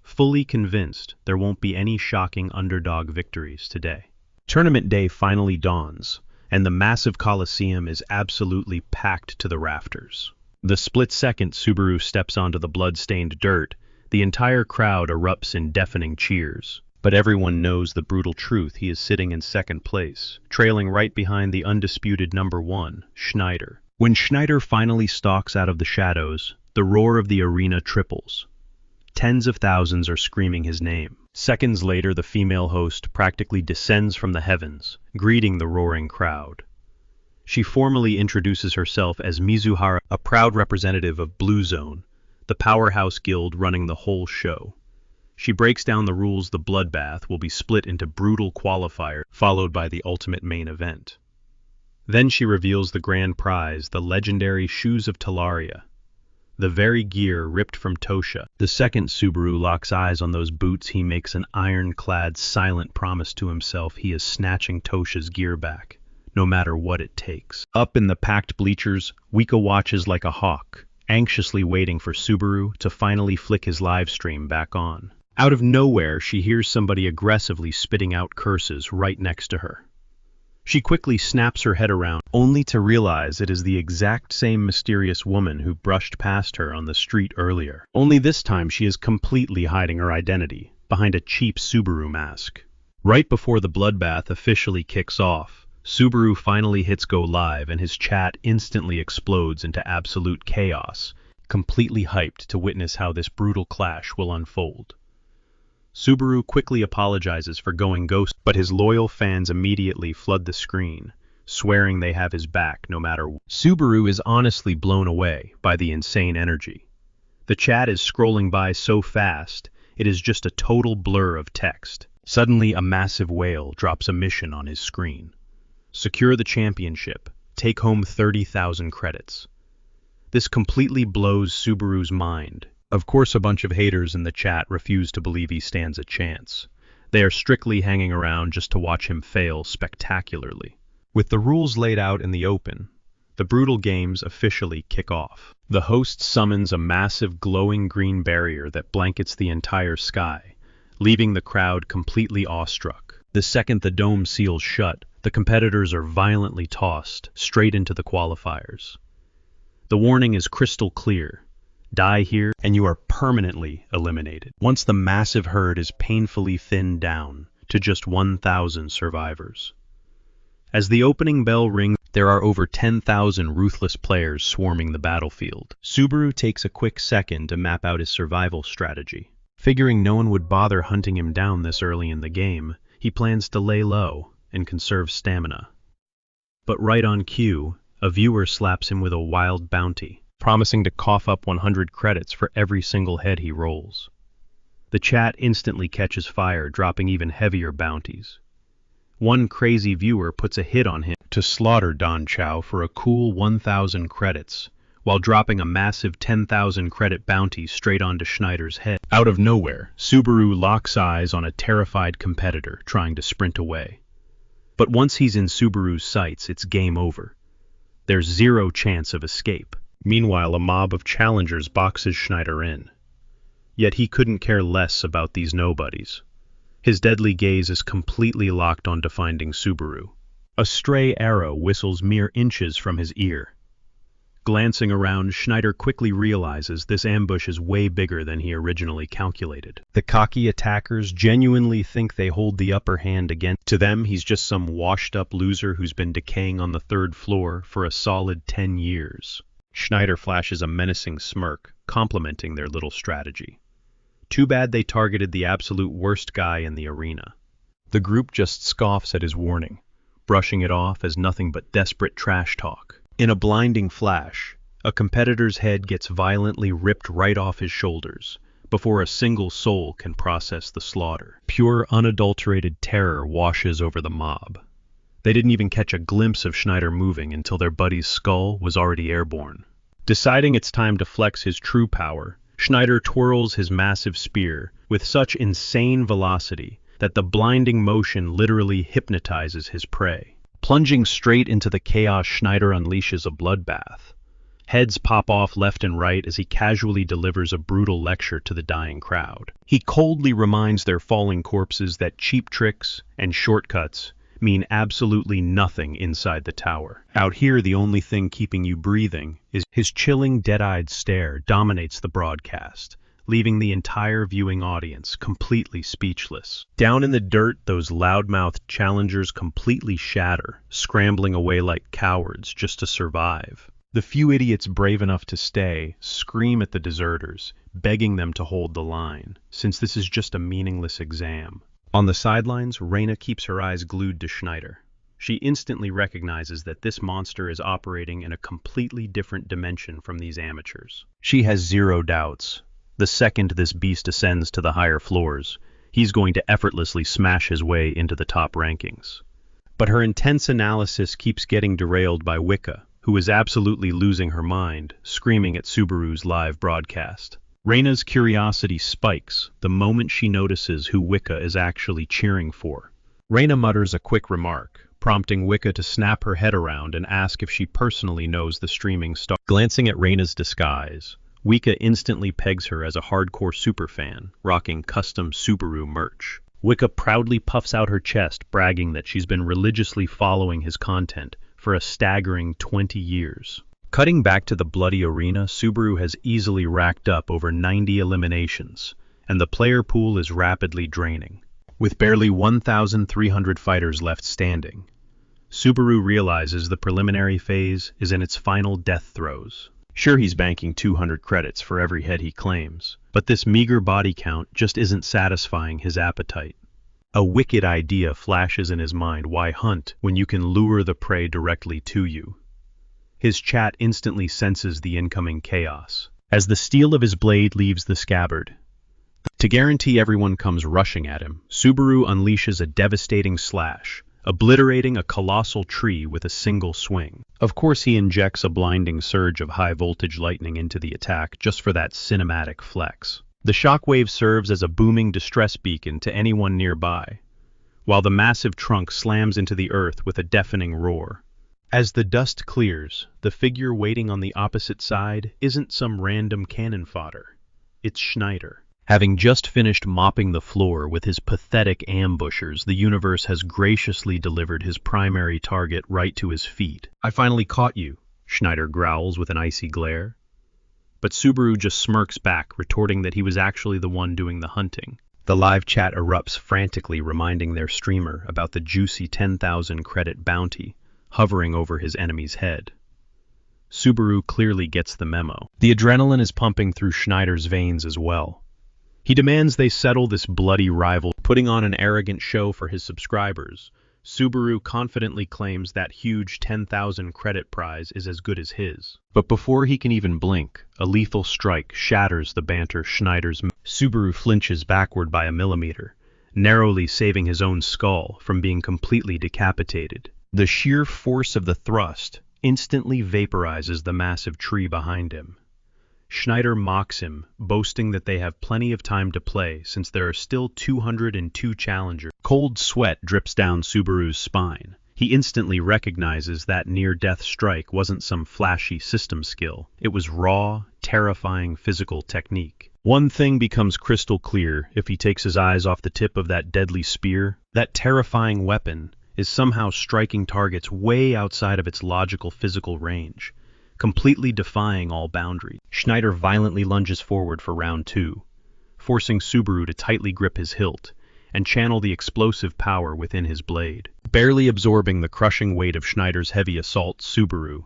fully convinced there won't be any shocking underdog victories today. Tournament day finally dawns, and the massive coliseum is absolutely packed to the rafters. The split second Subaru steps onto the blood-stained dirt, the entire crowd erupts in deafening cheers. But everyone knows the brutal truth: he is sitting in second place, trailing right behind the undisputed number one, Schneider. When Schneider finally stalks out of the shadows, the roar of the arena triples. Tens of thousands are screaming his name. Seconds later, the female host practically descends from the heavens, greeting the roaring crowd. She formally introduces herself as Mizuhara, a proud representative of Blue Zone, the powerhouse guild running the whole show. She breaks down the rules: the bloodbath will be split into brutal qualifiers, followed by the ultimate main event. Then she reveals the grand prize, the legendary Shoes of Talaria, the very gear ripped from Tosha. The second Subaru locks eyes on those boots, he makes an ironclad, silent promise to himself he is snatching Tosha's gear back, no matter what it takes. Up in the packed bleachers, Wicca watches like a hawk, anxiously waiting for Subaru to finally flick his live stream back on. Out of nowhere, she hears somebody aggressively spitting out curses right next to her. She quickly snaps her head around, only to realize it is the exact same mysterious woman who brushed past her on the street earlier. Only this time she is completely hiding her identity behind a cheap Subaru mask. Right before the bloodbath officially kicks off, Subaru finally hits go live and his chat instantly explodes into absolute chaos, completely hyped to witness how this brutal clash will unfold. Subaru quickly apologizes for going ghost, but his loyal fans immediately flood the screen, swearing they have his back no matter what. Subaru is honestly blown away by the insane energy. The chat is scrolling by so fast, it is just a total blur of text. Suddenly, a massive whale drops a mission on his screen. Secure the championship. Take home 30,000 credits. This completely blows Subaru's mind. Of course, a bunch of haters in the chat refuse to believe he stands a chance. They are strictly hanging around just to watch him fail spectacularly. With the rules laid out in the open, the brutal games officially kick off. The host summons a massive glowing green barrier that blankets the entire sky, leaving the crowd completely awestruck. The second the dome seals shut, the competitors are violently tossed straight into the qualifiers. The warning is crystal clear: Die here, and you are permanently eliminated. Once the massive herd is painfully thinned down to just 1,000 survivors. As the opening bell rings, there are over 10,000 ruthless players swarming the battlefield. Subaru takes a quick second to map out his survival strategy. Figuring no one would bother hunting him down this early in the game, he plans to lay low and conserve stamina. But right on cue, a viewer slaps him with a wild bounty, promising to cough up 100 credits for every single head he rolls. The chat instantly catches fire, dropping even heavier bounties. One crazy viewer puts a hit on him to slaughter Don Chow for a cool 1,000 credits, while dropping a massive 10,000 credit bounty straight onto Schneider's head. Out of nowhere, Subaru locks eyes on a terrified competitor trying to sprint away. But once he's in Subaru's sights, it's game over. There's zero chance of escape. Meanwhile, a mob of challengers boxes Schneider in. Yet he couldn't care less about these nobodies. His deadly gaze is completely locked onto finding Subaru. A stray arrow whistles mere inches from his ear. Glancing around, Schneider quickly realizes this ambush is way bigger than he originally calculated. The cocky attackers genuinely think they hold the upper hand again. To them, he's just some washed-up loser who's been decaying on the 3rd floor for a solid 10 years. Schneider flashes a menacing smirk, complimenting their little strategy. Too bad they targeted the absolute worst guy in the arena. The group just scoffs at his warning, brushing it off as nothing but desperate trash talk. In a blinding flash, a competitor's head gets violently ripped right off his shoulders, before a single soul can process the slaughter. Pure, unadulterated terror washes over the mob. They didn't even catch a glimpse of Schneider moving until their buddy's skull was already airborne. Deciding it's time to flex his true power, Schneider twirls his massive spear with such insane velocity that the blinding motion literally hypnotizes his prey. Plunging straight into the chaos, Schneider unleashes a bloodbath. Heads pop off left and right as he casually delivers a brutal lecture to the dying crowd. He coldly reminds their falling corpses that cheap tricks and shortcuts mean absolutely nothing inside the tower. Out here, the only thing keeping you breathing is his chilling, dead-eyed stare dominates the broadcast, leaving the entire viewing audience completely speechless. Down in the dirt, those loudmouthed challengers completely shatter, scrambling away like cowards just to survive. The few idiots brave enough to stay scream at the deserters, begging them to hold the line, since this is just a meaningless exam. On the sidelines, Reina keeps her eyes glued to Schneider. She instantly recognizes that this monster is operating in a completely different dimension from these amateurs. She has zero doubts. The second this beast ascends to the higher floors, he's going to effortlessly smash his way into the top rankings. But her intense analysis keeps getting derailed by Wicca, who is absolutely losing her mind, screaming at Subaru's live broadcast. Reina's curiosity spikes the moment she notices who Wicca is actually cheering for. Reina mutters a quick remark, prompting Wicca to snap her head around and ask if she personally knows the streaming star. Glancing at Reina's disguise, Wicca instantly pegs her as a hardcore superfan, rocking custom Subaru merch. Wicca proudly puffs out her chest, bragging that she's been religiously following his content for a staggering 20 years. Cutting back to the bloody arena, Subaru has easily racked up over 90 eliminations, and the player pool is rapidly draining. With barely 1,300 fighters left standing, Subaru realizes the preliminary phase is in its final death throes. Sure, he's banking 200 credits for every head he claims, but this meager body count just isn't satisfying his appetite. A wicked idea flashes in his mind: why hunt when you can lure the prey directly to you? His chat instantly senses the incoming chaos, as the steel of his blade leaves the scabbard. To guarantee everyone comes rushing at him, Subaru unleashes a devastating slash, obliterating a colossal tree with a single swing. Of course, he injects a blinding surge of high-voltage lightning into the attack just for that cinematic flex. The shockwave serves as a booming distress beacon to anyone nearby, while the massive trunk slams into the earth with a deafening roar. As the dust clears, the figure waiting on the opposite side isn't some random cannon fodder. It's Schneider. Having just finished mopping the floor with his pathetic ambushers, the universe has graciously delivered his primary target right to his feet. "I finally caught you," Schneider growls with an icy glare. But Subaru just smirks back, retorting that he was actually the one doing the hunting. The live chat erupts frantically, reminding their streamer about the juicy 10,000 credit bounty hovering over his enemy's head. Subaru clearly gets the memo. The adrenaline is pumping through Schneider's veins as well. He demands they settle this bloody rival, putting on an arrogant show for his subscribers. Subaru confidently claims that huge 10,000 credit prize is as good as his. But before he can even blink, a lethal strike shatters the banter Schneider's. Subaru flinches backward by a millimeter, narrowly saving his own skull from being completely decapitated. The sheer force of the thrust instantly vaporizes the massive tree behind him. Schneider mocks him, boasting that they have plenty of time to play since there are still 202 challengers. Cold sweat drips down Subaru's spine. He instantly recognizes that near-death strike wasn't some flashy system skill. It was raw, terrifying physical technique. One thing becomes crystal clear if he takes his eyes off the tip of that deadly spear. That terrifying weapon is somehow striking targets way outside of its logical physical range, completely defying all boundaries. Schneider violently lunges forward for round 2, forcing Subaru to tightly grip his hilt and channel the explosive power within his blade. Barely absorbing the crushing weight of Schneider's heavy assault, Subaru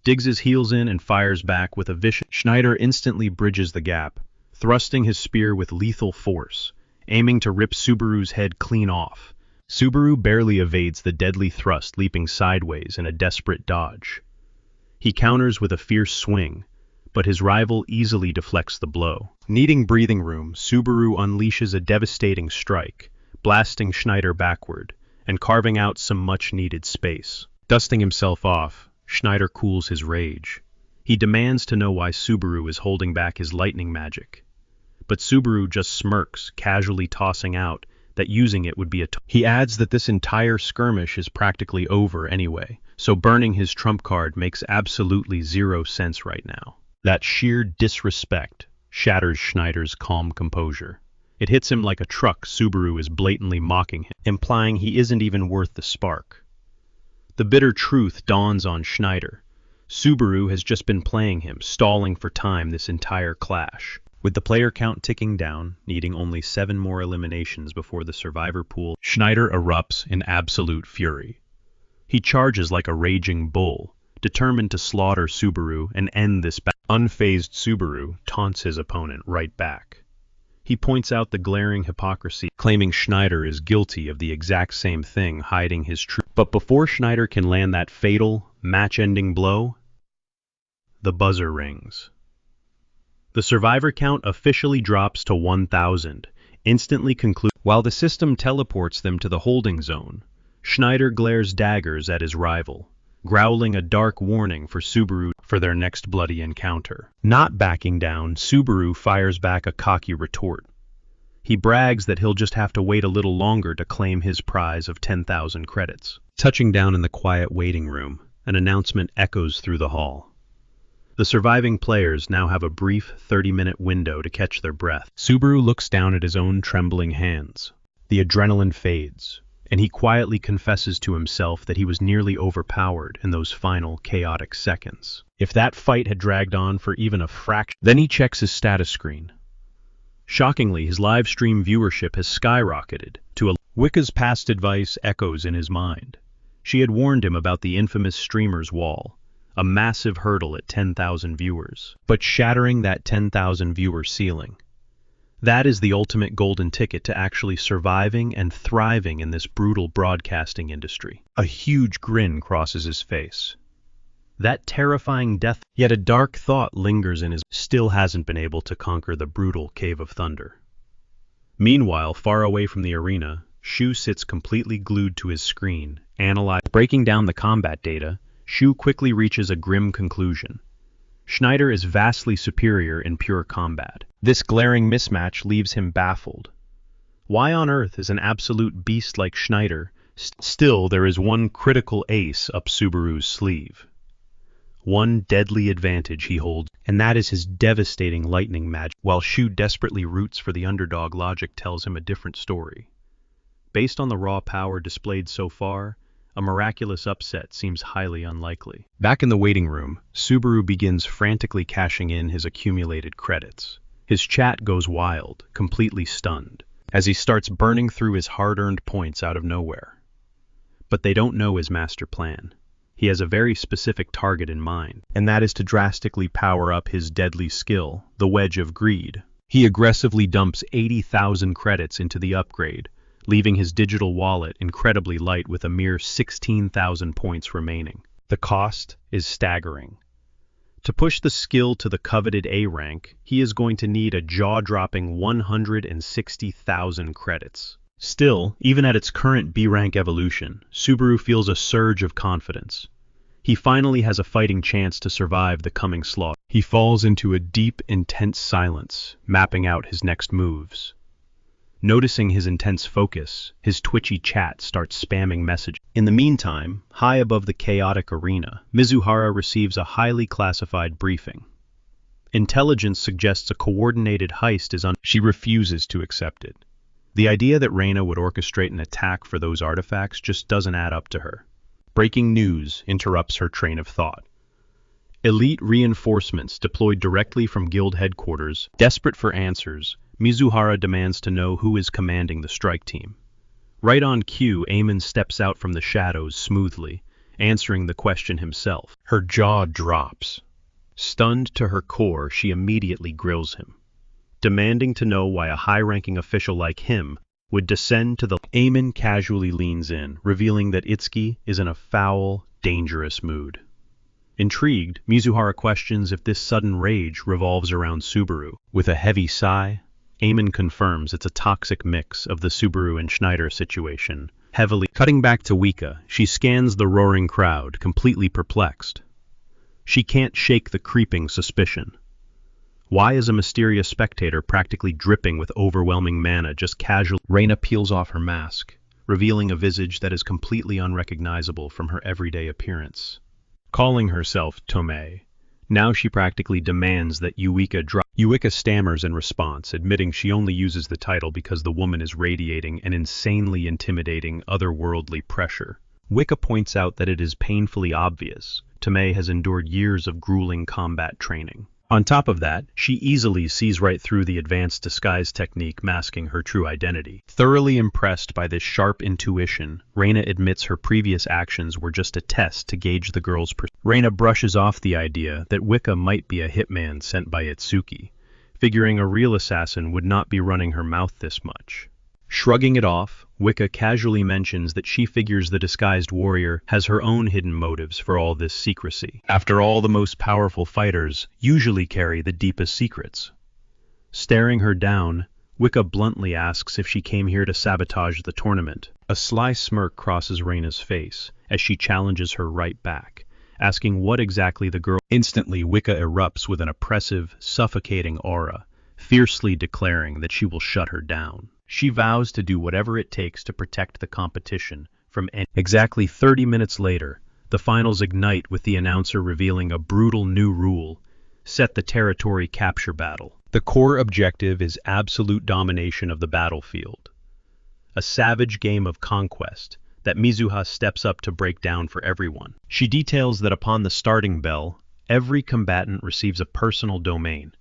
digs his heels in and fires back with a vicious. Schneider instantly bridges the gap, thrusting his spear with lethal force, aiming to rip Subaru's head clean off. Subaru barely evades the deadly thrust, leaping sideways in a desperate dodge. He counters with a fierce swing, but his rival easily deflects the blow. Needing breathing room, Subaru unleashes a devastating strike, blasting Schneider backward and carving out some much-needed space. Dusting himself off, Schneider cools his rage. He demands to know why Subaru is holding back his lightning magic. But Subaru just smirks, casually tossing out that using it would be He adds that this entire skirmish is practically over anyway, so burning his trump card makes absolutely zero sense right now. That sheer disrespect shatters Schneider's calm composure. It hits him like a truck. Subaru is blatantly mocking him, implying he isn't even worth the spark. The bitter truth dawns on Schneider. Subaru has just been playing him, stalling for time this entire clash. With the player count ticking down, needing only 7 more eliminations before the survivor pool, Schneider erupts in absolute fury. He charges like a raging bull, determined to slaughter Subaru and end this battle. Unfazed Subaru taunts his opponent right back. He points out the glaring hypocrisy, claiming Schneider is guilty of the exact same thing, hiding his truth. But before Schneider can land that fatal, match-ending blow, the buzzer rings. The survivor count officially drops to 1,000, instantly conclude. While the system teleports them to the holding zone, Schneider glares daggers at his rival, growling a dark warning for Subaru for their next bloody encounter. Not backing down, Subaru fires back a cocky retort. He brags that he'll just have to wait a little longer to claim his prize of 10,000 credits. Touching down in the quiet waiting room, an announcement echoes through the hall. The surviving players now have a brief 30-minute window to catch their breath. Subaru looks down at his own trembling hands. The adrenaline fades, and he quietly confesses to himself that he was nearly overpowered in those final chaotic seconds. If that fight had dragged on for even a fraction. Then he checks his status screen. Shockingly, his live stream viewership has skyrocketed to a. Wicca's past advice echoes in his mind. She had warned him about the infamous streamer's wall, a massive hurdle at 10,000 viewers, but shattering that 10,000 viewer ceiling. That is the ultimate golden ticket to actually surviving and thriving in this brutal broadcasting industry. A huge grin crosses his face. That terrifying death, yet a dark thought lingers in his. Still hasn't been able to conquer the brutal Cave of Thunder. Meanwhile, far away from the arena, Shu sits completely glued to his screen, breaking down the combat data. Shu quickly reaches a grim conclusion. Schneider is vastly superior in pure combat. This glaring mismatch leaves him baffled. Why on earth is an absolute beast like Schneider? Still, there is one critical ace up Subaru's sleeve. One deadly advantage he holds, and that is his devastating lightning magic. While Shu desperately roots for the underdog, logic tells him a different story. Based on the raw power displayed so far, A miraculous upset seems highly unlikely. Back in the waiting room, Subaru begins frantically cashing in his accumulated credits. His chat goes wild, completely stunned, as he starts burning through his hard-earned points out of nowhere. But they don't know his master plan. He has a very specific target in mind, and that is to drastically power up his deadly skill, the Wedge of Greed. He aggressively dumps 80,000 credits into the upgrade, leaving his digital wallet incredibly light with a mere 16,000 points remaining. The cost is staggering. To push the skill to the coveted A rank, he is going to need a jaw-dropping 160,000 credits. Still, even at its current B rank evolution, Subaru feels a surge of confidence. He finally has a fighting chance to survive the coming slaughter. He falls into a deep, intense silence, mapping out his next moves. Noticing his intense focus, his twitchy chat starts spamming messages. In the meantime, high above the chaotic arena, Mizuhara receives a highly classified briefing. Intelligence suggests a coordinated heist is She refuses to accept it. The idea that Reina would orchestrate an attack for those artifacts just doesn't add up to her. Breaking news interrupts her train of thought. Elite reinforcements deployed directly from guild headquarters. Desperate for answers, Mizuhara demands to know who is commanding the strike team. Right on cue, Eamon steps out from the shadows smoothly, answering the question himself. Her jaw drops. Stunned to her core, she immediately grills him, demanding to know why a high-ranking official like him would descend to the... Eamon casually leans in, revealing that Itsuki is in a foul, dangerous mood. Intrigued, Mizuhara questions if this sudden rage revolves around Subaru. With a heavy sigh, Eamon confirms it's a toxic mix of the Subaru and Schneider situation. Heavily cutting back to Wika, she scans the roaring crowd, completely perplexed. She can't shake the creeping suspicion. Why is a mysterious spectator practically dripping with overwhelming mana just casually? Reina peels off her mask, revealing a visage that is completely unrecognizable from her everyday appearance. Calling herself Tomei, now she practically demands that Yuika drop. Yuika stammers in response, admitting she only uses the title because the woman is radiating an insanely intimidating, otherworldly pressure. Wika points out that it is painfully obvious Tomei has endured years of grueling combat training. On top of that, she easily sees right through the advanced disguise technique masking her true identity. Thoroughly impressed by this sharp intuition, Reina admits her previous actions were just a test to gauge the girl's Reina brushes off the idea that Wika might be a hitman sent by Itsuki, figuring a real assassin would not be running her mouth this much. Shrugging it off, Wika casually mentions that she figures the disguised warrior has her own hidden motives for all this secrecy. After all, the most powerful fighters usually carry the deepest secrets. Staring her down, Wika bluntly asks if she came here to sabotage the tournament. A sly smirk crosses Reina's face as she challenges her right back, asking what exactly the girl... Instantly, Wika erupts with an oppressive, suffocating aura, fiercely declaring that she will shut her down. She vows to do whatever it takes to protect the competition from any... Exactly 30 minutes later, the finals ignite with the announcer revealing a brutal new rule: set the territory capture battle. The core objective is absolute domination of the battlefield. A savage game of conquest that Mizuha steps up to break down for everyone. She details that upon the starting bell, every combatant receives a personal domain,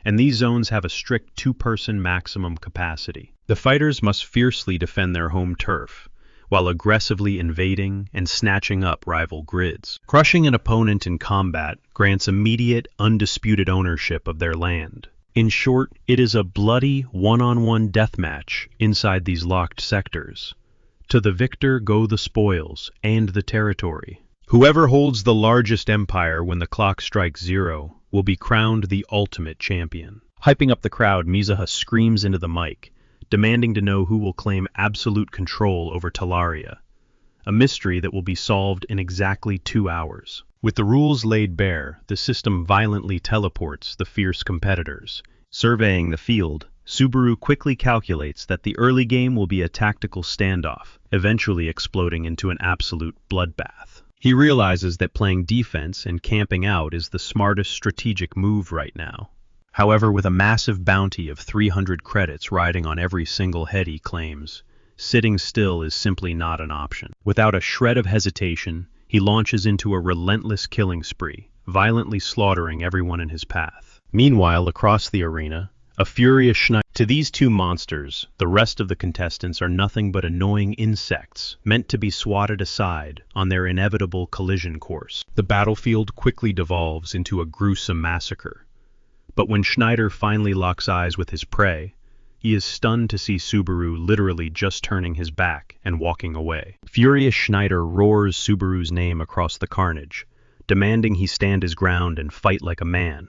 and these zones have a strict 2-person maximum capacity. The fighters must fiercely defend their home turf, while aggressively invading and snatching up rival grids. Crushing an opponent in combat grants immediate, undisputed ownership of their land. In short, it is a bloody, one-on-one deathmatch inside these locked sectors. To the victor go the spoils and the territory. Whoever holds the largest empire when the clock strikes 0 will be crowned the ultimate champion. Hyping up the crowd, Mizuha screams into the mic, demanding to know who will claim absolute control over Talaria, a mystery that will be solved in exactly 2 hours. With the rules laid bare, the system violently teleports the fierce competitors. Surveying the field, Subaru quickly calculates that the early game will be a tactical standoff, eventually exploding into an absolute bloodbath. He realizes that playing defense and camping out is the smartest strategic move right now. However, with a massive bounty of 300 credits riding on every single head he claims, sitting still is simply not an option. Without a shred of hesitation, he launches into a relentless killing spree, violently slaughtering everyone in his path. Meanwhile, across the arena, a furious Schneider. To these two monsters, the rest of the contestants are nothing but annoying insects, meant to be swatted aside on their inevitable collision course. The battlefield quickly devolves into a gruesome massacre. But when Schneider finally locks eyes with his prey, he is stunned to see Subaru literally just turning his back and walking away. Furious Schneider roars Subaru's name across the carnage, demanding he stand his ground and fight like a man.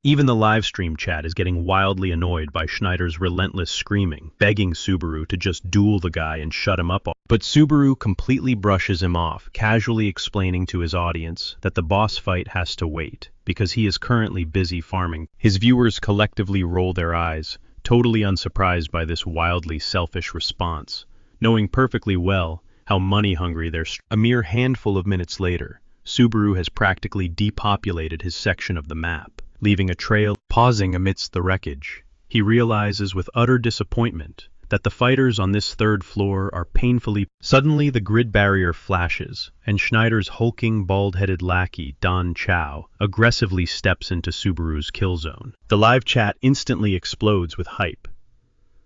Even the livestream chat is getting wildly annoyed by Schneider's relentless screaming, begging Subaru to just duel the guy and shut him up. But Subaru completely brushes him off, casually explaining to his audience that the boss fight has to wait, because he is currently busy farming. His viewers collectively roll their eyes, totally unsurprised by this wildly selfish response, knowing perfectly well how money-hungry they're. A mere handful of minutes later, Subaru has practically depopulated his section of the map, leaving a trail. Pausing amidst the wreckage, he realizes with utter disappointment that the fighters on this third floor are painfully. Suddenly the grid barrier flashes, and Schneider's hulking, bald-headed lackey, Don Chow, aggressively steps into Subaru's kill zone. The live chat instantly explodes with hype,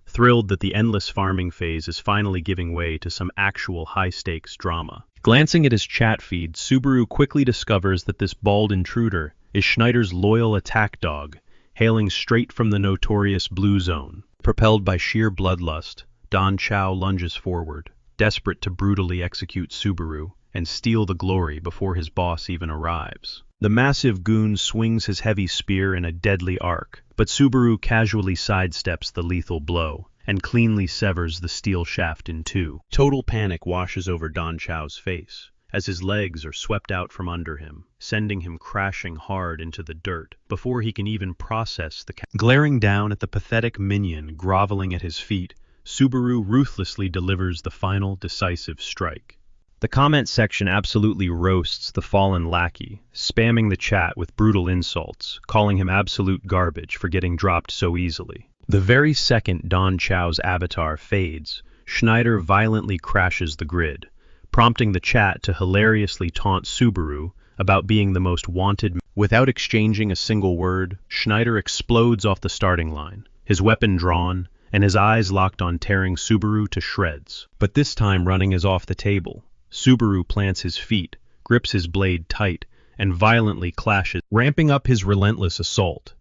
thrilled that the endless farming phase is finally giving way to some actual high-stakes drama. Glancing at his chat feed, Subaru quickly discovers that this bald intruder is Schneider's loyal attack dog, hailing straight from the notorious Blue Zone. Propelled by sheer bloodlust, Don Chow lunges forward, desperate to brutally execute Subaru and steal the glory before his boss even arrives. The massive goon swings his heavy spear in a deadly arc, but Subaru casually sidesteps the lethal blow and cleanly severs the steel shaft in two. Total panic washes over Don Chow's face as his legs are swept out from under him, sending him crashing hard into the dirt before he can even process the. Glaring down at the pathetic minion groveling at his feet, Subaru ruthlessly delivers the final decisive strike. The comment section absolutely roasts the fallen lackey, spamming the chat with brutal insults, calling him absolute garbage for getting dropped so easily. The very second Don Chow's avatar fades, Schneider violently crashes the grid, prompting the chat to hilariously taunt Subaru about being the most wanted. Without exchanging a single word, Schneider explodes off the starting line, his weapon drawn, and his eyes locked on tearing Subaru to shreds. But this time running is off the table. Subaru plants his feet, grips his blade tight, and violently clashes, ramping up his relentless assault.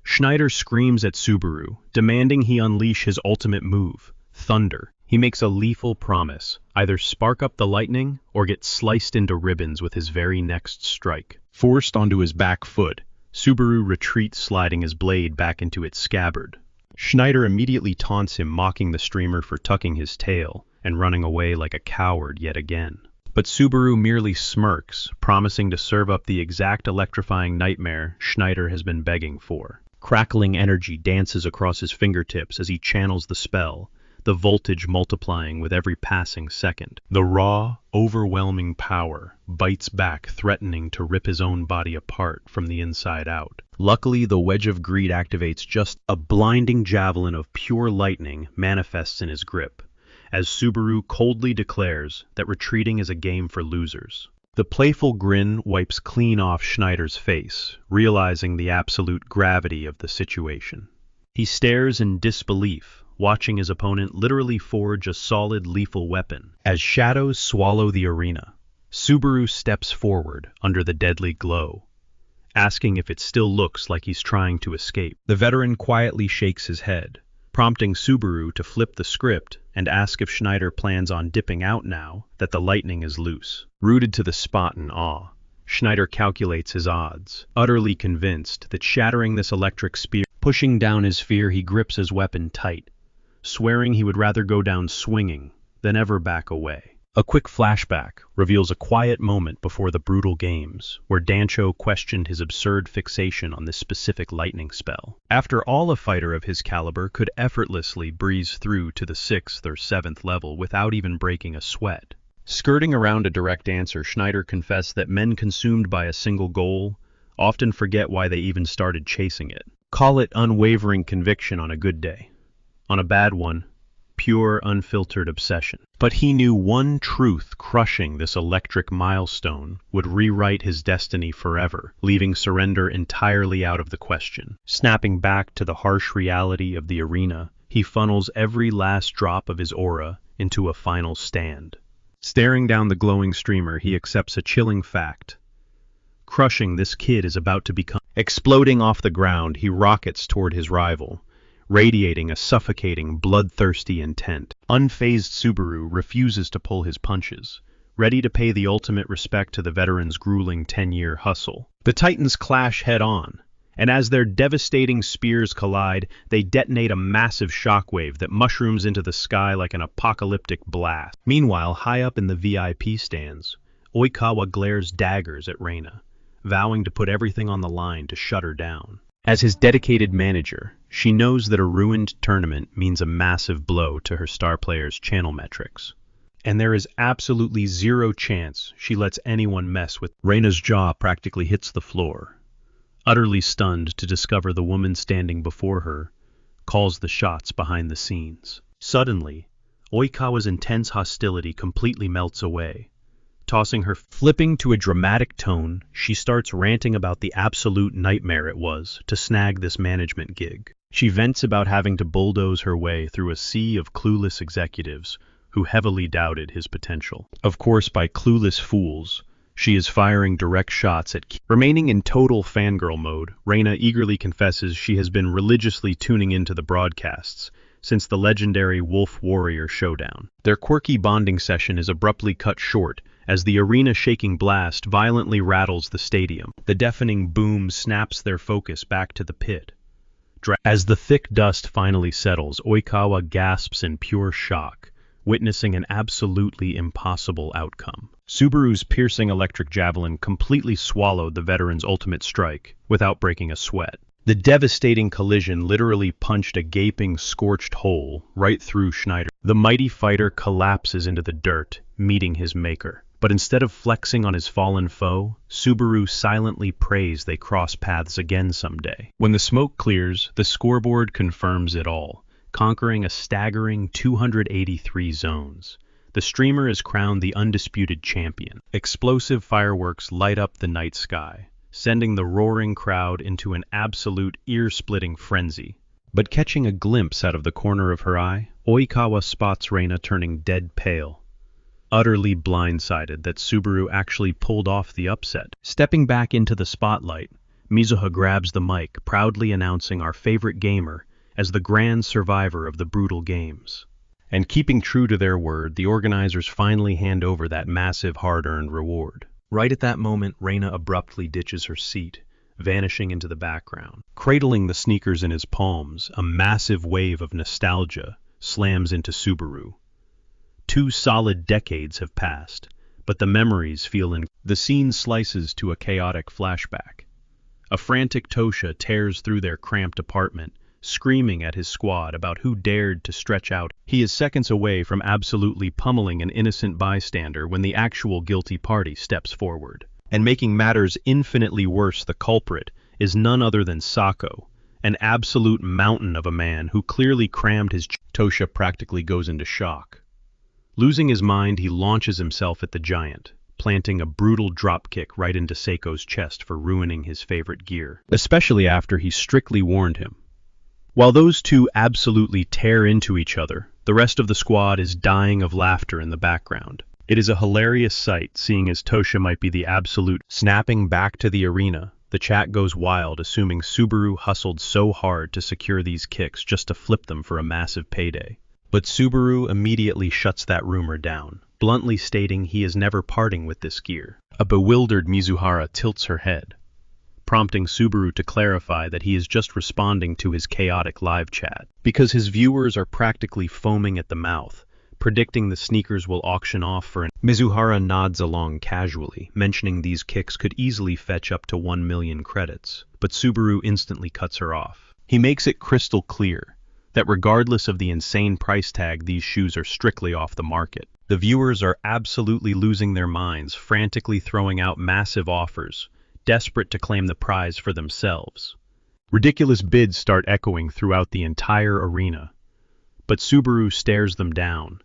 Schneider screams at Subaru, demanding he unleash his ultimate move, Thunder. He makes a lethal promise, either spark up the lightning or get sliced into ribbons with his very next strike. Forced onto his back foot, Subaru retreats, sliding his blade back into its scabbard. Schneider immediately taunts him, mocking the streamer for tucking his tail and running away like a coward yet again. But Subaru merely smirks, promising to serve up the exact electrifying nightmare Schneider has been begging for. Crackling energy dances across his fingertips as he channels the spell, the voltage multiplying with every passing second. The raw, overwhelming power bites back, threatening to rip his own body apart from the inside out. Luckily, the Wedge of Greed activates just a blinding javelin of pure lightning manifests in his grip, as Subaru coldly declares that retreating is a game for losers. The playful grin wipes clean off Schneider's face, realizing the absolute gravity of the situation. He stares in disbelief, watching his opponent literally forge a solid lethal weapon. As shadows swallow the arena, Subaru steps forward under the deadly glow, asking if it still looks like he's trying to escape. The veteran quietly shakes his head, prompting Subaru to flip the script and ask if Schneider plans on dipping out now that the lightning is loose. Rooted to the spot in awe, Schneider calculates his odds, utterly convinced that shattering this electric spear. Pushing down his fear, he grips his weapon tight, swearing he would rather go down swinging than ever back away. A quick flashback reveals a quiet moment before the brutal games, where Dancho questioned his absurd fixation on this specific lightning spell. After all, a fighter of his caliber could effortlessly breeze through to the 6th or 7th level without even breaking a sweat. Skirting around a direct answer, Schneider confessed that men consumed by a single goal often forget why they even started chasing it. Call it unwavering conviction on a good day. On a bad one, pure, unfiltered obsession. But he knew one truth: crushing this electric milestone would rewrite his destiny forever, leaving surrender entirely out of the question. Snapping back to the harsh reality of the arena, he funnels every last drop of his aura into a final stand. Staring down the glowing streamer, he accepts a chilling fact. Crushing this kid is about to become... Exploding off the ground, he rockets toward his rival, radiating a suffocating, bloodthirsty intent. Unfazed Subaru refuses to pull his punches, ready to pay the ultimate respect to the veteran's grueling 10-year hustle. The Titans clash head-on, and as their devastating spears collide, they detonate a massive shockwave that mushrooms into the sky like an apocalyptic blast. Meanwhile, high up in the VIP stands, Oikawa glares daggers at Reina, vowing to put everything on the line to shut her down. As his dedicated manager, she knows that a ruined tournament means a massive blow to her star player's channel metrics. And there is absolutely zero chance she lets anyone mess with... Reina's jaw practically hits the floor. Utterly stunned to discover the woman standing before her calls the shots behind the scenes. Suddenly, Oikawa's intense hostility completely melts away. Tossing her, flipping to a dramatic tone, she starts ranting about the absolute nightmare it was to snag this management gig. She vents about having to bulldoze her way through a sea of clueless executives who heavily doubted his potential. Of course, by clueless fools, she is firing direct shots at... Remaining in total fangirl mode, Reina eagerly confesses she has been religiously tuning into the broadcasts since the legendary Wolf Warrior showdown. Their quirky bonding session is abruptly cut short as the arena-shaking blast violently rattles the stadium. The deafening boom snaps their focus back to the pit. As the thick dust finally settles, Oikawa gasps in pure shock, witnessing an absolutely impossible outcome. Subaru's piercing electric javelin completely swallowed the veteran's ultimate strike without breaking a sweat. The devastating collision literally punched a gaping, scorched hole right through Schneider. The mighty fighter collapses into the dirt, meeting his maker. But instead of flexing on his fallen foe, Subaru silently prays they cross paths again someday. When the smoke clears, the scoreboard confirms it all, conquering a staggering 283 zones. The streamer is crowned the undisputed champion. Explosive fireworks light up the night sky, sending the roaring crowd into an absolute ear-splitting frenzy. But catching a glimpse out of the corner of her eye, Oikawa spots Reina turning dead pale, utterly blindsided that Subaru actually pulled off the upset. Stepping back into the spotlight, Mizuha grabs the mic, proudly announcing our favorite gamer as the grand survivor of the brutal games. And keeping true to their word, the organizers finally hand over that massive hard-earned reward. Right at that moment, Reina abruptly ditches her seat, vanishing into the background. Cradling the sneakers in his palms, a massive wave of nostalgia slams into Subaru. 2 solid decades have passed, but the memories feel in... The scene slices to a chaotic flashback. A frantic Tosha tears through their cramped apartment, screaming at his squad about who dared to stretch out. He is seconds away from absolutely pummeling an innocent bystander when the actual guilty party steps forward. And making matters infinitely worse, the culprit is none other than Sako, an absolute mountain of a man who clearly crammed his... Tosha practically goes into shock. Losing his mind, he launches himself at the giant, planting a brutal dropkick right into Seiko's chest for ruining his favorite gear, especially after he strictly warned him. While those two absolutely tear into each other, the rest of the squad is dying of laughter in the background. It is a hilarious sight, seeing as Tosha might be the absolute... Snapping back to the arena, the chat goes wild, assuming Subaru hustled so hard to secure these kicks just to flip them for a massive payday. But Subaru immediately shuts that rumor down, bluntly stating he is never parting with this gear. A bewildered Mizuhara tilts her head, prompting Subaru to clarify that he is just responding to his chaotic live chat, because his viewers are practically foaming at the mouth, predicting the sneakers will auction off for an... Mizuhara nods along casually, mentioning these kicks could easily fetch up to 1 million credits, but Subaru instantly cuts her off. He makes it crystal clear that regardless of the insane price tag, these shoes are strictly off the market. The viewers are absolutely losing their minds, frantically throwing out massive offers, desperate to claim the prize for themselves. Ridiculous bids start echoing throughout the entire arena, but Subaru stares them down,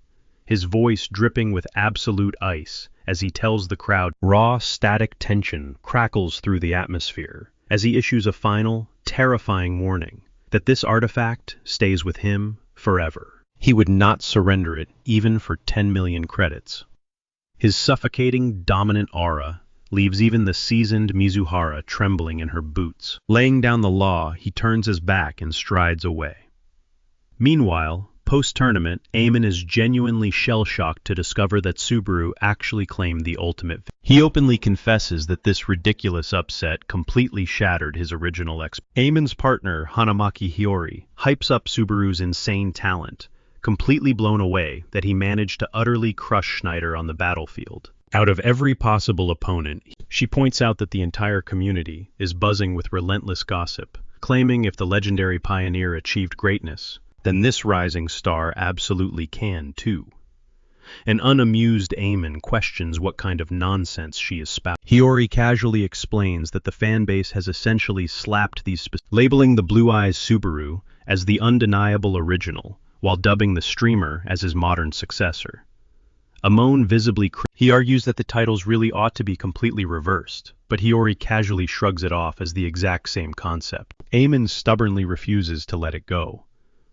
his voice dripping with absolute ice as he tells the crowd. Raw, static tension crackles through the atmosphere as he issues a final, terrifying warning that this artifact stays with him forever. He would not surrender it even for 10 million credits. His suffocating, dominant aura leaves even the seasoned Mizuhara trembling in her boots. Laying down the law, he turns his back and strides away. Meanwhile, post-tournament, Eamon is genuinely shell-shocked to discover that Subaru actually claimed the ultimate. He openly confesses that this ridiculous upset completely shattered his original Eamon's partner, Hanamaki Hiyori, hypes up Subaru's insane talent, completely blown away that he managed to utterly crush Schneider on the battlefield. Out of every possible opponent, she points out that the entire community is buzzing with relentless gossip, claiming if the legendary pioneer achieved greatness, then this rising star absolutely can too. An unamused Eamon questions what kind of nonsense she is spouting. Hiyori casually explains that the fanbase has essentially slapped these labeling the Blue Eyes Subaru as the undeniable original, while dubbing the streamer as his modern successor. Amon visibly he argues that the titles really ought to be completely reversed, but Hiyori casually shrugs it off as the exact same concept. Eamon stubbornly refuses to let it go,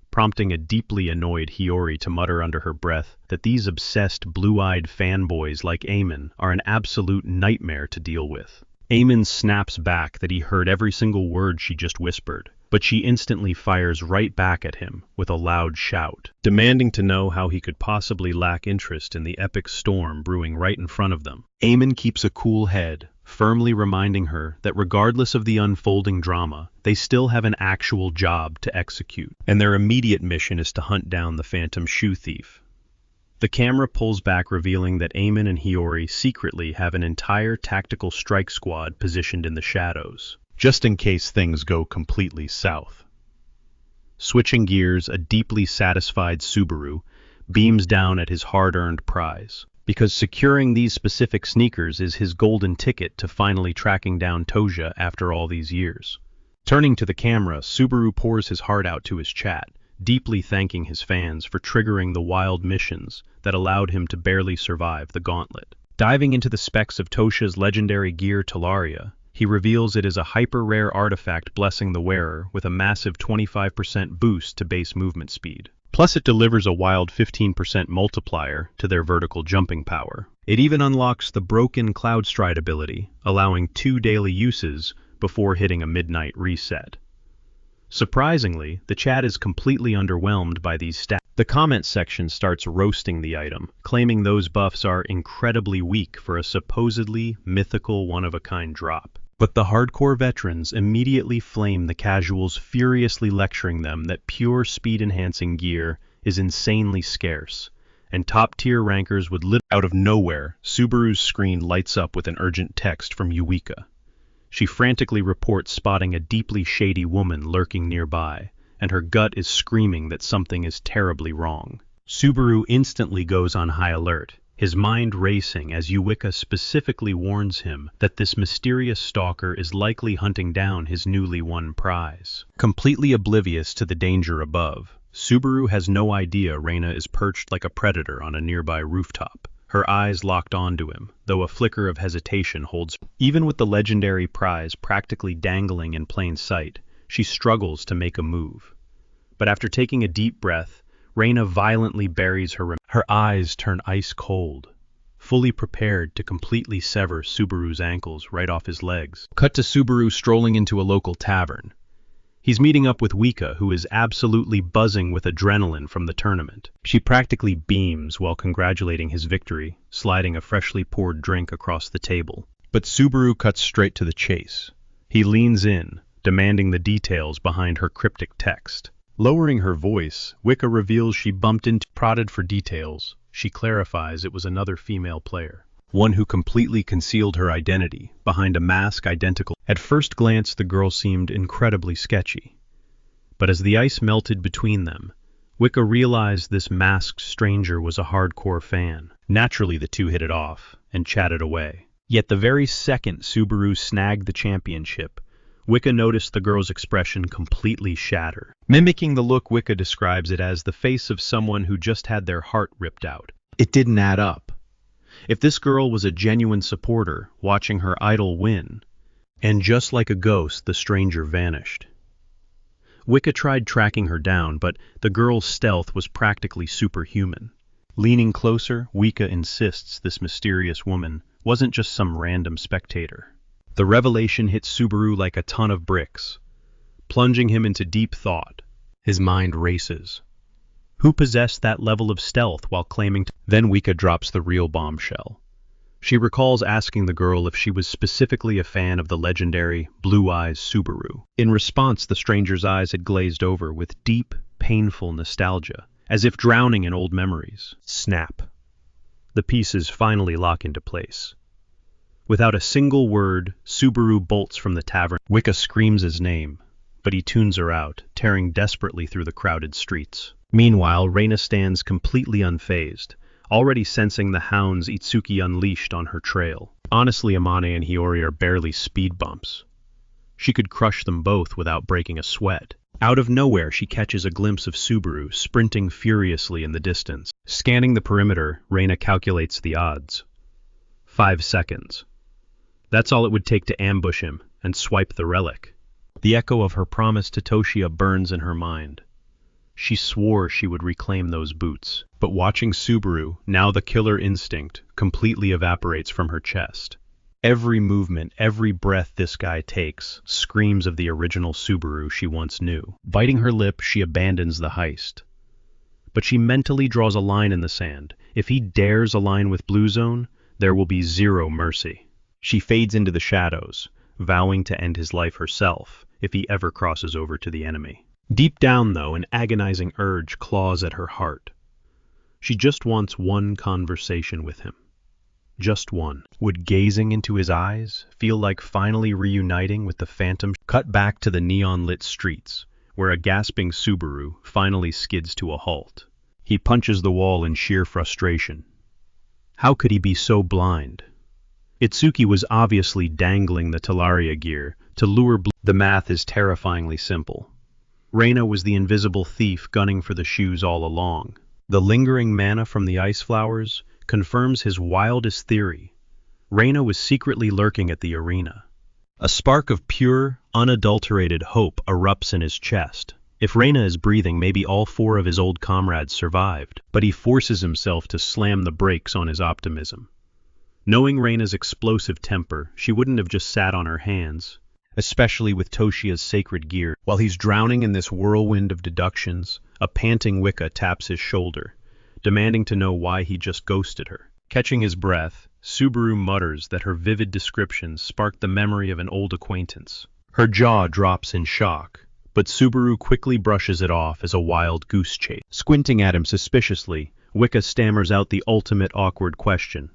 prompting a deeply annoyed Hiyori to mutter under her breath that these obsessed blue-eyed fanboys like Eamon are an absolute nightmare to deal with. Eamon snaps back that he heard every single word she just whispered, but she instantly fires right back at him with a loud shout, demanding to know how he could possibly lack interest in the epic storm brewing right in front of them. Eamon keeps a cool head, firmly reminding her that regardless of the unfolding drama, they still have an actual job to execute, and their immediate mission is to hunt down the phantom shoe thief. The camera pulls back, revealing that Eamon and Hiyori secretly have an entire tactical strike squad positioned in the shadows, just in case things go completely south. Switching gears, a deeply satisfied Subaru beams down at his hard-earned prize, because securing these specific sneakers is his golden ticket to finally tracking down Toja after all these years. Turning to the camera, Subaru pours his heart out to his chat, deeply thanking his fans for triggering the wild missions that allowed him to barely survive the gauntlet. Diving into the specs of Tosha's legendary gear Talaria, he reveals it is a hyper-rare artifact blessing the wearer with a massive 25% boost to base movement speed. Plus it delivers a wild 15% multiplier to their vertical jumping power. It even unlocks the broken Cloud Stride ability, allowing 2 daily uses before hitting a midnight reset. Surprisingly, the chat is completely underwhelmed by these stats. The comment section starts roasting the item, claiming those buffs are incredibly weak for a supposedly mythical one-of-a-kind drop. But the hardcore veterans immediately flame the casuals, furiously lecturing them that pure speed-enhancing gear is insanely scarce, and top-tier rankers would out of nowhere. Subaru's screen lights up with an urgent text from Yuika. She frantically reports spotting a deeply shady woman lurking nearby, and her gut is screaming that something is terribly wrong. Subaru instantly goes on high alert, his mind racing as Yuika specifically warns him that this mysterious stalker is likely hunting down his newly won prize. Completely oblivious to the danger above, Subaru has no idea Reina is perched like a predator on a nearby rooftop, her eyes locked onto him, though a flicker of hesitation holds. Even with the legendary prize practically dangling in plain sight, she struggles to make a move. But after taking a deep breath, Reina violently buries her. Her eyes turn ice cold, fully prepared to completely sever Subaru's ankles right off his legs. Cut to Subaru strolling into a local tavern. He's meeting up with Wika, who is absolutely buzzing with adrenaline from the tournament. She practically beams while congratulating his victory, sliding a freshly poured drink across the table. But Subaru cuts straight to the chase. He leans in, demanding the details behind her cryptic text. Lowering her voice, Wicca reveals she bumped into. Prodded for details, she clarifies it was another female player, one who completely concealed her identity behind a mask identical. At first glance, the girl seemed incredibly sketchy. But as the ice melted between them, Wicca realized this masked stranger was a hardcore fan. Naturally, the two hit it off and chatted away. Yet the very second Subaru snagged the championship, Wicca noticed the girl's expression completely shatter. Mimicking the look, Wicca describes it as the face of someone who just had their heart ripped out. It didn't add up. If this girl was a genuine supporter, watching her idol win, and just like a ghost, the stranger vanished. Wicca tried tracking her down, but the girl's stealth was practically superhuman. Leaning closer, Wicca insists this mysterious woman wasn't just some random spectator. The revelation hit Subaru like a ton of bricks, plunging him into deep thought. His mind races. Who possessed that level of stealth while claiming to— Then Wicca drops the real bombshell. She recalls asking the girl if she was specifically a fan of the legendary Blue Eyes Subaru. In response, the stranger's eyes had glazed over with deep, painful nostalgia, as if drowning in old memories. Snap. The pieces finally lock into place. Without a single word, Subaru bolts from the tavern. Wicca screams his name, but he tunes her out, tearing desperately through the crowded streets. Meanwhile, Reina stands completely unfazed, already sensing the hounds Itsuki unleashed on her trail. Honestly, Amane and Hiyori are barely speed bumps. She could crush them both without breaking a sweat. Out of nowhere, she catches a glimpse of Subaru sprinting furiously in the distance. Scanning the perimeter, Reina calculates the odds. 5 seconds. That's all it would take to ambush him and swipe the relic. The echo of her promise to Toshia burns in her mind. She swore she would reclaim those boots. But watching Subaru, now the killer instinct, completely evaporates from her chest. Every movement, every breath this guy takes, screams of the original Subaru she once knew. Biting her lip, she abandons the heist. But she mentally draws a line in the sand. If he dares align with Blue Zone, there will be zero mercy. She fades into the shadows, vowing to end his life herself if he ever crosses over to the enemy. Deep down, though, an agonizing urge claws at her heart. She just wants one conversation with him. Just one. Would gazing into his eyes feel like finally reuniting with the phantom? Cut back to the neon-lit streets, where a gasping Subaru finally skids to a halt. He punches the wall in sheer frustration. How could he be so blind? Itsuki was obviously dangling the Talaria gear to lure The math is terrifyingly simple. Reina was the invisible thief gunning for the shoes all along. The lingering mana from the ice flowers confirms his wildest theory. Reina was secretly lurking at the arena. A spark of pure, unadulterated hope erupts in his chest. If Reina is breathing, maybe all 4 of his old comrades survived, but he forces himself to slam the brakes on his optimism. Knowing Reina's explosive temper, she wouldn't have just sat on her hands, especially with Toshia's sacred gear. While he's drowning in this whirlwind of deductions, a panting Wicca taps his shoulder, demanding to know why he just ghosted her. Catching his breath, Subaru mutters that her vivid descriptions sparked the memory of an old acquaintance. Her jaw drops in shock, but Subaru quickly brushes it off as a wild goose chase. Squinting at him suspiciously, Wicca stammers out the ultimate awkward question.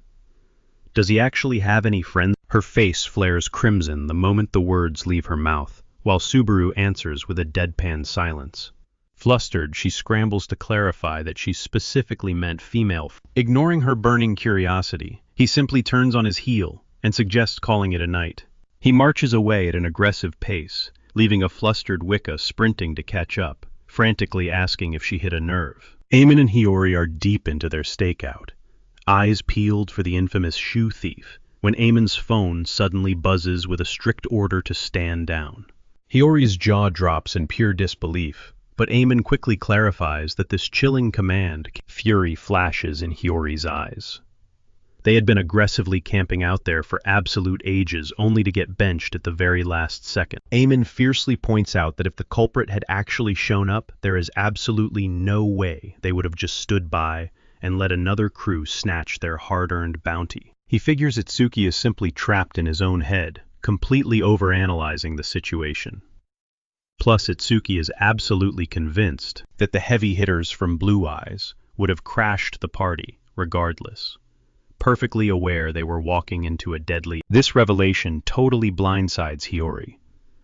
Does he actually have any friends? Her face flares crimson the moment the words leave her mouth, while Subaru answers with a deadpan silence. Flustered, she scrambles to clarify that she specifically meant female. Ignoring her burning curiosity, he simply turns on his heel and suggests calling it a night. He marches away at an aggressive pace, leaving a flustered Wicca sprinting to catch up, frantically asking if she hit a nerve. Eamon and Hiyori are deep into their stakeout, eyes peeled for the infamous shoe thief, when Eamon's phone suddenly buzzes with a strict order to stand down. Hiyori's jaw drops in pure disbelief, but Eamon quickly clarifies that this chilling command. Fury flashes in Hiyori's eyes. They had been aggressively camping out there for absolute ages, only to get benched at the very last second. Eamon fiercely points out that if the culprit had actually shown up, there is absolutely no way they would have just stood by and let another crew snatch their hard-earned bounty. He figures Itsuki is simply trapped in his own head, completely overanalyzing the situation. Plus, Itsuki is absolutely convinced that the heavy hitters from Blue Eyes would have crashed the party regardless, perfectly aware they were walking into a deadly. This revelation totally blindsides Hiyori.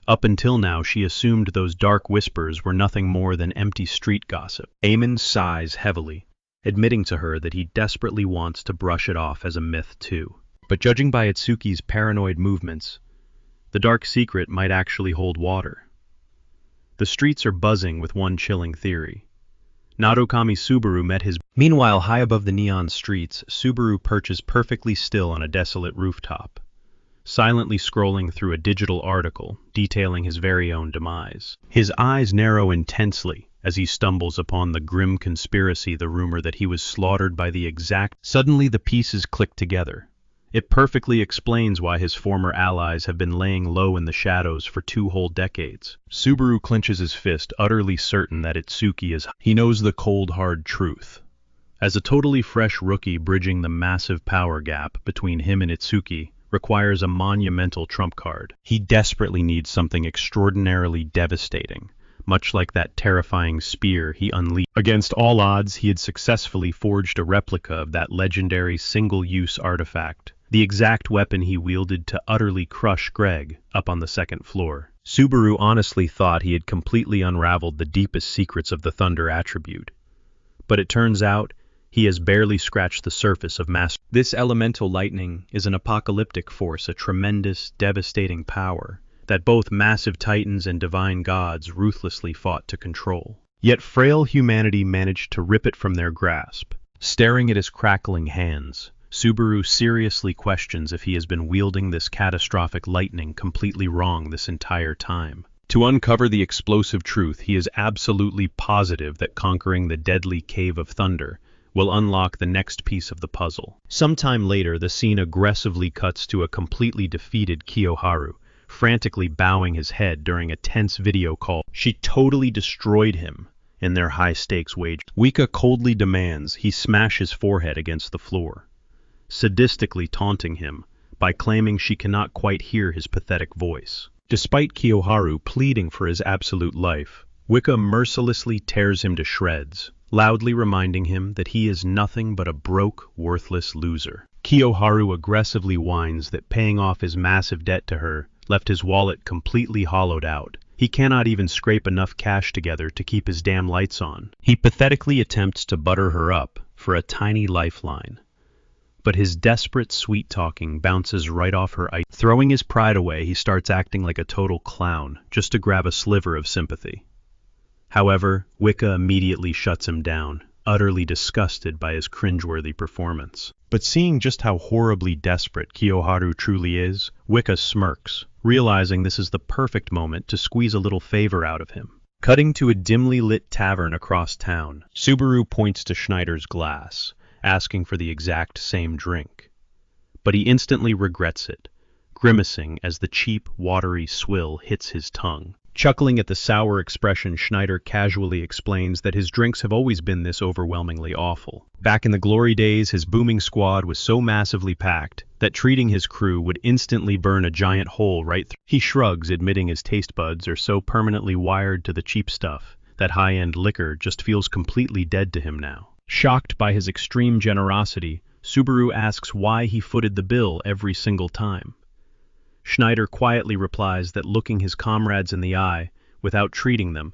Up until now, she assumed those dark whispers were nothing more than empty street gossip. Eamon sighs heavily, admitting to her that he desperately wants to brush it off as a myth too. But judging by Itsuki's paranoid movements, The dark secret might actually hold water. The streets are buzzing with one chilling theory. Narukami Subaru met his... Meanwhile, high above the neon streets, Subaru perches perfectly still on a desolate rooftop, silently scrolling through a digital article detailing his very own demise. His eyes narrow intensely as he stumbles upon the grim conspiracy, the rumor that he was slaughtered by the exact... Suddenly the pieces click together. It perfectly explains why his former allies have been laying low in the shadows for 2 whole decades. Subaru clenches his fist, utterly certain that Itsuki is... He knows the cold, hard truth. As a totally fresh rookie, bridging the massive power gap between him and Itsuki requires a monumental trump card. He desperately needs something extraordinarily devastating, much like that terrifying spear he unleashed. Against all odds, he had successfully forged a replica of that legendary single-use artifact, the exact weapon he wielded to utterly crush Greg up on the 2nd floor. Subaru honestly thought he had completely unraveled the deepest secrets of the Thunder attribute. But it turns out, he has barely scratched the surface of master. This elemental lightning is an apocalyptic force, a tremendous, devastating power that both massive titans and divine gods ruthlessly fought to control. Yet frail humanity managed to rip it from their grasp. Staring at his crackling hands, Subaru seriously questions if he has been wielding this catastrophic lightning completely wrong this entire time. To uncover the explosive truth, he is absolutely positive that conquering the deadly Cave of Thunder will unlock the next piece of the puzzle. Sometime later, the scene aggressively cuts to a completely defeated Kiyoharu, frantically bowing his head during a tense video call. She totally destroyed him in their high-stakes wager. Wika coldly demands he smash his forehead against the floor, sadistically taunting him by claiming she cannot quite hear his pathetic voice. Despite Kiyoharu pleading for his absolute life, Wika mercilessly tears him to shreds, loudly reminding him that he is nothing but a broke, worthless loser. Kiyoharu aggressively whines that paying off his massive debt to her left his wallet completely hollowed out. He cannot even scrape enough cash together to keep his damn lights on. He pathetically attempts to butter her up for a tiny lifeline, but his desperate sweet-talking bounces right off her ice. Throwing his pride away, he starts acting like a total clown just to grab a sliver of sympathy. However, Wika immediately shuts him down, utterly disgusted by his cringeworthy performance. But seeing just how horribly desperate Kiyoharu truly is, Wika smirks, realizing this is the perfect moment to squeeze a little favor out of him. Cutting to a dimly lit tavern across town, Subaru points to Schneider's glass, asking for the exact same drink. But he instantly regrets it, grimacing as the cheap, watery swill hits his tongue. Chuckling at the sour expression, Schneider casually explains that his drinks have always been this overwhelmingly awful. Back in the glory days, his booming squad was so massively packed that treating his crew would instantly burn a giant hole right through. He shrugs, admitting his taste buds are so permanently wired to the cheap stuff that high-end liquor just feels completely dead to him now. Shocked by his extreme generosity, Subaru asks why he footed the bill every single time. Schneider quietly replies that looking his comrades in the eye without treating them,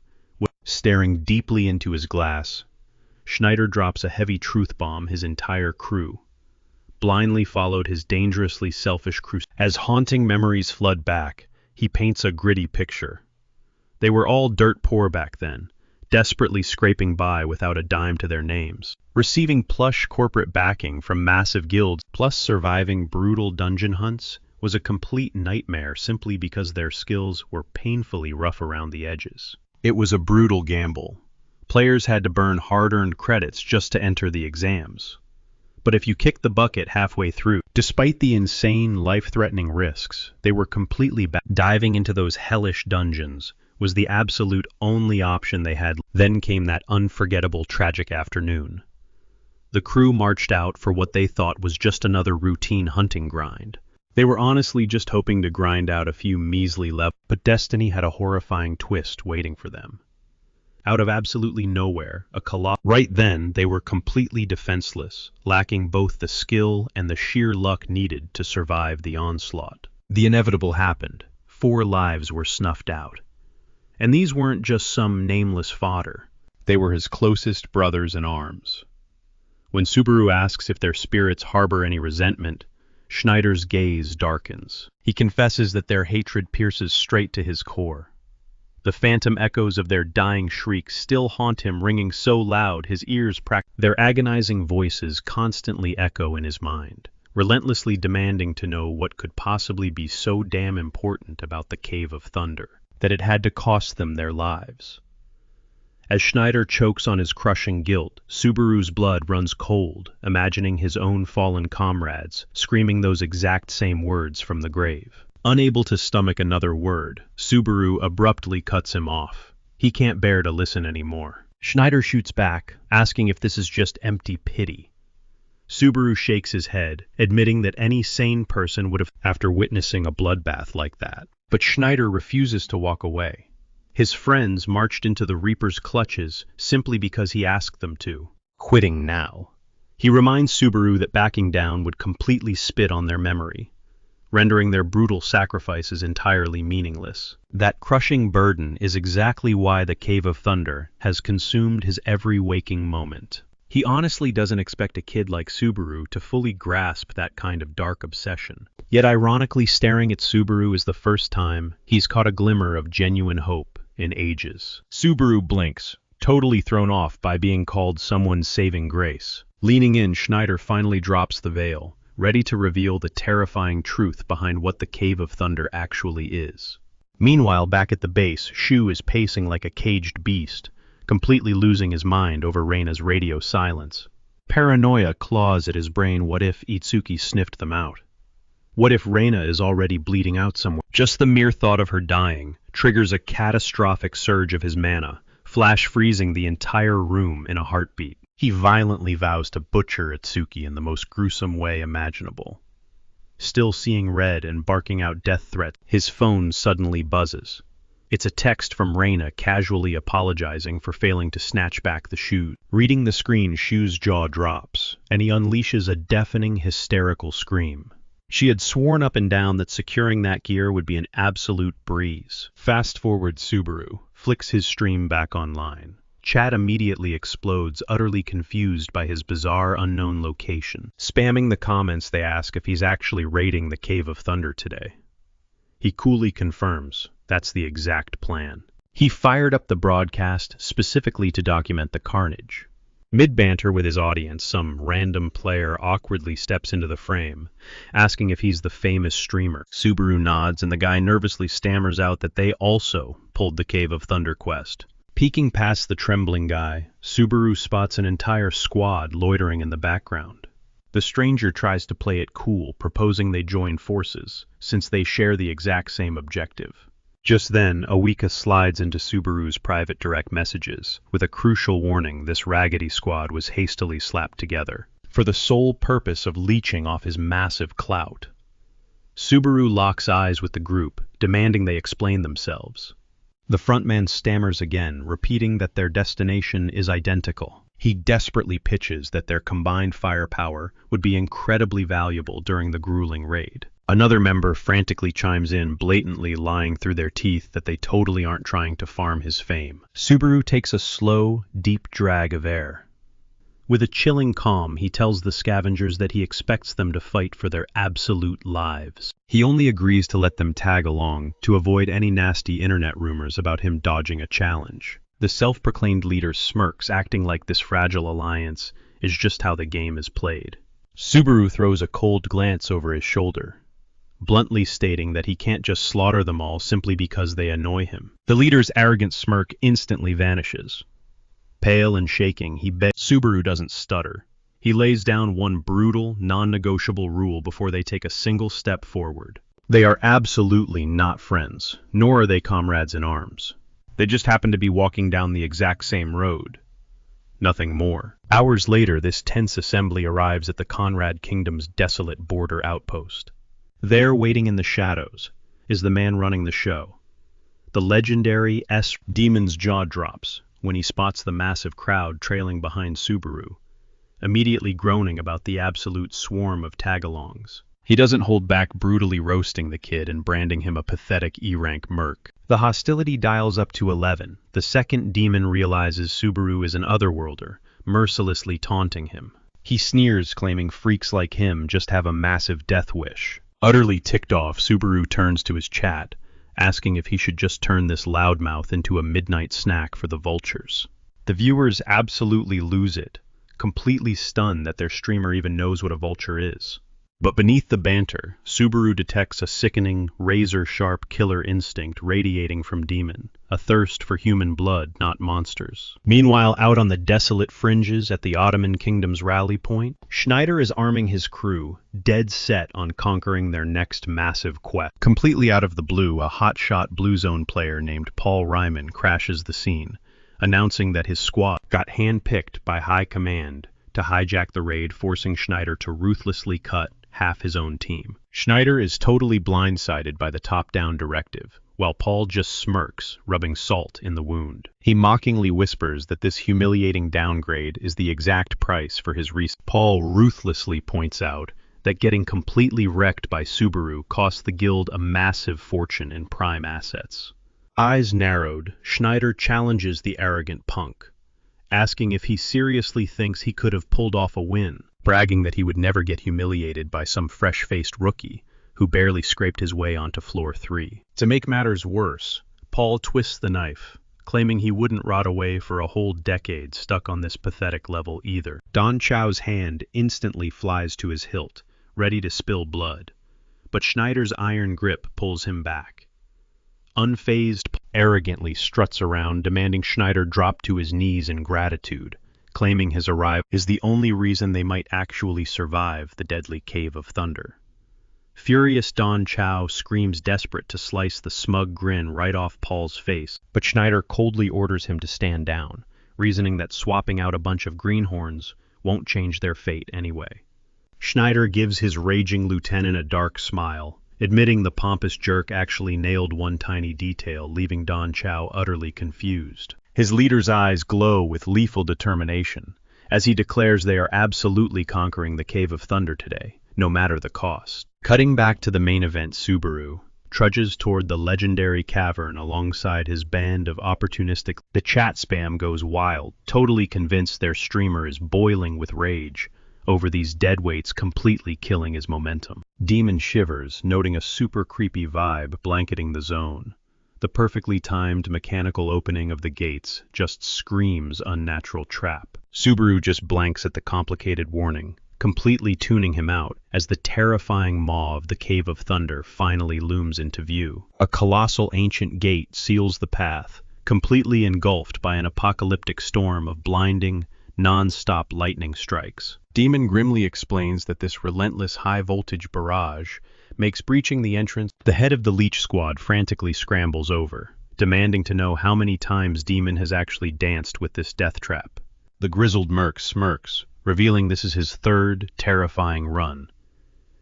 staring deeply into his glass, Schneider drops a heavy truth bomb his entire crew blindly followed his dangerously selfish crusade. As haunting memories flood back, he paints a gritty picture. They were all dirt poor back then, desperately scraping by without a dime to their names, receiving plush corporate backing from massive guilds, plus surviving brutal dungeon hunts was a complete nightmare simply because their skills were painfully rough around the edges. It was a brutal gamble. Players had to burn hard-earned credits just to enter the exams. But if you kicked the bucket halfway through, despite the insane, life-threatening risks, they were completely diving into those hellish dungeons was the absolute only option they had. Then came that unforgettable tragic afternoon. The crew marched out for what they thought was just another routine hunting grind. They were honestly just hoping to grind out a few measly levels, but destiny had a horrifying twist waiting for them. Out of absolutely nowhere, right then, they were completely defenseless, lacking both the skill and the sheer luck needed to survive the onslaught. The inevitable happened. 4 lives were snuffed out. And these weren't just some nameless fodder. They were his closest brothers in arms. When Subaru asks if their spirits harbor any resentment, Schneider's gaze darkens. He confesses that their hatred pierces straight to his core. The phantom echoes of their dying shrieks still haunt him, ringing so loud his ears crack. Their agonizing voices constantly echo in his mind, relentlessly demanding to know what could possibly be so damn important about the Cave of Thunder that it had to cost them their lives. As Schneider chokes on his crushing guilt, Subaru's blood runs cold, imagining his own fallen comrades screaming those exact same words from the grave. Unable to stomach another word, Subaru abruptly cuts him off. He can't bear to listen anymore. Schneider shoots back, asking if this is just empty pity. Subaru shakes his head, admitting that any sane person would have after witnessing a bloodbath like that. But Schneider refuses to walk away. His friends marched into the Reaper's clutches simply because he asked them to, quitting now. He reminds Subaru that backing down would completely spit on their memory, rendering their brutal sacrifices entirely meaningless. That crushing burden is exactly why the Cave of Thunder has consumed his every waking moment. He honestly doesn't expect a kid like Subaru to fully grasp that kind of dark obsession. Yet ironically, staring at Subaru is the first time he's caught a glimmer of genuine hope in ages. Subaru blinks, totally thrown off by being called someone's saving grace. Leaning in, Schneider finally drops the veil, ready to reveal the terrifying truth behind what the Cave of Thunder actually is. Meanwhile, back at the base, Shu is pacing like a caged beast, completely losing his mind over Reina's radio silence. Paranoia claws at his brain. What if Itsuki sniffed them out? What if Reina is already bleeding out somewhere? Just the mere thought of her dying triggers a catastrophic surge of his mana, flash freezing the entire room in a heartbeat. He violently vows to butcher Itsuki in the most gruesome way imaginable. Still seeing red and barking out death threats, his phone suddenly buzzes. It's a text from Reina casually apologizing for failing to snatch back the shoes. Reading the screen, Shu's jaw drops, and he unleashes a deafening, hysterical scream. She had sworn up and down that securing that gear would be an absolute breeze. Fast forward, Subaru flicks his stream back online. Chat immediately explodes, utterly confused by his bizarre unknown location. Spamming the comments, they ask if he's actually raiding the Cave of Thunder today. He coolly confirms that's the exact plan. He fired up the broadcast specifically to document the carnage. Mid-banter with his audience, some random player awkwardly steps into the frame, asking if he's the famous streamer. Subaru nods, and the guy nervously stammers out that they also pulled the Cave of Thunder quest. Peeking past the trembling guy, Subaru spots an entire squad loitering in the background. The stranger tries to play it cool, proposing they join forces, since they share the exact same objective. Just then, Awika slides into Subaru's private direct messages, with a crucial warning this raggedy squad was hastily slapped together, for the sole purpose of leeching off his massive clout. Subaru locks eyes with the group, demanding they explain themselves. The frontman stammers again, repeating that their destination is identical. He desperately pitches that their combined firepower would be incredibly valuable during the grueling raid. Another member frantically chimes in, blatantly lying through their teeth that they totally aren't trying to farm his fame. Subaru takes a slow, deep drag of air. With a chilling calm, he tells the scavengers that he expects them to fight for their absolute lives. He only agrees to let them tag along to avoid any nasty internet rumors about him dodging a challenge. The self-proclaimed leader smirks, acting like this fragile alliance is just how the game is played. Subaru throws a cold glance over his shoulder, bluntly stating that he can't just slaughter them all simply because they annoy him. The leader's arrogant smirk instantly vanishes. Pale and shaking, he begs. Subaru doesn't stutter. He lays down one brutal, non-negotiable rule before they take a single step forward. They are absolutely not friends, nor are they comrades in arms. They just happen to be walking down the exact same road. Nothing more. Hours later, this tense assembly arrives at the Conrad Kingdom's desolate border outpost. There, waiting in the shadows, is the man running the show. The legendary Demon's jaw drops when he spots the massive crowd trailing behind Subaru, immediately groaning about the absolute swarm of tagalongs. He doesn't hold back, brutally roasting the kid and branding him a pathetic E-rank merc. The hostility dials up to 11. The second demon realizes Subaru is an otherworlder, mercilessly taunting him. He sneers, claiming freaks like him just have a massive death wish. Utterly ticked off, Subaru turns to his chat, asking if he should just turn this loudmouth into a midnight snack for the vultures. The viewers absolutely lose it, completely stunned that their streamer even knows what a vulture is. But beneath the banter, Subaru detects a sickening, razor-sharp killer instinct radiating from Demon, a thirst for human blood, not monsters. Meanwhile, out on the desolate fringes at the Ottoman Kingdom's rally point, Schneider is arming his crew, dead set on conquering their next massive quest. Completely out of the blue, a hotshot Blue Zone player named Paul Ryman crashes the scene, announcing that his squad got handpicked by High Command to hijack the raid, forcing Schneider to ruthlessly cut half his own team. Schneider is totally blindsided by the top-down directive, while Paul just smirks, rubbing salt in the wound. He mockingly whispers that this humiliating downgrade is the exact price for his Paul ruthlessly points out that getting completely wrecked by Subaru cost the guild a massive fortune in prime assets. Eyes narrowed, Schneider challenges the arrogant punk, asking if he seriously thinks he could have pulled off a win, bragging that he would never get humiliated by some fresh-faced rookie who barely scraped his way onto floor 3. To make matters worse, Paul twists the knife, claiming he wouldn't rot away for a whole decade stuck on this pathetic level either. Don Chow's hand instantly flies to his hilt, ready to spill blood, but Schneider's iron grip pulls him back. Unfazed, arrogantly struts around, demanding Schneider drop to his knees in gratitude, claiming his arrival is the only reason they might actually survive the deadly Cave of Thunder. Furious Don Chow screams desperate to slice the smug grin right off Paul's face, but Schneider coldly orders him to stand down, reasoning that swapping out a bunch of greenhorns won't change their fate anyway. Schneider gives his raging lieutenant a dark smile, admitting the pompous jerk actually nailed one tiny detail, leaving Don Chow utterly confused. His leader's eyes glow with lethal determination, as he declares they are absolutely conquering the Cave of Thunder today, no matter the cost. Cutting back to the main event, Subaru trudges toward the legendary cavern alongside his band of opportunistic. The chat spam goes wild, totally convinced their streamer is boiling with rage over these deadweights completely killing his momentum. Demon shivers, noting a super creepy vibe blanketing the zone. The perfectly timed mechanical opening of the gates just screams unnatural trap. Subaru just blanks at the complicated warning, completely tuning him out as the terrifying maw of the Cave of Thunder finally looms into view. A colossal ancient gate seals the path, completely engulfed by an apocalyptic storm of blinding, non-stop lightning strikes. Demon grimly explains that this relentless high-voltage barrage makes breaching the entrance. The head of the Leech Squad frantically scrambles over, demanding to know how many times Demon has actually danced with this death trap. The grizzled merc smirks, revealing this is his third terrifying run,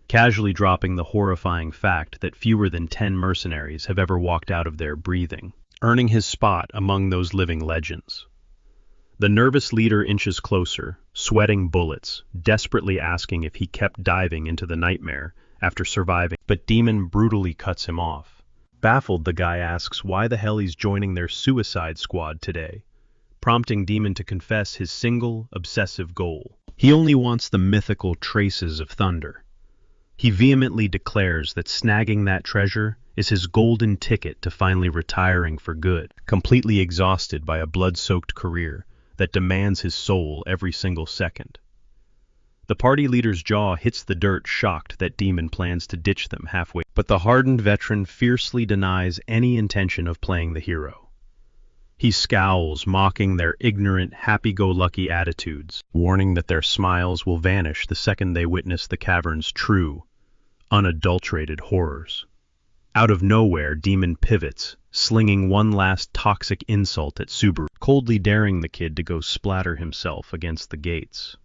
casually dropping the horrifying fact that fewer than 10 mercenaries have ever walked out of there breathing, earning his spot among those living legends. The nervous leader inches closer, sweating bullets, desperately asking if he kept diving into the nightmare after surviving, but Demon brutally cuts him off. Baffled, the guy asks why the hell he's joining their suicide squad today, prompting Demon to confess his single, obsessive goal. He only wants the mythical traces of thunder. He vehemently declares that snagging that treasure is his golden ticket to finally retiring for good, completely exhausted by a blood-soaked career that demands his soul every single second. The party leader's jaw hits the dirt, shocked that Demon plans to ditch them halfway, but the hardened veteran fiercely denies any intention of playing the hero. He scowls, mocking their ignorant, happy-go-lucky attitudes, warning that their smiles will vanish the second they witness the cavern's true, unadulterated horrors. Out of nowhere, Demon pivots, slinging one last toxic insult at Subaru, coldly daring the kid to go splatter himself against the gates.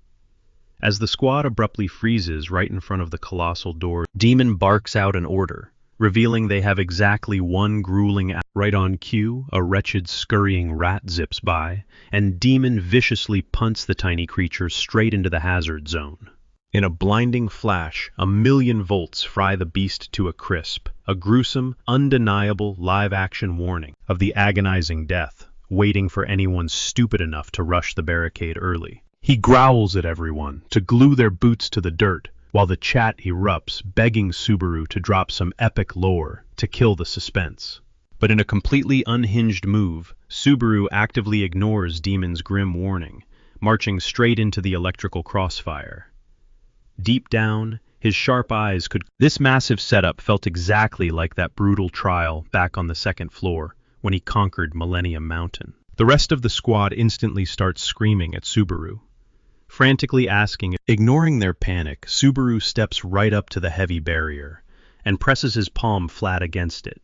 As the squad abruptly freezes right in front of the colossal door, Demon barks out an order, revealing they have exactly one grueling hour. Right on cue, a wretched, scurrying rat zips by, and Demon viciously punts the tiny creature straight into the hazard zone. In a blinding flash, 1,000,000 volts fry the beast to a crisp, a gruesome, undeniable live-action warning of the agonizing death, waiting for anyone stupid enough to rush the barricade early. He growls at everyone to glue their boots to the dirt, while the chat erupts, begging Subaru to drop some epic lore to kill the suspense. But in a completely unhinged move, Subaru actively ignores Demon's grim warning, marching straight into the electrical crossfire. Deep down, his sharp eyes could... This massive setup felt exactly like that brutal trial back on the second floor when he conquered Millennium Mountain. The rest of the squad instantly starts screaming at Subaru, frantically asking. Ignoring their panic, Subaru steps right up to the heavy barrier and presses his palm flat against it,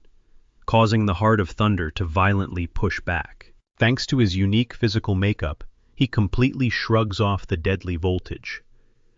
causing the Heart of Thunder to violently push back. Thanks to his unique physical makeup, he completely shrugs off the deadly voltage,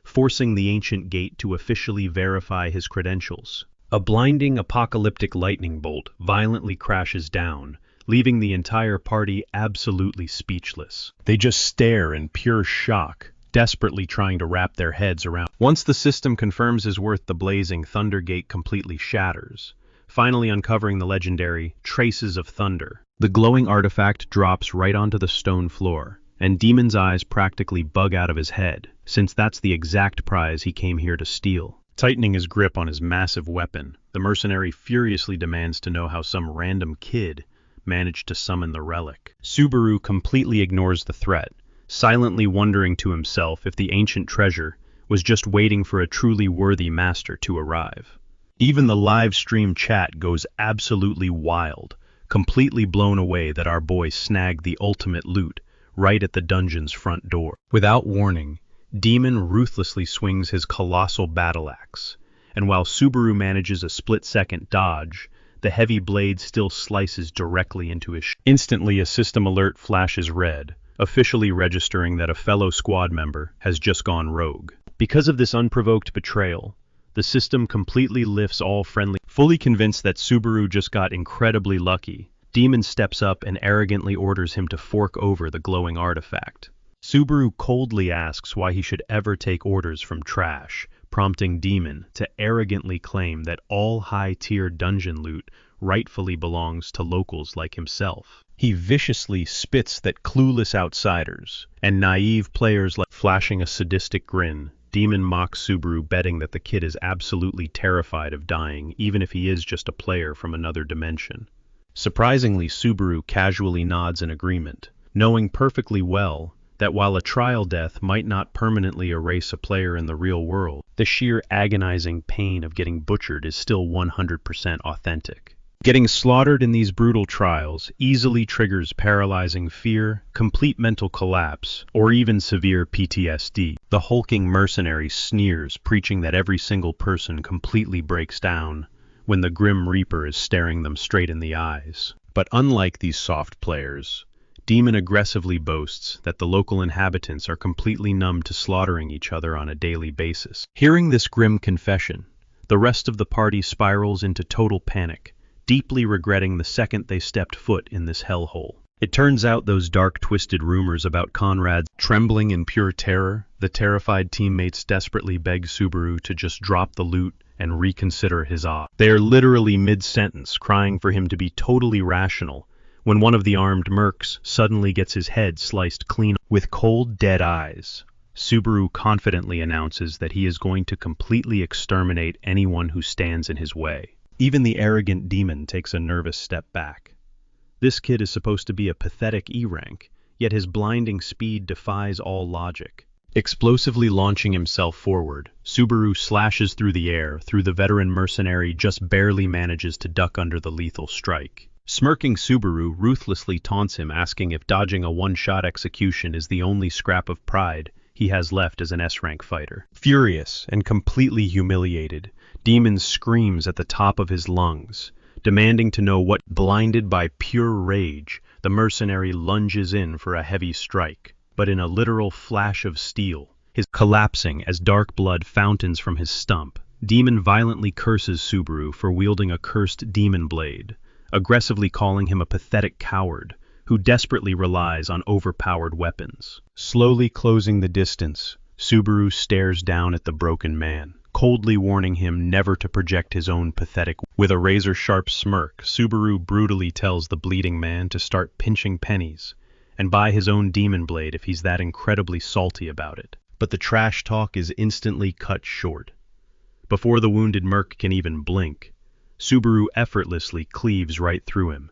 forcing the ancient gate to officially verify his credentials. A blinding apocalyptic lightning bolt violently crashes down, leaving the entire party absolutely speechless. They just stare in pure shock, desperately trying to wrap their heads around. Once the system confirms his worth, the blazing Thunder Gate completely shatters, finally uncovering the legendary Traces of Thunder. The glowing artifact drops right onto the stone floor, and Demon's eyes practically bug out of his head, since that's the exact prize he came here to steal. Tightening his grip on his massive weapon, the mercenary furiously demands to know how some random kid managed to summon the relic. Subaru completely ignores the threat, silently wondering to himself if the ancient treasure was just waiting for a truly worthy master to arrive. Even the live stream chat goes absolutely wild, completely blown away that our boy snagged the ultimate loot right at the dungeon's front door. Without warning, Demon ruthlessly swings his colossal battle axe, and while Subaru manages a split-second dodge, the heavy blade still slices directly into his Instantly, a system alert flashes red, officially registering that a fellow squad member has just gone rogue. Because of this unprovoked betrayal, the system completely lifts all friendly. Fully convinced that Subaru just got incredibly lucky, Demon steps up and arrogantly orders him to fork over the glowing artifact. Subaru coldly asks why he should ever take orders from trash, prompting Demon to arrogantly claim that all high-tier dungeon loot rightfully belongs to locals like himself. He viciously spits that clueless outsiders and naive players like... Flashing a sadistic grin, Demon mocks Subaru, betting that the kid is absolutely terrified of dying, even if he is just a player from another dimension. Surprisingly, Subaru casually nods in agreement, knowing perfectly well that while a trial death might not permanently erase a player in the real world, the sheer agonizing pain of getting butchered is still 100% authentic. Getting slaughtered in these brutal trials easily triggers paralyzing fear, complete mental collapse, or even severe PTSD. The hulking mercenary sneers, preaching that every single person completely breaks down when the Grim Reaper is staring them straight in the eyes. But unlike these soft players, Demon aggressively boasts that the local inhabitants are completely numb to slaughtering each other on a daily basis. Hearing this grim confession, the rest of the party spirals into total panic, deeply regretting the second they stepped foot in this hellhole. It turns out those dark, twisted rumors about Conrad's... Trembling in pure terror, the terrified teammates desperately beg Subaru to just drop the loot and reconsider his offer. They are literally mid-sentence, crying for him to be totally rational, when one of the armed mercs suddenly gets his head sliced clean. With cold, dead eyes, Subaru confidently announces that he is going to completely exterminate anyone who stands in his way. Even the arrogant Demon takes a nervous step back. This kid is supposed to be a pathetic E-rank, yet his blinding speed defies all logic. Explosively launching himself forward, Subaru slashes through the air, through the veteran mercenary just barely manages to duck under the lethal strike. Smirking, Subaru ruthlessly taunts him, asking if dodging a one-shot execution is the only scrap of pride he has left as an S-rank fighter. Furious and completely humiliated, Demon screams at the top of his lungs, demanding to know what... Blinded by pure rage, the mercenary lunges in for a heavy strike, but in a literal flash of steel, his collapsing as dark blood fountains from his stump, Demon violently curses Subaru for wielding a cursed demon blade, aggressively calling him a pathetic coward who desperately relies on overpowered weapons. Slowly closing the distance, Subaru stares down at the broken man, coldly warning him never to project his own pathetic... With a razor-sharp smirk, Subaru brutally tells the bleeding man to start pinching pennies, and buy his own demon blade if he's that incredibly salty about it. But the trash talk is instantly cut short. Before the wounded merc can even blink, Subaru effortlessly cleaves right through him,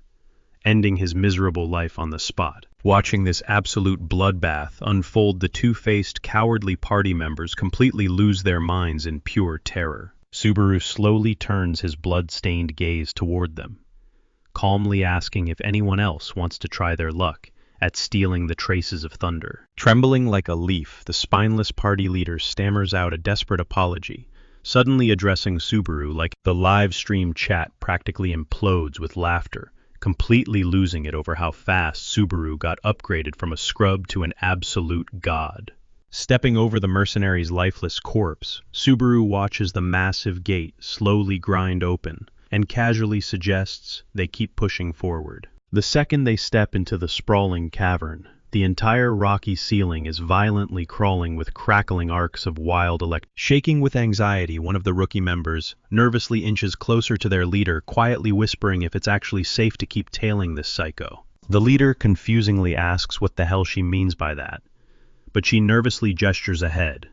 ending his miserable life on the spot. Watching this absolute bloodbath unfold, the two-faced, cowardly party members completely lose their minds in pure terror. Subaru slowly turns his blood-stained gaze toward them, calmly asking if anyone else wants to try their luck at stealing the traces of thunder. Trembling like a leaf, the spineless party leader stammers out a desperate apology, suddenly addressing Subaru like the live stream chat practically implodes with laughter, completely losing it over how fast Subaru got upgraded from a scrub to an absolute god. Stepping over the mercenary's lifeless corpse, Subaru watches the massive gate slowly grind open and casually suggests they keep pushing forward. The second they step into the sprawling cavern, the entire rocky ceiling is violently crawling with crackling arcs of wild electricity. Shaking with anxiety, one of the rookie members nervously inches closer to their leader, quietly whispering if it's actually safe to keep tailing this psycho. The leader confusingly asks what the hell she means by that, but she nervously gestures ahead,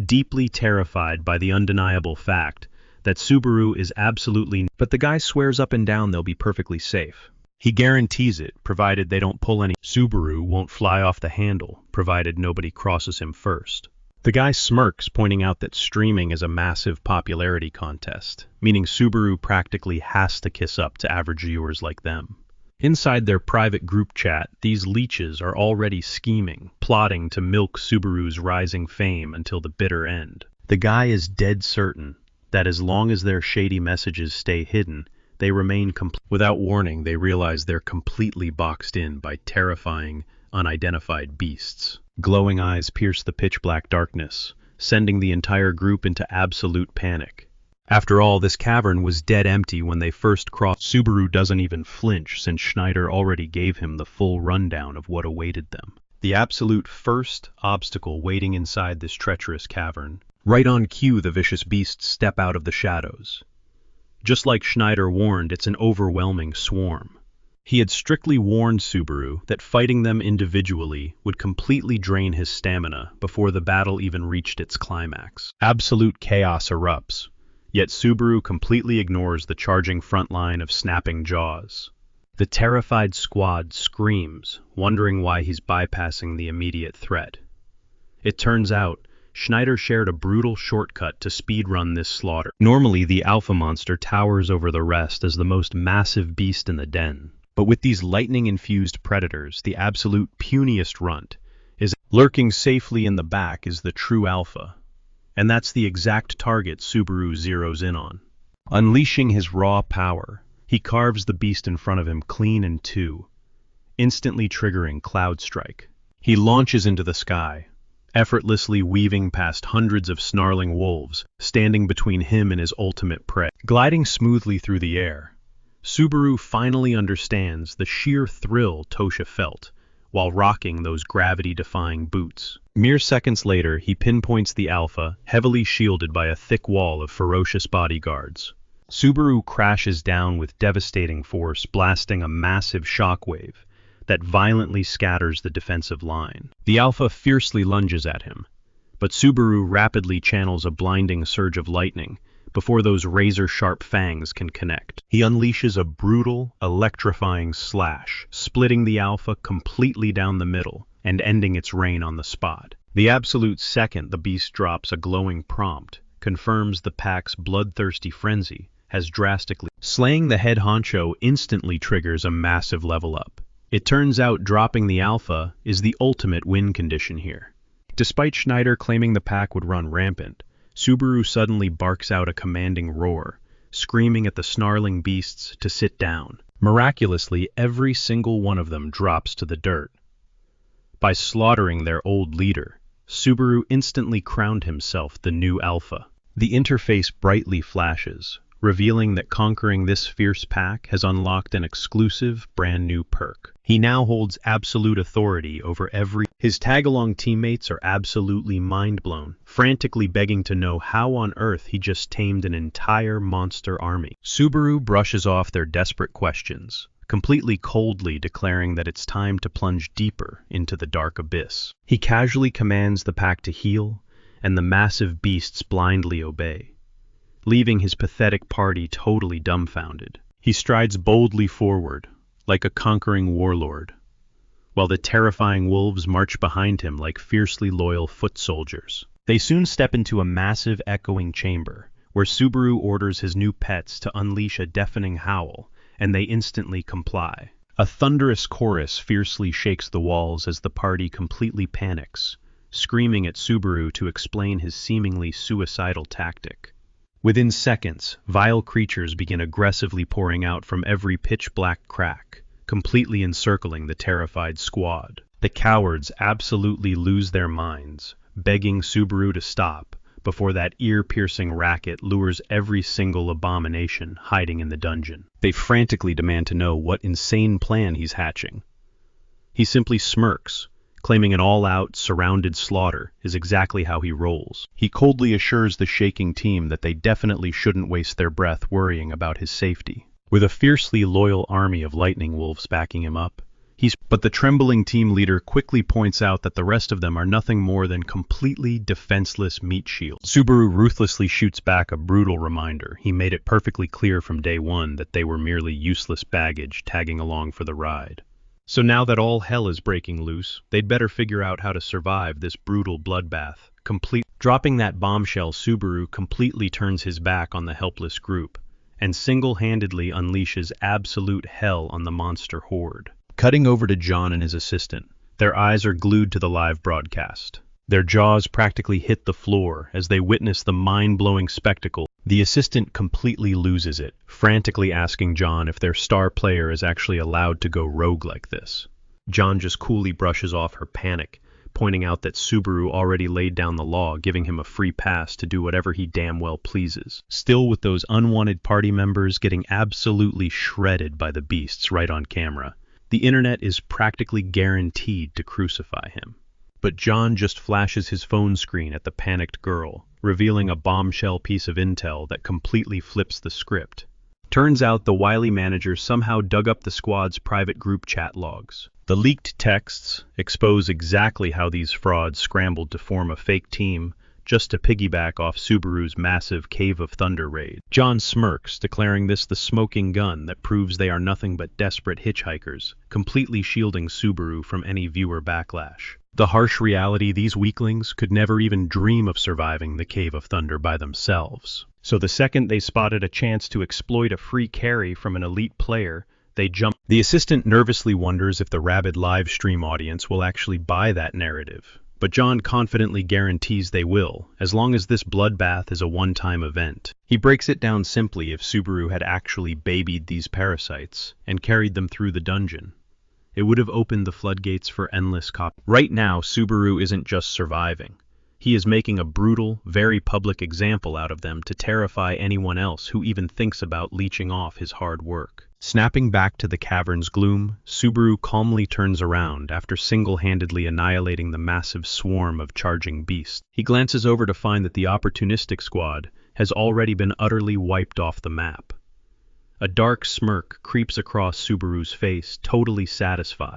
deeply terrified by the undeniable fact that Subaru is absolutely... But the guy swears up and down they'll be perfectly safe. He guarantees it, provided they don't pull any. Subaru won't fly off the handle, provided nobody crosses him first. The guy smirks, pointing out that streaming is a massive popularity contest, meaning Subaru practically has to kiss up to average viewers like them. Inside their private group chat, these leeches are already scheming, plotting to milk Subaru's rising fame until the bitter end. The guy is dead certain that as long as their shady messages stay hidden, they remain without warning. They realize they're completely boxed in by terrifying, unidentified beasts. Glowing eyes pierce the pitch-black darkness, sending the entire group into absolute panic. After all, this cavern was dead empty when they first crossed. Subaru doesn't even flinch since Schneider already gave him the full rundown of what awaited them. The absolute first obstacle waiting inside this treacherous cavern. Right on cue, the vicious beasts step out of the shadows. Just like Schneider warned, it's an overwhelming swarm. He had strictly warned Subaru that fighting them individually would completely drain his stamina before the battle even reached its climax. Absolute chaos erupts, yet Subaru completely ignores the charging front line of snapping jaws. The terrified squad screams, wondering why he's bypassing the immediate threat. It turns out, Schneider shared a brutal shortcut to speedrun this slaughter. Normally, the alpha monster towers over the rest as the most massive beast in the den. But with these lightning-infused predators, the absolute puniest runt is lurking safely in the back is the true alpha. And that's the exact target Subaru zeroes in on. Unleashing his raw power, he carves the beast in front of him clean in two, instantly triggering Cloud Strike. He launches into the sky, effortlessly weaving past hundreds of snarling wolves, standing between him and his ultimate prey. Gliding smoothly through the air, Subaru finally understands the sheer thrill Tosha felt while rocking those gravity-defying boots. Mere seconds later, he pinpoints the alpha, heavily shielded by a thick wall of ferocious bodyguards. Subaru crashes down with devastating force, blasting a massive shockwave that violently scatters the defensive line. The alpha fiercely lunges at him, but Subaru rapidly channels a blinding surge of lightning before those razor-sharp fangs can connect. He unleashes a brutal, electrifying slash, splitting the alpha completely down the middle and ending its reign on the spot. The absolute second the beast drops a glowing prompt confirms the pack's bloodthirsty frenzy has drastically. Slaying the head honcho instantly triggers a massive level up. It turns out dropping the alpha is the ultimate win condition here. Despite Schneider claiming the pack would run rampant, Subaru suddenly barks out a commanding roar, screaming at the snarling beasts to sit down. Miraculously, every single one of them drops to the dirt. By slaughtering their old leader, Subaru instantly crowned himself the new alpha. The interface brightly flashes, revealing that conquering this fierce pack has unlocked an exclusive, brand new perk. He now holds absolute authority over every... His tag-along teammates are absolutely mind-blown, frantically begging to know how on earth he just tamed an entire monster army. Subaru brushes off their desperate questions, completely coldly declaring that it's time to plunge deeper into the dark abyss. He casually commands the pack to heal, and the massive beasts blindly obey, leaving his pathetic party totally dumbfounded. He strides boldly forward, like a conquering warlord, while the terrifying wolves march behind him like fiercely loyal foot soldiers. They soon step into a massive echoing chamber, where Subaru orders his new pets to unleash a deafening howl, and they instantly comply. A thunderous chorus fiercely shakes the walls as the party completely panics, screaming at Subaru to explain his seemingly suicidal tactic. Within seconds, vile creatures begin aggressively pouring out from every pitch-black crack, completely encircling the terrified squad. The cowards absolutely lose their minds, begging Subaru to stop, before that ear-piercing racket lures every single abomination hiding in the dungeon. They frantically demand to know what insane plan he's hatching. He simply smirks, claiming an all-out, surrounded slaughter is exactly how he rolls. He coldly assures the shaking team that they definitely shouldn't waste their breath worrying about his safety. With a fiercely loyal army of lightning wolves backing him up, but the trembling team leader quickly points out that the rest of them are nothing more than completely defenseless meat shields. Subaru ruthlessly shoots back a brutal reminder. He made it perfectly clear from day one that they were merely useless baggage tagging along for the ride. So now that all hell is breaking loose, they'd better figure out how to survive this brutal bloodbath. Dropping that bombshell, Subaru completely turns his back on the helpless group and single-handedly unleashes absolute hell on the monster horde. Cutting over to John and his assistant, their eyes are glued to the live broadcast. Their jaws practically hit the floor as they witness the mind-blowing spectacle. The assistant completely loses it, frantically asking John if their star player is actually allowed to go rogue like this. John just coolly brushes off her panic, pointing out that Subaru already laid down the law, giving him a free pass to do whatever he damn well pleases. Still, with those unwanted party members getting absolutely shredded by the beasts right on camera, the internet is practically guaranteed to crucify him. But John just flashes his phone screen at the panicked girl, revealing a bombshell piece of intel that completely flips the script. Turns out the wily manager somehow dug up the squad's private group chat logs. The leaked texts expose exactly how these frauds scrambled to form a fake team just to piggyback off Subaru's massive Cave of Thunder raid. John smirks, declaring this the smoking gun that proves they are nothing but desperate hitchhikers, completely shielding Subaru from any viewer backlash. The harsh reality: these weaklings could never even dream of surviving the Cave of Thunder by themselves. So the second they spotted a chance to exploit a free carry from an elite player, they jump. The assistant nervously wonders if the rabid live stream audience will actually buy that narrative. But John confidently guarantees they will, as long as this bloodbath is a one-time event. He breaks it down simply: if Subaru had actually babied these parasites and carried them through the dungeon, it would have opened the floodgates for endless copy. Right now, Subaru isn't just surviving. He is making a brutal, very public example out of them to terrify anyone else who even thinks about leeching off his hard work. Snapping back to the cavern's gloom, Subaru calmly turns around after single-handedly annihilating the massive swarm of charging beasts. He glances over to find that the opportunistic squad has already been utterly wiped off the map. A dark smirk creeps across Subaru's face, totally satisfied.